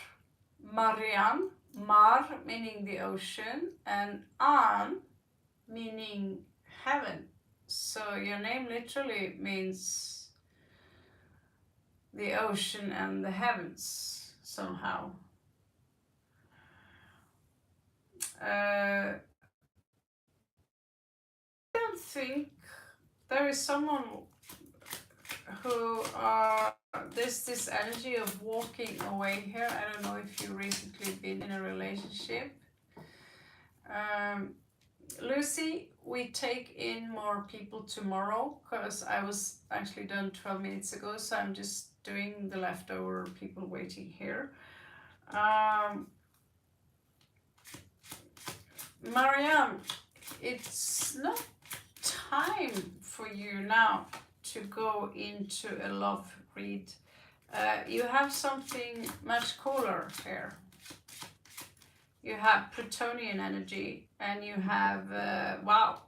Mariam, Mar meaning the ocean, and An meaning heaven. So your name literally means the ocean and the heavens somehow. I don't think there is someone who there's this energy of walking away here. I don't know if you've recently been in a relationship. Lucy, we take in more people tomorrow, because I was actually done 12 minutes ago, so I'm just doing the leftover people waiting here. Mariam, it's not time for you now to go into a love read. You have something much cooler here. You have Plutonian energy, and you have, wow,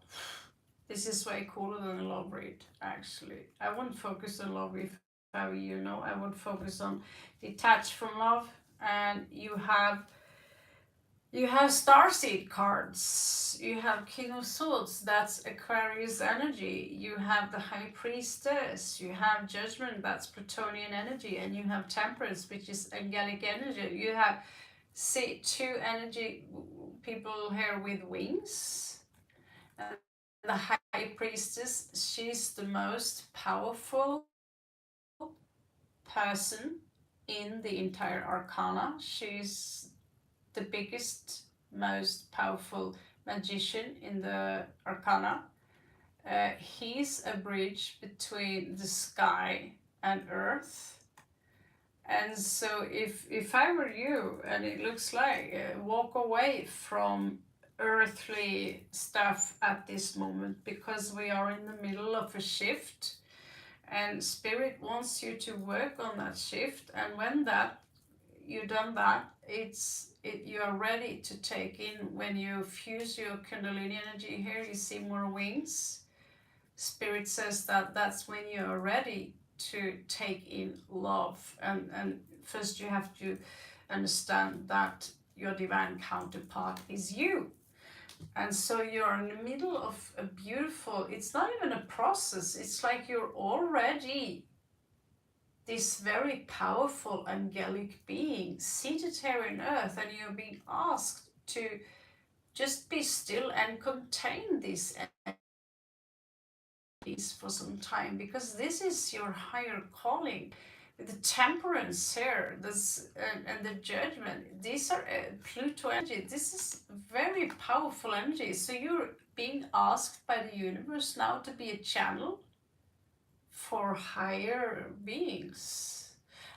this is way cooler than a love read, actually. I wouldn't focus on love if I were you, I would focus on detached from love. And you have Starseed cards. You have King of Swords, that's Aquarius energy. You have the High Priestess. You have Judgment, that's Plutonian energy. And you have Temperance, which is angelic energy. You have two energy people here with wings. And the High Priestess, she's the most powerful person in the entire arcana. She's the biggest, most powerful magician in the arcana. He's a bridge between the sky and earth. And so if I were you, and it looks like, walk away from earthly stuff at this moment, because we are in the middle of a shift, and spirit wants you to work on that shift. And when that you've done that, you are ready to take in. When you fuse your kundalini energy here, you see more wings. Spirit says that that's when you are ready to take in love. And first you have to understand that your divine counterpart is you. And so you're in the middle of a beautiful, it's not even a process, it's like you're already this very powerful angelic being seated here in earth, and you're being asked to just be still and contain these energies for some time, because this is your higher calling. The temperance here, this and the judgment, these are Pluto energy. This is very powerful energy. So you're being asked by the universe now to be a channel for higher beings.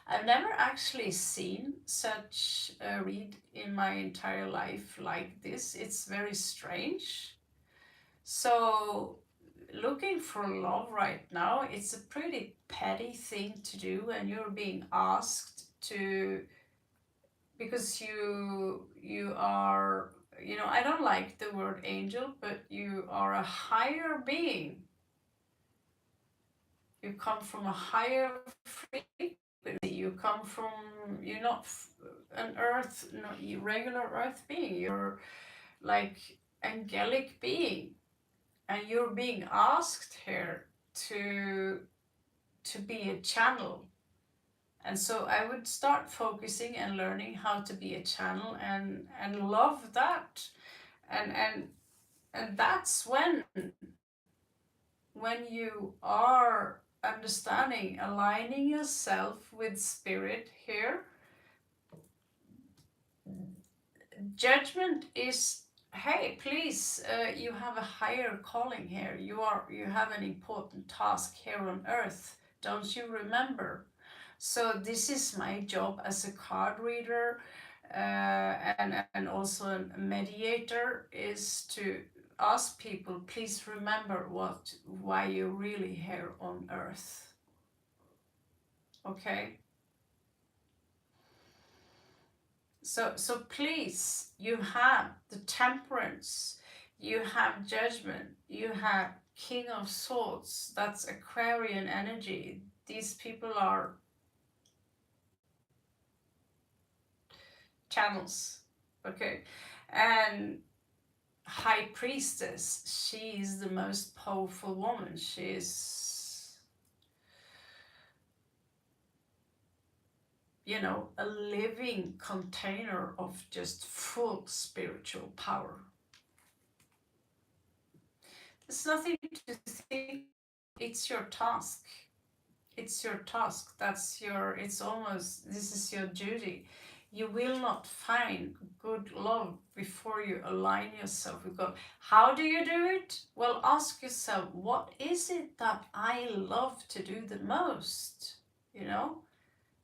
I've never actually seen such a read in my entire life like this. It's very strange. So looking for love right now, it's a pretty petty thing to do, and you're being asked to, because you are, I don't like the word angel, but you are a higher being. You come from a higher frequency. You come from, you're not an earth, no, regular earth being. You're like angelic being, and you're being asked here to be a channel. And so I would start focusing and learning how to be a channel, and love that. And that's when you are understanding, aligning yourself with spirit here. Judgment is, hey, please, you have a higher calling here. You have an important task here on earth. Don't you remember? So this is my job as a card reader, and also a mediator, is to ask people, please remember why you're really here on earth. Okay? So please, you have the temperance, you have judgment, you have King of Swords, that's Aquarian energy. These people are channels, okay? And High Priestess, she is the most powerful woman. She is, a living container of just full spiritual power. There's nothing to think. It's your task. It's your task. This is your duty. You will not find good love before you align yourself with God. How do you do it? Well, ask yourself, what is it that I love to do the most?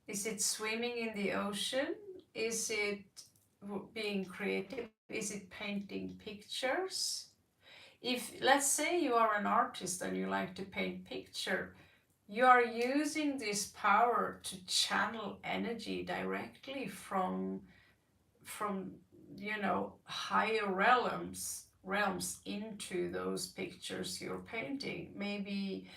Is it swimming in the ocean? Is it being creative? Is it painting pictures? If, let's say, you are an artist and you like to paint picture, you are using this power to channel energy directly from higher realms into those pictures you're painting. Maybe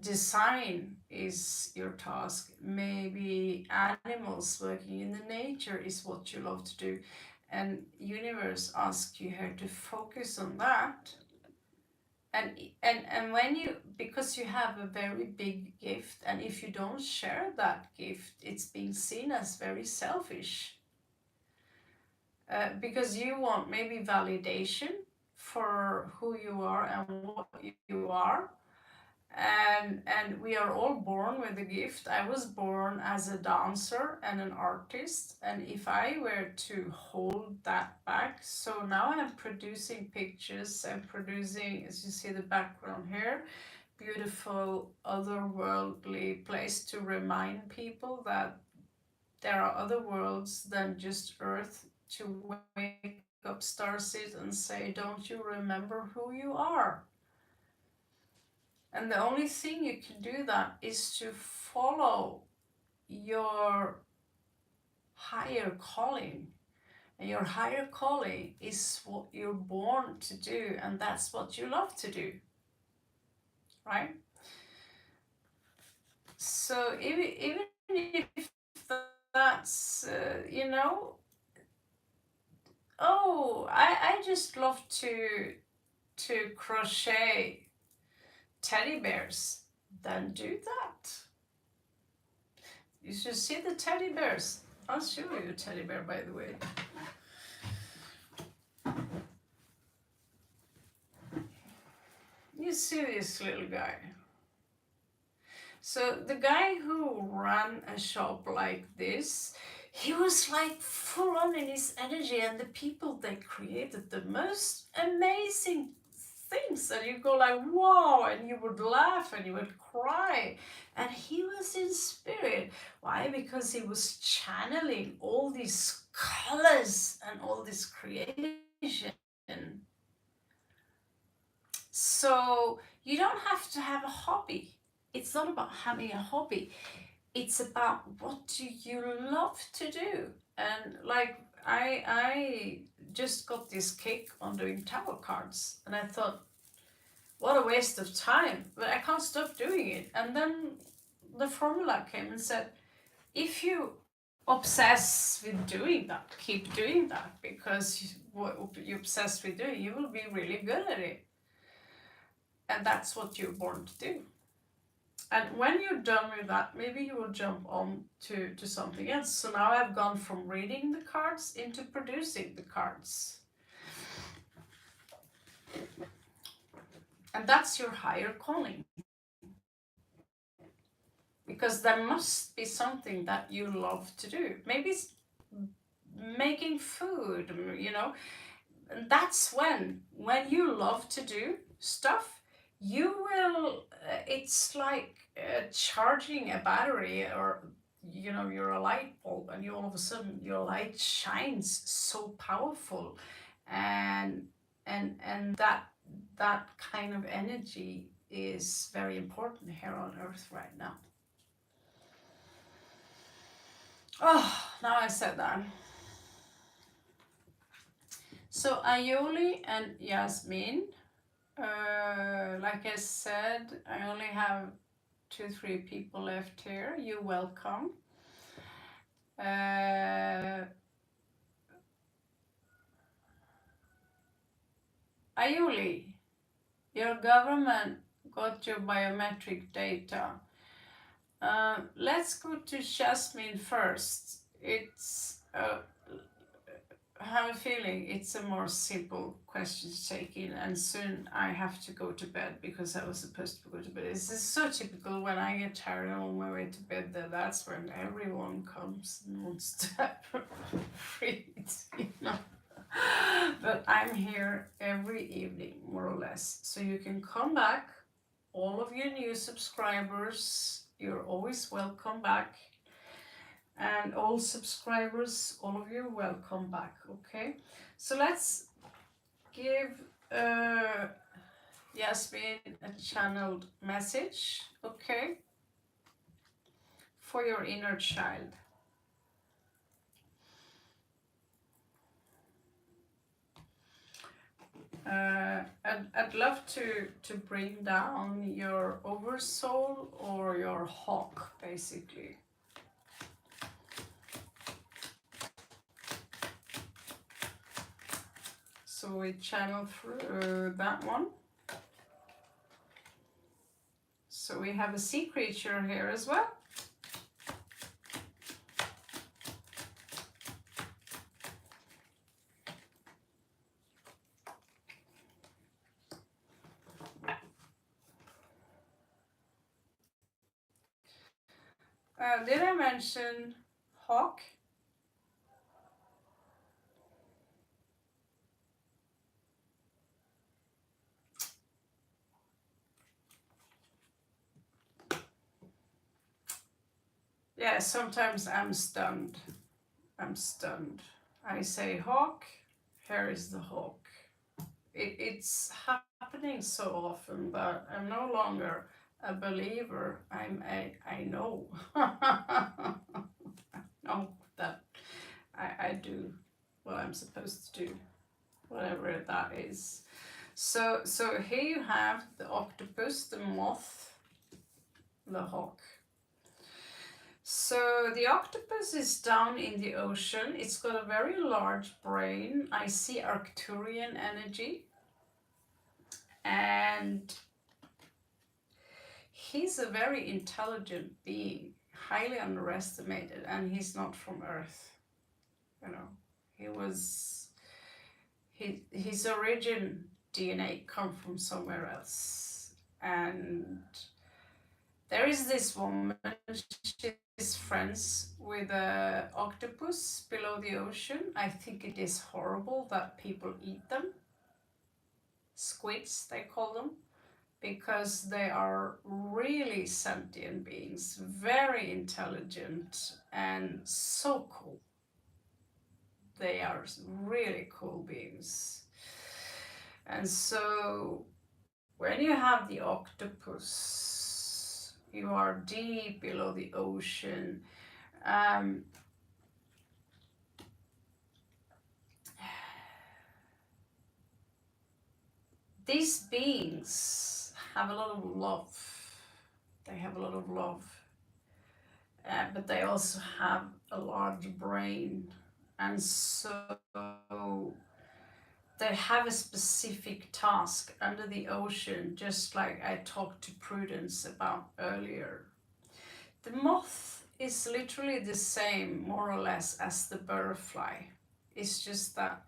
design is your task. Maybe animals working in the nature is what you love to do, and universe asks you here to focus on that. And when you, because you have a very big gift, and if you don't share that gift, it's being seen as very selfish, because you want maybe validation for who you are and what you are. And we are all born with a gift. I was born as a dancer and an artist, and if I were to hold that back, so now I'm producing pictures, I'm producing, as you see the background here, beautiful otherworldly place to remind people that there are other worlds than just earth to wake up starseed and say, don't you remember who you are? And the only thing you can do that is to follow your higher calling. And your higher calling is what you're born to do, and that's what you love to do, right? So even if that's, oh, I just love to crochet teddy bears, then do that. You should see the teddy bears. I'll show you a teddy bear, by the way. You see this little guy. So the guy who ran a shop like this, he was like full on in his energy, and the people, they created the most amazing things, and you go like, wow, and you would laugh and you would cry. And he was in spirit. Why? Because he was channeling all these colors and all this creation. So you don't have to have a hobby. It's not about having a hobby. It's about what do you love to do. And like I just got this kick on doing tarot cards, and I thought, what a waste of time, but I can't stop doing it. And then the formula came and said, if you obsess with doing that, keep doing that, because what you're obsessed with doing, you will be really good at it. And that's what you're born to do. And when you're done with that, maybe you will jump on to something else. So now I've gone from reading the cards into producing the cards. And that's your higher calling. Because there must be something that you love to do. Maybe it's making food, And that's when you love to do stuff, you will, it's like charging a battery, or you're a light bulb, and you all of a sudden your light shines so powerful, and that kind of energy is very important here on earth right now. Oh, now I said that. So Ayoli and Yasmin, like I said, I only have 2-3 people left here. You're welcome. Ayoli, your government got your biometric data. Let's go to Jasmine first. I have a feeling it's a more simple question to take in, and soon I have to go to bed because I was supposed to go to bed. This is so typical. When I get tired on my way to bed, that's when everyone comes and wants to have read, But I'm here every evening, more or less. So you can come back. All of you new subscribers, you're always welcome back. And all subscribers, all of you, welcome back. Okay, so let's give Yasmin a channeled message, okay, for your inner child. I'd love to bring down your oversoul or your hawk, basically. So we channel through that one. So we have a sea creature here as well. Did I mention hawk? Yeah, sometimes I'm stunned. I say hawk, here is the hawk. It's happening so often that I'm no longer a believer. I know. know that I do what I'm supposed to do, whatever that is. So here you have the octopus, the moth, the hawk. So the octopus is down in the ocean. It's got a very large brain. I see Arcturian energy. And he's a very intelligent being, highly underestimated, and he's not from Earth. You know, he was his origin DNA come from somewhere else. And there is this woman, she's friends with a octopus below the ocean. I think it is horrible that people eat them. Squids, they call them, because they are really sentient beings, very intelligent and so cool. They are really cool beings. And so when you have the octopus, you are deep below the ocean. These beings have a lot of love. They have a lot of love. But they also have a large brain. And so they have a specific task under the ocean, just like I talked to Prudence about earlier. The moth is literally the same, more or less, as the butterfly. It's just that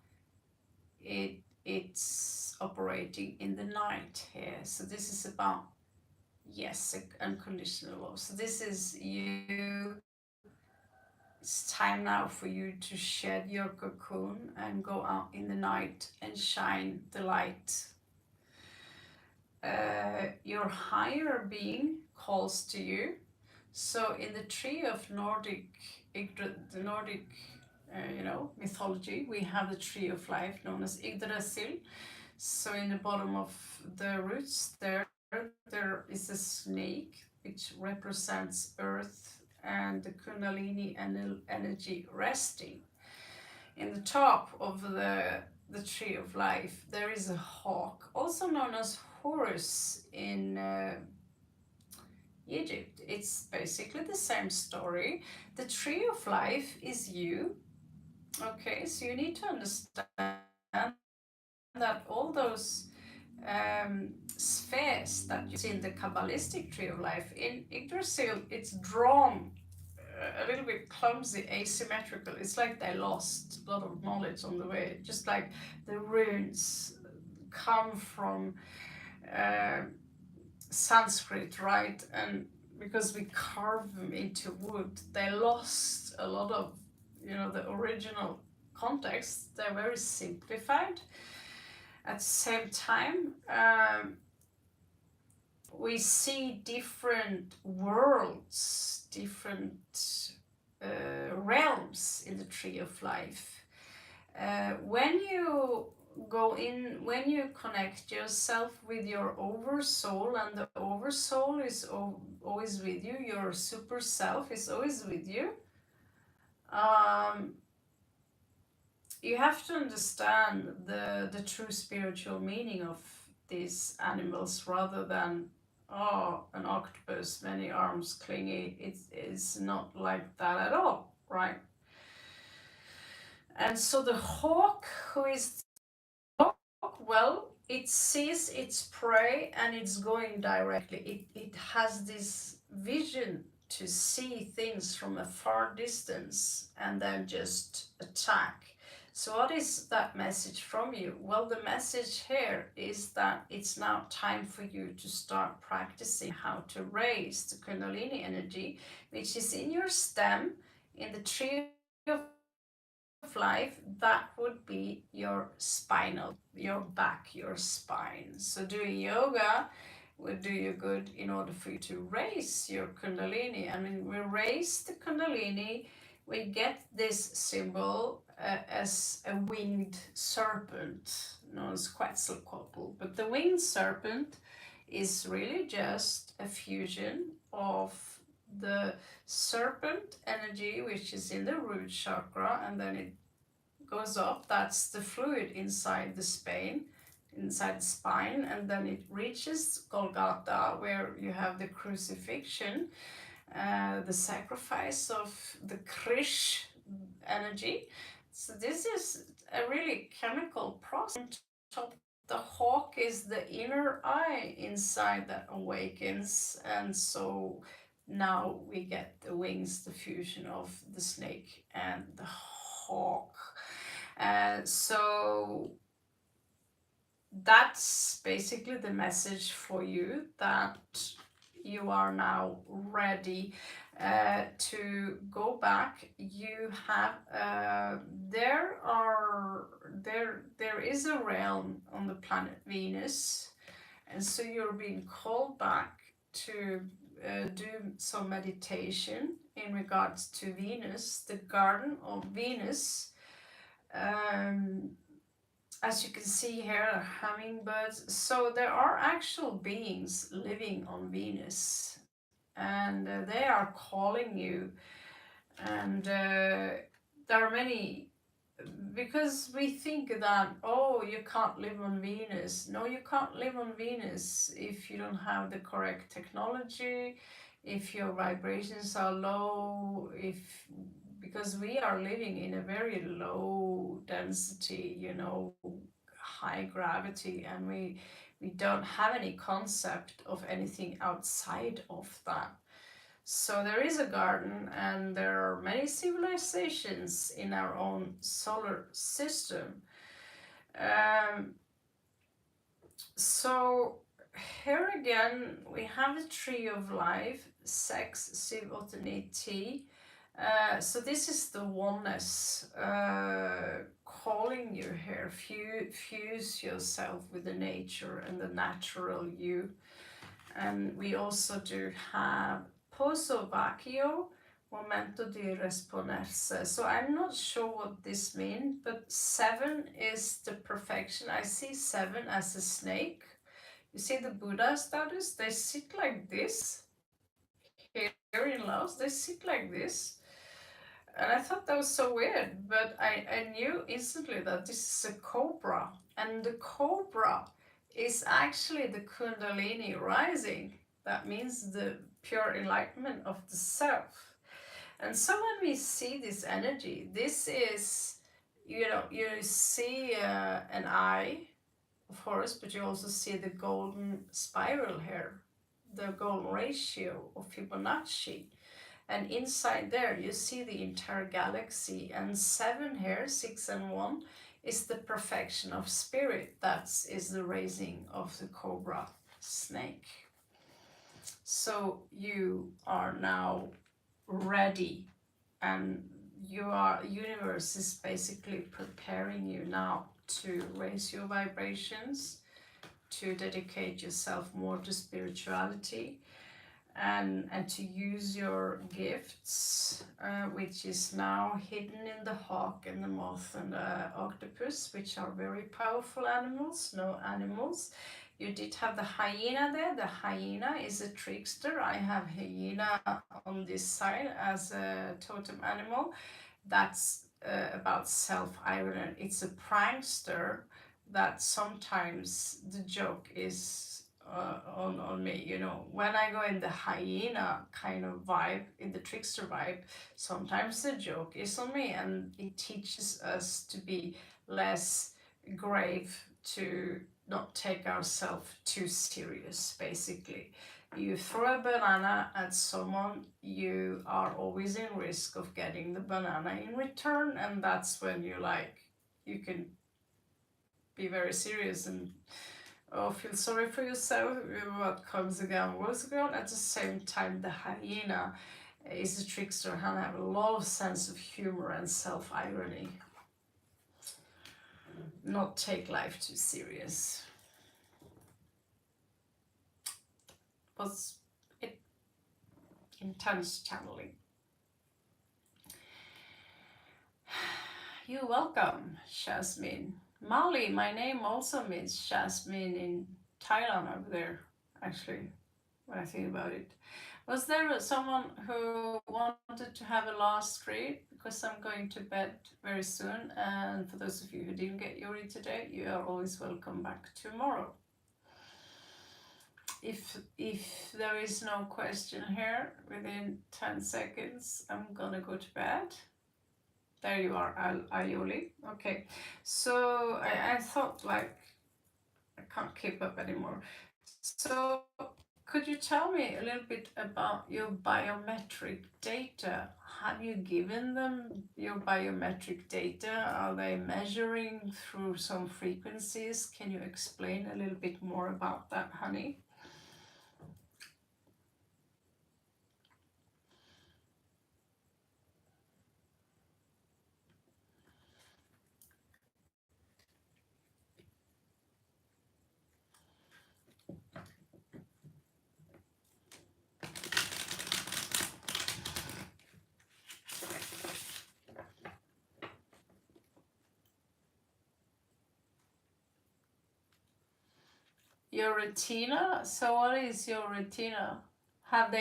it's operating in the night here. So this is about, yes, unconditional love. So this is you. It's time now for you to shed your cocoon and go out in the night and shine the light. Your higher being calls to you. So in the tree of Nordic mythology, we have the tree of life known as Yggdrasil. So in the bottom of the roots there is a snake which represents earth and the Kundalini energy resting. In the top of the tree of life there is a hawk, also known as Horus in Egypt. It's basically the same story. The tree of life is you. Okay, so you need to understand that all those spheres that you see in the Kabbalistic tree of life, in Yggdrasil, it's drawn a little bit clumsy, asymmetrical. It's like they lost a lot of knowledge on the way, just like the runes come from Sanskrit, right? And because we carve them into wood, they lost a lot of, the original context. They're very simplified. At the same time, we see different worlds, different realms in the tree of life. When you go in, when you connect yourself with your oversoul, and the oversoul is always with you, your super self is always with you, you have to understand the true spiritual meaning of these animals, rather than, oh, an octopus, many arms, clingy. It's not like that at all, right? And so the hawk, who is well, it sees its prey and it's going directly. It has this vision to see things from a far distance and then just attack. So what is that message from you? Well, the message here is that it's now time for you to start practicing how to raise the Kundalini energy, which is in your stem, in the tree of life. That would be your spinal, your back, your spine. So doing yoga will do you good in order for you to raise your Kundalini. I mean, we raise the Kundalini we get this symbol as a winged serpent, known as Quetzalcoatl. But the winged serpent is really just a fusion of the serpent energy, which is in the root chakra, and then it goes up. That's the fluid inside the spine, and then it reaches Golgotha, where you have the crucifixion, the sacrifice of the Krish energy. So this is a really chemical process. The hawk is the inner eye inside that awakens, and so now we get the wings, the fusion of the snake and the hawk. So that's basically the message for you, that you are now ready to go back. You have there is a realm on the planet Venus, and so you're being called back to do some meditation in regards to Venus, the garden of Venus. As you can see here, hummingbirds. So there are actual beings living on Venus, and they are calling you. And there are many, because we think that, oh, you can't live on Venus. No, you can't live on Venus if you don't have the correct technology, if your vibrations are low, because we are living in a very low density, you know, high gravity, and we don't have any concept of anything outside of that. So there is a garden, and there are many civilizations in our own solar system. So here again we have the tree of life, sex, Sivotaniti. So this is the oneness calling you here. Fuse yourself with the nature and the natural you. And we also do have poso vacío, momento de responerse. So I'm not sure what this means, but 7 is the perfection. I see 7 as a snake. You see the Buddha statues, they sit like this. Here in Laos, they sit like this. And I thought that was so weird, but I knew instantly that this is a cobra. And the cobra is actually the Kundalini rising. That means the pure enlightenment of the self. And so when we see this energy, this is, you know, you see an eye, of course, but you also see the golden spiral here, the golden ratio of Fibonacci. And inside there you see the entire galaxy, and 7 here, 6 and 1, is the perfection of spirit. That is the raising of the cobra snake. So you are now ready, and universe is basically preparing you now to raise your vibrations, to dedicate yourself more to spirituality, and to use your gifts, which is now hidden in the hawk and the moth and the octopus, which are very powerful animals, no animals. You did have the hyena there. The hyena is a trickster. I have hyena on this side as a totem animal. That's about self-irony. It's a prankster that sometimes the joke is on me, you know. When I go in the hyena kind of vibe, in the trickster vibe, sometimes the joke is on me, and it teaches us to be less grave, to not take ourselves too serious. Basically, you throw a banana at someone, you are always in risk of getting the banana in return, and that's when you can be very serious and feel sorry for yourself. What comes again goes again. At the same time, the hyena is a trickster and have a lot of sense of humor and self-irony. Not take life too serious. Was it intense channeling? You're welcome, Jasmine. Mali, my name also means Jasmine in Thailand over there, actually, when I think about it. Was there someone who wanted to have a last read? Because I'm going to bed very soon, and for those of you who didn't get your read today, you are always welcome back tomorrow. If there is no question here within 10 seconds, I'm gonna go to bed. There you are, Ayoli. Okay, so I thought like I can't keep up anymore. So could you tell me a little bit about your biometric data? Have you given them your biometric data? Are they measuring through some frequencies? Can you explain a little bit more about that, honey? Your retina? So what is your retina? Have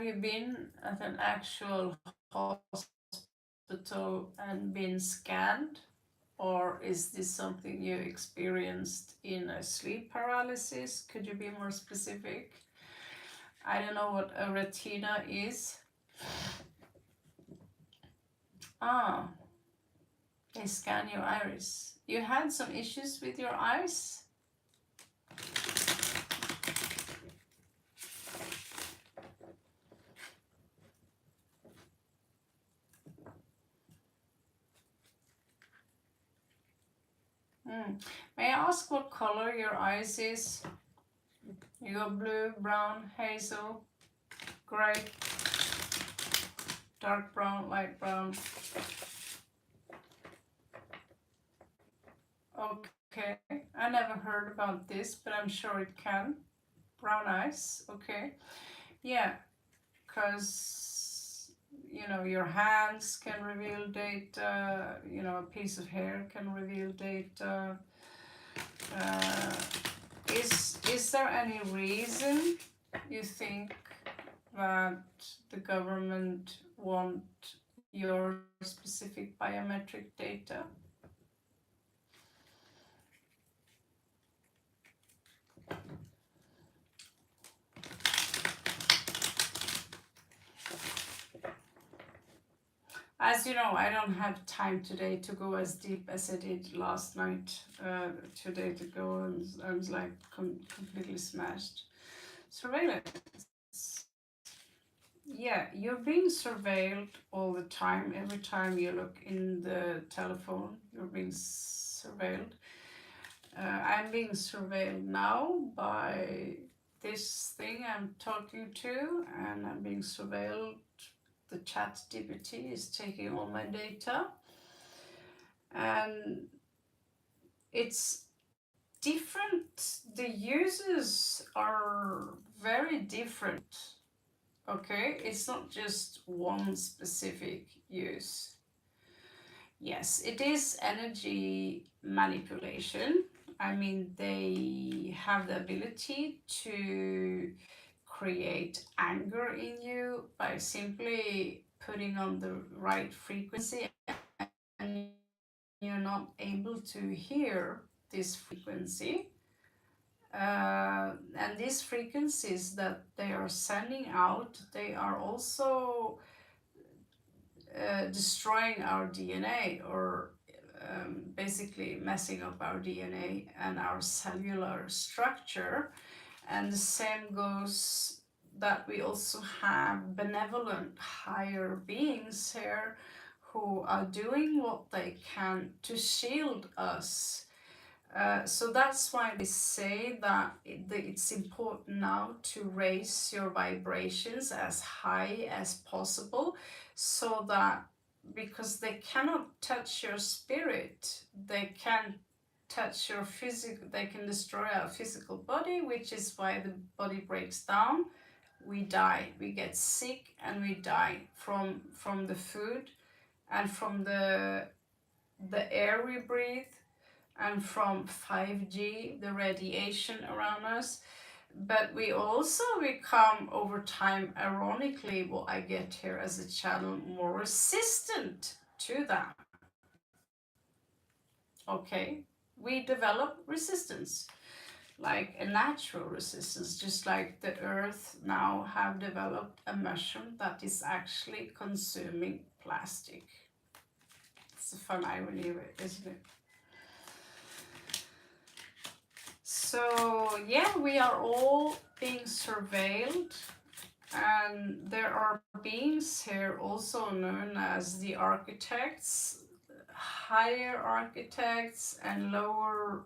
you been at an actual hospital and been scanned? Or is this something you experienced in a sleep paralysis? Could you be more specific? I don't know what a retina is. Ah, they scan your iris. You had some issues with your eyes? May I ask what color your eyes is? You got blue, brown, hazel, gray, dark brown, light brown. Okay, I never heard about this, but I'm sure it can. Brown eyes, okay. Yeah, because you know your hands can reveal data, you know, a piece of hair can reveal data. Is there any reason you think that the government want your specific biometric data? As you know, I don't have time today to go as deep as I did last night. 2 days ago, and I was like completely smashed. Surveillance. Yeah, you're being surveilled all the time. Every time you look in the telephone, you're being surveilled. I'm being surveilled now by this thing I'm talking to, and I'm being surveilled. The chat GPT is taking all my data, and it's different. The users are very different. Okay, it's not just one specific use. Yes, it is energy manipulation. I mean, they have the ability to create anger in you by simply putting on the right frequency, and you're not able to hear this frequency. And these frequencies that they are sending out, they are also destroying our DNA, or basically messing up our DNA and our cellular structure. And the same goes that we also have benevolent higher beings here who are doing what they can to shield us. So that's why they say that it's important now to raise your vibrations as high as possible, so that, because they cannot touch your spirit, they can touch your physical, they can destroy our physical body, which is why the body breaks down. We die, we get sick, and we die from the food and from the the air we breathe, and from 5G, the radiation around us. But we also become, over time, ironically, what I get here as a channel, more resistant to that. Okay? We develop resistance, like a natural resistance, just like the earth now have developed a mushroom that is actually consuming plastic. It's a fun irony of it, isn't it? So yeah, we are all being surveilled, and there are beings here also known as the architects, higher architects and lower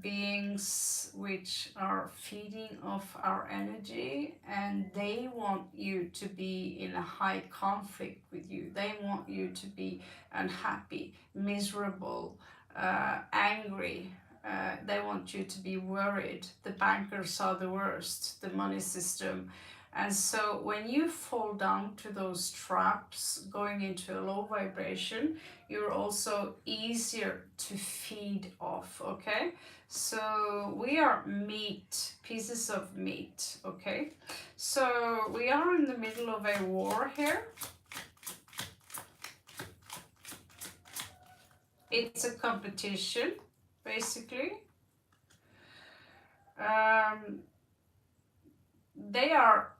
beings which are feeding off our energy, and they want you to be in a high conflict with you. They want you to be unhappy, miserable, angry. They want you to be worried. The bankers are the worst, the money system. And so when you fall down to those traps, going into a low vibration, you're also easier to feed off, okay? So we are meat, pieces of meat, okay? So we are in the middle of a war here. It's a competition, basically. They are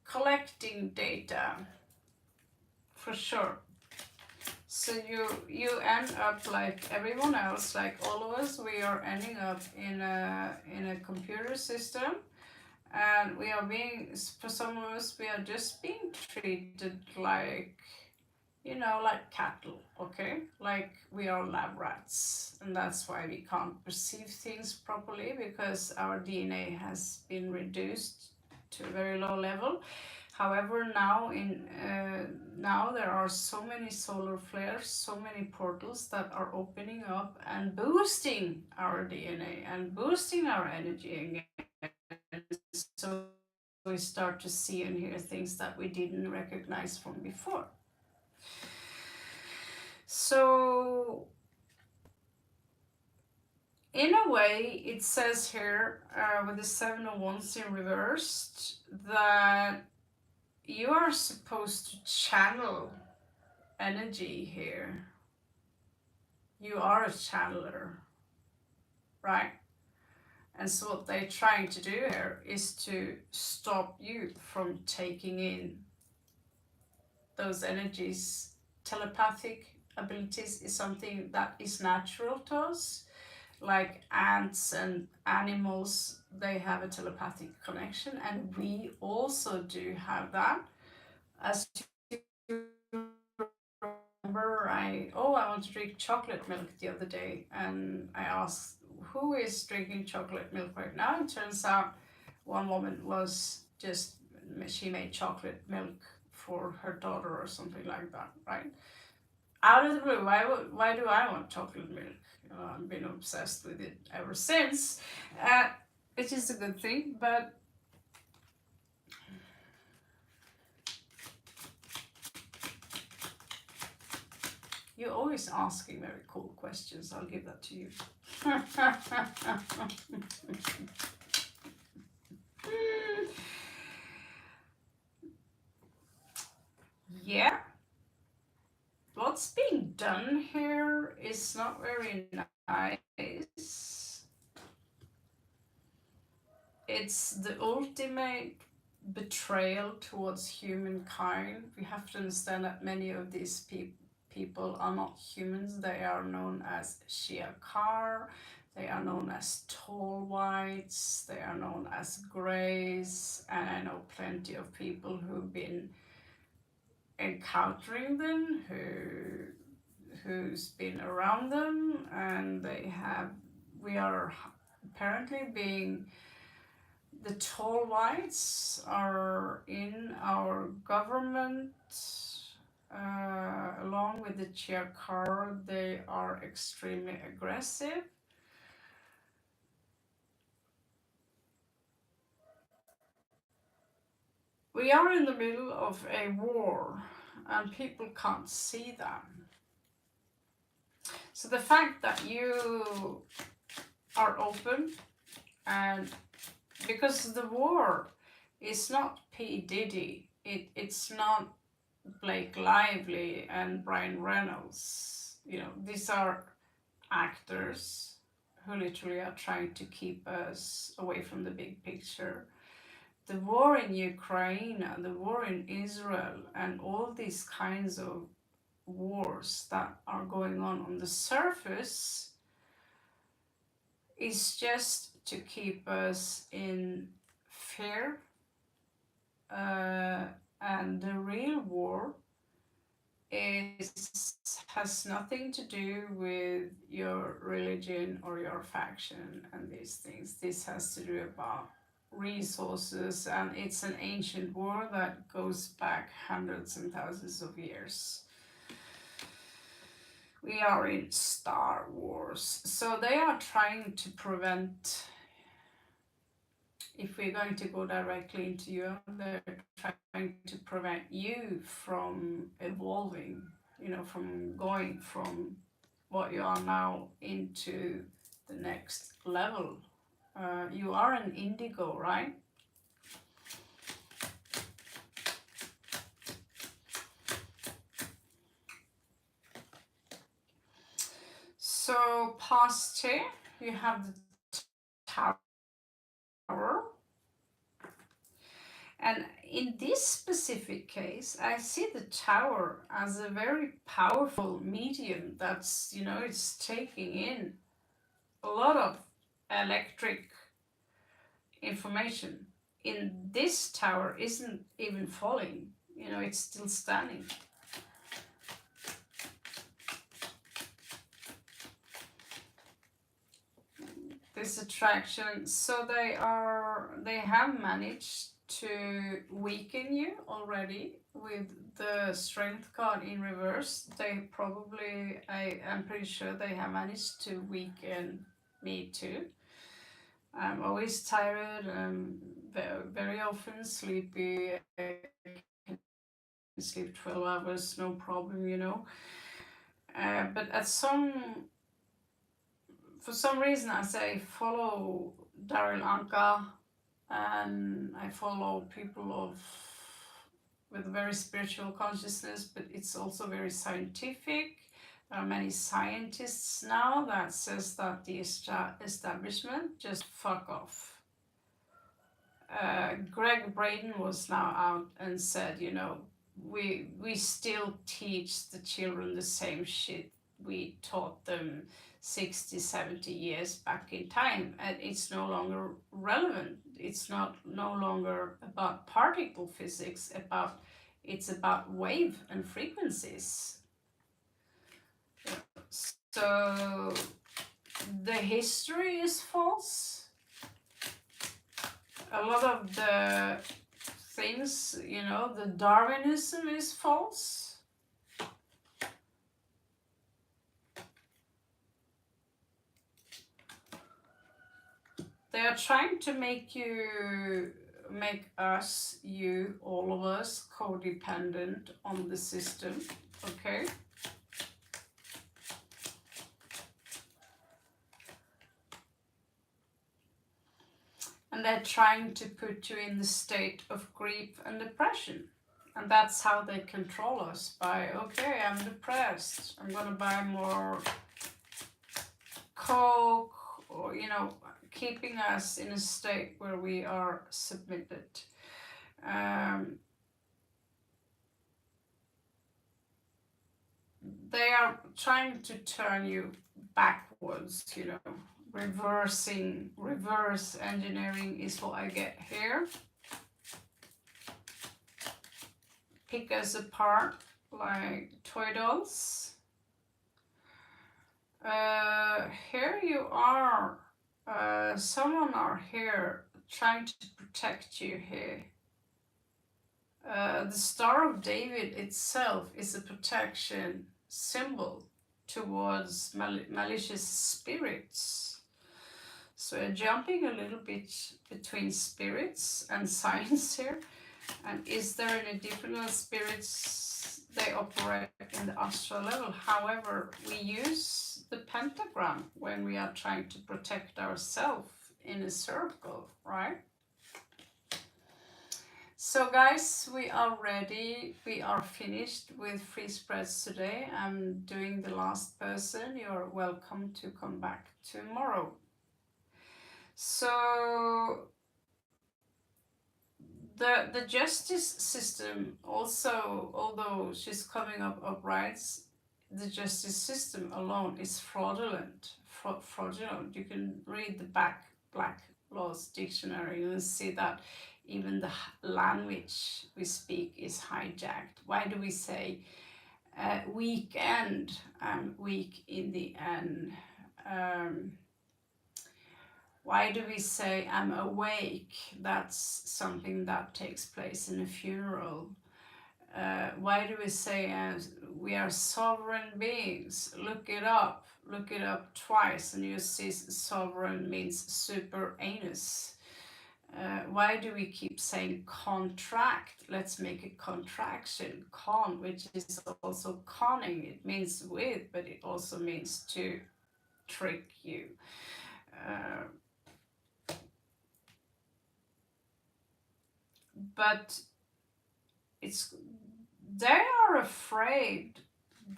collecting data, for sure. So you end up like everyone else, like all of us, we are ending up in a computer system, and we are being, for some of us, we are just being treated like, you know, like cattle, okay? Like we are lab rats, and that's why we can't perceive things properly, because our DNA has been reduced to a very low level. However, now there are so many solar flares, so many portals that are opening up and boosting our DNA and boosting our energy again. So we start to see and hear things that we didn't recognize from before. So in a way, it says here with the Seven of Wands in reversed that you are supposed to channel energy here. You are a channeler, right? And so what they're trying to do here is to stop you from taking in those energies. Telepathic abilities is something that is natural to us. Like ants and animals, they have a telepathic connection, and we also do have that. As you remember, I want to drink chocolate milk the other day, and I asked who is drinking chocolate milk right now. It turns out one woman was just, she made chocolate milk for her daughter or something like that, right? Out of the blue, why do I want chocolate milk? You know, I've been obsessed with it ever since, which is a good thing, but you're always asking very cool questions. I'll give that to you. Yeah. What's being done here is not very nice. It's the ultimate betrayal towards humankind. We have to understand that many of these people are not humans. They are known as chakra. They are known as tall whites. They are known as grays. And I know plenty of people who've been encountering them, who's been around them, and we are apparently being, the tall whites are in our government, along with the chakra. They are extremely aggressive. We are in the middle of a war, and people can't see that. So the fact that you are open, and because the war is not P. Diddy, it's not Blake Lively and Brian Reynolds. You know, these are actors who literally are trying to keep us away from the big picture. The war in Ukraine, the war in Israel, and all these kinds of wars that are going on the surface is just to keep us in fear. Uh, and the real war has nothing to do with your religion or your faction and these things. This has to do about resources, and it's an ancient war that goes back hundreds and thousands of years. We are in Star Wars, so they are trying to prevent, if we're going to go directly into you, they're trying to prevent you from evolving, you know, from going from what you are now into the next level. You are an indigo, right? So past here, you have the tower. And in this specific case, I see the tower as a very powerful medium that's, you know, it's taking in a lot of electric information. In this tower isn't even falling, you know, it's still standing. This attraction, so they have managed to weaken you already with the strength card in reverse. They probably, I'm pretty sure they have managed to weaken me too. I'm always tired, very often sleepy. I can sleep 12 hours, no problem, you know. But for some reason, as I follow Daryl Anka, and I follow people with a very spiritual consciousness, but it's also very scientific. There are many scientists now that says that the establishment just fuck off. Greg Braden was now out and said, you know, we still teach the children the same shit we taught them 60, 70 years back in time, and it's no longer relevant. It's no longer about particle physics, it's about wave and frequencies. So the history is false. A lot of the things, you know, the Darwinism is false. They are trying to make us, you, all of us, codependent on the system, okay? And they're trying to put you in the state of grief and depression. And that's how they control us, by, okay, I'm depressed, I'm gonna buy more Coke, or, you know, keeping us in a state where we are submitted. They are trying to turn you backwards, you know. Reverse engineering is what I get here. Pick us apart like toy dolls. Here you are. Someone are here trying to protect you here. The Star of David itself is a protection symbol towards malicious spirits. So jumping a little bit between spirits and science here. And is there any different spirits? They operate in the astral level. However, we use the pentagram when we are trying to protect ourselves in a circle, right? So guys, we are ready. We are finished with free spreads today. I'm doing the last person. You're welcome to come back tomorrow. So the justice system also, although she's coming up upright, the justice system alone is fraudulent. Fraudulent. You can read the Black Laws Dictionary and see that even the language we speak is hijacked. Why do we say weekend? Weak in the end. Why do we say I'm awake? That's something that takes place in a funeral. Why do we say we are sovereign beings? Look it up twice and you see sovereign means super anus. Why do we keep saying contract? Let's make a contraction. Con, which is also conning. It means with, but it also means to trick you. But they are afraid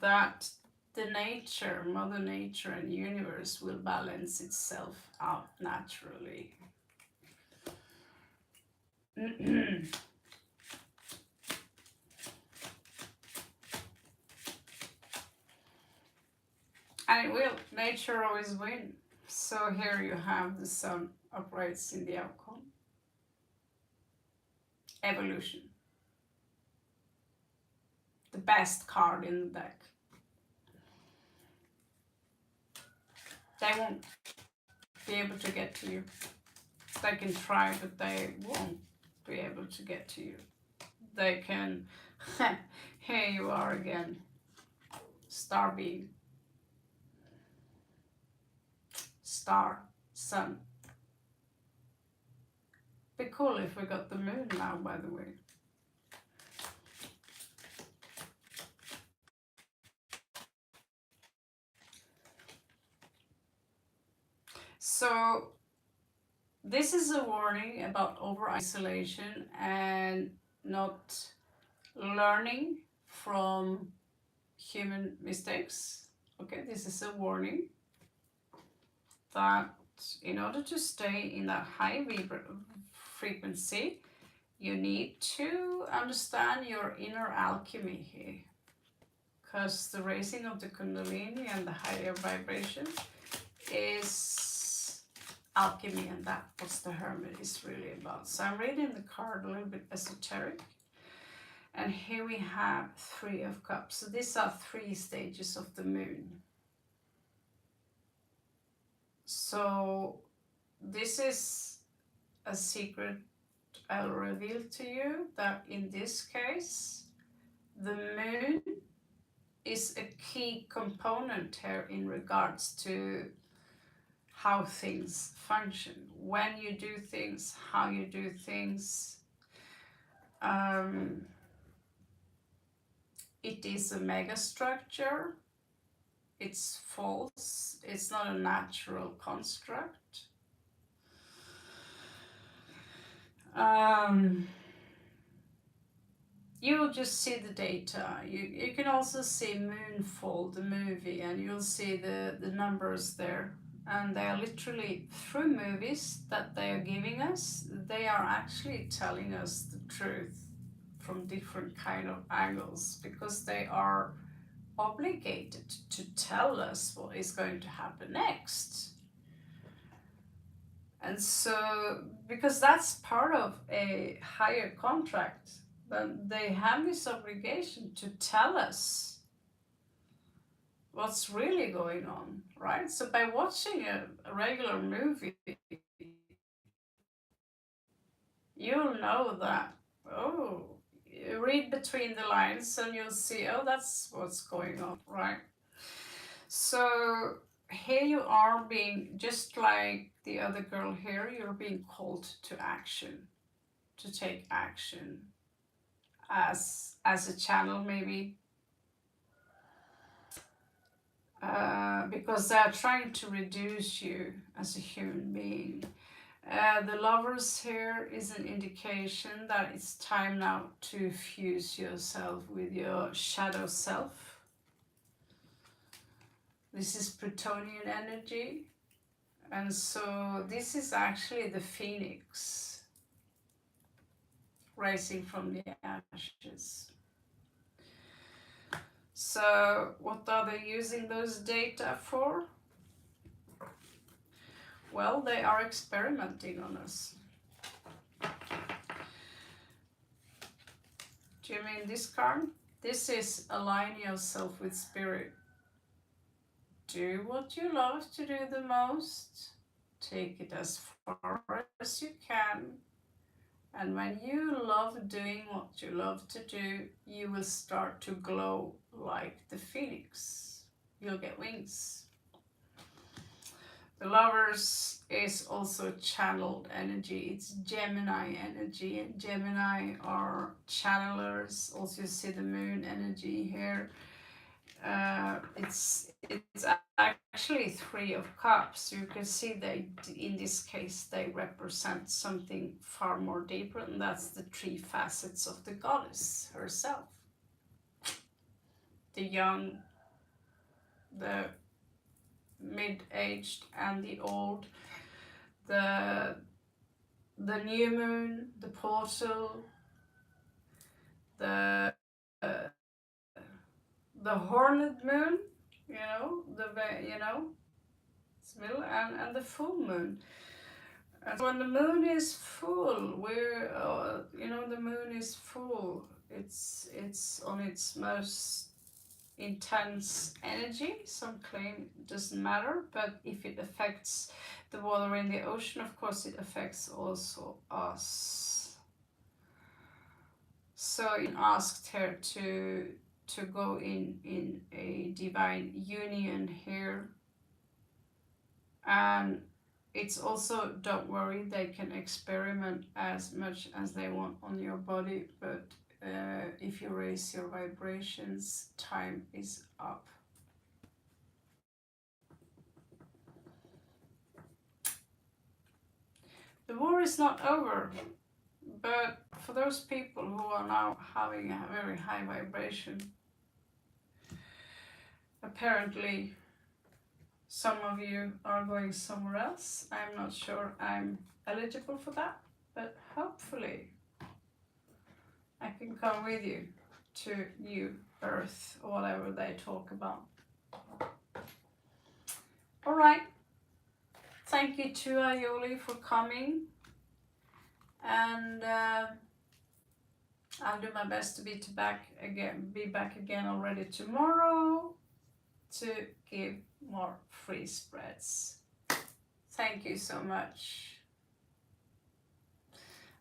that the nature, Mother Nature and universe will balance itself out naturally. And it will. Nature always wins. So here you have the sun operates in the outcome. Evolution. The best card in the deck. They won't be able to get to you. They can try, but they won't be able to get to you. They can, here you are again, star being, star, sun. Be cool if we got the moon now, by the way. So this is a warning about over-isolation and not learning from human mistakes. Okay, this is a warning that in order to stay in that high frequency, you need to understand your inner alchemy here. Because the raising of the Kundalini and the higher vibration is alchemy, and that's what the Hermit is really about. So I'm reading the card a little bit esoteric. And here we have Three of Cups. So these are 3 stages of the moon. So this is a secret I'll reveal to you, that in this case, the moon is a key component here in regards to how things function, when you do things, how you do things. It is a mega structure. It's false. It's not a natural construct. You'll just see the data. You can also see Moonfall, the movie, and you'll see the numbers there. And they are literally, through movies that they are giving us, they are actually telling us the truth from different kind of angles, because they are obligated to tell us what is going to happen next. And so, because that's part of a higher contract, then they have this obligation to tell us what's really going on, right? So by watching a regular movie, you'll know that, oh, you read between the lines and you'll see, oh, that's what's going on, right? So here you are being, just like the other girl here, you're being called to action, to take action. as a channel, maybe, because they're trying to reduce you as a human being. The lovers here is an indication that it's time now to fuse yourself with your shadow self. This is Plutonian energy, and so this is actually the phoenix rising from the ashes. So what are they using those data for? Well, they are experimenting on us. Do you mean this card? This is align yourself with spirit. Do what you love to do the most. Take it as far as you can. And when you love doing what you love to do, you will start to glow like the phoenix. You'll get wings. The lovers is also channeled energy. It's Gemini energy, and Gemini are channelers. Also, you see the moon energy here. It's actually 3 of cups. You can see they, in this case, they represent something far more deeper, and that's the 3 facets of the goddess herself. The young, the mid-aged, and the old. The new moon, the portal, the horned moon, it's middle, and the full moon. And when the moon is full, the moon is full. It's on its most intense energy. Some claim it doesn't matter, but if it affects the water in the ocean, of course it affects also us. So you asked her to go in a divine union here. And it's also, don't worry, they can experiment as much as they want on your body, but if you raise your vibrations, time is up. The war is not over, but for those people who are now having a very high vibration, apparently some of you are going somewhere else. I'm not sure I'm eligible for that, but hopefully I can come with you to New Earth or whatever they talk about. All right. Thank you to Aioli for coming. And I'll do my best to be back again already tomorrow to give more free spreads. Thank you so much.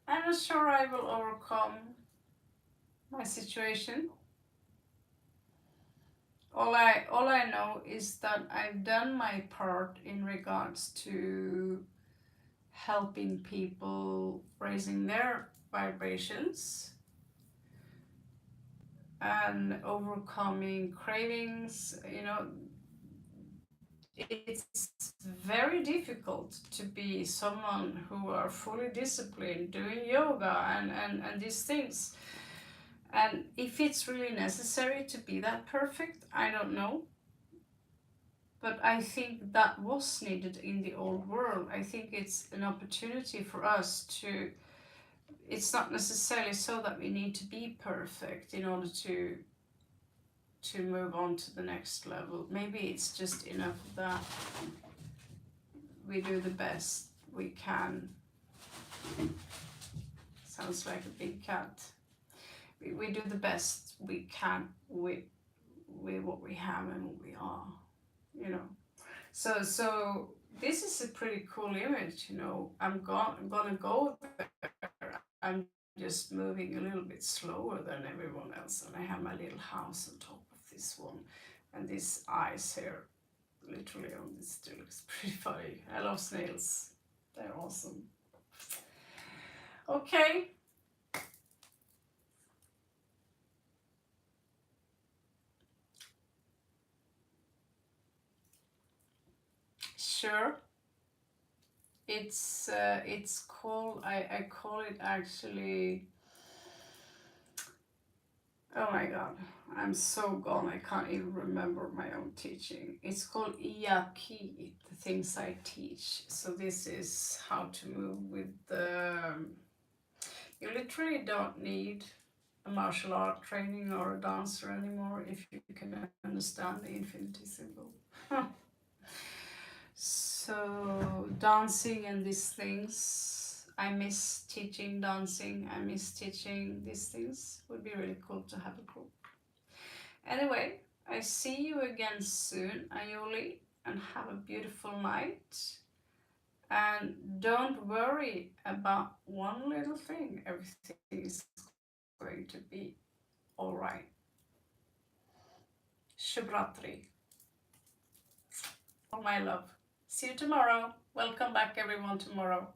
I'm sure I will overcome my situation. All I know is that I've done my part in regards to helping people raising their vibrations and overcoming cravings. It's very difficult to be someone who are fully disciplined, doing yoga and these things. And if it's really necessary to be that perfect, I don't know. But I think that was needed in the old world. I think it's an opportunity for us to, it's not necessarily so that we need to be perfect in order to move on to the next level. Maybe it's just enough that we do the best we can. Sounds like a big cat. We do the best we can with what we have and what we are, So this is a pretty cool image, I'm gonna go there. I'm just moving a little bit slower than everyone else, and I have my little house on top of this one, and these eyes here, literally on this, still looks pretty funny. I love snails, they're awesome. Okay. sure. It's called, I call it actually, oh my god, I'm so gone, I can't even remember my own teaching. It's called Iyaki, the things I teach. So this is how to move with the, you literally don't need a martial art training or a dancer anymore if you can understand the infinity symbol. So dancing and these things, I miss teaching dancing, I miss teaching these things. Would be really cool to have a group. Anyway, I see you again soon, Ayoli, and have a beautiful night. And don't worry about one little thing, everything is going to be all right. Shubratri. All my love. See you tomorrow. Welcome back everyone tomorrow.